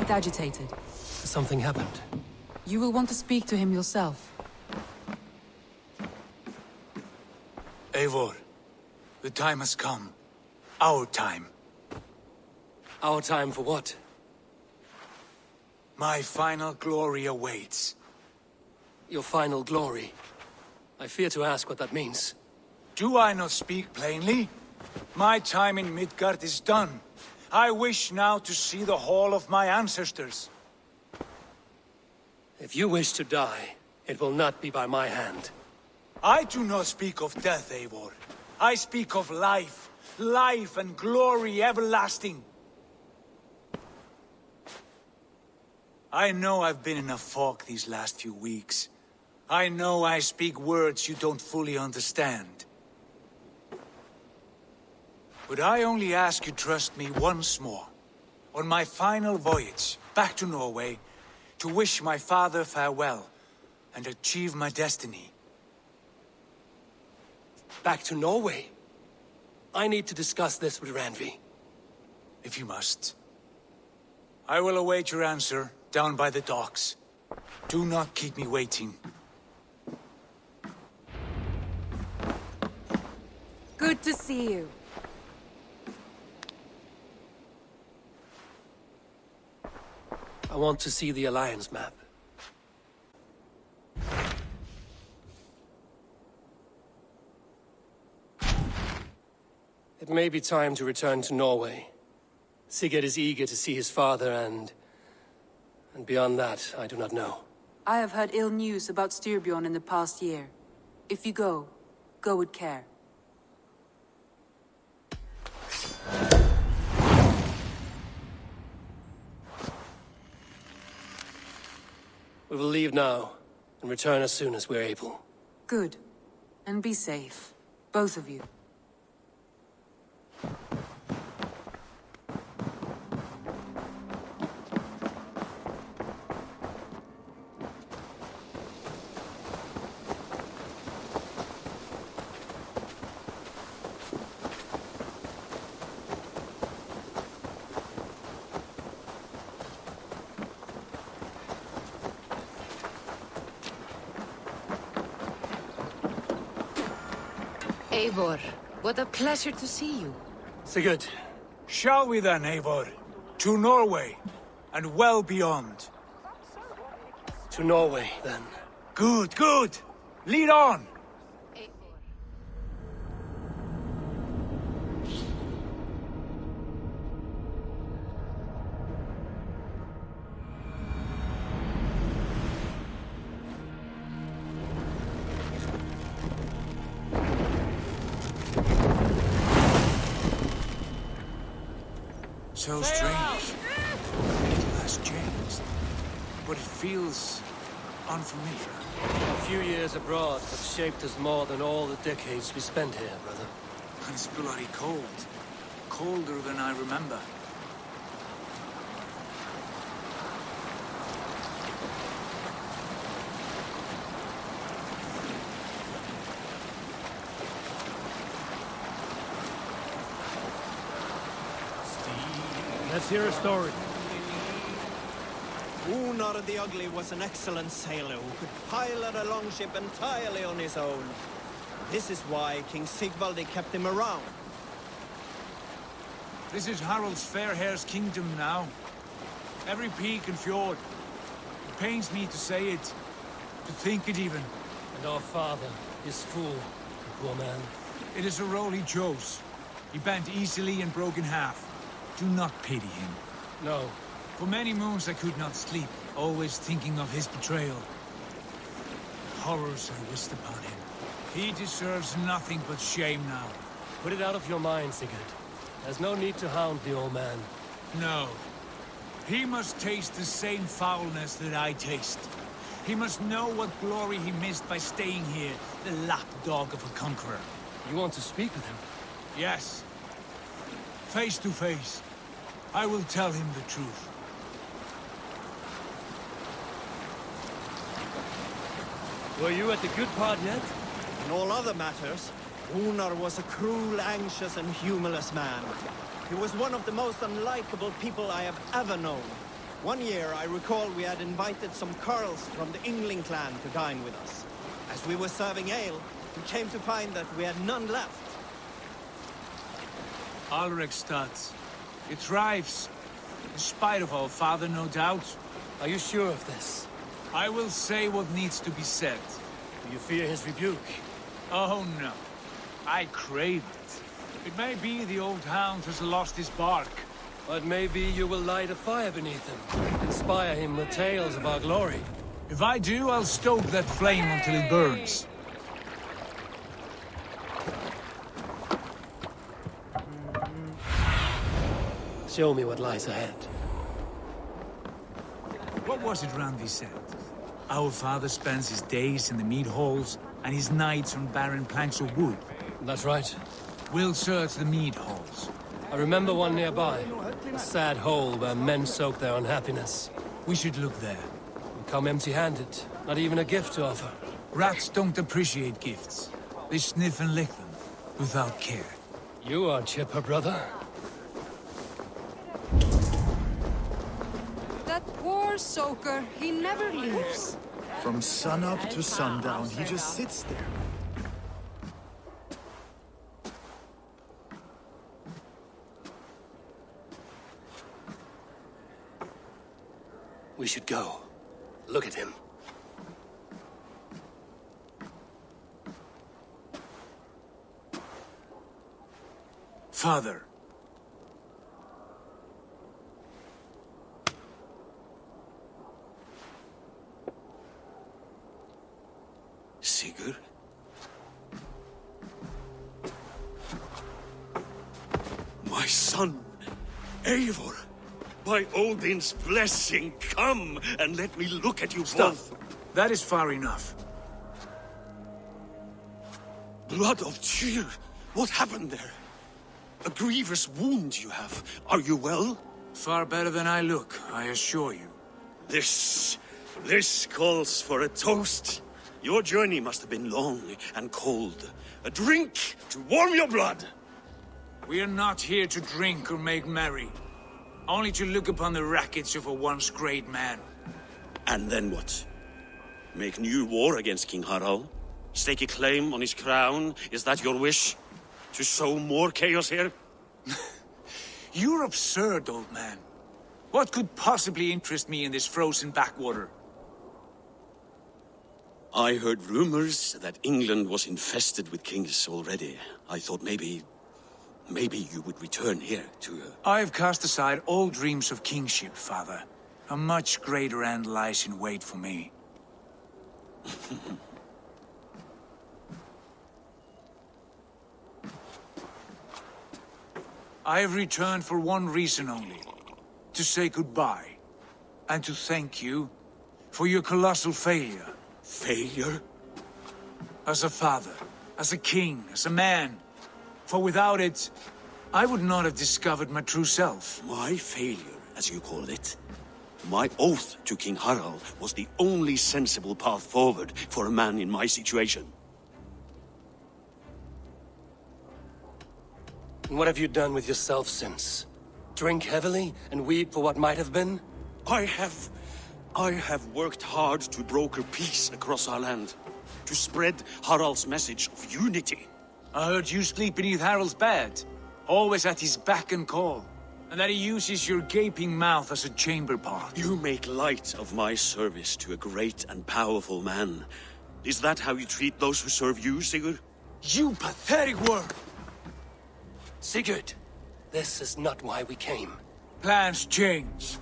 It's agitated. Something happened. You will want to speak to him yourself. Eivor, the time has come. Our time. Our time for what? My final glory awaits. Your final glory? I fear to ask what that means. Do I not speak plainly? My time in Midgard is done. I wish now to see the hall of my ancestors. If you wish to die, it will not be by my hand. I do not speak of death, Eivor. I speak of life. Life and glory everlasting. I know I've been in a fog these last few weeks. I know I speak words you don't fully understand. But I only ask you trust me once more. On my final voyage, back to Norway, to wish my father farewell, and achieve my destiny. Back to Norway? I need to discuss this with Randvi. If you must. I will await your answer down by the docks. Do not keep me waiting. Good to see you. I want to see the Alliance map. It may be time to return to Norway. Sigurd is eager to see his father and beyond that, I do not know. I have heard ill news about Styrbjorn in the past year. If you go with care. We will leave now, and return as soon as we're able. Good. And be safe. Both of you. Eivor, what a pleasure to see you. Sigurd. Shall we then, Eivor? To Norway, and well beyond. To Norway, then. Good, good! Lead on! So strange. It has changed, but it feels unfamiliar. A few years abroad have shaped us more than all the decades we spent here, brother. And it's bloody cold. Colder than I remember. Let's hear a story. Unar the Ugly was an excellent sailor who could pilot a longship entirely on his own. This is why King Sigvaldi kept him around. This is Harald's fair hair's kingdom now. Every peak and fjord. It pains me to say it, to think it even. And our father, his fool, the poor man. It is a role he chose. He bent easily and broke in half. Do not pity him. No. For many moons I could not sleep, always thinking of his betrayal. Horrors I wished upon him. He deserves nothing but shame now. Put it out of your mind, Sigurd. There's no need to hound the old man. No. He must taste the same foulness that I taste. He must know what glory he missed by staying here, the lapdog of a conqueror. You want to speak with him? Yes. Face to face. I will tell him the truth. Were you at the good part yet? In all other matters, Unar was a cruel, anxious, and humorless man. He was one of the most unlikable people I have ever known. One year, I recall we had invited some Carls from the Yngling clan to dine with us. As we were serving ale, we came to find that we had none left. Alrekstad. It thrives. In spite of our father, no doubt. Are you sure of this? I will say what needs to be said. Do you fear his rebuke? Oh, no. I crave it. It may be the old hound has lost his bark. But maybe you will light a fire beneath him. Inspire him with tales of our glory. If I do, I'll stoke that flame until it burns. Show me what lies ahead. What was it Randy said? Our father spends his days in the mead halls and his nights on barren planks of wood. That's right. We'll search the mead halls. I remember one nearby. A sad hole where men soak their unhappiness. We should look there. We come empty-handed. Not even a gift to offer. Rats don't appreciate gifts. They sniff and lick them, without care. You are chipper, brother. That poor soaker, he never leaves. From sunup to sundown, he just sits there. We should go. Look at him. Father. Sigurd? My son, Eivor! By Odin's blessing, come and let me look at you both. That is far enough. Blood of Tyr! What happened there? A grievous wound you have. Are you well? Far better than I look, I assure you. This calls for a toast. Your journey must have been long and cold. A drink to warm your blood. We are not here to drink or make merry. Only to look upon the rackets of a once great man. And then what? Make new war against King Harald? Stake a claim on his crown? Is that your wish? To sow more chaos here? You're absurd, old man. What could possibly interest me in this frozen backwater? I heard rumors that England was infested with kings already. I thought maybe you would return here to... I have cast aside all dreams of kingship, father. A much greater end lies in wait for me. I have returned for one reason only. To say goodbye. And to thank you for your colossal failure. Failure? As a father, as a king, as a man. For without it, I would not have discovered my true self. My failure, as you call it? My oath to King Harald was the only sensible path forward for a man in my situation. And what have you done with yourself since? Drink heavily and weep for what might have been? I have worked hard to broker peace across our land. To spread Harald's message of unity. I heard you sleep beneath Harald's bed. Always at his beck and call. And that he uses your gaping mouth as a chamber pot. You make light of my service to a great and powerful man. Is that how you treat those who serve you, Sigurd? You pathetic worm! Sigurd, this is not why we came. Plans change.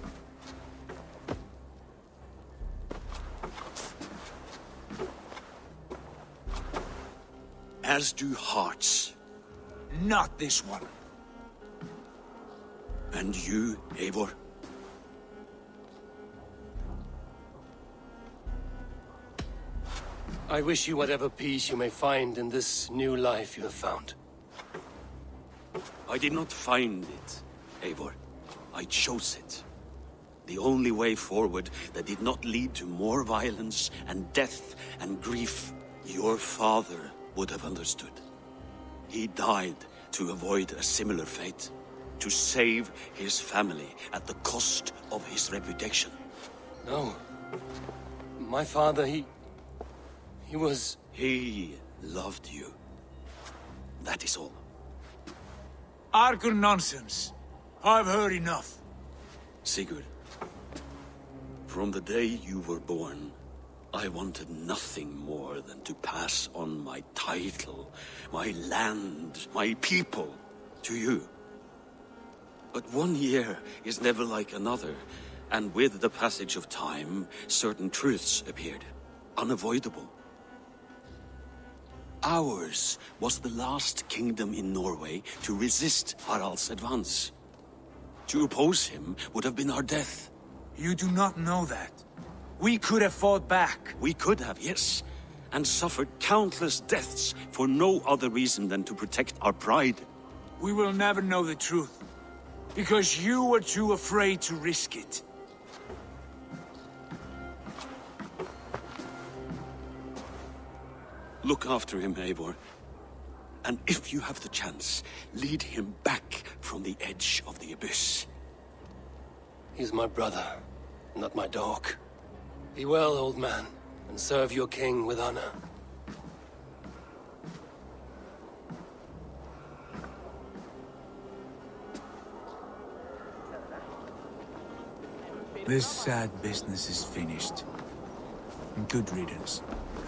As do hearts. Not this one. And you, Eivor? I wish you whatever peace you may find in this new life you have found. I did not find it, Eivor. I chose it. The only way forward that did not lead to more violence and death and grief. Your father would have understood. He died to avoid a similar fate. To save his family at the cost of his reputation. No. My father, he was... He loved you. That is all. Argur nonsense. I've heard enough. Sigurd, from the day you were born, I wanted nothing more than to pass on my title, my land, my people, to you. But 1 year is never like another, and with the passage of time, certain truths appeared, unavoidable. Ours was the last kingdom in Norway to resist Harald's advance. To oppose him would have been our death. You do not know that. We could have fought back. We could have, yes, and suffered countless deaths for no other reason than to protect our pride. We will never know the truth, because you were too afraid to risk it. Look after him, Eivor. And if you have the chance, lead him back from the edge of the abyss. He's my brother, not my dog. Be well, old man, and serve your king with honor. This sad business is finished. And good riddance.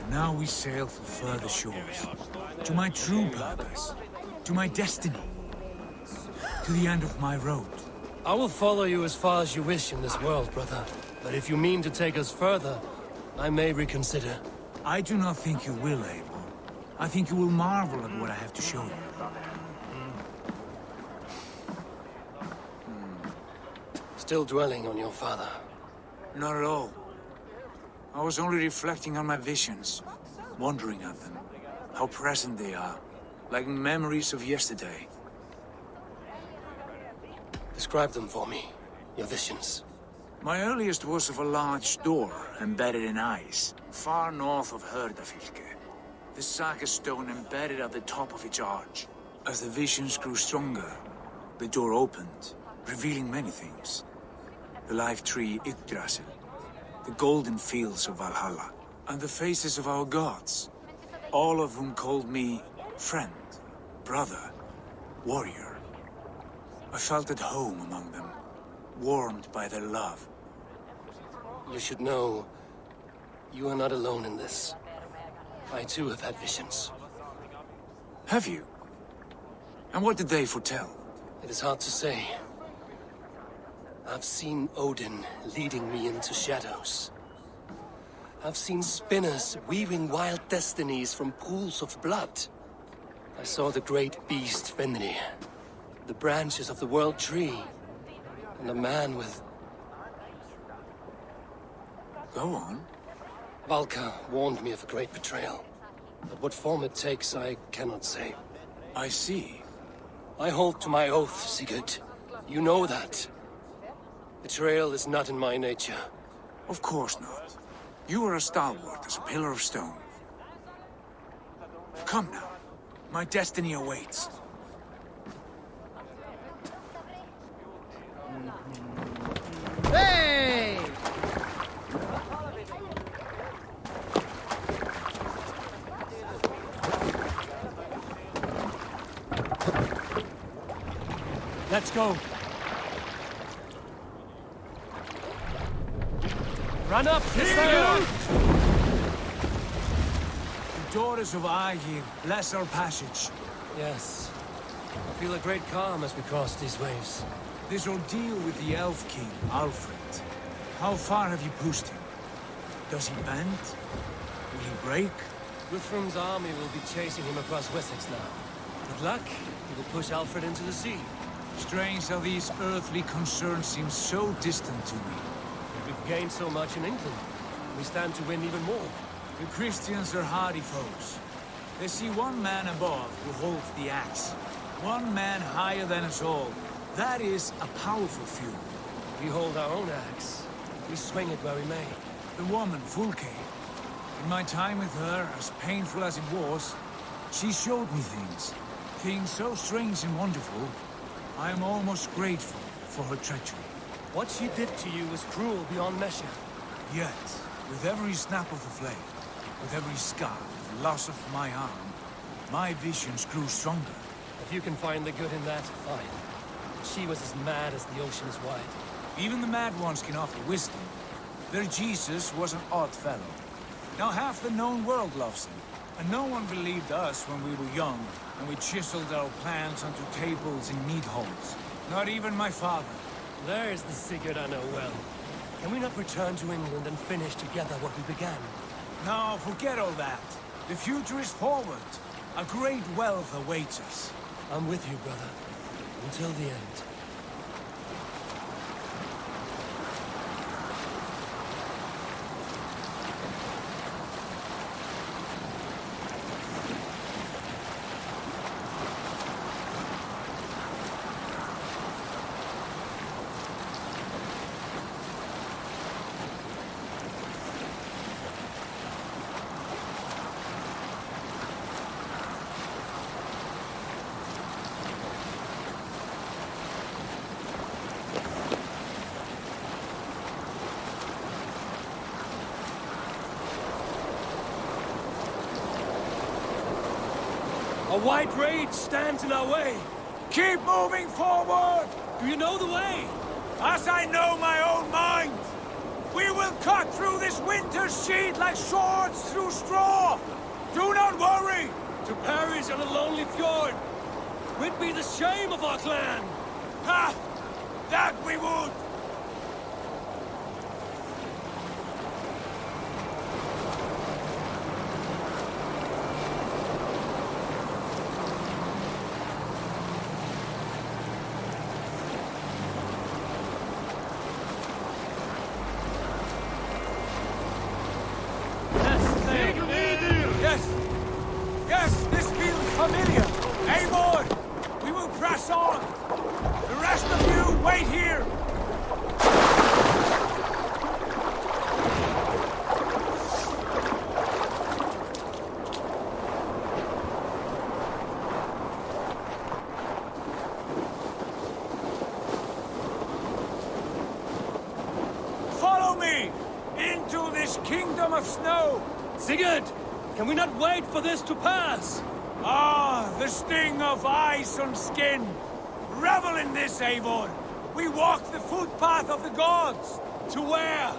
And now we sail for further shores. To my true purpose. To my destiny. To the end of my road. I will follow you as far as you wish in this world, brother. But if you mean to take us further, I may reconsider. I do not think you will, Eivor. I think you will marvel at what I have to show you. Still dwelling on your father? Not at all. I was only reflecting on my visions, wondering at them. How present they are, like memories of yesterday. Describe them for me, your visions. My earliest was of a large door embedded in ice, far north of Herdafylke. The saga stone embedded at the top of its arch. As the visions grew stronger, the door opened, revealing many things. The life tree Yggdrasil, the golden fields of Valhalla, and the faces of our gods, all of whom called me friend, brother, warrior. I felt at home among them, warmed by their love. You should know, you are not alone in this. I too have had visions. Have you? And what did they foretell? It is hard to say. I've seen Odin leading me into shadows. I've seen spinners weaving wild destinies from pools of blood. I saw the great beast Fenrir, the branches of the world tree, and a man with... Go on. Valka warned me of a great betrayal. But what form it takes, I cannot say. I see. I hold to my oath, Sigurd. You know that. Betrayal is not in my nature. Of course not. You are as stalwart as a pillar of stone. Come now. My destiny awaits. Hey! Let's go. Run up! The daughters of Aegir bless our passage. Yes. I feel a great calm as we cross these waves. This ordeal with the Elf King, Alfred. How far have you pushed him? Does he bend? Will he break? Guthrum's army will be chasing him across Wessex now. With luck, he will push Alfred into the sea. Strange how these earthly concerns seem so distant to me. We've gained so much in England. We stand to win even more. The Christians are hardy foes. They see one man above who holds the axe. One man higher than us all. That is a powerful feud. We hold our own axe. We swing it where we may. The woman, Fulke. In my time with her, as painful as it was, she showed me things. Things so strange and wonderful. I am almost grateful for her treachery. What she did to you was cruel beyond measure. Yet, with every snap of the flame, with every scar, the loss of my arm, my visions grew stronger. If you can find the good in that, fine. She was as mad as the ocean is wide. Even the mad ones can offer wisdom. Their Jesus was an odd fellow. Now half the known world loves him. And no one believed us when we were young, and we chiseled our plans onto tables in meat holes. Not even my father. There's the Sigurd I know well. Can we not return to England and finish together what we began? No, forget all that. The future is forward. A great wealth awaits us. I'm with you, brother. Until the end. A white rage stands in our way. Keep moving forward! Do you know the way? As I know my own mind! We will cut through this winter's sheet like swords through straw! Do not worry! To perish on a lonely fjord would be the shame of our clan! Ha! That we would! Yes, this feels familiar. Eivor, we will press on. The rest of you, wait here. Follow me into this kingdom of snow. Sigurd! Can we not wait for this to pass? Ah, the sting of ice on skin. Revel in this, Eivor. We walk the footpath of the gods. To where?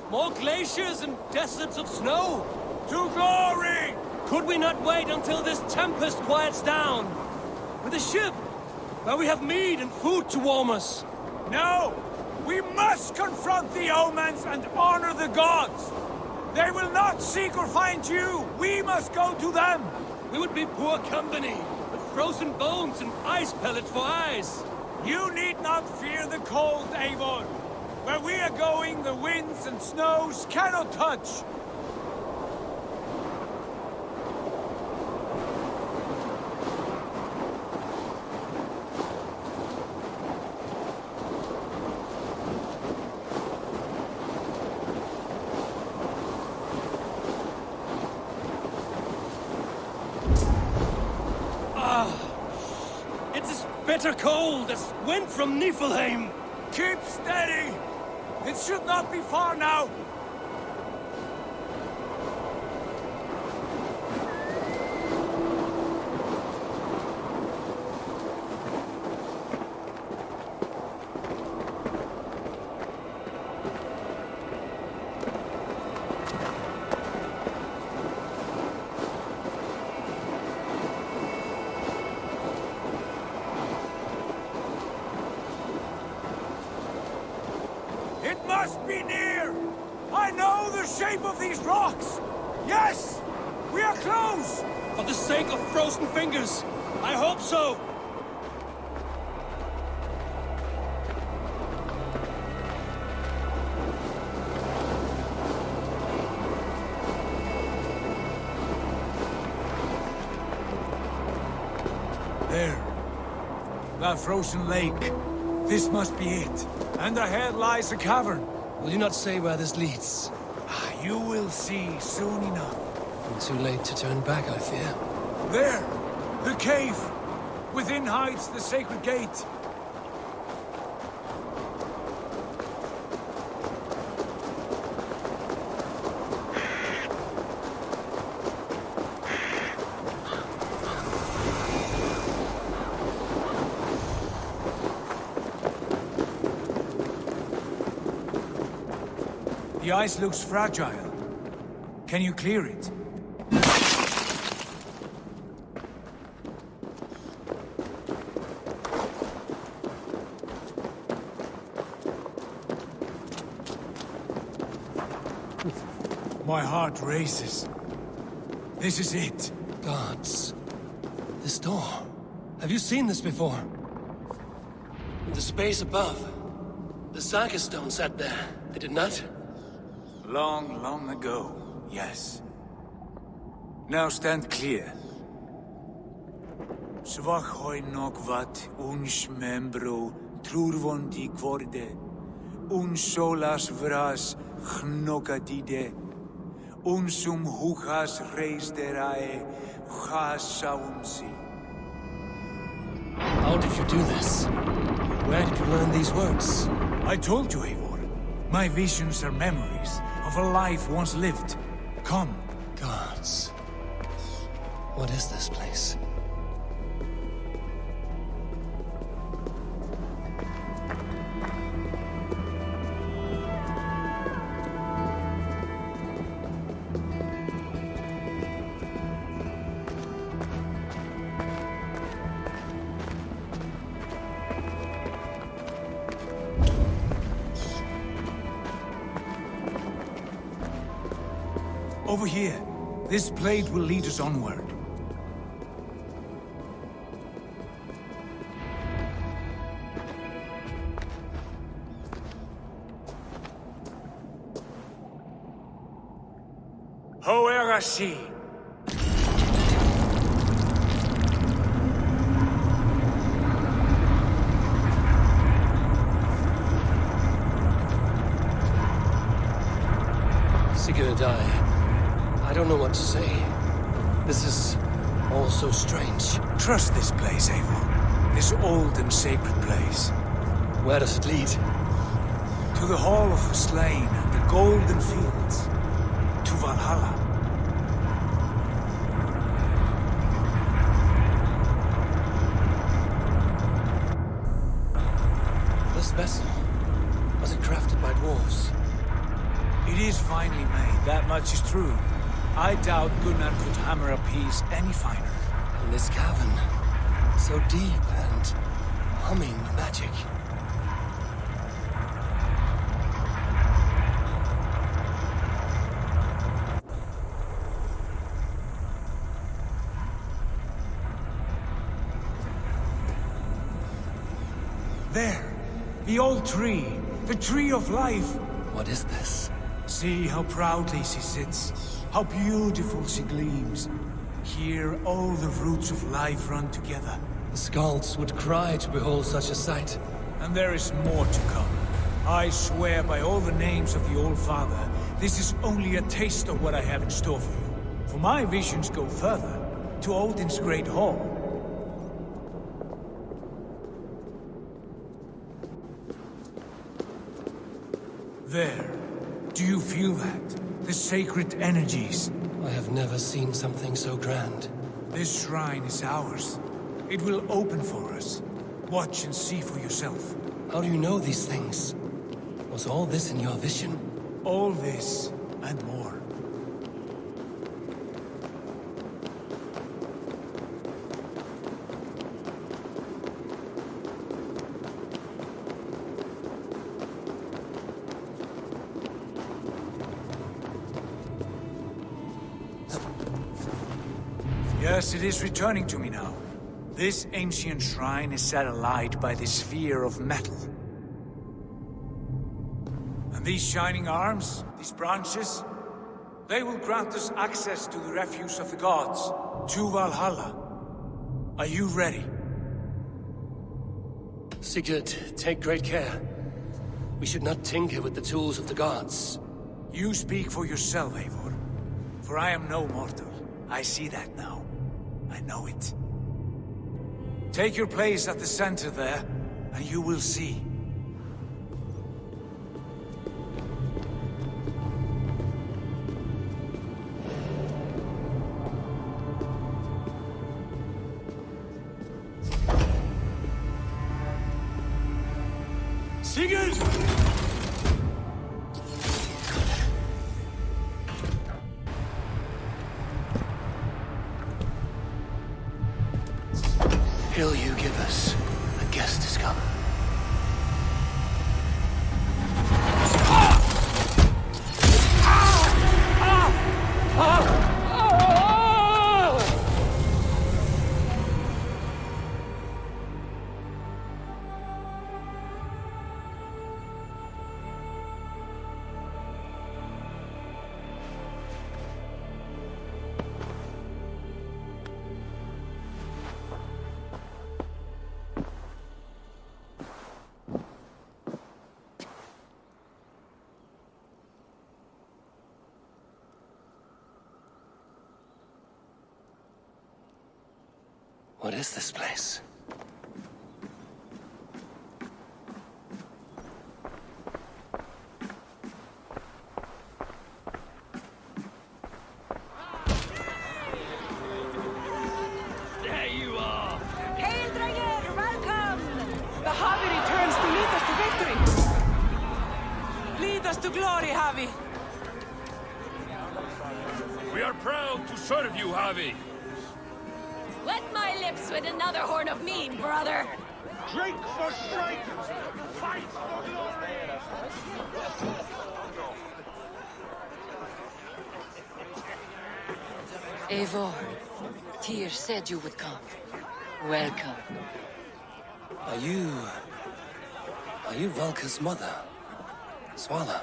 More glaciers and deserts of snow? To glory! Could we not wait until this tempest quiets down? With a ship, where we have meat and food to warm us. No! We must confront the omens and honor the gods! They will not seek or find you! We must go to them! We would be poor company, with frozen bones and ice pellets for eyes. You need not fear the cold, Eivor. Where we are going, the winds and snows cannot touch. Bitter cold as wind from Niflheim. Keep steady! It should not be far now. It must be near! I know the shape of these rocks! Yes! We are close! For the sake of frozen fingers, I hope so! That frozen lake. This must be it. And ahead lies a cavern. Will you not say where this leads? You will see soon enough. Too late to turn back, I fear. There! The cave! Within hides the sacred gate. The ice looks fragile. Can you clear it? My heart races. This is it. Gods. This door. Have you seen this before? In the space above. The Saga stone sat there, did it not? Long, long ago, yes. Now stand clear. Svach hoi nokvat uns membro trurvondi kvorde un solas vras gnokatide unsum huchas reisderae chasaunsi. How did you do this? Where did you learn these words? I told you, Eivor. My visions are memories of a life once lived. Come. Gods. What is this place? Over here. This blade will lead us onward. Hoerasi. Sigurd, I don't know what to say. This is all so strange. Trust this place, Eivor. This old and sacred place. Where does it lead? To the Hall of the Slain and the Golden Fields. To Valhalla. This vessel, was it crafted by dwarves? It is finely made, that much is true. I doubt Gunnar could hammer a piece any finer. And this cavern, so deep and humming with magic. There, the old tree, the tree of life. What is this? See how proudly she sits, how beautiful she gleams. Here all the roots of life run together. The Skalds would cry to behold such a sight. And there is more to come. I swear by all the names of the Old Father, this is only a taste of what I have in store for you. For my visions go further, to Odin's Great Hall. There. Do you feel that? The sacred energies. I have never seen something so grand. This shrine is ours. It will open for us. Watch and see for yourself. How do you know these things? Was all this in your vision? All this, and more. Yes, it is returning to me now. This ancient shrine is set alight by the sphere of metal. And these shining arms, these branches, they will grant us access to the refuse of the gods, to Valhalla. Are you ready? Sigurd, take great care. We should not tinker with the tools of the gods. You speak for yourself, Eivor. For I am no mortal. I see that now. I know it. Take your place at the center there, and you will see. Sigurd! Hill you give us. A guest is come. What is this place? There you are! Hail, Dranger! Welcome! The Javi returns to lead us to victory! Lead us to glory, Javi! We are proud to serve you, Javi! Wet my lips with another horn of mead, brother! Drink for strength! Fight for glory! Eivor, Tyr said you would come. Welcome. Are you Valka's mother? Swala?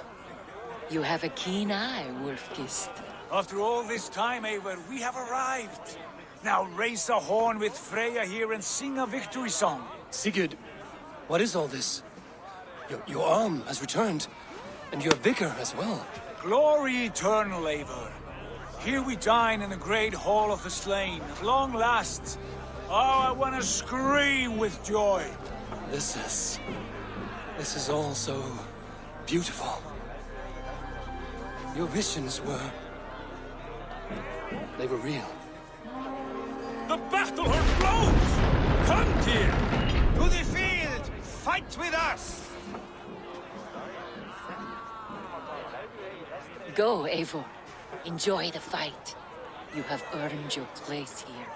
You have a keen eye, Wolfkist. After all this time, Eivor, we have arrived. Now raise a horn with Freya here and sing a victory song. Sigurd, what is all this? Your arm has returned, and your vigor as well. Glory eternal, Eivor. Here we dine in the great hall of the slain, at long last. Oh, I want to scream with joy. This is all so beautiful. Your visions they were real. The battle horn blows! Come, Tyr! To the field! Fight with us! Go, Eivor. Enjoy the fight. You have earned your place here.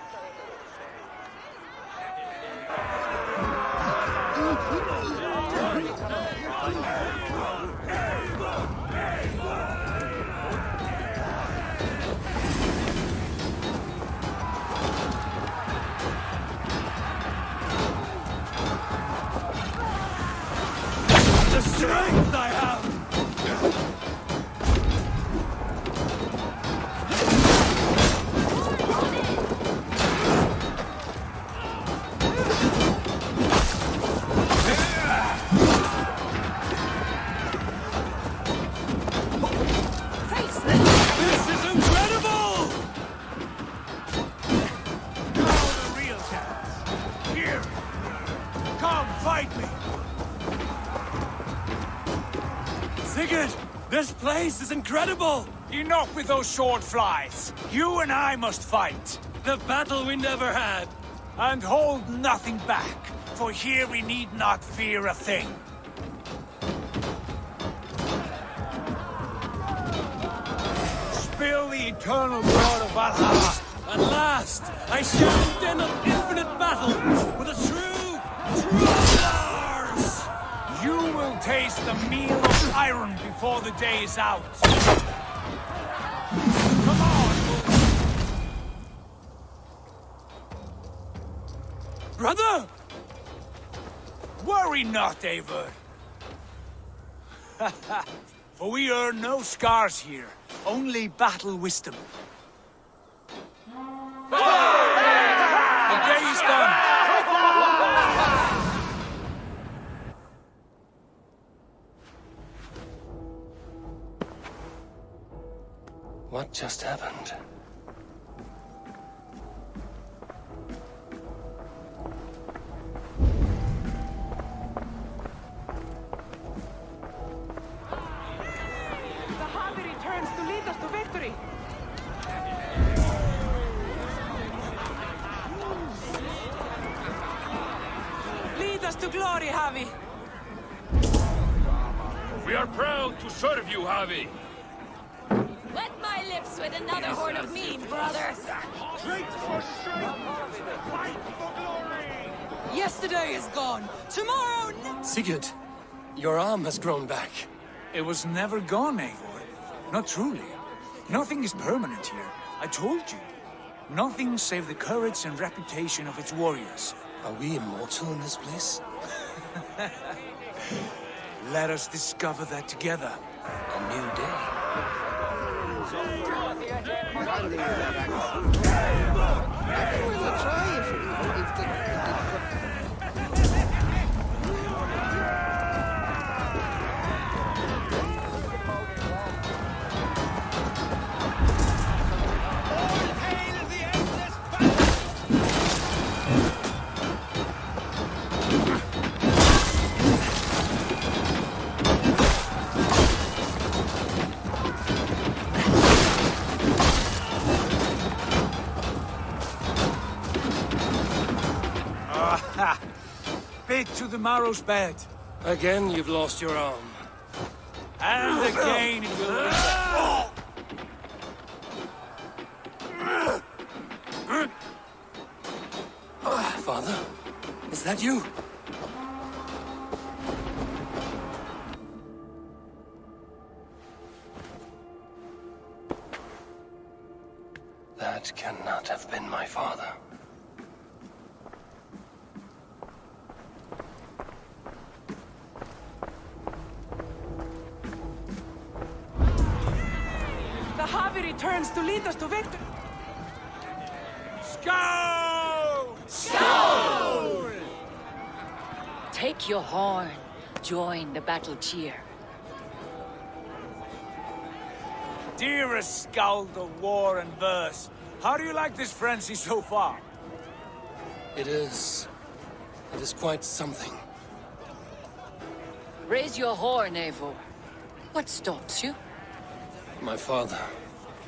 The strength I have! This is incredible! Now the real chance. Here! Come, fight me! Sigurd, this place is incredible! Enough with those sword flies! You and I must fight! The battle we never had! And hold nothing back, for here we need not fear a thing. Spill the eternal blood of Valhalla! At last, I share the den of infinite battle with a true Lars! You will taste the meal of iron before the day is out. Come on! Brother! Worry not, Eivor. For we earn no scars here, only battle wisdom. The day is done. What just happened? The Harvey returns to lead us to victory. Lead us to glory, Javi. We are proud to serve you, Javi. Wet my lips with another horn of mead, brother. Drink for strength! Fight for glory! Yesterday is gone. Tomorrow... Sigurd, your arm has grown back. It was never gone, Eivor. Not truly. Nothing is permanent here. I told you. Nothing save the courage and reputation of its warriors. Are we immortal in this place? Let us discover that together. A new day. Bit to the marrow's bed. Again, you've lost your arm. And again, it will return. Father, is that you? That cannot have been my father. The Javi returns to lead us to victory. Skull! Skull! Take your horn. Join the battle cheer. Dearest Skald of war and verse, how do you like this frenzy so far? It is quite something. Raise your horn, Eivor. What stops you? My father,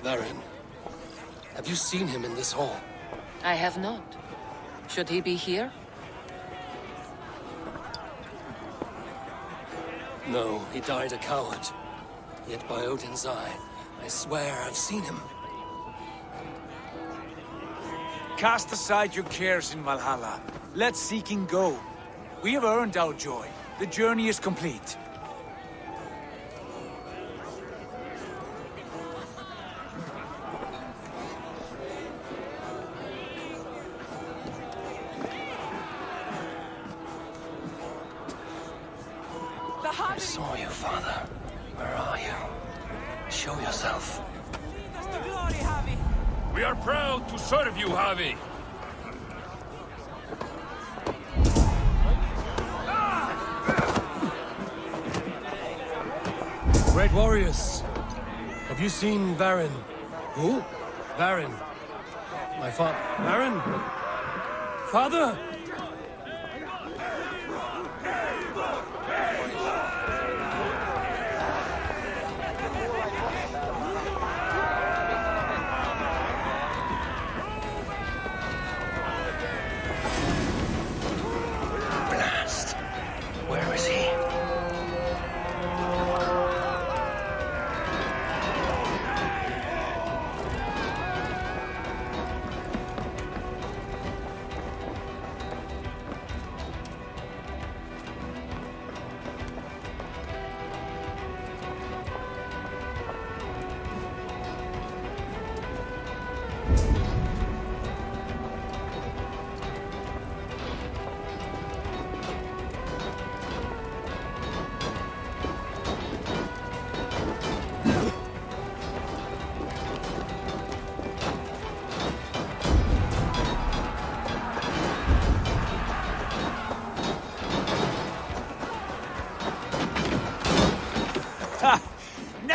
Varin. Have you seen him in this hall? I have not. Should he be here? No, he died a coward. Yet by Odin's eye, I swear I've seen him. Cast aside your cares in Valhalla. Let seeking go. We have earned our joy. The journey is complete. I saw you, Father. Where are you? Show yourself. We are proud to serve you, Javi. Great warriors. Have you seen Varin? Who? Varin. My father. Varin? Father? Blast. Where is he?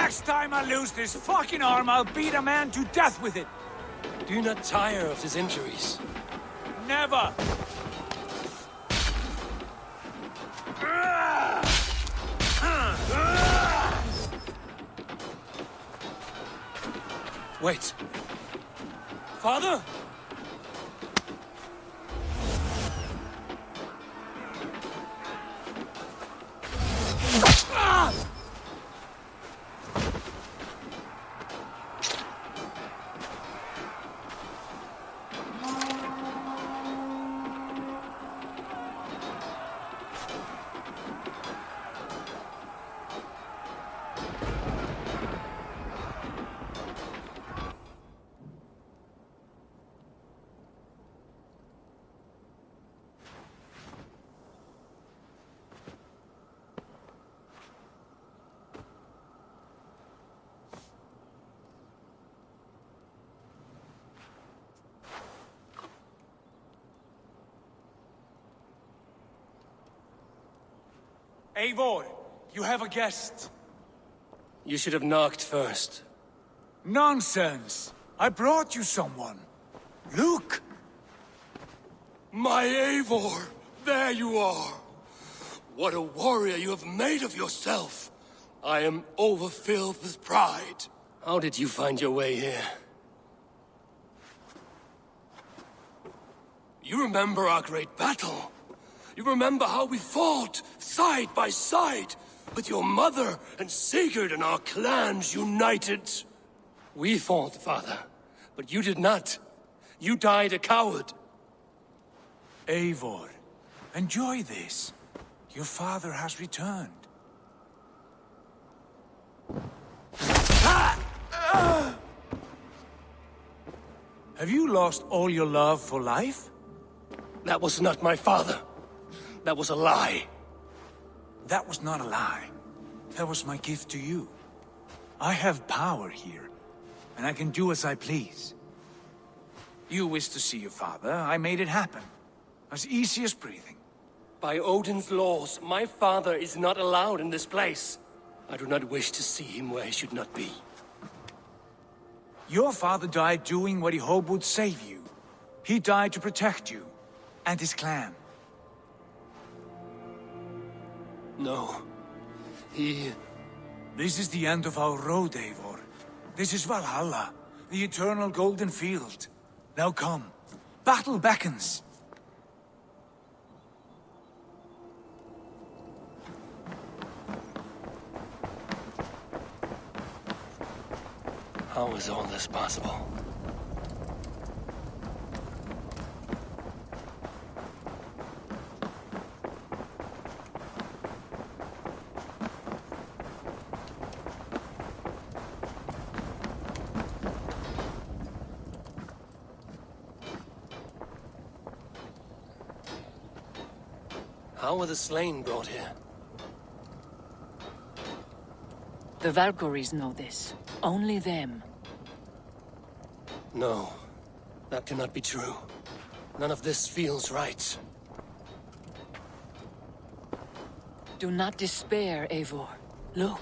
Next time I lose this fucking arm, I'll beat a man to death with it. Do you not tire of his injuries? Never! Wait. Father? Eivor, you have a guest. You should have knocked first. Nonsense! I brought you someone. Look! My Eivor! There you are! What a warrior you have made of yourself! I am overfilled with pride. How did you find your way here? You remember our great battle? You remember how we fought, side by side, with your mother and Sigurd and our clans united? We fought, father, but you did not. You died a coward. Eivor, enjoy this. Your father has returned. Have you lost all your love for life? That was not my father. That was a lie. That was not a lie. That was my gift to you. I have power here, and I can do as I please. You wished to see your father, I made it happen. As easy as breathing. By Odin's laws, my father is not allowed in this place. I do not wish to see him where he should not be. Your father died doing what he hoped would save you. He died to protect you, and his clan. No. This is the end of our road, Eivor. This is Valhalla, the eternal golden field. Now come. Battle beckons. How is all this possible? How were the slain brought here? The Valkyries know this. Only them. No, that cannot be true. None of this feels right. Do not despair, Eivor. Look.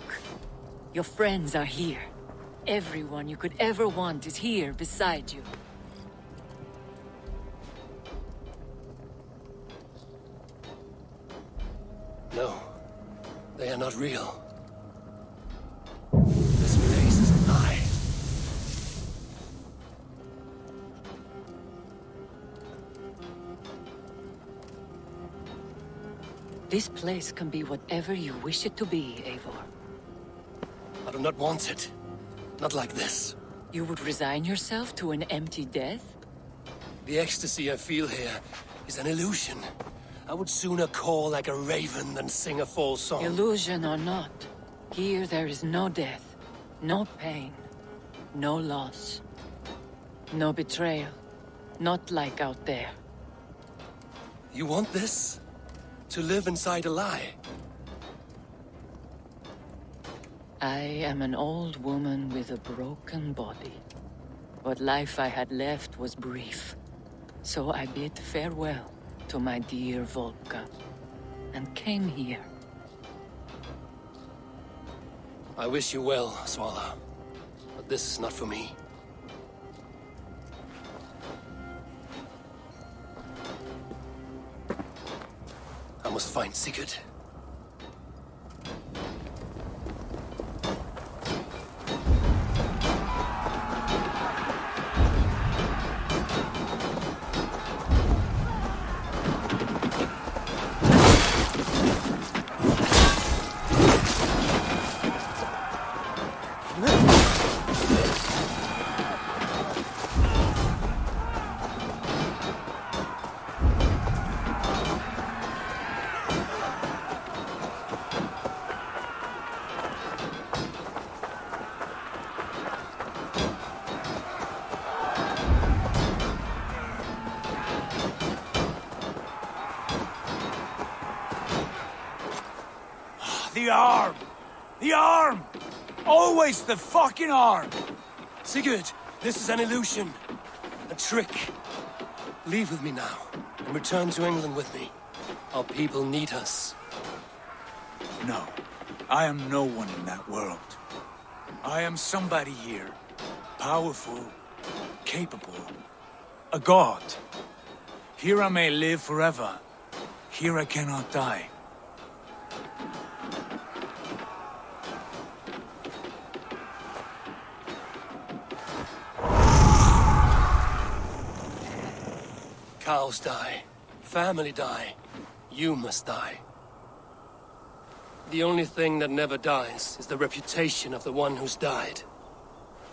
Your friends are here. Everyone you could ever want is here beside you. No, they are not real. This place is a lie. This place can be whatever you wish it to be, Eivor. I do not want it. Not like this. You would resign yourself to an empty death? The ecstasy I feel here is an illusion. I would sooner call like a raven than sing a false song. Illusion or not, here there is no death, no pain, no loss, no betrayal, not like out there. You want this? To live inside a lie? I am an old woman with a broken body. What life I had left was brief, so I bid farewell to my dear Volka, and came here. I wish you well, Swallow. But this is not for me. I must find Sigurd. The arm! The arm! Always the fucking arm! Sigurd, this is an illusion. A trick. Leave with me now, and return to England with me. Our people need us. No. I am no one in that world. I am somebody here. Powerful. Capable. A god. Here I may live forever. Here I cannot die. Cows die. Family die. You must die. The only thing that never dies is the reputation of the one who's died.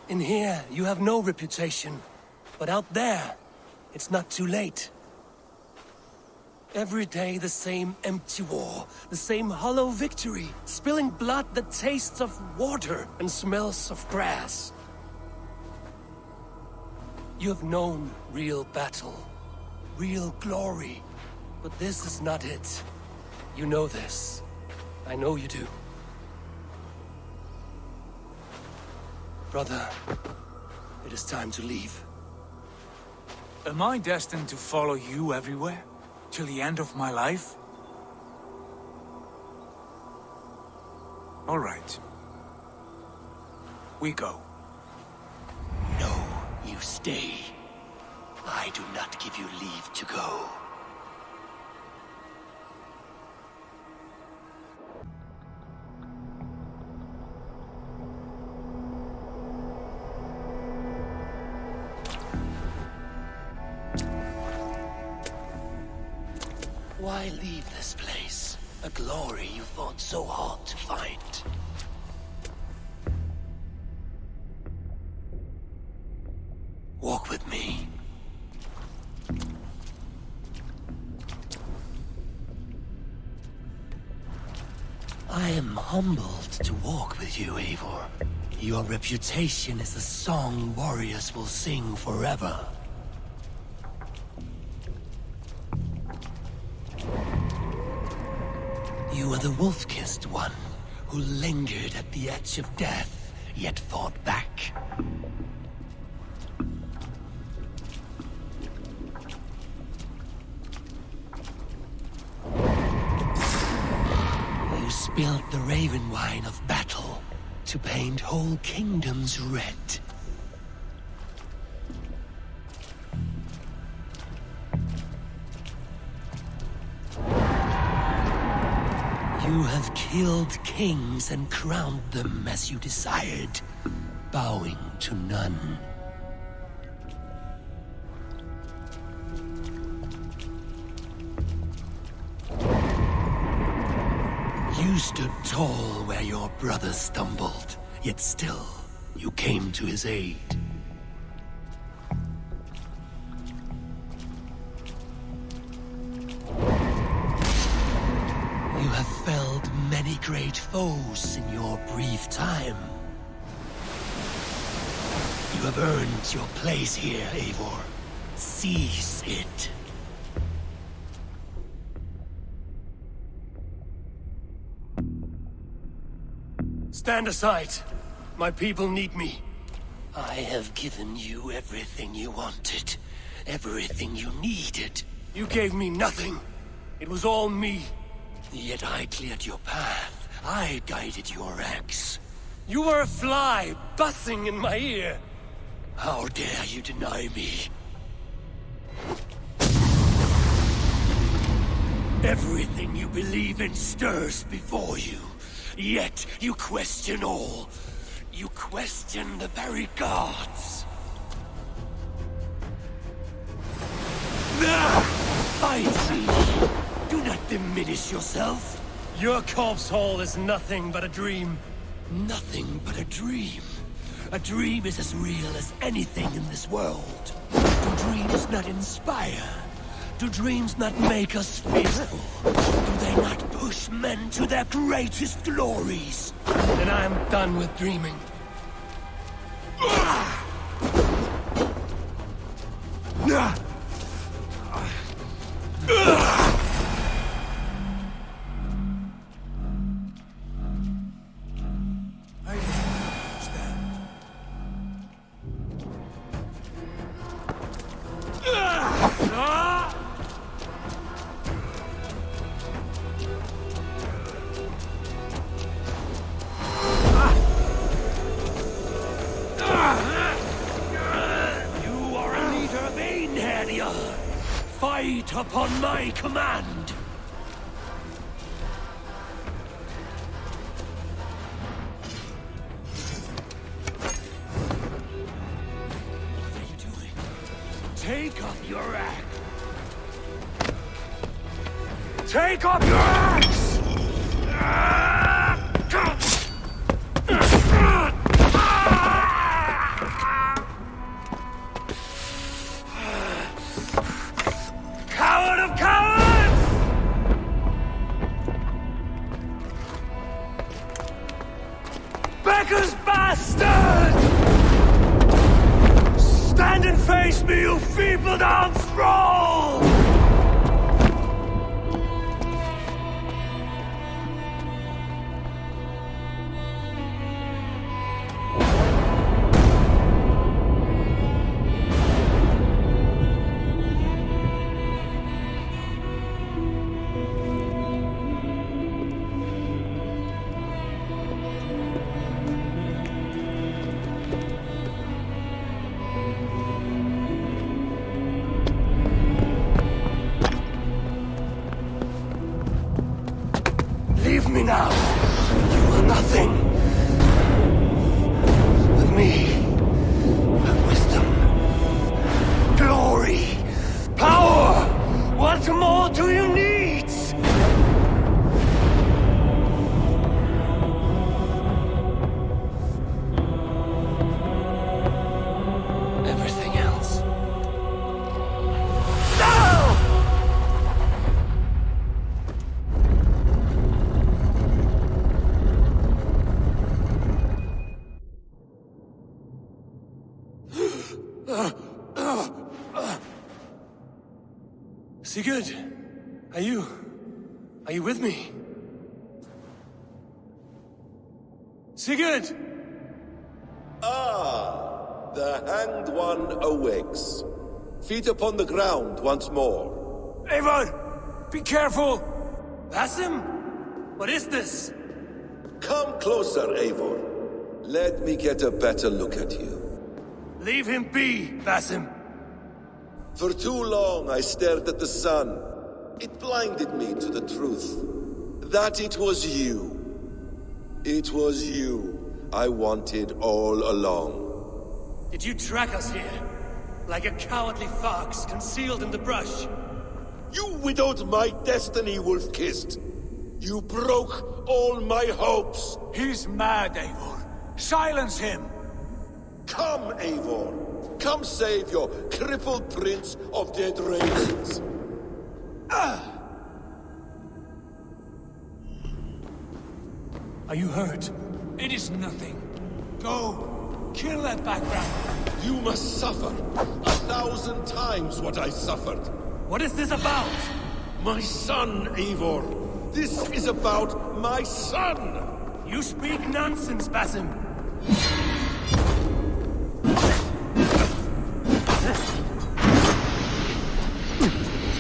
In here, you have no reputation. But out there, it's not too late. Every day the same empty war, the same hollow victory, spilling blood that tastes of water and smells of grass. You have known real battle. Real glory. But this is not it. You know this. I know you do. Brother, it is time to leave. Am I destined to follow you everywhere? Till the end of my life? All right. We go. No, you stay. I do not give you leave to go. Why leave this place? A glory you fought so hard to find. Walk with me. I am humbled to walk with you, Eivor. Your reputation is a song warriors will sing forever. You are the wolf-kissed one, who lingered at the edge of death, yet fought back. You spilled the raven wine of battle to paint whole kingdoms red. You have killed kings and crowned them as you desired, bowing to none. You stood tall where your brother stumbled, yet still you came to his aid. You have felled many great foes in your brief time. You have earned your place here, Eivor. Seize it. Stand aside. My people need me. I have given you everything you wanted. Everything you needed. You gave me nothing. It was all me. Yet I cleared your path. I guided your acts. You were a fly buzzing in my ear. How dare you deny me? Everything you believe in stirs before you. Yet you question all. You question the very gods. I see. Do not diminish yourself. Your corpse hall is nothing but a dream. Nothing but a dream. A dream is as real as anything in this world. Do dreams not inspire? Do dreams not make us fearful? Do they not push men to their greatest glories? Then I am done with dreaming. Fight upon my command! What are you doing? Take up your axe! Take up your axe! Coward of cowards! Becker's bastard! Stand and face me, you feeble-down thrall! Leave me now. You are nothing. With me, have wisdom, glory, power. What more do you need? Everything else. No! Sigurd, are you with me? Sigurd! Ah, the Hanged One awakes. Feet upon the ground once more. Eivor! Be careful! Basim? What is this? Come closer, Eivor. Let me get a better look at you. Leave him be, Basim. For too long I stared at the sun. It blinded me to the truth. That it was you. It was you I wanted all along. Did you track us here? Like a cowardly fox concealed in the brush? You widowed my destiny, Wolf-Kissed. You broke all my hopes. He's mad, Eivor. Silence him! Come, Eivor. Come save your crippled prince of dead ravens. Are you hurt? It is nothing. Go. Kill that background. You must suffer 1,000 times what I suffered. What is this about? My son, Eivor. This is about my son. You speak nonsense, Basim.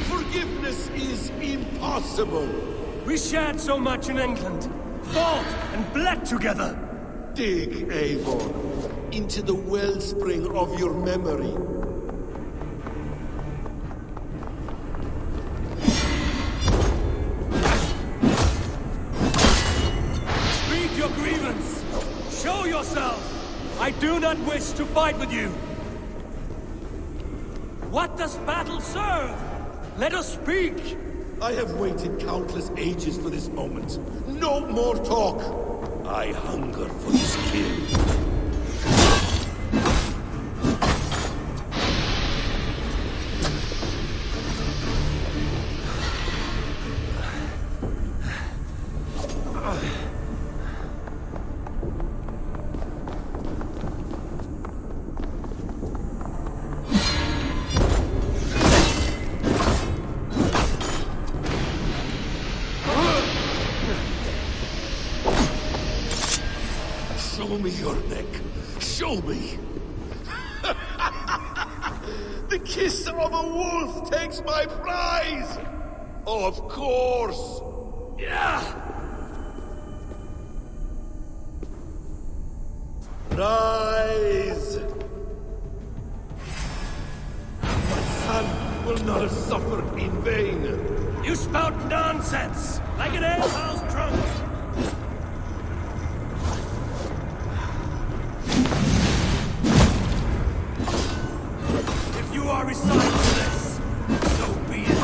Forgiveness is impossible. We shared so much in England. Fought and bled together. Dig, Avon, into the wellspring of your memory. Speak your grievance! Show yourself! I do not wish to fight with you! What does battle serve? Let us speak! I have waited countless ages for this moment. No more talk! I hunger for this kill. Show me your neck. Show me. The kiss of a wolf takes my prize. Of course. Yeah. Rise. My son will not have suffered in vain. You spout nonsense, like an alehouse drunk. If you are resigned to this, so be it.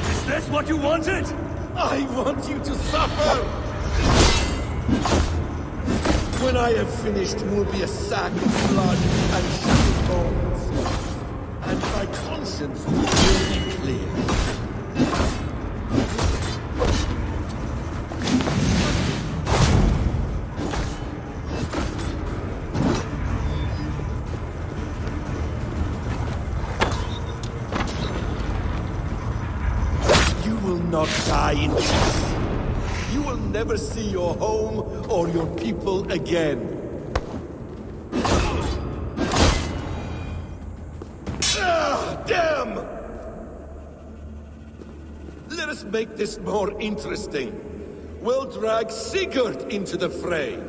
Is this what you wanted? I want you to suffer! When I have finished, you will be a sack of blood and shattered bones. And my conscience will be clear. You will not die in peace. You will never see your home or your people again. Ah, damn! Let us make this more interesting. We'll drag Sigurd into the fray.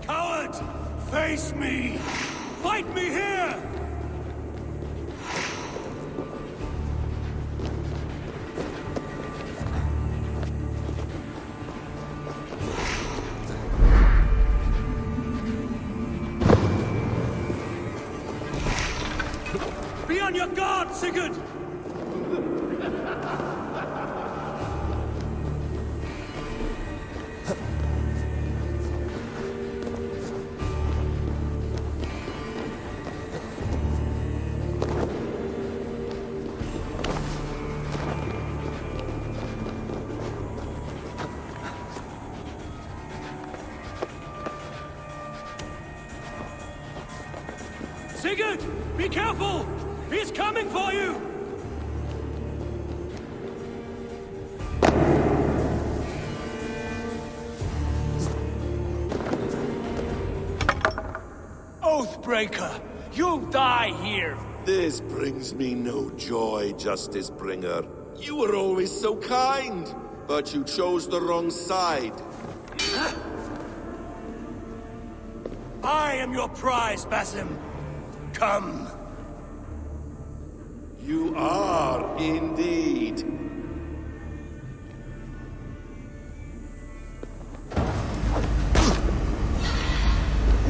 Coward! Face me! Fight me here! Be on your guard, Sigurd! Sigurd! Be careful! He's coming for you! Oathbreaker! You'll die here! This brings me no joy, Justice Bringer. You were always so kind, but you chose the wrong side. I am your prize, Basim. Come. You are indeed.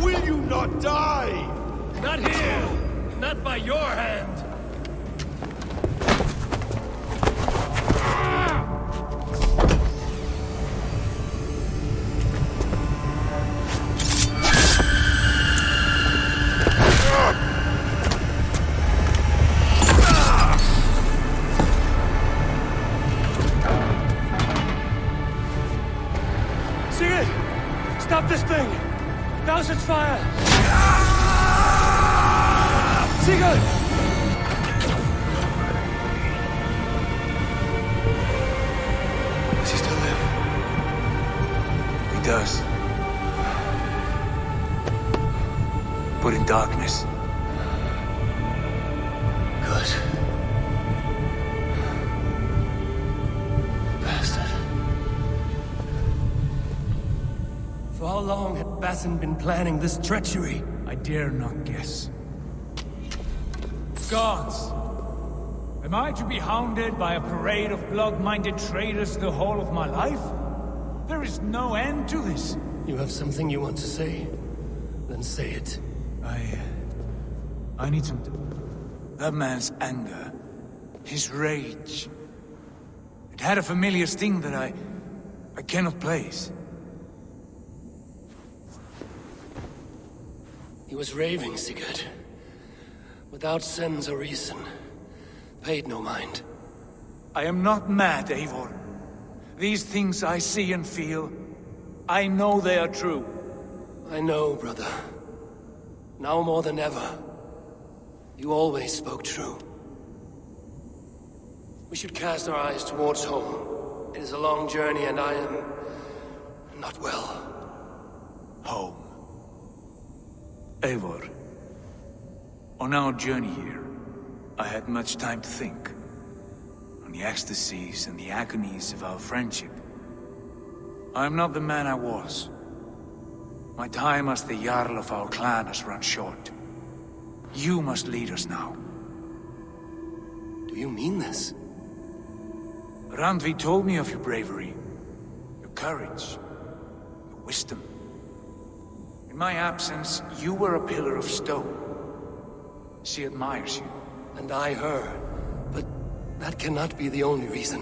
Will you not die? Not here! Not by your hand! Stop this thing! Douse its fire! Sigurd! Is he still darkness. Good. Bastard. For how long had Bassan been planning this treachery? I dare not guess. Gods! Am I to be hounded by a parade of blood-minded traitors the whole of my life? There is no end to this. You have something you want to say? Then say it. I need some... That man's anger. His rage. It had a familiar sting that I cannot place. He was raving, Sigurd. Without sense or reason. Paid no mind. I am not mad, Eivor. These things I see and feel, I know they are true. I know, brother. Now more than ever. You always spoke true. We should cast our eyes towards home. It is a long journey and I am... not well. Home. Eivor. On our journey here, I had much time to think. On the ecstasies and the agonies of our friendship. I am not the man I was. My time as the Jarl of our clan has run short. You must lead us now. Do you mean this? Randvi told me of your bravery, your courage, your wisdom. In my absence, you were a pillar of stone. She admires you. And I her. But that cannot be the only reason.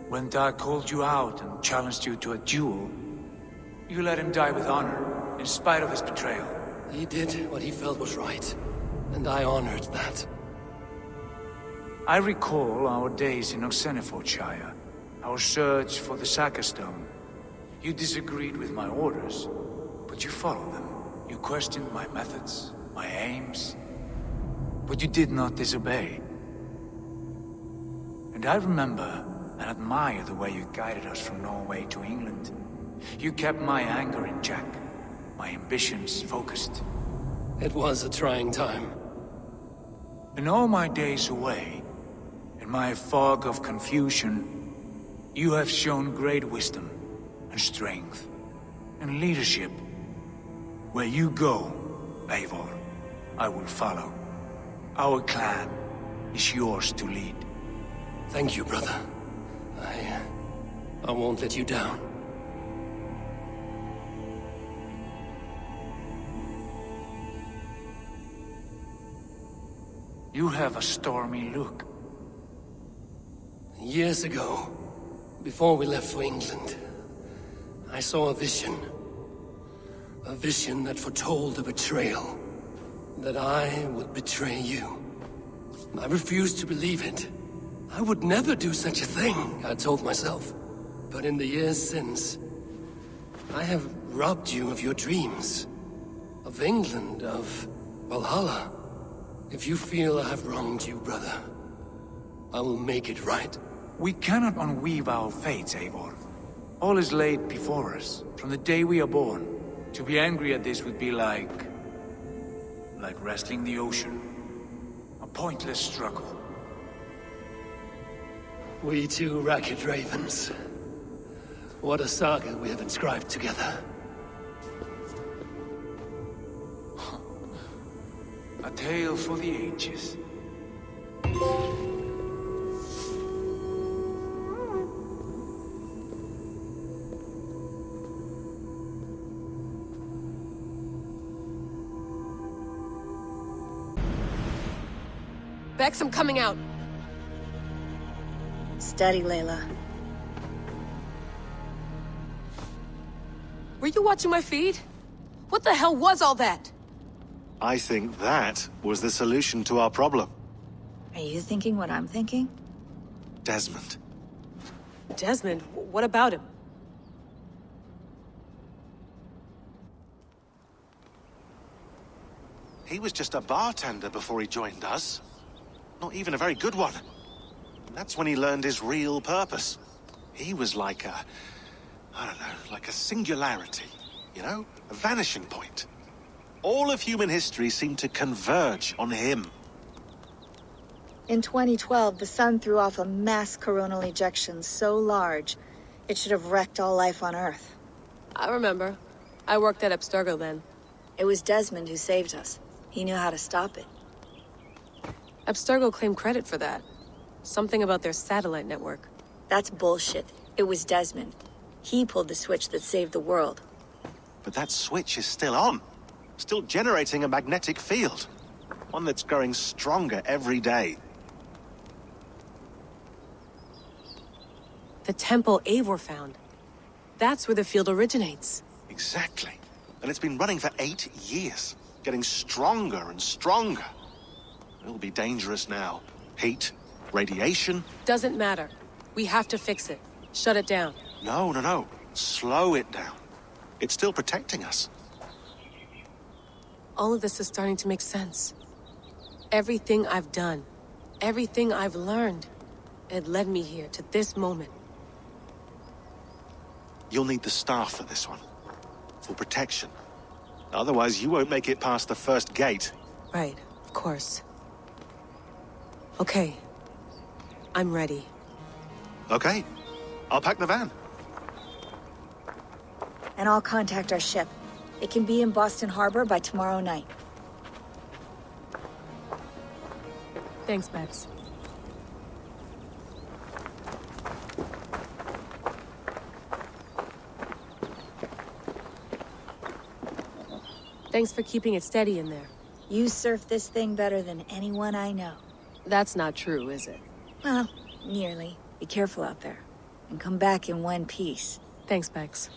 When Dag called you out and challenged you to a duel, you let him die with honor, in spite of his betrayal. He did what he felt was right, and I honored that. I recall our days in Oxenfordshire, our search for the Saka Stone. You disagreed with my orders, but you followed them. You questioned my methods, my aims, but you did not disobey. And I remember and admire the way you guided us from Norway to England. You kept my anger in check, my ambitions focused. It was a trying time. In all my days away, in my fog of confusion, you have shown great wisdom and strength and leadership. Where you go, Eivor, I will follow. Our clan is yours to lead. Thank you, brother. I won't let you down. You have a stormy look. Years ago, before we left for England, I saw a vision. A vision that foretold a betrayal. That I would betray you. I refused to believe it. I would never do such a thing, I told myself. But in the years since, I have robbed you of your dreams. Of England, of Valhalla. If you feel I have wronged you, brother, I will make it right. We cannot unweave our fates, Eivor. All is laid before us, from the day we are born. To be angry at this would be like wrestling the ocean. A pointless struggle. We two ragged ravens. What a saga we have inscribed together. A tale for the ages. Bex, I'm coming out. Steady, Layla. Were you watching my feed? What the hell was all that? I think that was the solution to our problem. Are you thinking what I'm thinking? Desmond. Desmond? What about him? He was just a bartender before he joined us. Not even a very good one. And that's when he learned his real purpose. He was like a... I don't know, like a singularity. You know? A vanishing point. All of human history seemed to converge on him. In 2012, the sun threw off a mass coronal ejection so large, it should have wrecked all life on Earth. I remember. I worked at Abstergo then. It was Desmond who saved us. He knew how to stop it. Abstergo claimed credit for that. Something about their satellite network. That's bullshit. It was Desmond. He pulled the switch that saved the world. But that switch is still on. Still generating a magnetic field. One that's growing stronger every day. The temple Eivor found. That's where the field originates. Exactly. And it's been running for 8 years. Getting stronger and stronger. It'll be dangerous now. Heat, radiation. Doesn't matter. We have to fix it. Shut it down. No. Slow it down. It's still protecting us. All of this is starting to make sense. Everything I've done, everything I've learned, it led me here to this moment. You'll need the staff for this one. For protection. Otherwise, you won't make it past the first gate. Right, of course. Okay. I'm ready. Okay. I'll pack the van. And I'll contact our ship. It can be in Boston Harbor by tomorrow night. Thanks, Max. Thanks for keeping it steady in there. You surf this thing better than anyone I know. That's not true, is it? Well, nearly. Be careful out there. And come back in one piece. Thanks, Bex.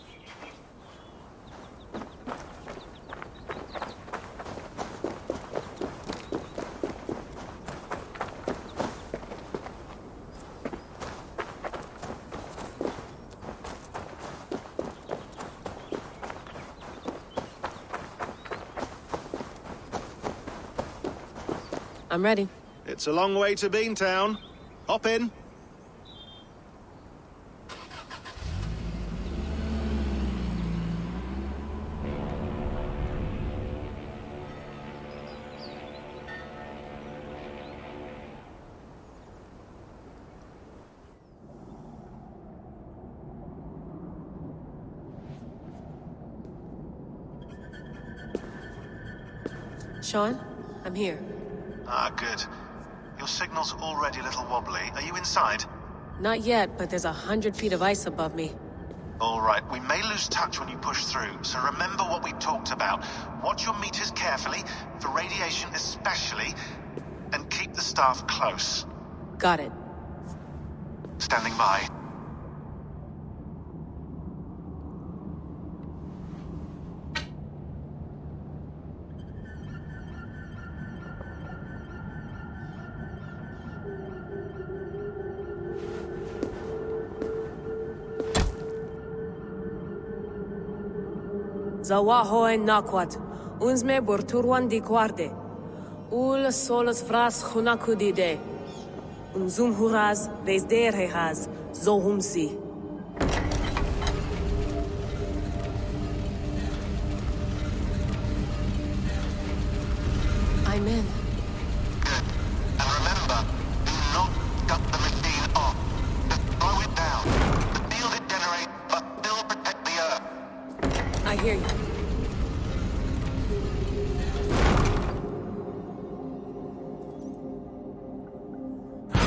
I'm ready. It's a long way to Beantown. Hop in. Sean, I'm here. Ah, good. Your signal's already a little wobbly. Are you inside? Not yet, but there's 100 feet of ice above me. All right, we may lose touch when you push through, so remember what we talked about. Watch your meters carefully, for radiation especially, and keep the staff close. Got it. Standing by. Zawaho en nakwat, unsme burturwan di guarde. Ul solos fras hunakudide. Unzum huraz, vesderehaz, zohumsi. I'm in. Good. And remember, do not cut the machine off. Just slow it down. The field it generates, but still protect the Earth. I hear you.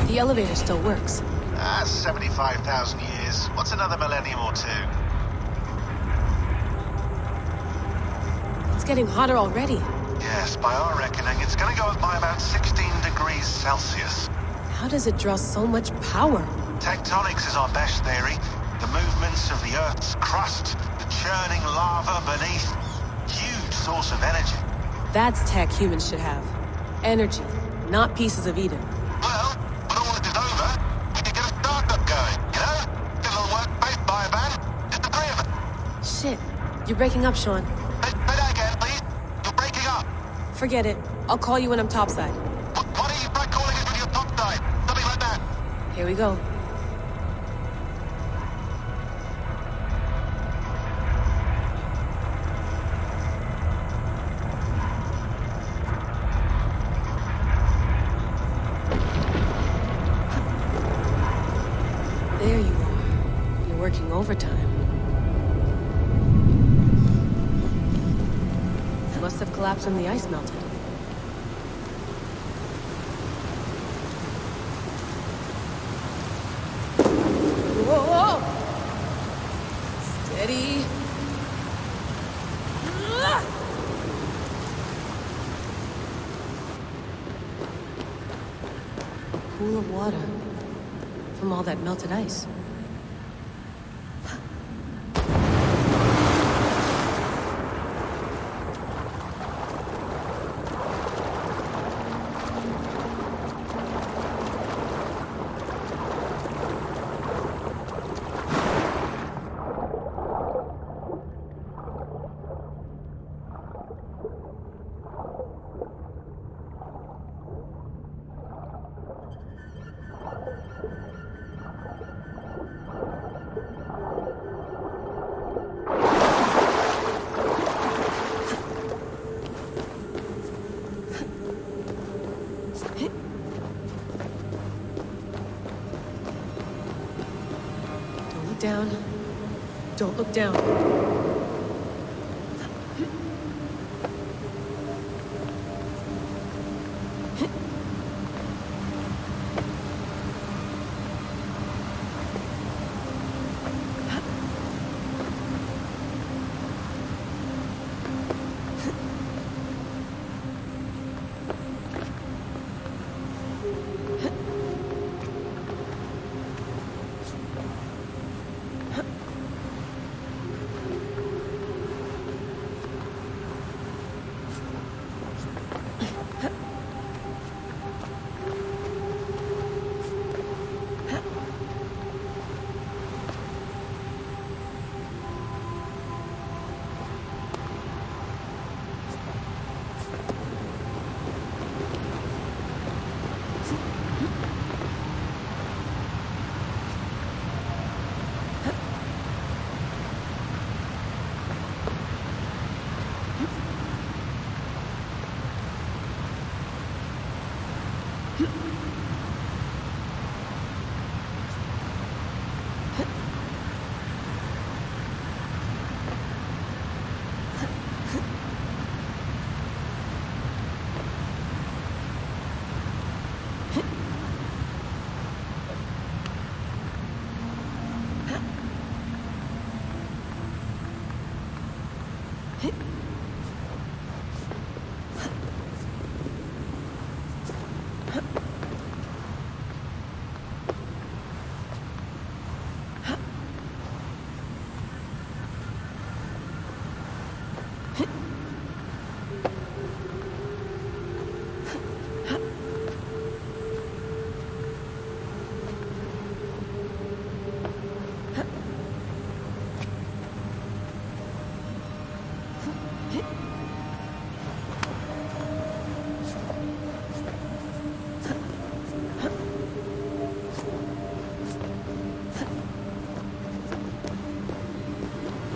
The elevator still works. 75,000 years. What's another millennium or two? It's getting hotter already. Yes, by our reckoning, it's gonna go up by about 16 degrees Celsius. How does it draw so much power? Tectonics is our best theory. The movements of the Earth's crust, the churning lava beneath. Huge source of energy. That's tech humans should have. Energy, not pieces of Eden. Well, when all this is over, we could get a startup going, you know? Get a little workspace, buy a van, just the three of us. Shit, you're breaking up, Sean. Say that again, please. You're breaking up. Forget it. I'll call you when I'm topside. Why don't you try calling us when you're topside? Something like that. Here we go. There you are. You're working overtime. Must have collapsed when the ice melted. Whoa! Steady. A pool of water from all that melted ice. Down. Don't look down.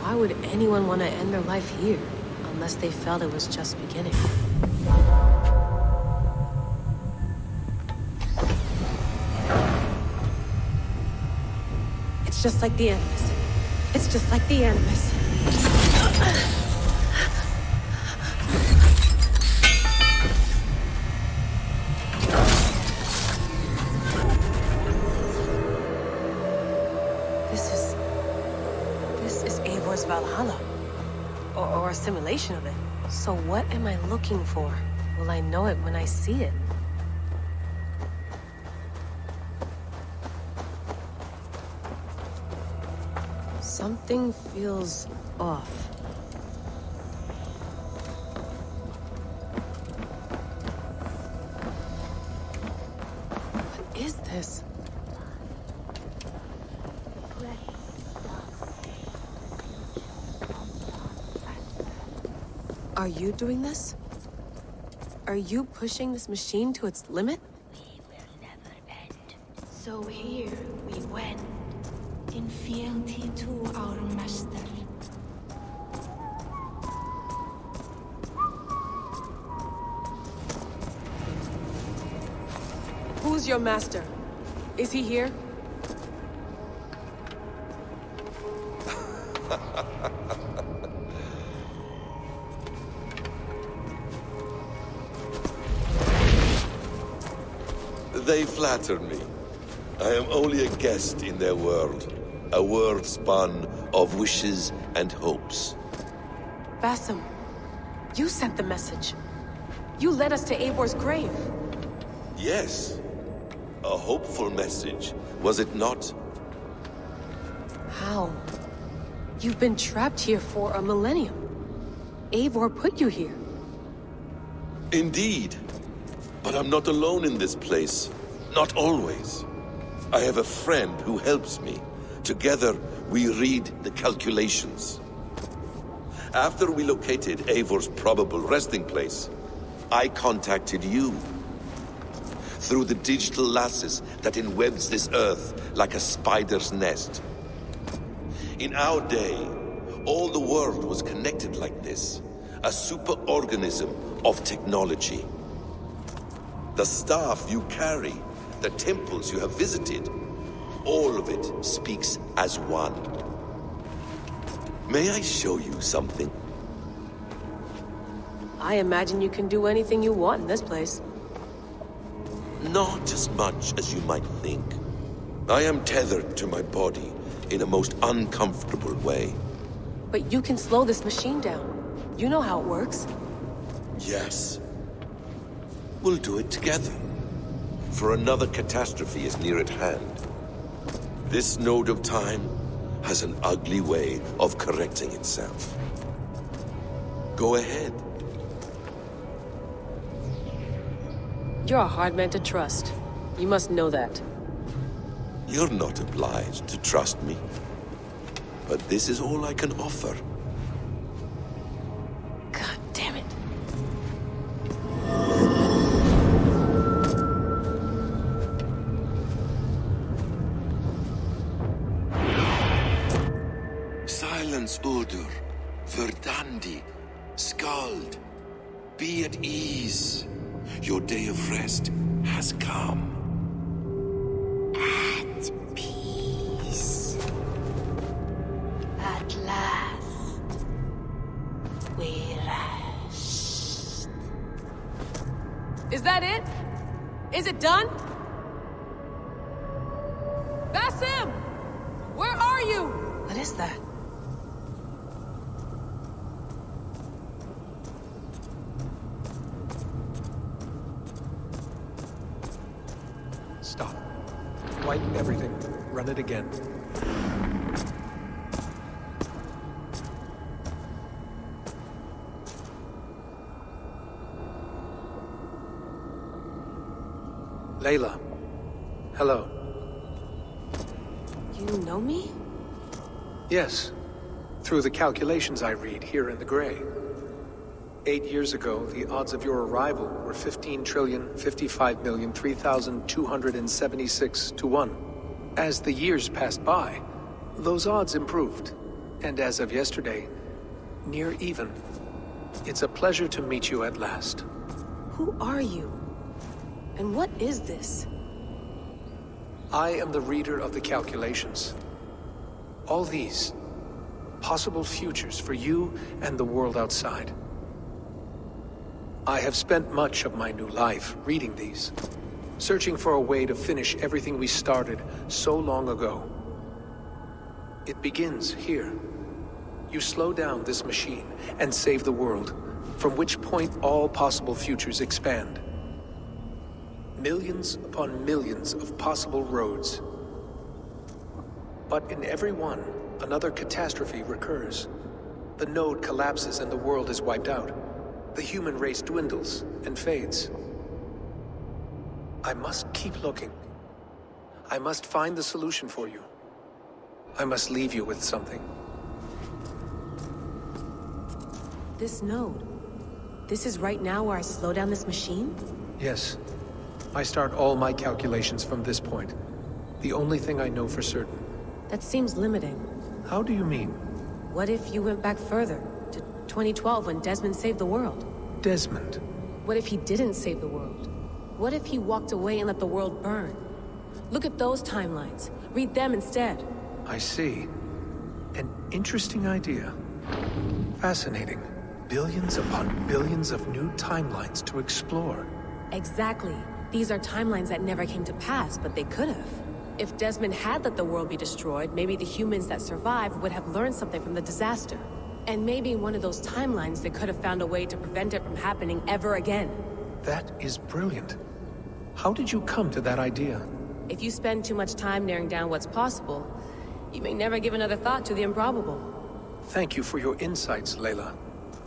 Why would anyone want to end their life here, unless they felt it was just beginning? It's just like the Animus. It's just like the Animus. This is Eivor's Valhalla. Or a simulation of it. So what am I looking for? Will I know it when I see it? Something feels off. What is this? Are you doing this? Are you pushing this machine to its limit? We will never end. So here we went, in fealty to our master. Who's your master? Is he here? They flatter me. I am only a guest in their world. A world spun of wishes and hopes. Basim, you sent the message. You led us to Eivor's grave. Yes. A hopeful message, was it not? How? You've been trapped here for a millennium. Eivor put you here. Indeed. But I'm not alone in this place. Not always. I have a friend who helps me. Together, we read the calculations. After we located Eivor's probable resting place, I contacted you. Through the digital lasses that enwebs this earth like a spider's nest. In our day, all the world was connected like this. A superorganism of technology. The staff you carry, the temples you have visited, all of it speaks as one. May I show you something? I imagine you can do anything you want in this place. Not as much as you might think. I am tethered to my body in a most uncomfortable way. But you can slow this machine down. You know how it works. Yes. We'll do it together. For another catastrophe is near at hand. This node of time has an ugly way of correcting itself. Go ahead. You're a hard man to trust. You must know that. You're not obliged to trust me. But this is all I can offer. God damn it. Silence, Udur. Verdandi. Skald. Be at ease. Your day of rest has come. At peace. At last, we rest. Is that it? Is it done? Basim! Where are you? What is that? Stop. Wipe everything. Run it again. Layla. Hello. You know me? Yes. Through the calculations I read here in the gray. 8 years ago, the odds of your arrival were 15,055,003,276 to 1. As the years passed by, those odds improved. And as of yesterday, near even. It's a pleasure to meet you at last. Who are you? And what is this? I am the reader of the calculations. All these, possible futures for you and the world outside. I have spent much of my new life reading these, searching for a way to finish everything we started so long ago. It begins here. You slow down this machine and save the world, from which point all possible futures expand. Millions upon millions of possible roads. But in every one, another catastrophe recurs. The node collapses and the world is wiped out. The human race dwindles and fades. I must keep looking. I must find the solution for you. I must leave you with something. This node. This is right now where I slow down this machine? Yes. I start all my calculations from this point. The only thing I know for certain. That seems limiting. How do you mean? What if you went back further? To 2012 when Desmond saved the world? Desmond? What if he didn't save the world? What if he walked away and let the world burn? Look at those timelines. Read them instead. I see. An interesting idea. Fascinating. Billions upon billions of new timelines to explore. Exactly. These are timelines that never came to pass, but they could have. If Desmond had let the world be destroyed, maybe the humans that survived would have learned something from the disaster. And maybe in one of those timelines they could have found a way to prevent it from happening ever again. That is brilliant. How did you come to that idea? If you spend too much time narrowing down what's possible, you may never give another thought to the improbable. Thank you for your insights, Layla.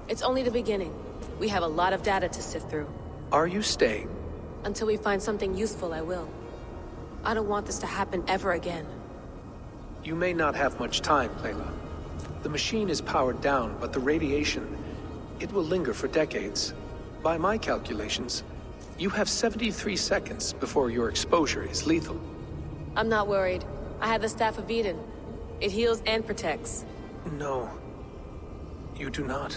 It's only the beginning. We have a lot of data to sift through. Are you staying? Until we find something useful, I will. I don't want this to happen ever again. You may not have much time, Layla. The machine is powered down, but the radiation, it will linger for decades. By my calculations, you have 73 seconds before your exposure is lethal. I'm not worried. I have the Staff of Eden. It heals and protects. No. You do not.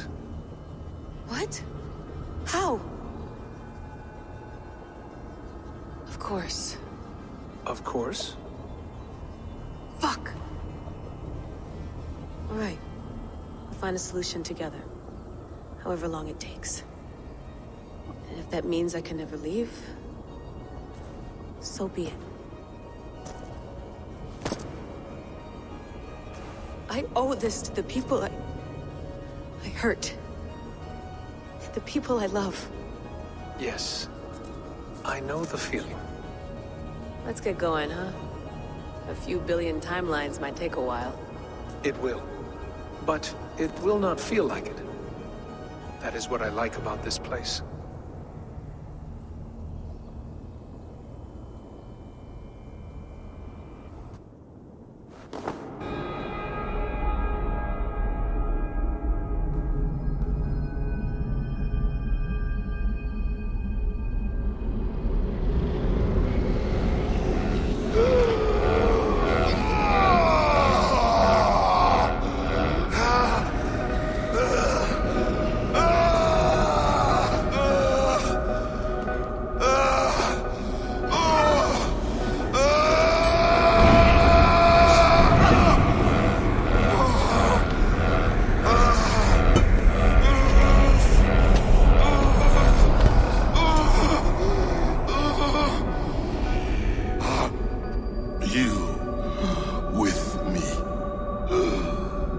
What? How? Of course. Of course? Fuck! All right. We'll find a solution together. However long it takes. And if that means I can never leave, so be it. I owe this to the people I hurt. The people I love. Yes. I know the feeling. Let's get going, huh? A few billion timelines might take a while. It will. But it will not feel like it. That is what I like about this place.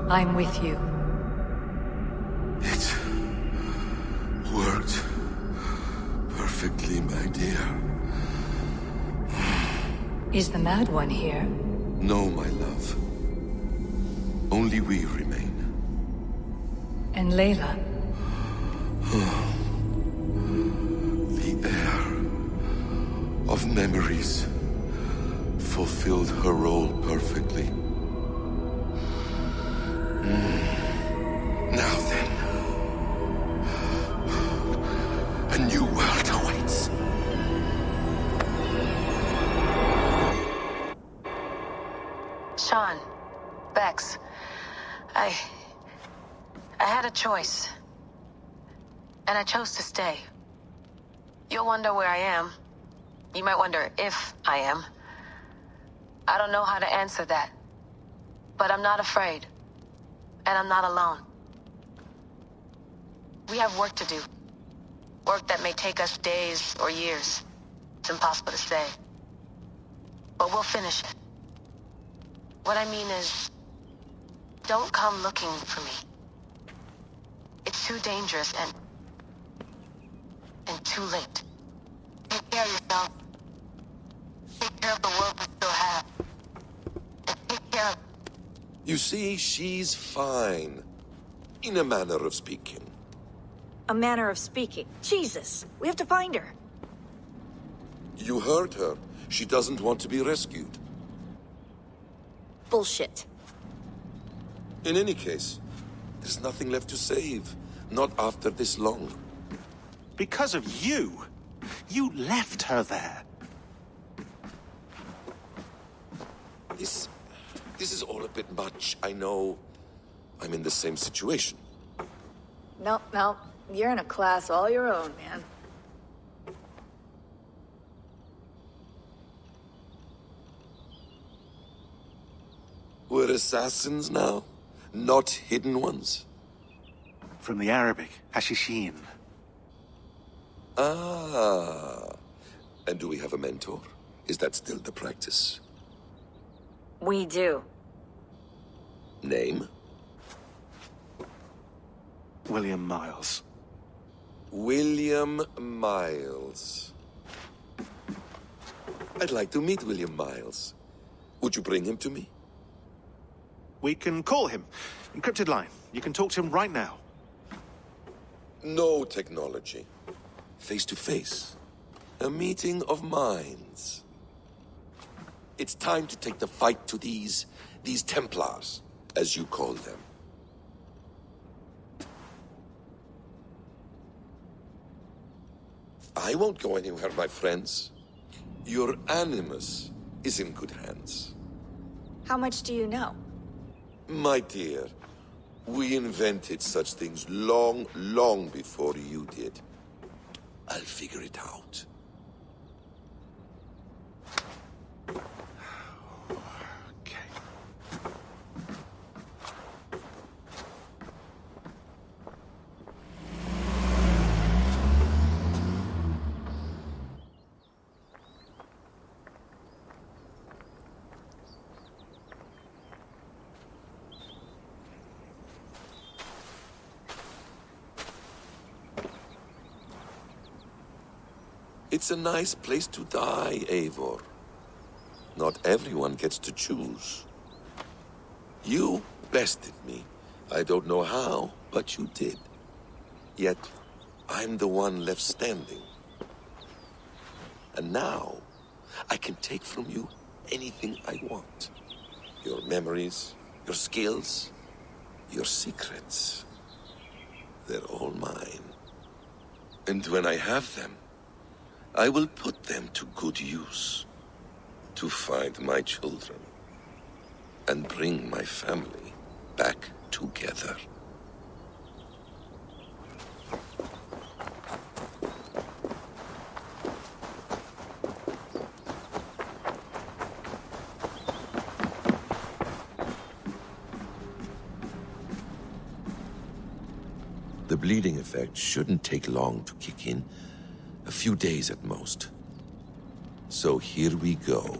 I'm with you. It worked perfectly, my dear. Is the Mad One here? No, my love. Only we remain. And Layla? The air of memories fulfilled her role perfectly. Now then, a new world awaits. Sean, Bex, I had a choice. And I chose to stay. You'll wonder where I am. You might wonder if I am. I don't know how to answer that. But I'm not afraid. And I'm not alone. We have work to do. Work that may take us days or years. It's impossible to say. But we'll finish it. What I mean is, don't come looking for me. It's too dangerous and too late. Take care of yourself. Take care of the world we still have. And take care of... You see, she's fine. In a manner of speaking. A manner of speaking. Jesus, we have to find her. You heard her. She doesn't want to be rescued. Bullshit. In any case, there's nothing left to save. Not after this long. Because of you. You left her there. This is all a bit much. I know. I'm in the same situation. No. You're in a class all your own, man. We're assassins now? Not hidden ones? From the Arabic, hashishin. Ah. And do we have a mentor? Is that still the practice? We do. Name? William Miles. William Miles. I'd like to meet William Miles. Would you bring him to me? We can call him. Encrypted line. You can talk to him right now. No technology. Face to face. A meeting of minds. It's time to take the fight to these Templars, as you call them. I won't go anywhere, my friends. Your animus is in good hands. How much do you know? My dear, we invented such things long, long before you did. I'll figure it out. It's a nice place to die, Eivor. Not everyone gets to choose. You bested me. I don't know how, but you did. Yet, I'm the one left standing. And now, I can take from you anything I want. Your memories, your skills, your secrets. They're all mine. And when I have them, I will put them to good use. To find my children. And bring my family back together. The bleeding effect shouldn't take long to kick in. A few days at most. So here we go.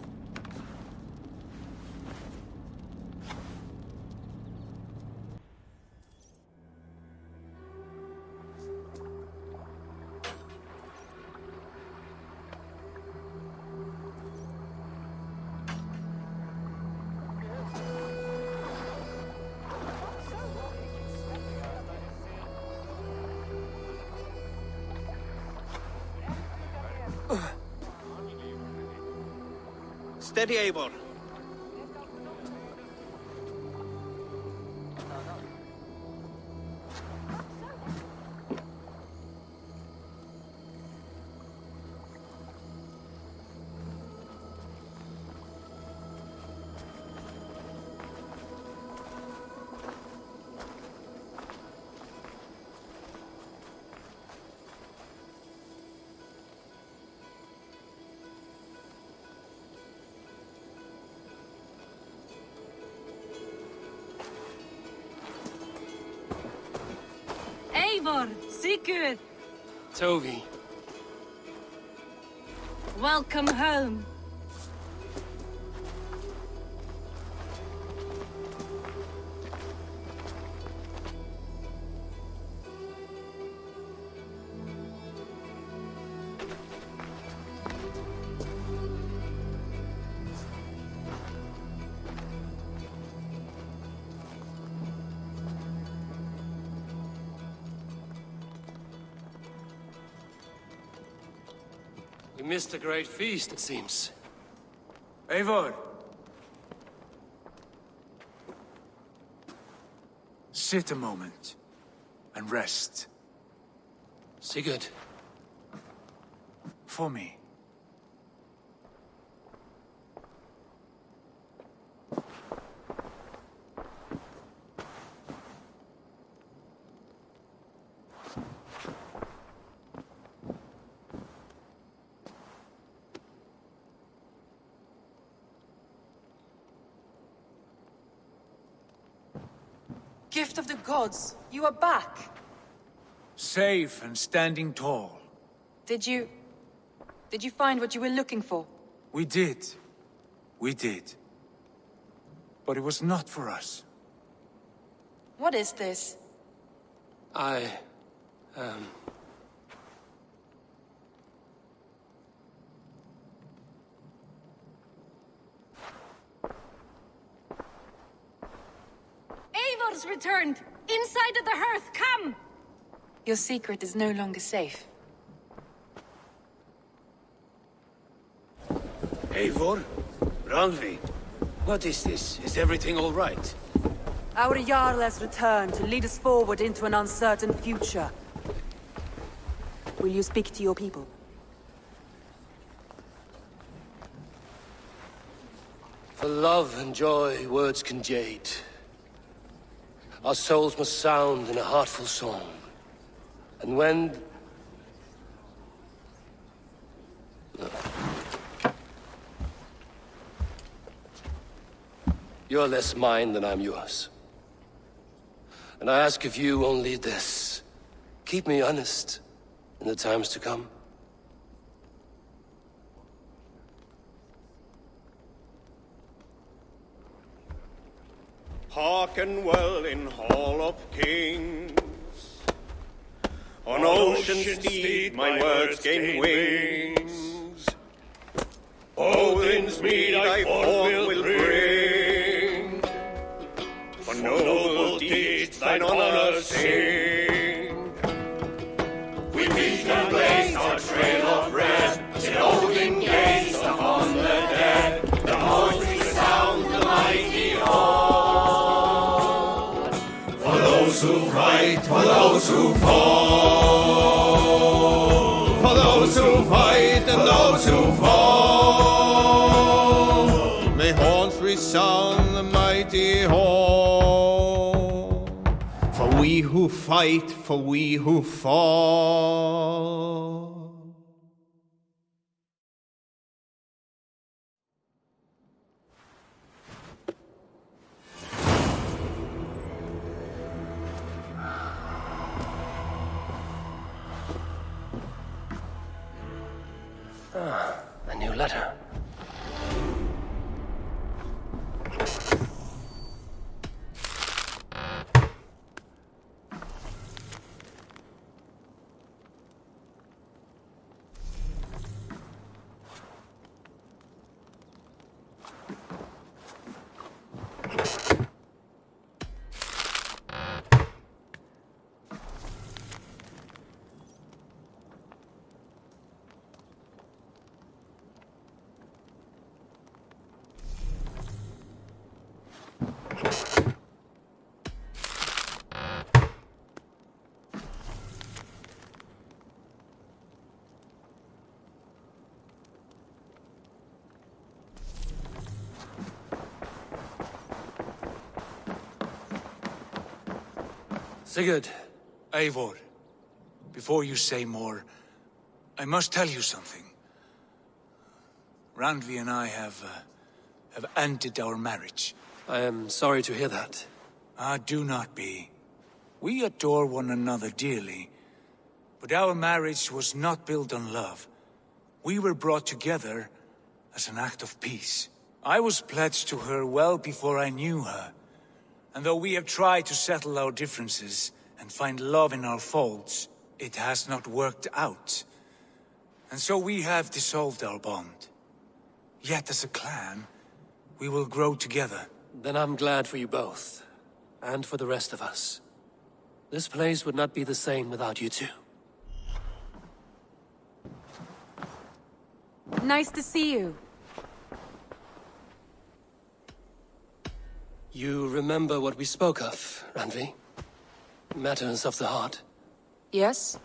Steady, Eivor. Eivor, Sigurd. Tovi. Welcome home. We missed a great feast, it seems. Eivor! Sit a moment and rest. Sigurd. For me. Gift of the gods, you are back. Safe and standing tall. Did you find what you were looking for? We did. We did. But it was not for us. What is this? Eivor's returned! Inside of the hearth, come! Your secret is no longer safe. Eivor? Randvi? What is this? Is everything all right? Our Jarl has returned to lead us forward into an uncertain future. Will you speak to your people? For love and joy, words can jade. Our souls must sound in a heartful song. And when... No. You're less mine than I'm yours. And I ask of you only this. Keep me honest in the times to come. Hearken well in Hall of Kings. On ocean steed my words gain wings. Odin's mead I forth will bring. For noble deeds thine honor sing. We beat and blaze our trail of red, till Odin gazed upon the dead. The voice resound the mighty hall. For those who fight, for those who fall. For those who fight and those who fall. May horns resound the mighty hall. For we who fight, for we who fall. A new letter. Sigurd. Eivor, before you say more, I must tell you something. Randvi and I have ended our marriage. I am sorry to hear that. Ah, do not be. We adore one another dearly, but our marriage was not built on love. We were brought together as an act of peace. I was pledged to her well before I knew her. And though we have tried to settle our differences and find love in our faults, it has not worked out. And so we have dissolved our bond. Yet as a clan, we will grow together. Then I'm glad for you both, and for the rest of us. This place would not be the same without you two. Nice to see you. You remember what we spoke of, Randvi? Matters of the heart. Yes?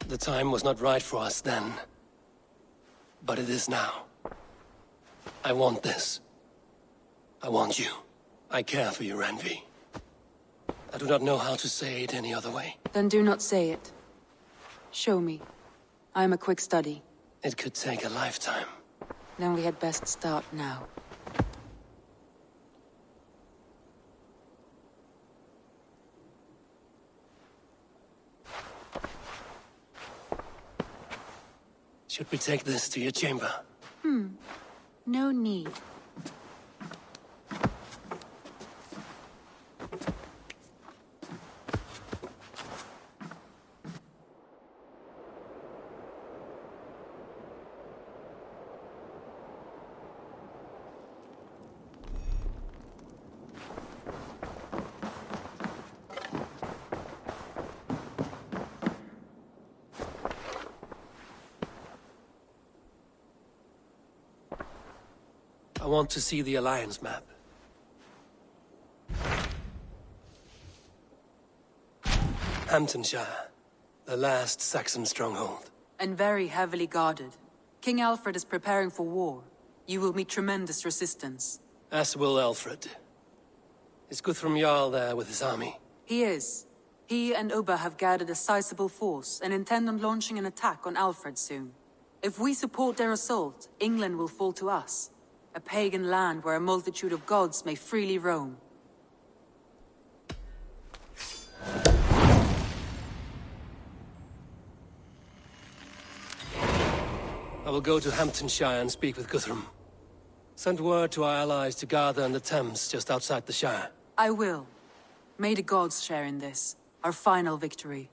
The time was not right for us then. But it is now. I want this. I want you. I care for you, Randvi. I do not know how to say it any other way. Then do not say it. Show me. I am a quick study. It could take a lifetime. Then we had best start now. Should we take this to your chamber? No need. I want to see the Alliance map. Hamtunscire, the last Saxon stronghold. And very heavily guarded. King Alfred is preparing for war. You will meet tremendous resistance. As will Alfred. Is Guthrum Jarl there with his army? He is. He and Ubba have gathered a sizable force and intend on launching an attack on Alfred soon. If we support their assault, England will fall to us. A pagan land where a multitude of gods may freely roam. I will go to Hamtunscire and speak with Guthrum. Send word to our allies to gather in the Thames just outside the Shire. I will. May the gods share in this, our final victory.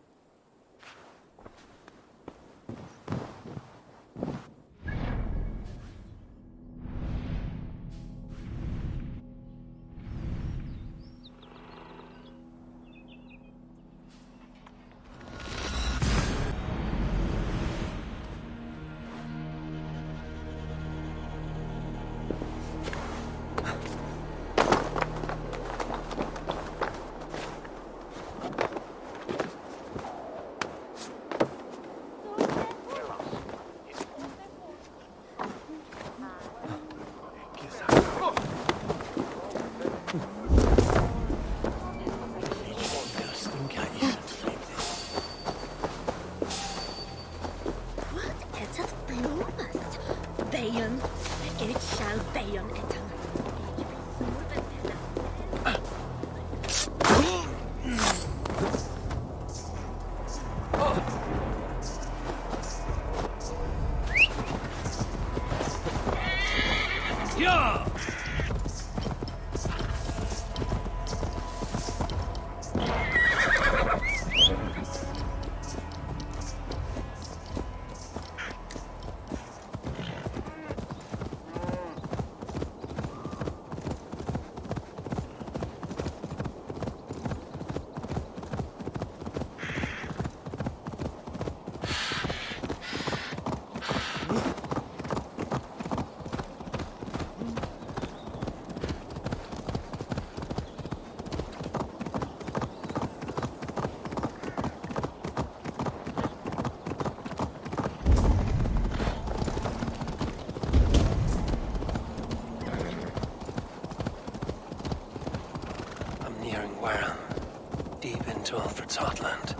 To Alfred's heartland.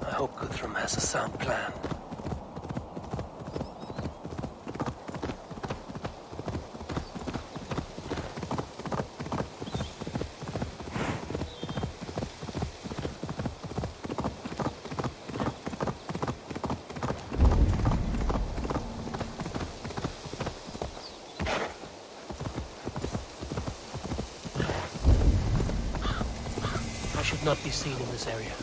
I hope Guthrum has a sound plan. Not be seen in this area.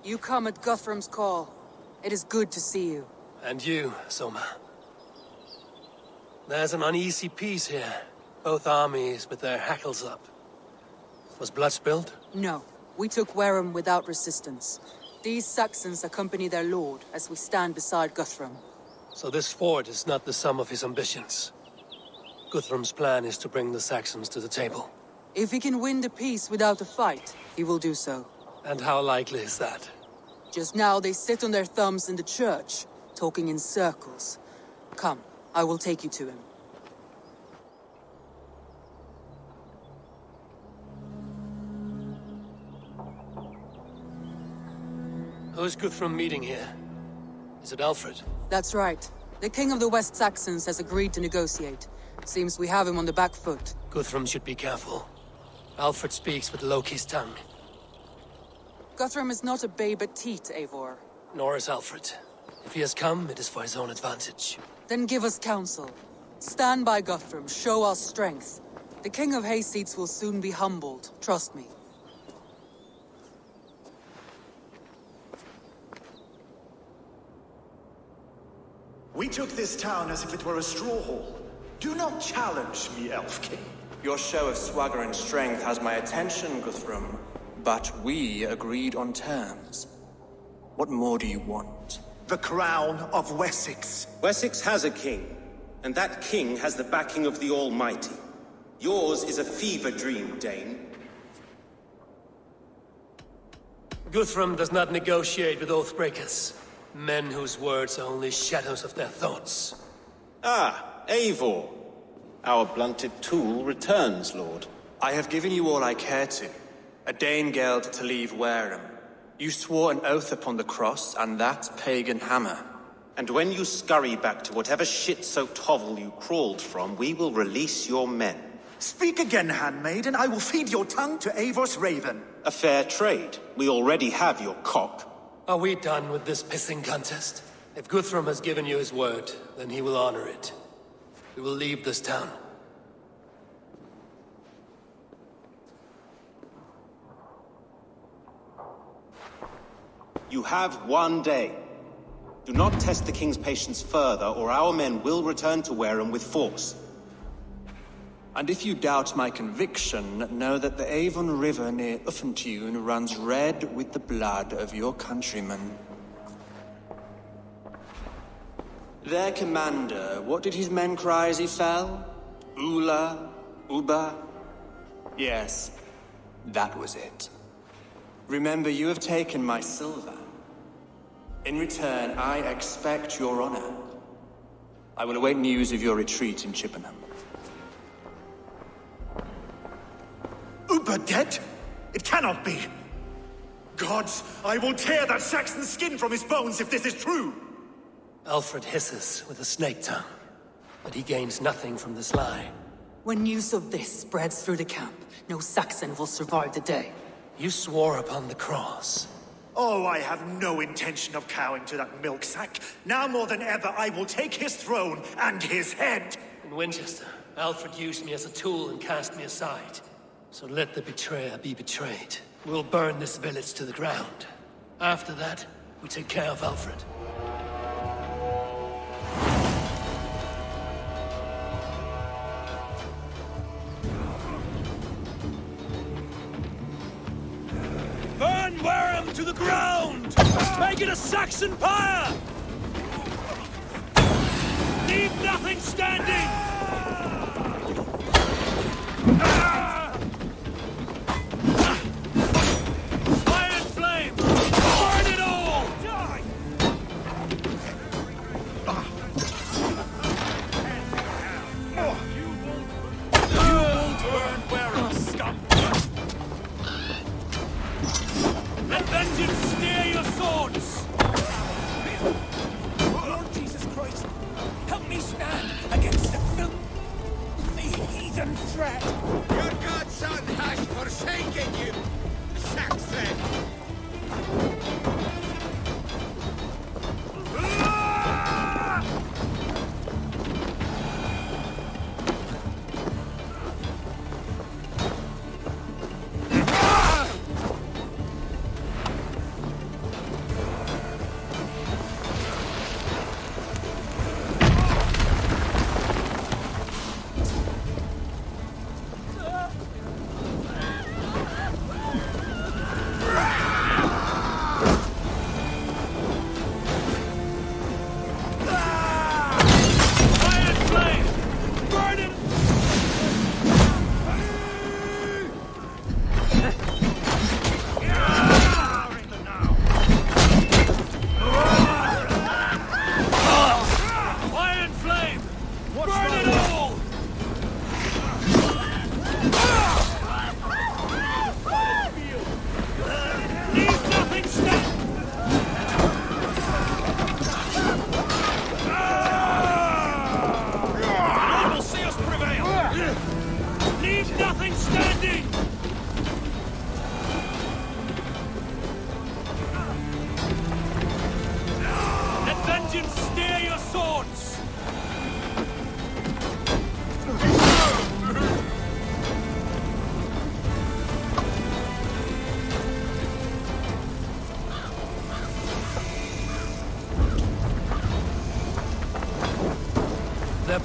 You come at Guthrum's call. It is good to see you. And you, Soma. There's an uneasy peace here. Both armies with their hackles up. Was blood spilled? No. We took Wareham without resistance. These Saxons accompany their lord as we stand beside Guthrum. So this fort is not the sum of his ambitions. Guthrum's plan is to bring the Saxons to the table. If he can win the peace without a fight, he will do so. And how likely is that? Just now they sit on their thumbs in the church, talking in circles. Come, I will take you to him. Who is Guthrum meeting here? Is it Alfred? That's right. The King of the West Saxons has agreed to negotiate. Seems we have him on the back foot. Guthrum should be careful. Alfred speaks with Loki's tongue. Guthrum is not a babe at teat, Eivor. Nor is Alfred. If he has come, it is for his own advantage. Then give us counsel. Stand by Guthrum, show our strength. The King of Hayseeds will soon be humbled, trust me. We took this town as if it were a straw hall. Do not challenge me, Elf King. Your show of swagger and strength has my attention, Guthrum. But we agreed on terms. What more do you want? The crown of Wessex. Wessex has a king, and that king has the backing of the Almighty. Yours is a fever dream, Dane. Guthrum does not negotiate with oathbreakers. Men whose words are only shadows of their thoughts. Ah, Eivor. Our blunted tool returns, Lord. I have given you all I care to. A Danegeld to leave Wareham. You swore an oath upon the cross, and that pagan hammer. And when you scurry back to whatever shit-soaked hovel you crawled from, we will release your men. Speak again, handmaid, and I will feed your tongue to Eivor's raven. A fair trade. We already have your cock. Are we done with this pissing contest? If Guthrum has given you his word, then he will honor it. We will leave this town. You have 1 day. Do not test the king's patience further, or our men will return to Wareham with force. And if you doubt my conviction, know that the Avon River near Uffentune runs red with the blood of your countrymen. Their commander, what did his men cry as he fell? Ula? Uba? Yes, that was it. Remember, you have taken my silver. In return, I expect your honor. I will await news of your retreat in Chippenham. Uber dead? It cannot be. Gods, I will tear that Saxon's skin from his bones if this is true. Alfred hisses with a snake tongue, but he gains nothing from this lie. When news of this spreads through the camp, no Saxon will survive the day. You swore upon the cross. Oh, I have no intention of cowing to that milk sack. Now more than ever, I will take his throne and his head. In Winchester, Alfred used me as a tool and cast me aside. So let the betrayer be betrayed. We'll burn this village to the ground. After that, we take care of Alfred. Burn Wareham to the ground! Make it a Saxon pyre! Leave nothing standing! Iron flame! Burn it all! You won't burn Wareham, scum! Let vengeance steer your swords! Lord Jesus Christ, help me stand against the filthy heathen threat!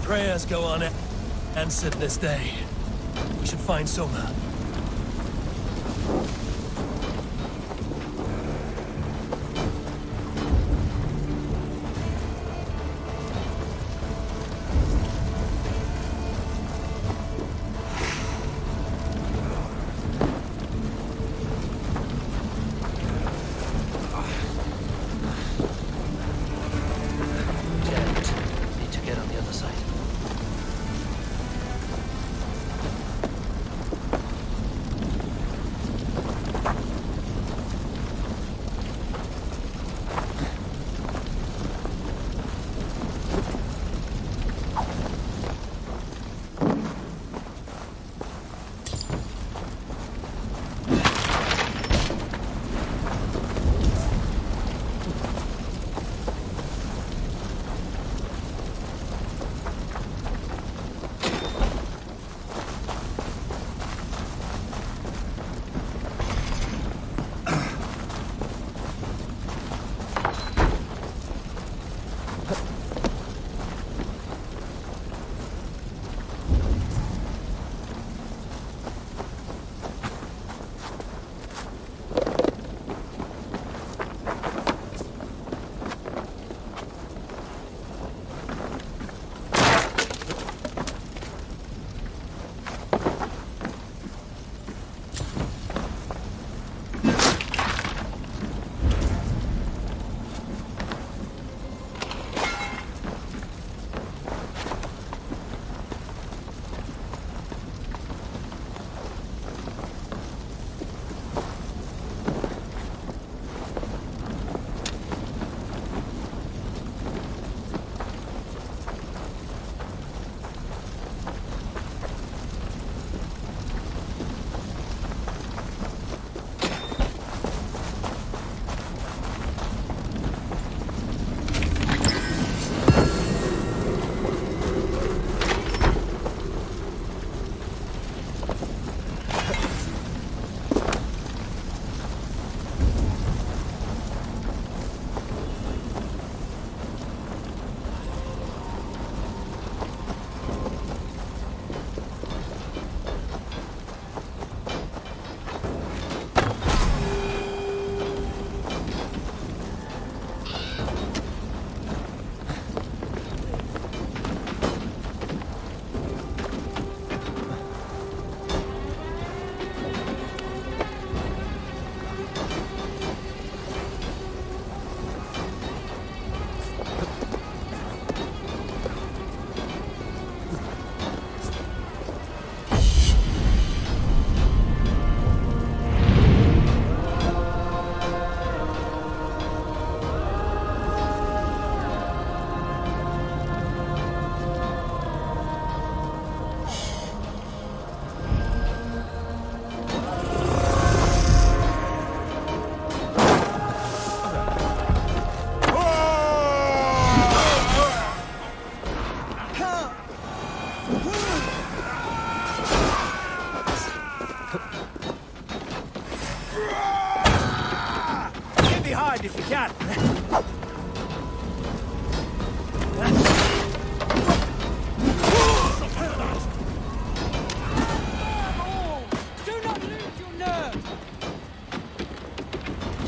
prayers go unanswered this day. We should find Soma.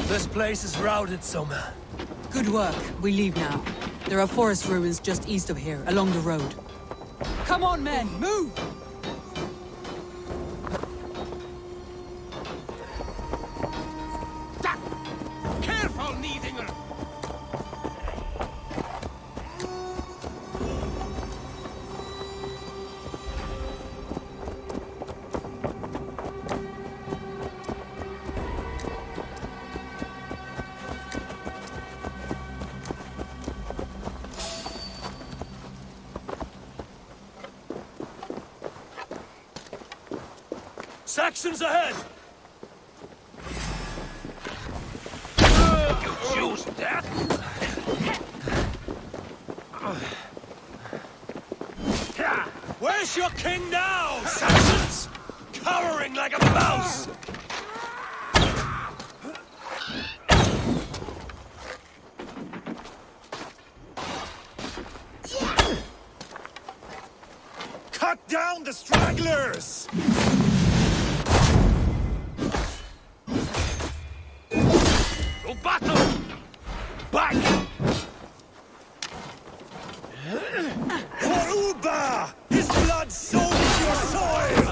This place is routed, Soma. Good work. We leave now. There are forest ruins just east of here, along the road. Come on, men! Move! Careful, Niedinger! Saxons ahead! You choose that? Where's your king now, Saxons? Cowering like a mouse! Cut down the stragglers! Go battle! Back! For Uba! His blood soaks your soil!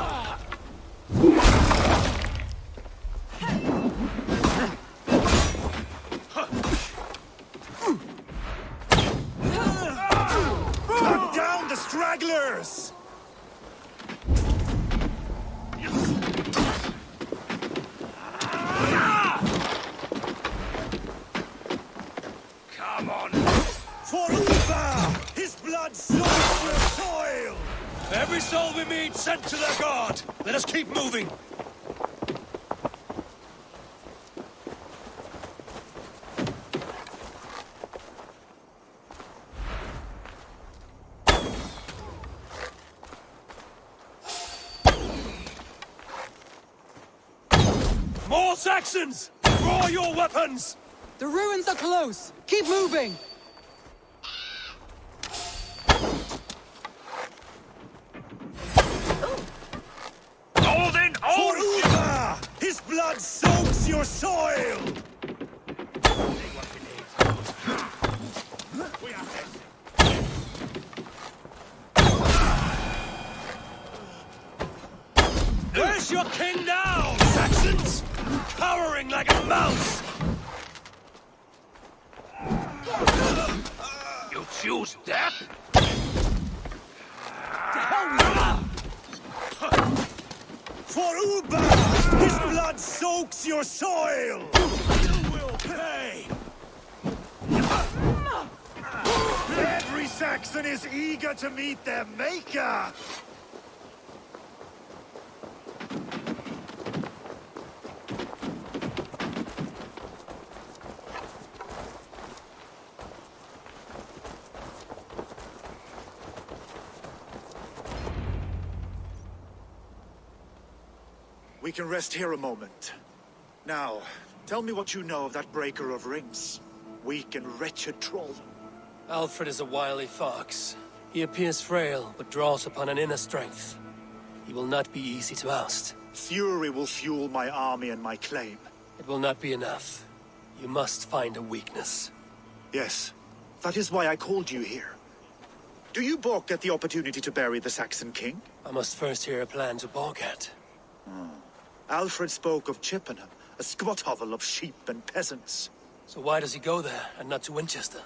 Cut down the stragglers! Come on! For Uba! His blood soaks your soil! Every soul we meet sent to their god! Let us keep moving! More Saxons! Draw your weapons! The ruins are close! Keep moving! Golden For Uba! His blood soaks your soil! Where's your king now, Saxons? Cowering like a mouse! You choose death? For Uba! His blood soaks your soil! You will pay! Every Saxon is eager to meet their maker! We can rest here a moment. Now, tell me what you know of that breaker of rings. Weak and wretched troll. Alfred is a wily fox. He appears frail, but draws upon an inner strength. He will not be easy to oust. Fury will fuel my army and my claim. It will not be enough. You must find a weakness. Yes, that is why I called you here. Do you balk at the opportunity to bury the Saxon king? I must first hear a plan to balk at. Alfred spoke of Chippenham, a squat hovel of sheep and peasants. So why does he go there, and not to Winchester?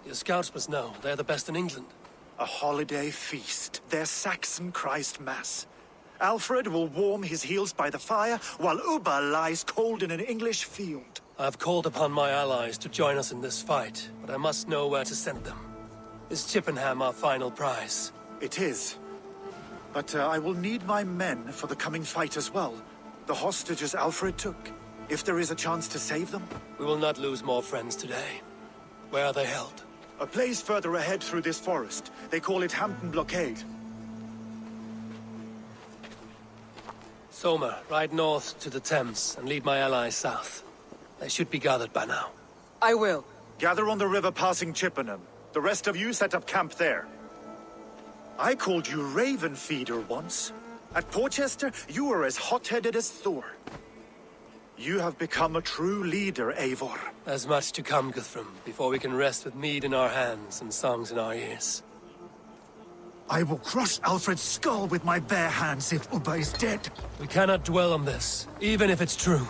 Your scouts must know. They're the best in England. A holiday feast, their Saxon Christ Mass. Alfred will warm his heels by the fire, while Uba lies cold in an English field. I have called upon my allies to join us in this fight, but I must know where to send them. Is Chippenham our final prize? It is. But I will need my men for the coming fight as well. The hostages Alfred took. If there is a chance to save them. We will not lose more friends today. Where are they held? A place further ahead through this forest. They call it Hampton Blockade. Somer, ride north to the Thames and lead my allies south. They should be gathered by now. I will. Gather on the river passing Chippenham. The rest of you set up camp there. I called you Raven Feeder once. At Porchester, you were as hot-headed as Thor. You have become a true leader, Eivor. There's much to come, Guthrum, before we can rest with mead in our hands and songs in our ears. I will crush Alfred's skull with my bare hands if Uba is dead. We cannot dwell on this, even if it's true.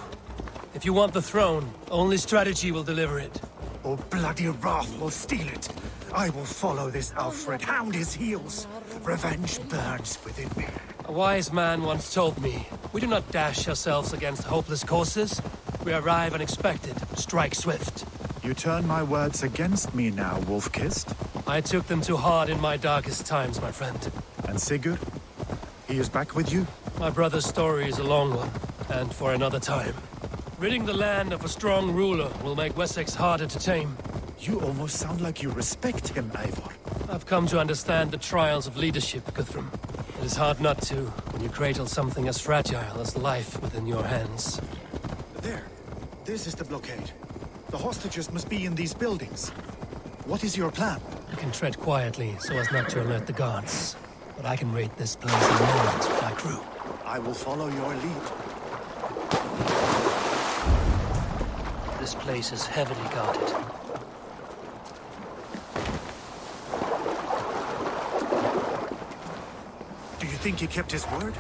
If you want the throne, only strategy will deliver it. Or bloody wrath will steal it. I will follow this Alfred, hound his heels. Revenge burns within me. A wise man once told me, we do not dash ourselves against hopeless courses. We arrive unexpected, strike swift. You turn my words against me now, Wolf-Kissed. I took them too hard in my darkest times, my friend. And Sigurd? He is back with you? My brother's story is a long one, and for another time. Ridding the land of a strong ruler will make Wessex harder to tame. You almost sound like you respect him, Eivor. I've come to understand the trials of leadership, Guthrum. It is hard not to, when you cradle something as fragile as life within your hands. There. This is the blockade. The hostages must be in these buildings. What is your plan? You can tread quietly, so as not to alert the guards. but I can raid this place in moments with my crew. I will follow your lead. This place is heavily guarded. Do you think he kept his word?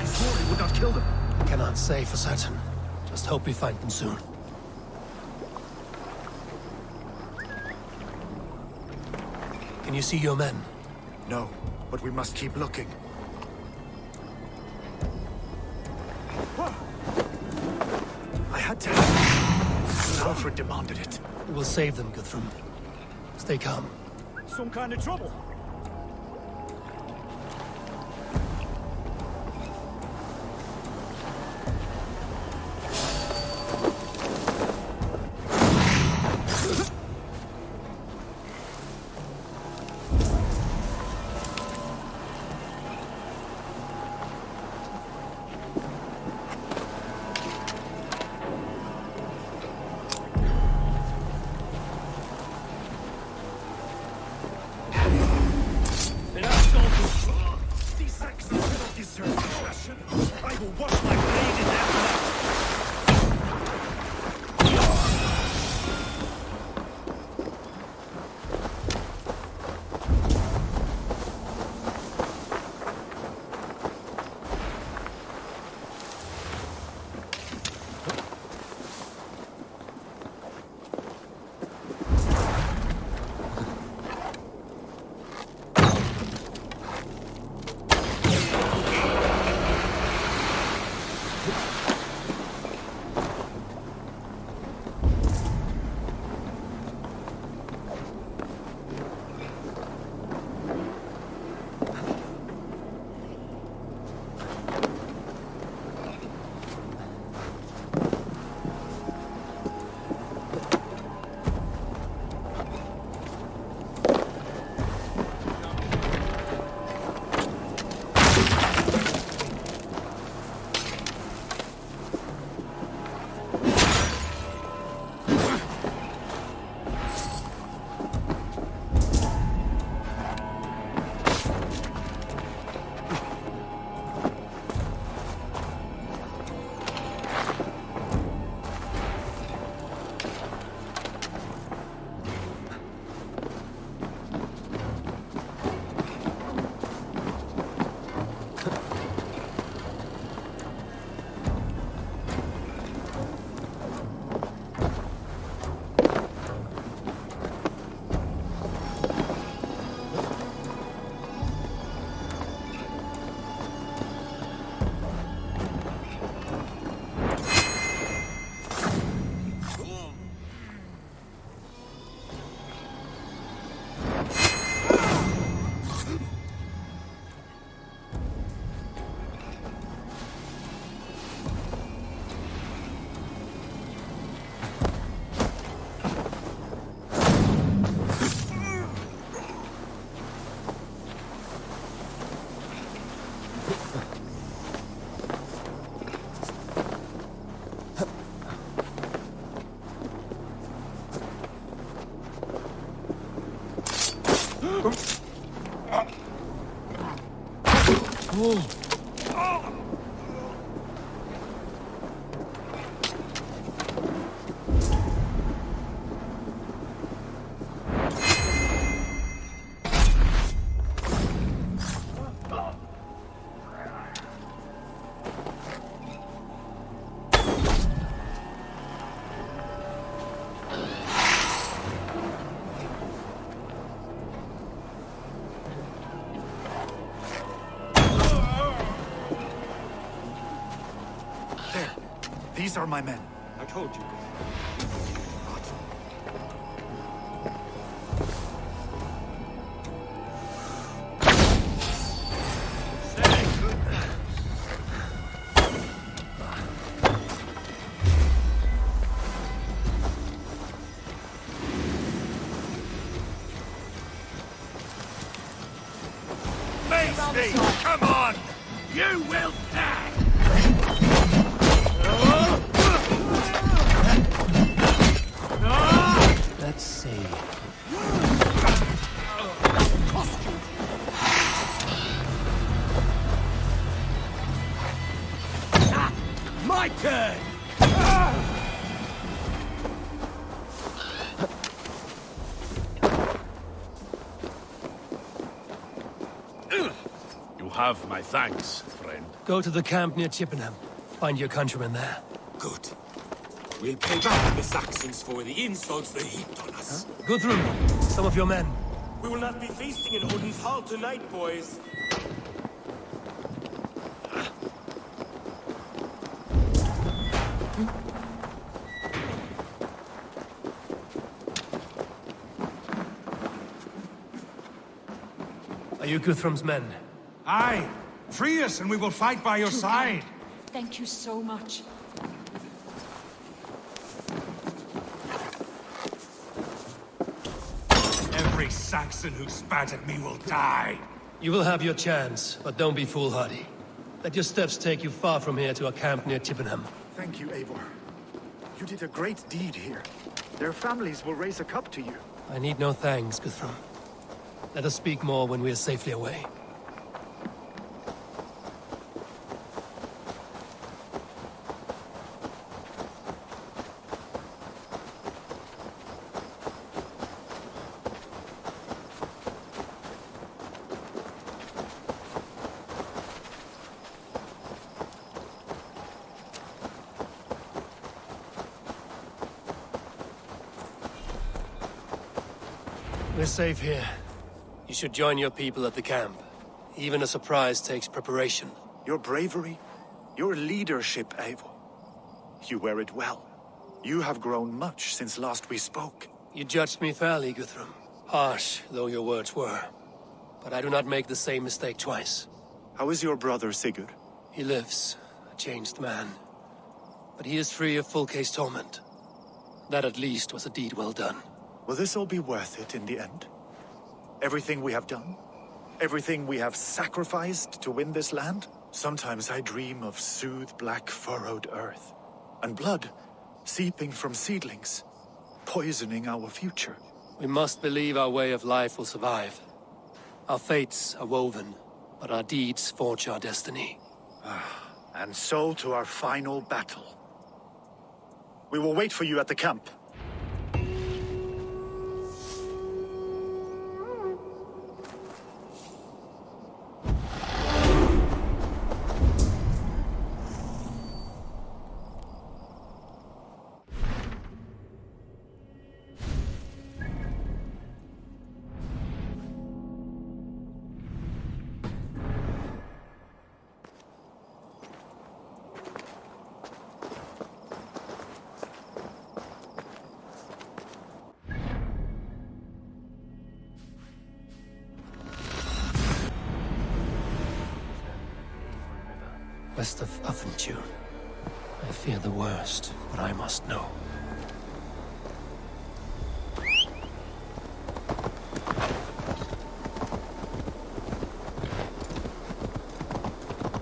He swore he would not kill them. Cannot say for certain. Just hope we find them soon. Can you see your men? No, but we must keep looking. I had to have it. Alfred demanded it. We will save them, Guthrum. Stay calm. Some kind of trouble. I will wash my blade in their blood. These are my men. I told you. Face me! Come on! You will die! Let's see. My turn! You have my thanks, friend. Go to the camp near Chippenham. Find your countrymen there. Good. We'll pay back the Saxons for the insults they heaped on us. Guthrum, some of your men. We will not be feasting in Odin's hall tonight, boys. Are you Guthrum's men? Aye. Free us and we will fight by your side. Thank you so much. Every Saxon who spat at me will die. You will have your chance, but don't be foolhardy. Let your steps take you far from here to a camp near Chippenham. Thank you, Eivor. You did a great deed here. Their families will raise a cup to you. I need no thanks, Guthrum. Let us speak more when we are safely away. We're safe here. You should join your people at the camp. Even a surprise takes preparation. Your bravery, your leadership, Eivor. You wear it well. You have grown much since last we spoke. You judged me fairly, Guthrum. Harsh though your words were. But I do not make the same mistake twice. How is your brother, Sigurd? He lives, a changed man. But he is free of full case torment. That at least was a deed well done. Will this all be worth it in the end? Everything we have done? Everything we have sacrificed to win this land? Sometimes I dream of soothed black furrowed earth, and blood seeping from seedlings, poisoning our future. We must believe our way of life will survive. Our fates are woven, but our deeds forge our destiny. And so to our final battle. We will wait for you at the camp. West of Uffentune. I fear the worst, but I must know.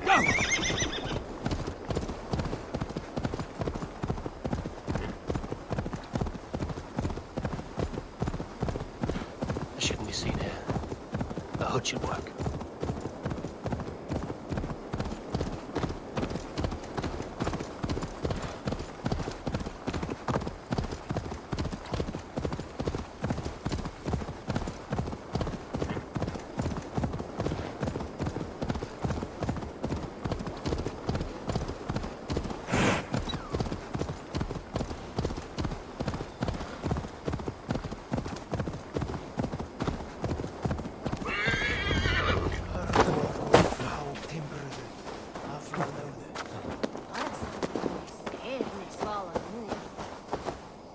I shouldn't be seen here. A hood should work.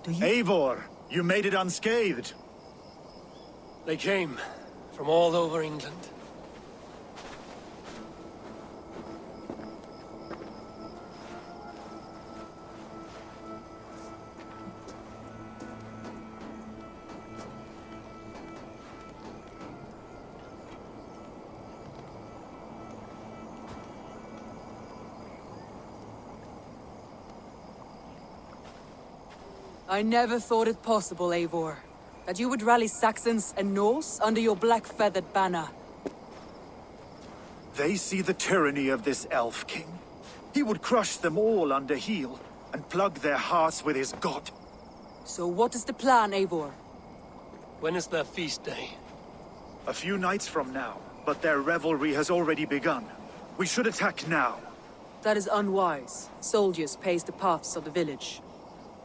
Eivor, you made it unscathed. They came from all over England. I never thought it possible, Eivor, that you would rally Saxons and Norse under your black-feathered banner. They see the tyranny of this elf king. He would crush them all under heel and plug their hearts with his god. So what is the plan, Eivor? When is their feast day? A few nights from now, but their revelry has already begun. We should attack now. That is unwise. Soldiers pace the paths of the village.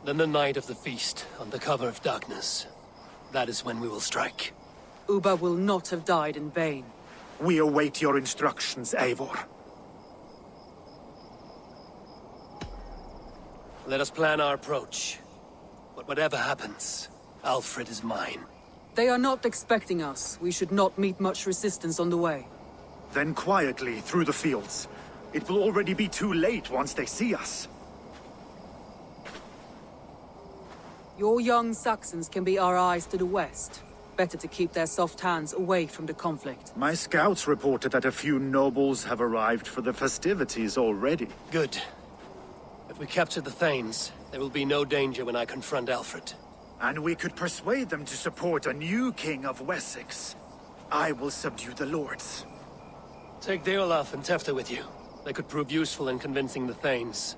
Then the night of the feast, under cover of darkness. That is when we will strike. Ubba will not have died in vain. We await your instructions, Eivor. Let us plan our approach. But whatever happens, Alfred is mine. They are not expecting us. We should not meet much resistance on the way. Then quietly through the fields. It will already be too late once they see us. Your young Saxons can be our eyes to the west. Better to keep their soft hands away from the conflict. My scouts reported that a few nobles have arrived for the festivities already. Good. If we capture the Thanes, there will be no danger when I confront Alfred. And we could persuade them to support a new king of Wessex. I will subdue the lords. Take Deolaf and Tefta with you. They could prove useful in convincing the Thanes.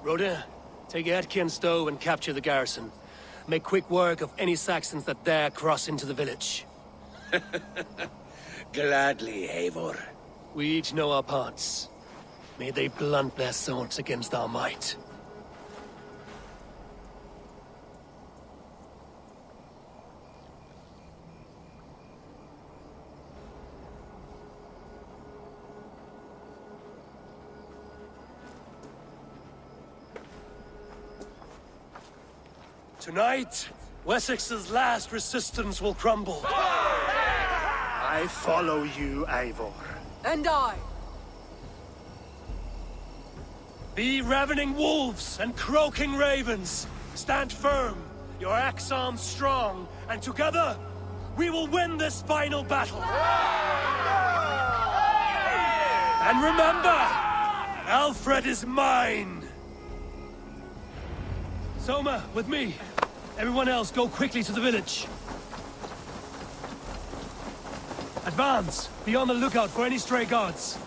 Rhoda, take Edki and Stowe and capture the garrison. Make quick work of any Saxons that dare cross into the village. Gladly, Eivor. We each know our parts. May they blunt their swords against our might. Tonight, Wessex's last resistance will crumble. I follow you, Eivor. And I. Be ravening wolves and croaking ravens. Stand firm, your axe arms strong, and together, we will win this final battle. And remember, Alfred is mine. Soma, with me. Everyone else, go quickly to the village. Advance! Be on the lookout for any stray guards.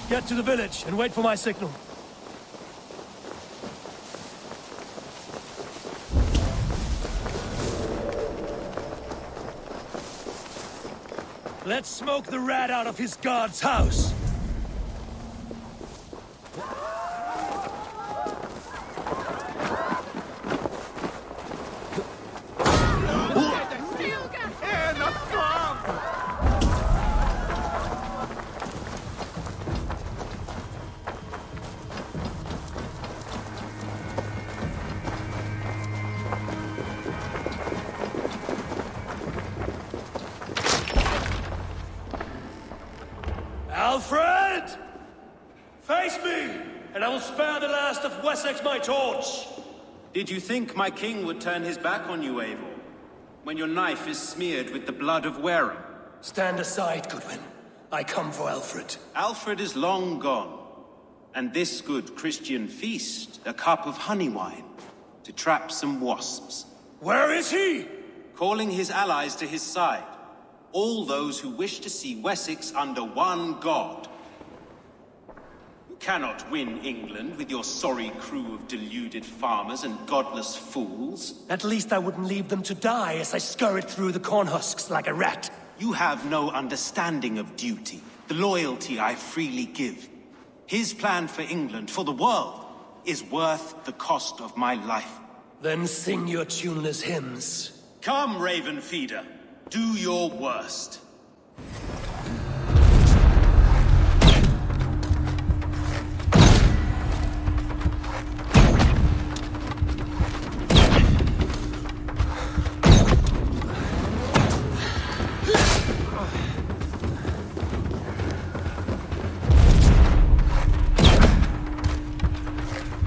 Get to the village and wait for my signal. Let's smoke the rat out of his guard's house. Alfred! Face me, and I will spare the last of Wessex my torch! Did you think my king would turn his back on you, Eivor? When your knife is smeared with the blood of Wareham? Stand aside, Goodwin. I come for Alfred. Alfred is long gone. And this good Christian feast, a cup of honey wine, to trap some wasps. Where is he? Calling his allies to his side. All those who wish to see Wessex under one god. You cannot win England with your sorry crew of deluded farmers and godless fools. At least I wouldn't leave them to die as I scurried through the corn husks like a rat. You have no understanding of duty, the loyalty I freely give. His plan for England, for the world, is worth the cost of my life. Then sing your tuneless hymns. Come, Raven Feeder. Do your worst.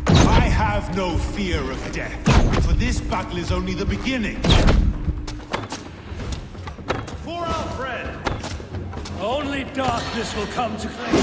I have no fear of death, for this battle is only the beginning. Only darkness will come to claim you.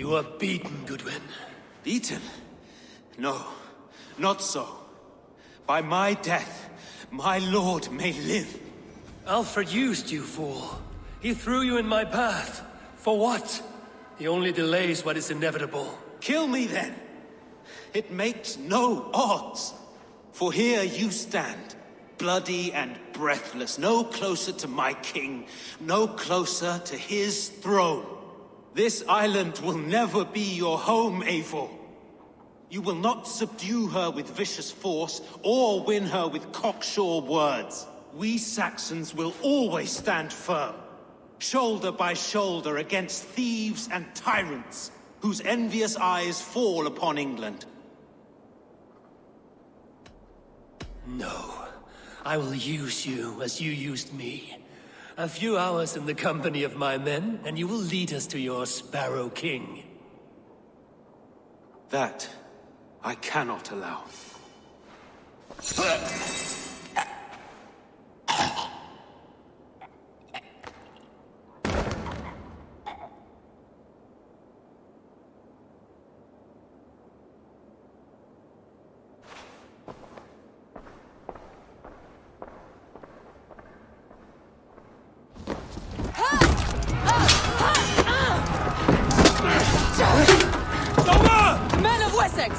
You are beaten, Goodwin. Beaten? No, not so. By my death, my lord may live. Alfred used you, fool. He threw you in my path. For what? He only delays what is inevitable. Kill me then. It makes no odds. For here you stand, bloody and breathless, no closer to my king, no closer to his throne. This island will never be your home, Eivor. You will not subdue her with vicious force, or win her with cocksure words. We Saxons will always stand firm, shoulder by shoulder against thieves and tyrants, whose envious eyes fall upon England. No. I will use you as you used me. A few hours in the company of my men, and you will lead us to your Sparrow King. That I cannot allow. Men of Wessex!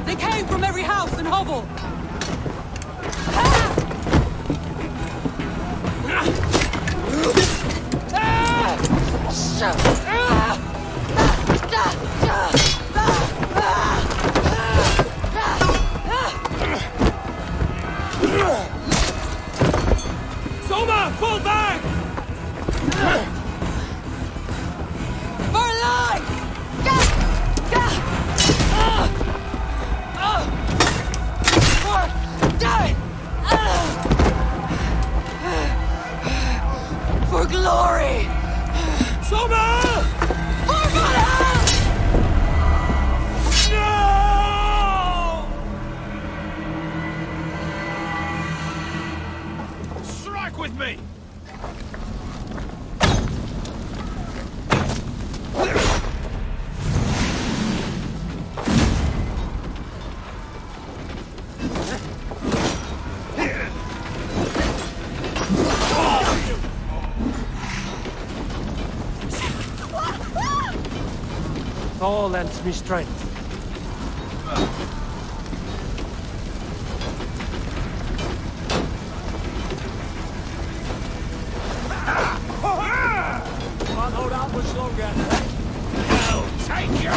They came from every house and hovel! Soma, fall back! For life! For glory! Soma! For Valhalla! No! Strike with me! Thor lends me strength. Can't hold out much longer. I'll take you!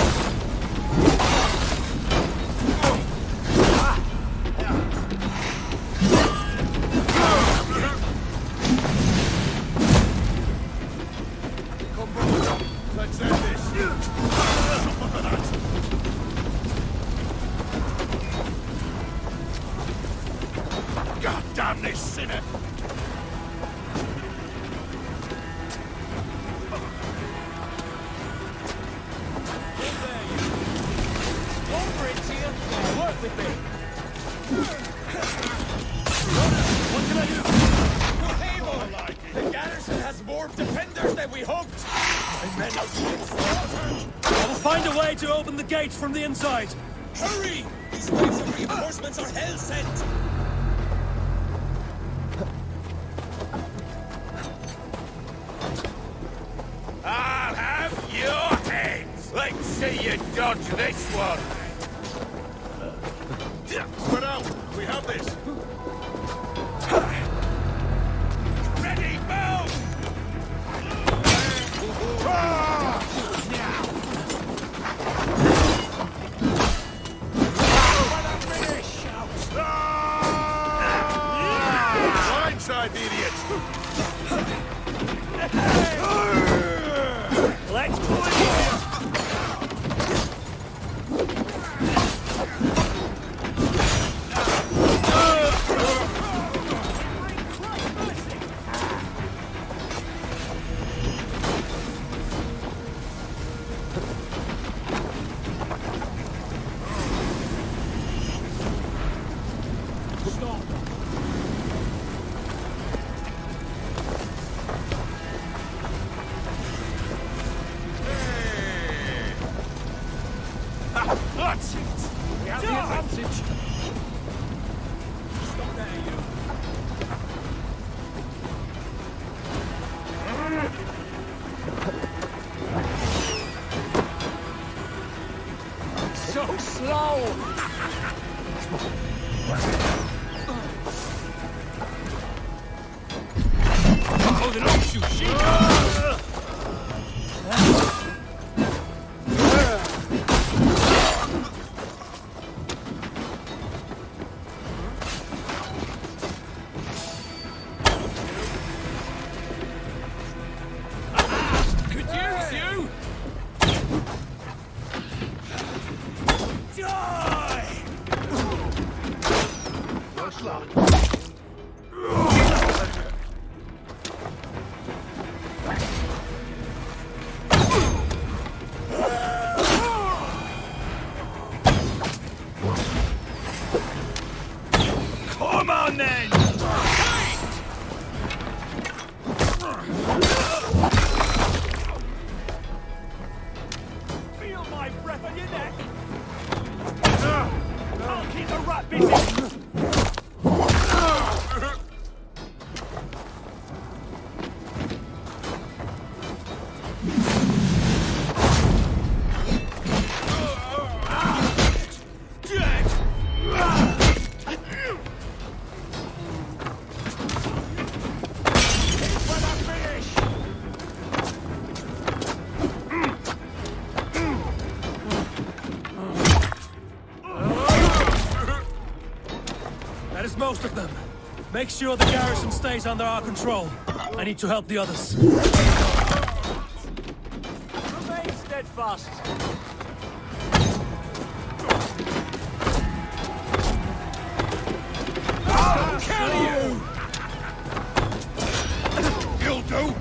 Come on, let's end this. God damn this sinner! What can I do? The garrison has more defenders than we hoped! My men are being slaughtered! I will find a way to open the gates from the inside! Hurry! These waves of reinforcements are hell-sent! I'll have your heads! Let's see you dodge this one! Spread out! We have this! Ready, move! Blindside the idiots! Let's go in here! Oh, they don't shoot sheep! Could use you! Die! Worse luck. Come on then! Feel my breath on your neck! I'll keep the rat busy! That is most of them. Make sure the garrison stays under our control. I need to help the others. Remain steadfast. I'll kill you! You'll do!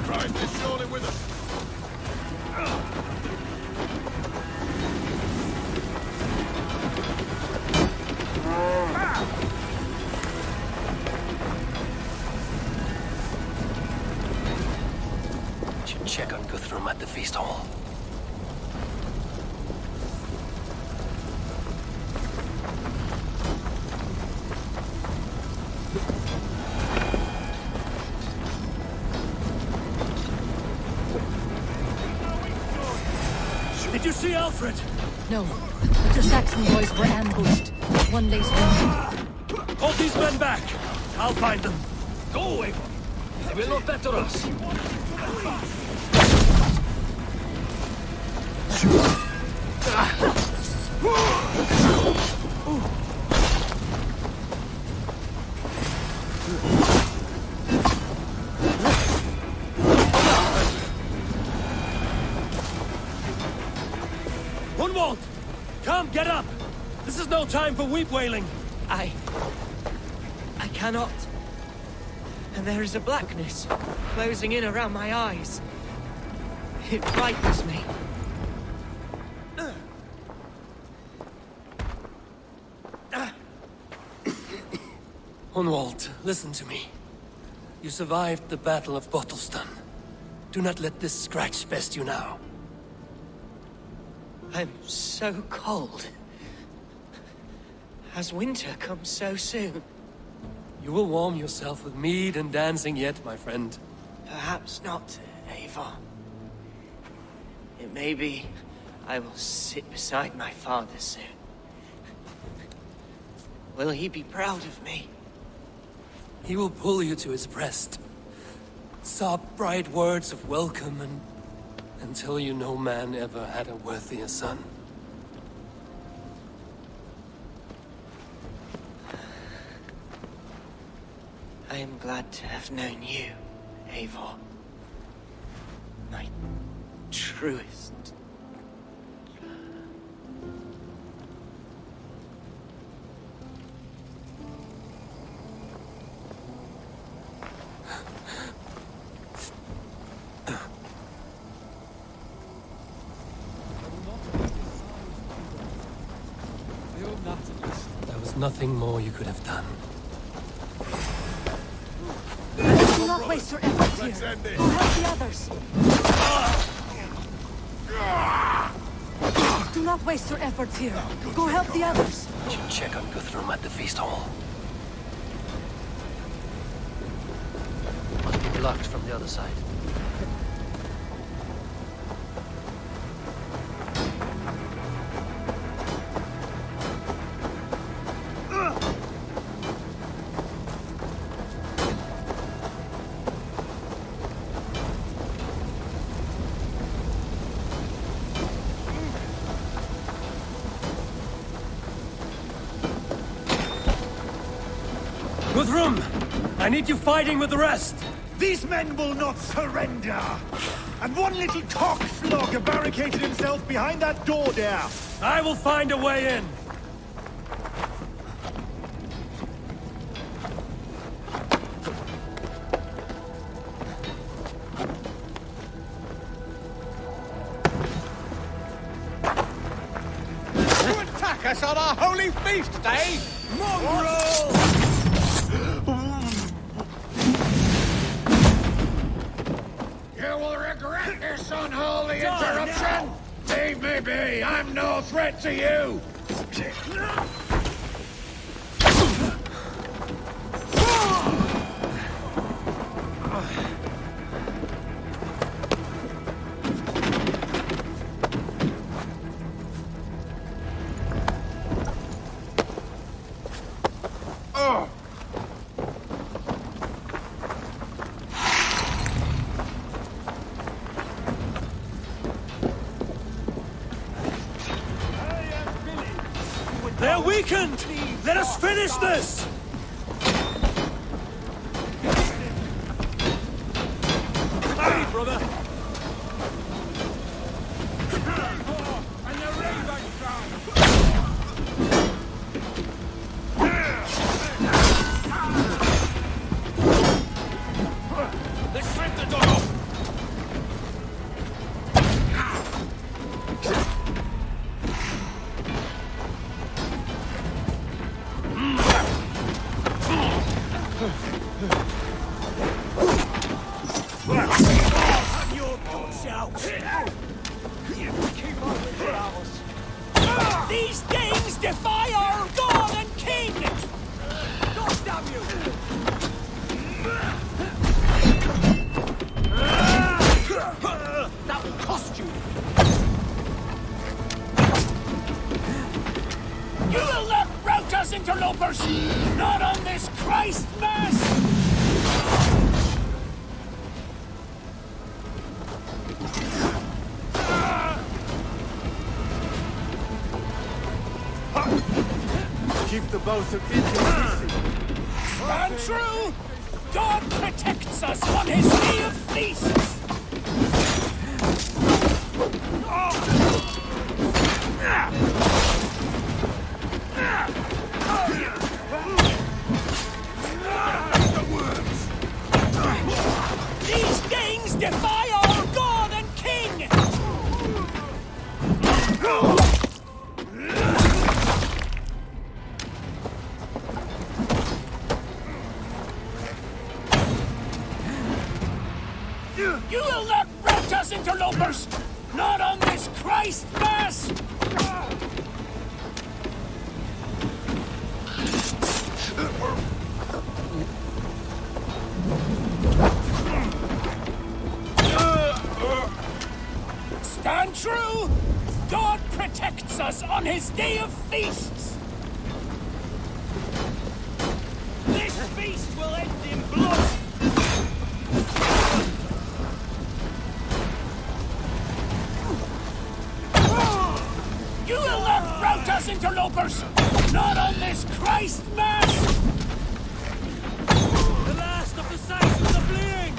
Christ is surely with us! Should check on Guthrum at the feast hall. Did you see Alfred? No, but the Saxon boys were ambushed. One lays wounded. Hold these men back. I'll find them. Go away! They will not better us. Hunwald! Come, get up! This is no time for weep wailing. I cannot. And there is a blackness closing in around my eyes. It frightens me. Hunwald, listen to me. You survived the Battle of Bottleston. Do not let this scratch pest you now. I'm so cold. Has winter come so soon? You will warm yourself with mead and dancing yet, my friend. Perhaps not, Eivor. It may be I will sit beside my father soon. Will he be proud of me? He will pull you to his breast. Sob bright words of welcome and tell you no man ever had a worthier son. I am glad to have known you, Eivor. My truest. There was nothing more you could have done. Do not waste your efforts here. Go help the others. Do not waste your efforts here. Go help the others. Should check on Guthrum at the feast hall. Must be blocked from the other side. Guthrum, I need you fighting with the rest. These men will not surrender! And one little cockflogger barricaded himself behind that door there! I will find a way in! You attack us on our holy feast day! Mongrel! You will regret this unholy interruption! Leave me be! I'm no threat to you! They're weakened! Let us finish this! Hey, brother! Let's strip the door! These things defy our God and King! God damn you! That will cost you! You will not rout us, interlopers! Not on this Christ Mass! Keep the both of Israel busy. Stand true! God protects us on his day of feasts! These things defy our God and King! You will not rout us, interlopers! Not on this Christ Mass! Stand true! God protects us on his day of feasts! This feast will end in blood! You will not rout us, interlopers! Not on this Christ Mass! The last of the Saxons are fleeing!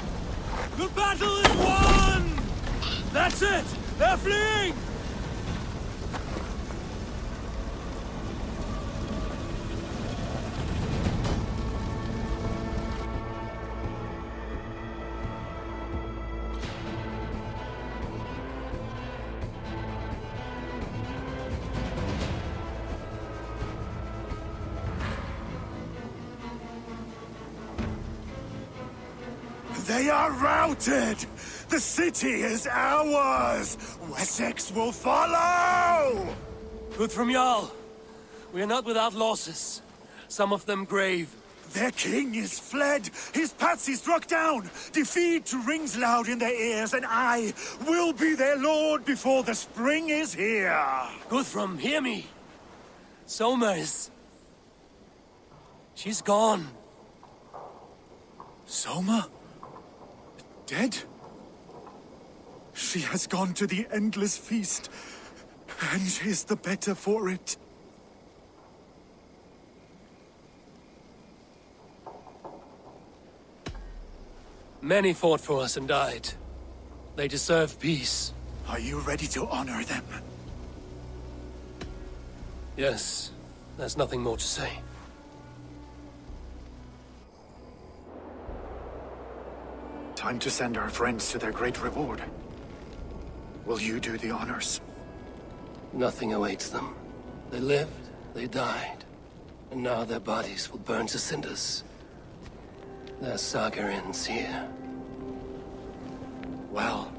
The battle is won! That's it! They're fleeing! They are routed! The city is ours! Wessex will follow! Guthrum Jarl, we are not without losses. Some of them grave. Their king is fled! His patsy struck down! Defeat rings loud in their ears, and I will be their lord before the spring is here! Guthrum, hear me! Soma is... she's gone. Soma? Dead? She has gone to the endless feast, and is the better for it. Many fought for us and died. They deserve peace. Are you ready to honor them? Yes, there's nothing more to say. Time to send our friends to their great reward. Will you do the honors? Nothing awaits them. They lived, they died, and now their bodies will burn to cinders. Their saga ends here. Well,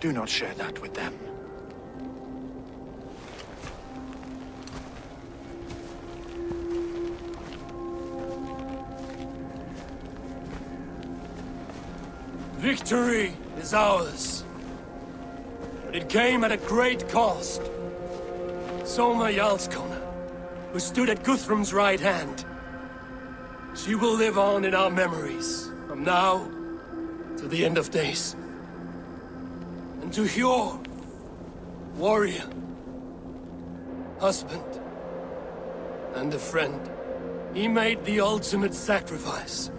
do not share that with them. Victory is ours. But it came at a great cost. Soma Jarlskona, who stood at Guthrum's right hand. She will live on in our memories, from now to the end of days. And to Hjor, warrior, husband, and a friend, he made the ultimate sacrifice.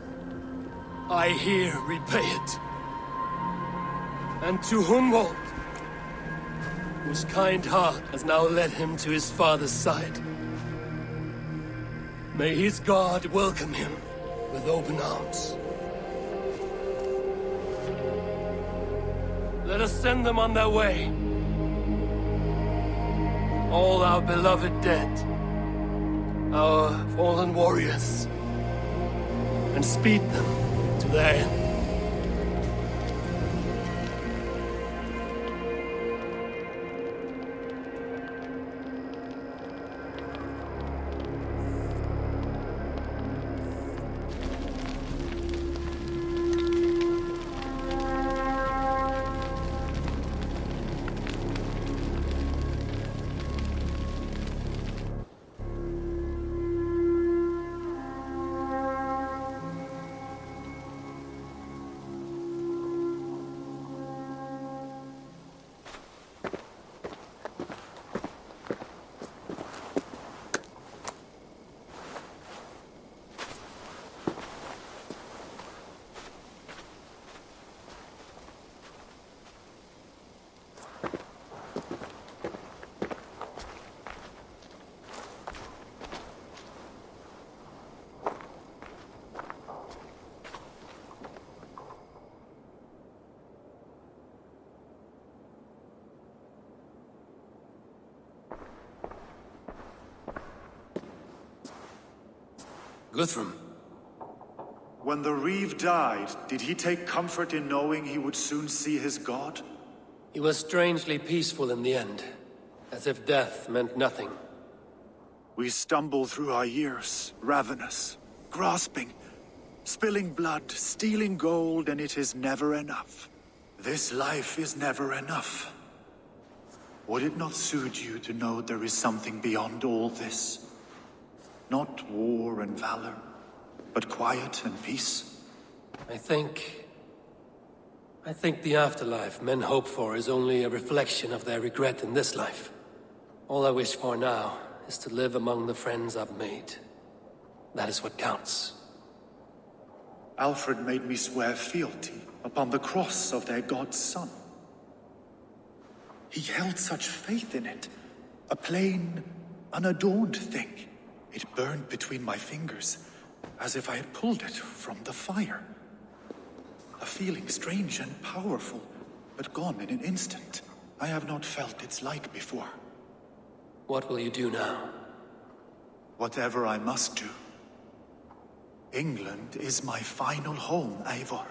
I here repay it. And to Hunwald, whose kind heart has now led him to his father's side. May his God welcome him with open arms. Let us send them on their way. All our beloved dead, our fallen warriors, and speed them to their end. Guthrum. When the Reeve died, did he take comfort in knowing he would soon see his god? He was strangely peaceful in the end, as if death meant nothing. We stumble through our years, ravenous, grasping, spilling blood, stealing gold, and it is never enough. This life is never enough. Would it not suit you to know there is something beyond all this? Not war and valor, but quiet and peace? I think the afterlife men hope for is only a reflection of their regret in this life. All I wish for now is to live among the friends I've made. That is what counts. Alfred made me swear fealty upon the cross of their god's son. He held such faith in it, a plain, unadorned thing. It burned between my fingers, as if I had pulled it from the fire. A feeling strange and powerful, but gone in an instant. I have not felt its like before. What will you do now? Whatever I must do. England is my final home, Eivor.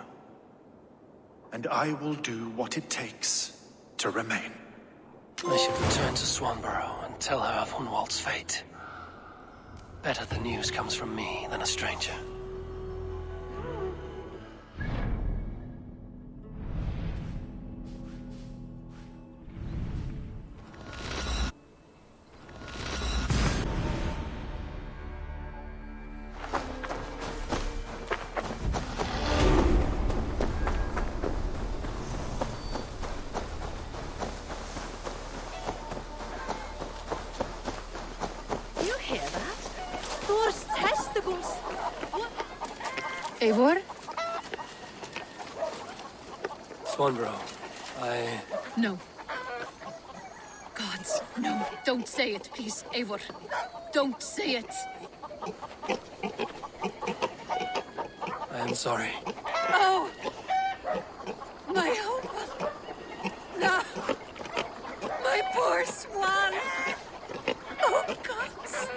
And I will do what it takes to remain. I should return to Swanborough and tell her of Hunwald's fate. Better the news comes from me than a stranger. Eivor? Swanborough, No. Gods, no. Don't say it, please, Eivor. Don't say it. I am sorry. Oh! My hope! No! My poor swan! Oh, gods!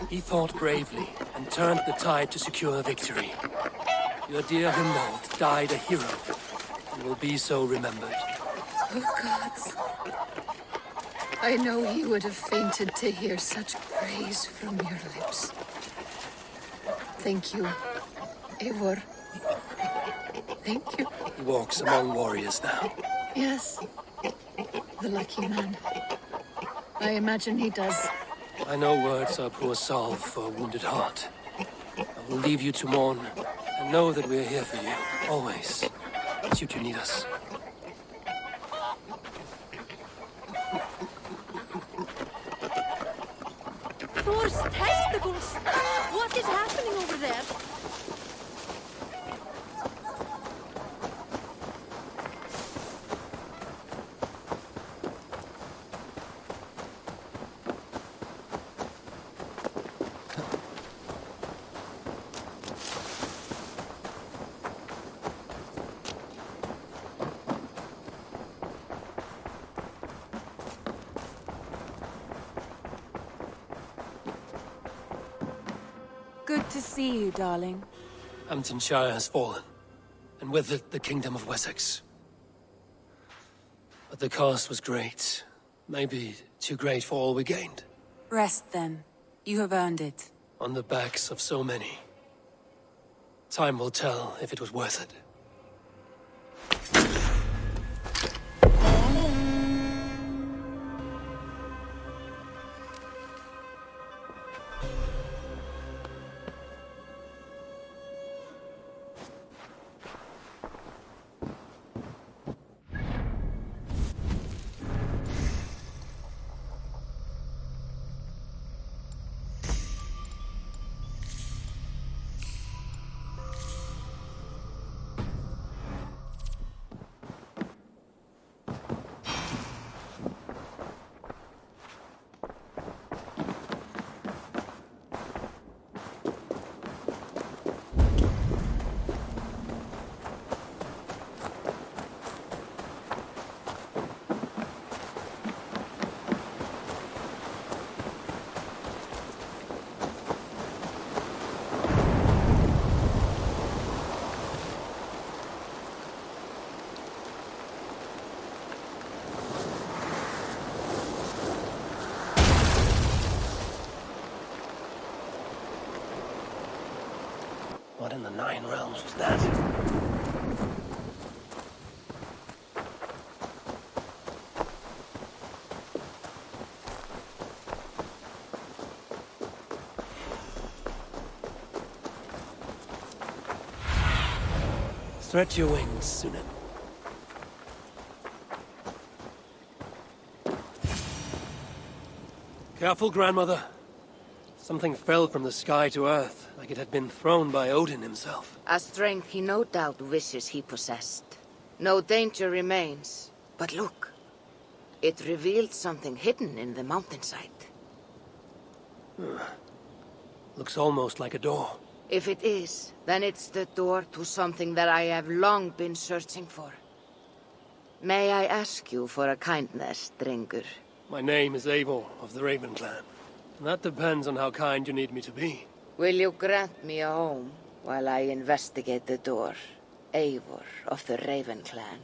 He fought bravely and turned the tide to secure victory. Your dear Humboldt died a hero and will be so remembered. Oh, gods. I know he would have fainted to hear such praise from your lips. Thank you, Eivor. Thank you. He walks among warriors now. Yes. The lucky man. I imagine he does. I know words are poor salve for a wounded heart. I will leave you to mourn, and know that we are here for you, always, should you need us. Thor's testicles! What is happening over there? Good to see you, darling. Hamtunscire has fallen, and with it the Kingdom of Wessex. But the cost was great. Maybe too great for all we gained. Rest then. You have earned it. On the backs of so many. Time will tell if it was worth it. What in the Nine Realms was that? Stretch your wings, Sunan. Careful, grandmother. Something fell from the sky to earth, like it had been thrown by Odin himself. A strength he no doubt wishes he possessed. No danger remains. But look. It revealed something hidden in the mountainside. Looks almost like a door. If it is, then it's the door to something that I have long been searching for. May I ask you for a kindness, Drengur? My name is Eivor of the Raven Clan. And that depends on how kind you need me to be. Will you grant me a home while I investigate the door? Eivor of the Raven Clan.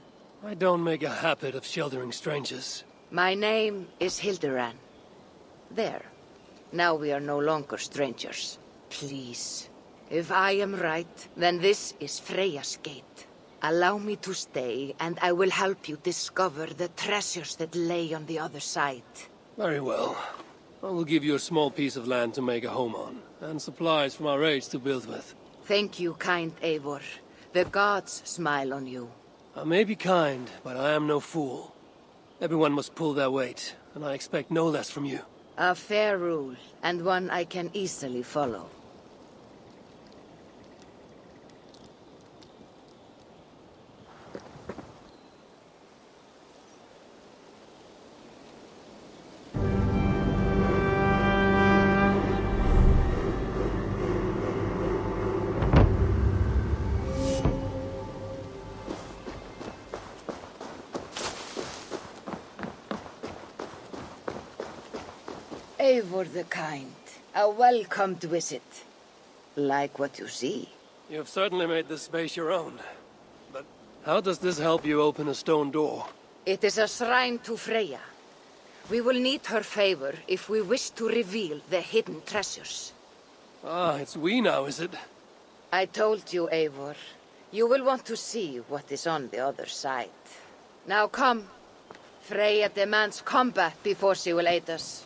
I don't make a habit of sheltering strangers. My name is Hilderan. There. Now we are no longer strangers. Please. If I am right, then this is Freya's gate. Allow me to stay, and I will help you discover the treasures that lay on the other side. Very well. I will give you a small piece of land to make a home on, and supplies from our raids to build with. Thank you, kind Eivor. The gods smile on you. I may be kind, but I am no fool. Everyone must pull their weight, and I expect no less from you. A fair rule, and one I can easily follow. Eivor the Kind, a welcomed visit. Like what you see. You've certainly made this space your own. But how does this help you open a stone door? It is a shrine to Freya. We will need her favor if we wish to reveal the hidden treasures. Ah, it's we now, is it? I told you, Eivor. You will want to see what is on the other side. Now come. Freya demands combat before she will aid us.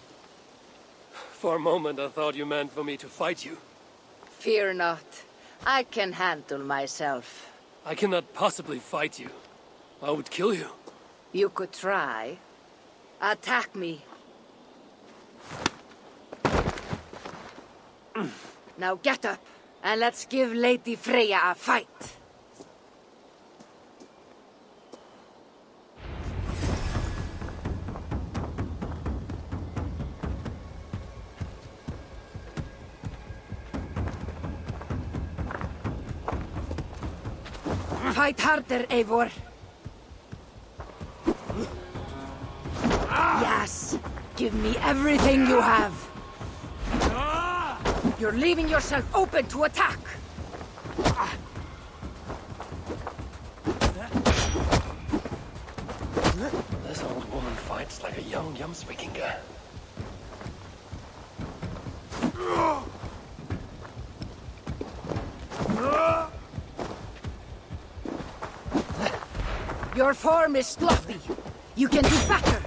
For a moment, I thought you meant for me to fight you. Fear not. I can handle myself. I cannot possibly fight you. I would kill you. You could try. Attack me. Now get up, and let's give Lady Freya a fight. Fight harder, Eivor. Yes! Give me everything you have! You're leaving yourself open to attack! This old woman fights like a young Jomsvikinger. Your form is sloppy. You can do better.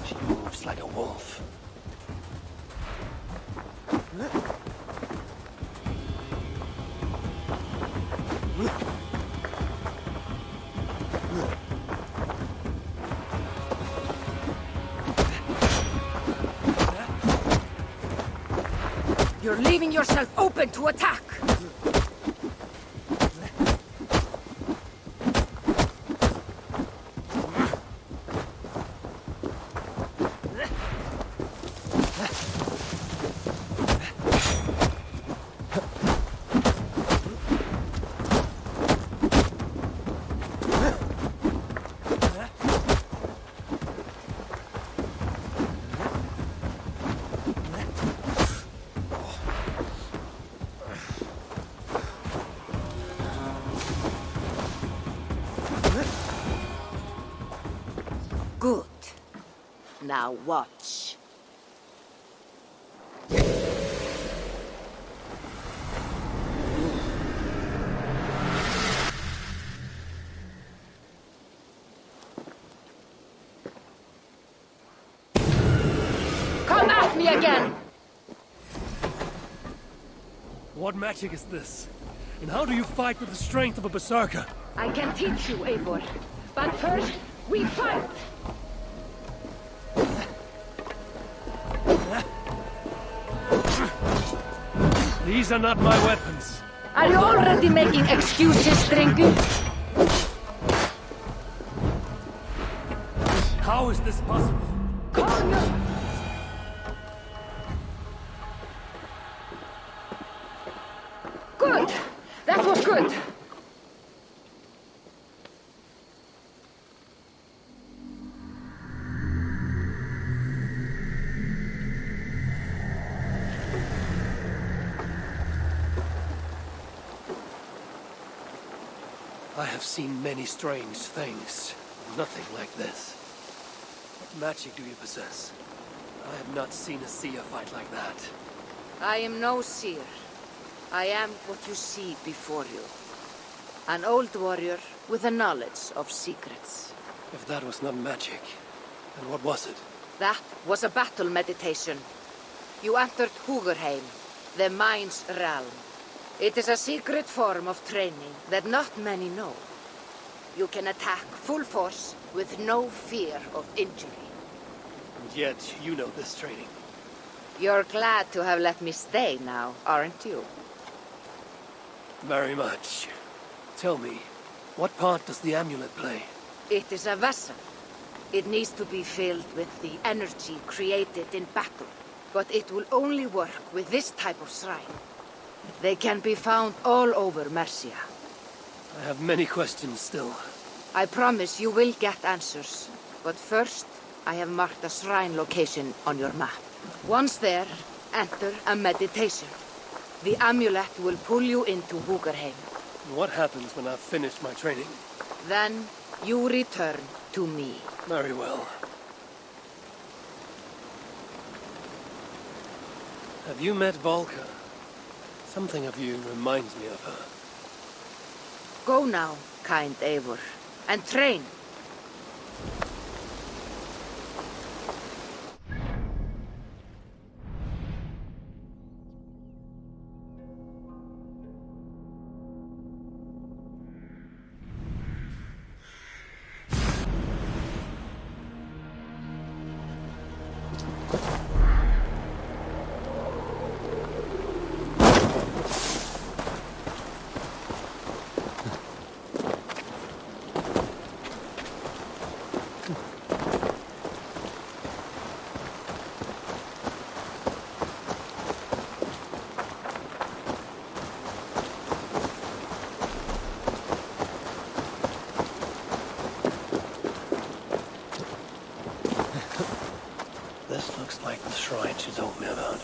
She moves like a wolf. You're leaving yourself open to attack! Good. Now watch. Come at me again! What magic is this? And how do you fight with the strength of a berserker? I can teach you, Eivor. But first, we fight! These are not my weapons. Are you already making excuses, Drengur? How is this possible? Come! Good! That was good! I have seen many strange things. Nothing like this. What magic do you possess? I have not seen a seer fight like that. I am no seer. I am what you see before you. An old warrior with a knowledge of secrets. If that was not magic, then what was it? That was a battle meditation. You entered Hugurheim, the mind's realm. It is a secret form of training that not many know. You can attack full force with no fear of injury. And yet, you know this training. You're glad to have let me stay now, aren't you? Very much. Tell me, what part does the amulet play? It is a vessel. It needs to be filled with the energy created in battle. But it will only work with this type of shrine. They can be found all over Mercia. I have many questions still. I promise you will get answers. But first, I have marked a shrine location on your map. Once there, enter a meditation. The amulet will pull you into Húkarheim. What happens when I've finished my training? Then, you return to me. Very well. Have you met Volka? Something of you reminds me of her. Go now, kind Eivor, and train. This looks like the shrine she told me about.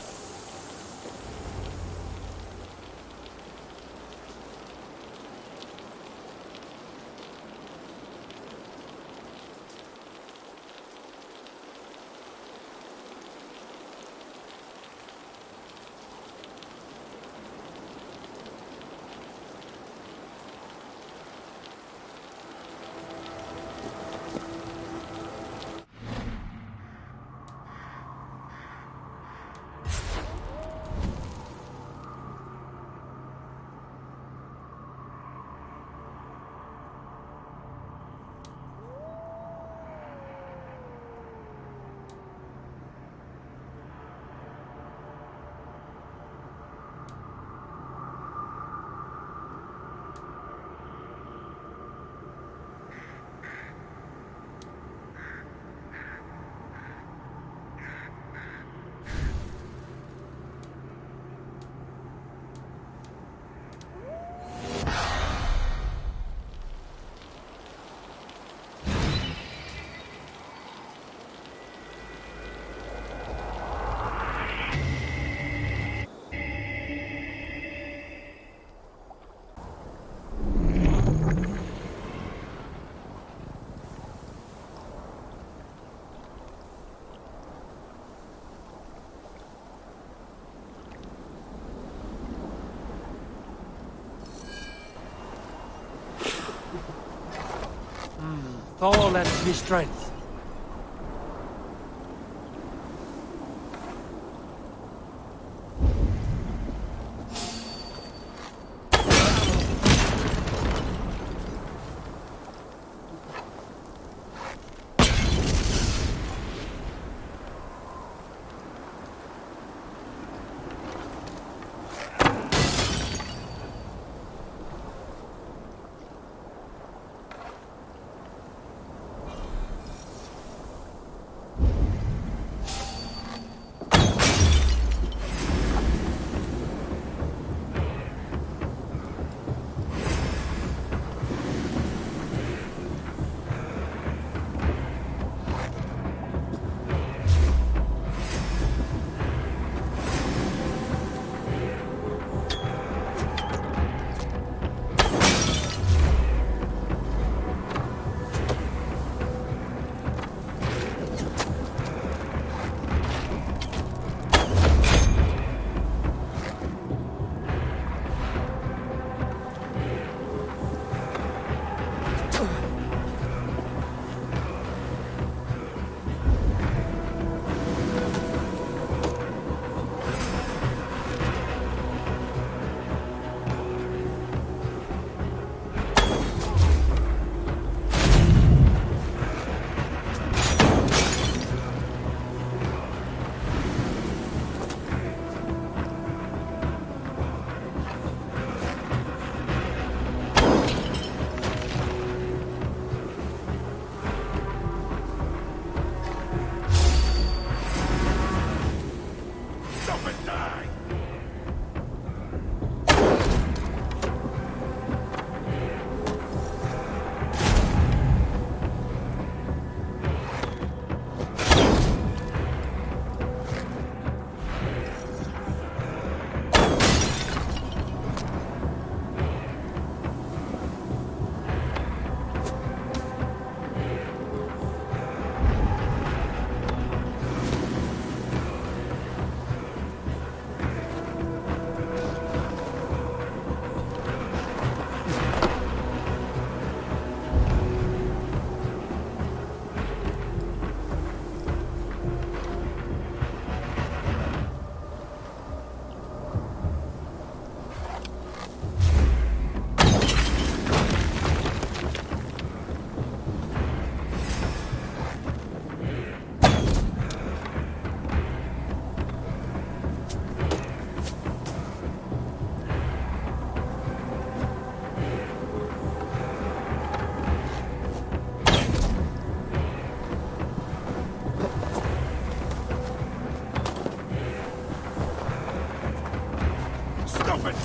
Thor lends me strength.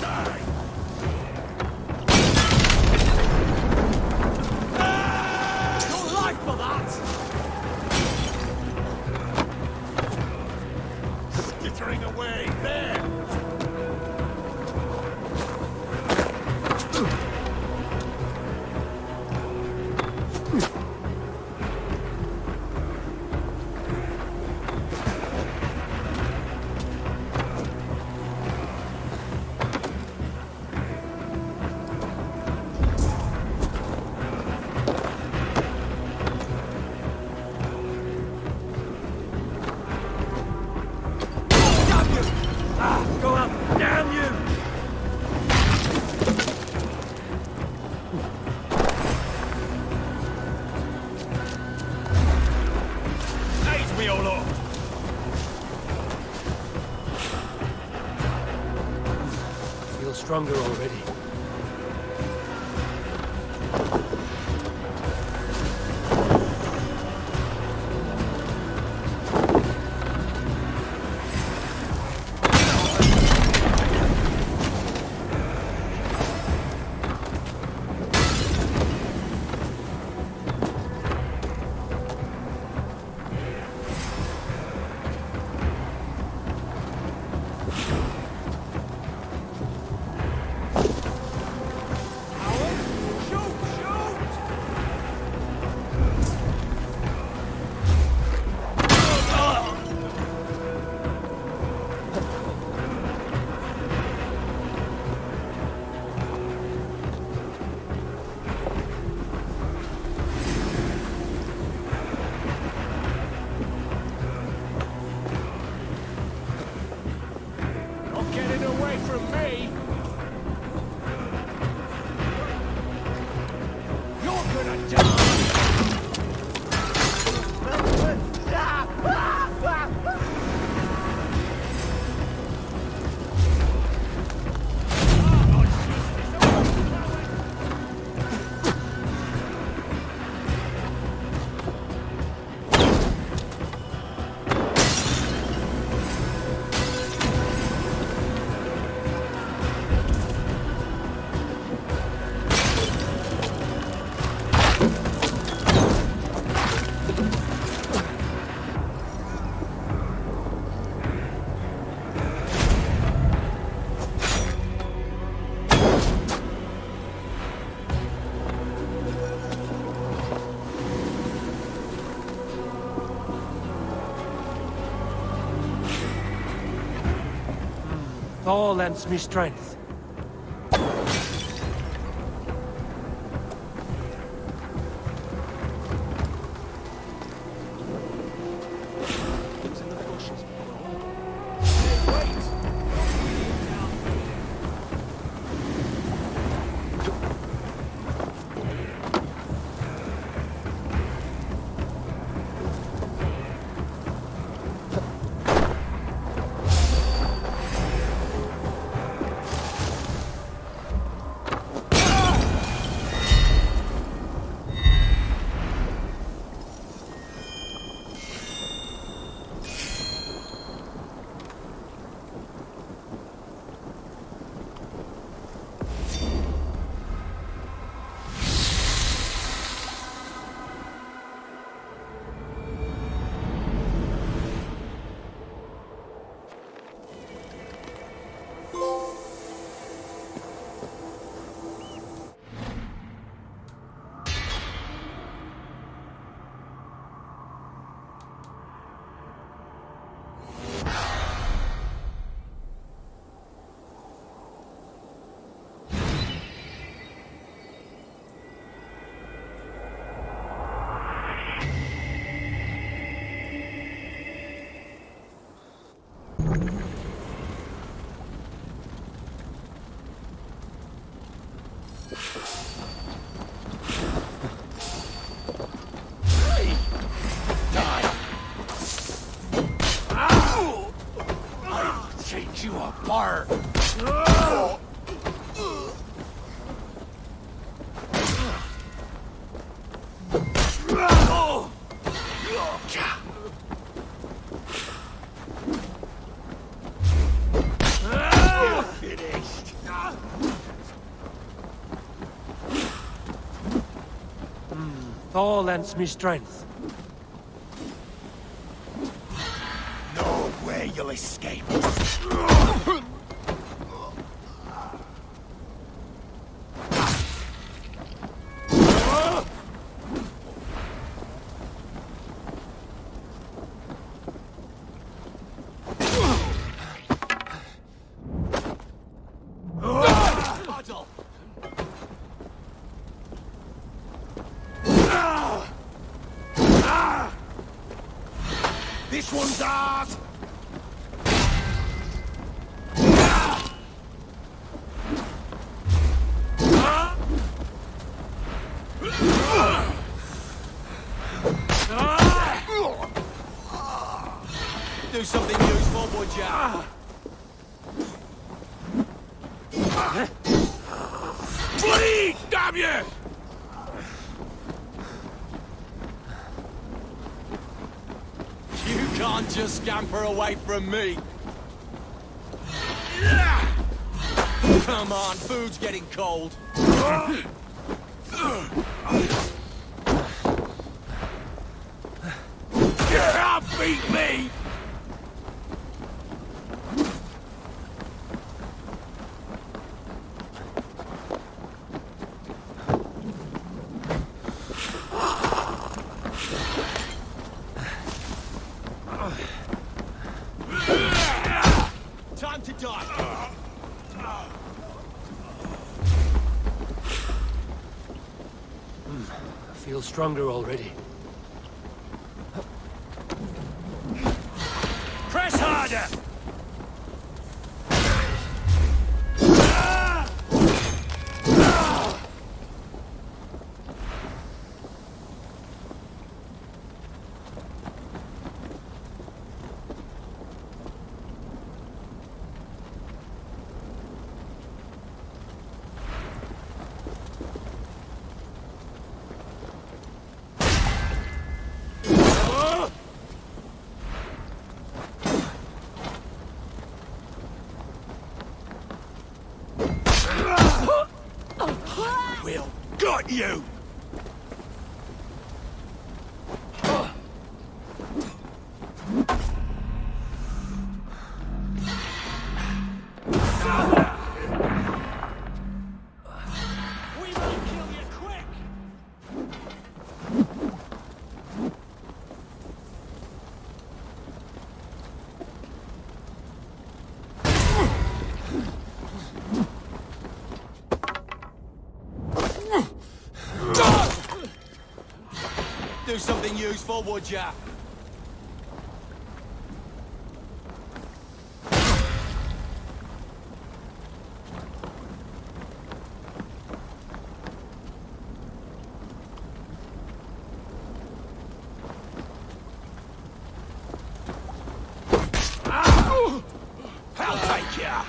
die! Your life for that! Skittering away, there! Go up! Damn you! Aid me, O Lord! Feel stronger already. Not getting away from me! You're gonna die! Thor lends me strength. You apart! Finished! Thor lends me strength. No way you'll escape. This one's ours! Do something useful, would ya? Bleed, damn you! You can't just scamper away from me. Come on, food's getting cold. Can't beat me! Time to die. I feel stronger already. Press harder! Will, got you! We will kill you quick! Do something useful, would ya? I'll take ya!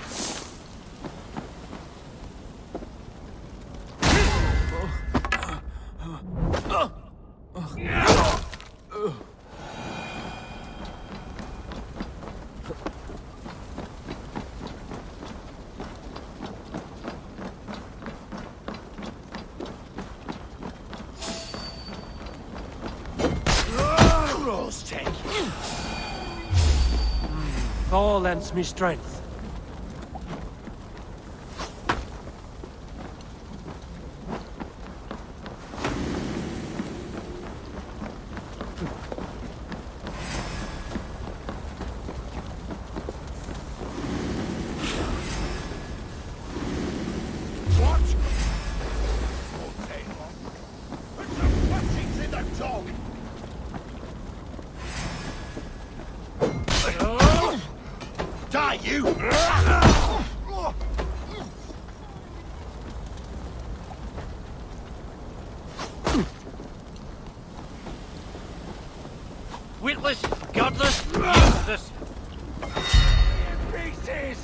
Cross take you! Thor lends me strength. What? Won't take long. Put some punchings in the dog! Die, you! Witless, godless, useless. Pieces!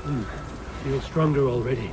Feel stronger already.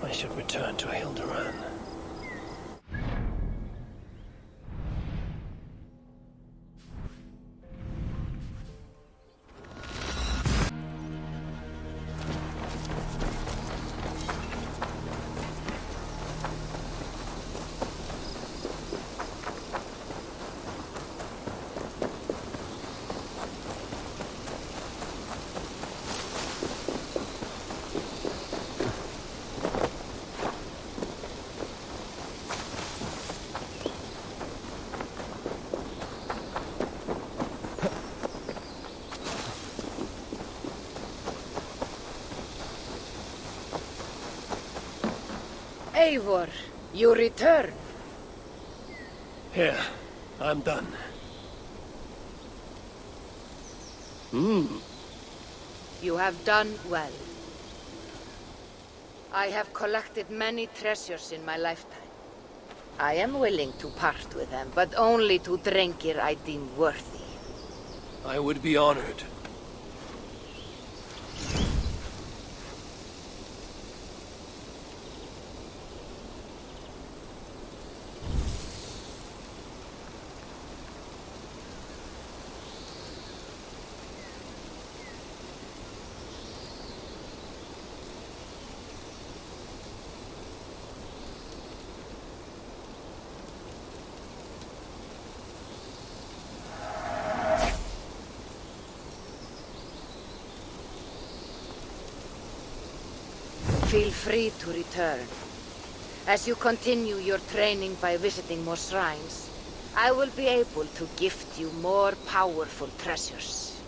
I should return to Hilderan. Eivor, you return. Here, I'm done. You have done well. I have collected many treasures in my lifetime. I am willing to part with them, but only to Drengir I deem worthy. I would be honored. Feel free to return. As you continue your training by visiting more shrines, I will be able to gift you more powerful treasures.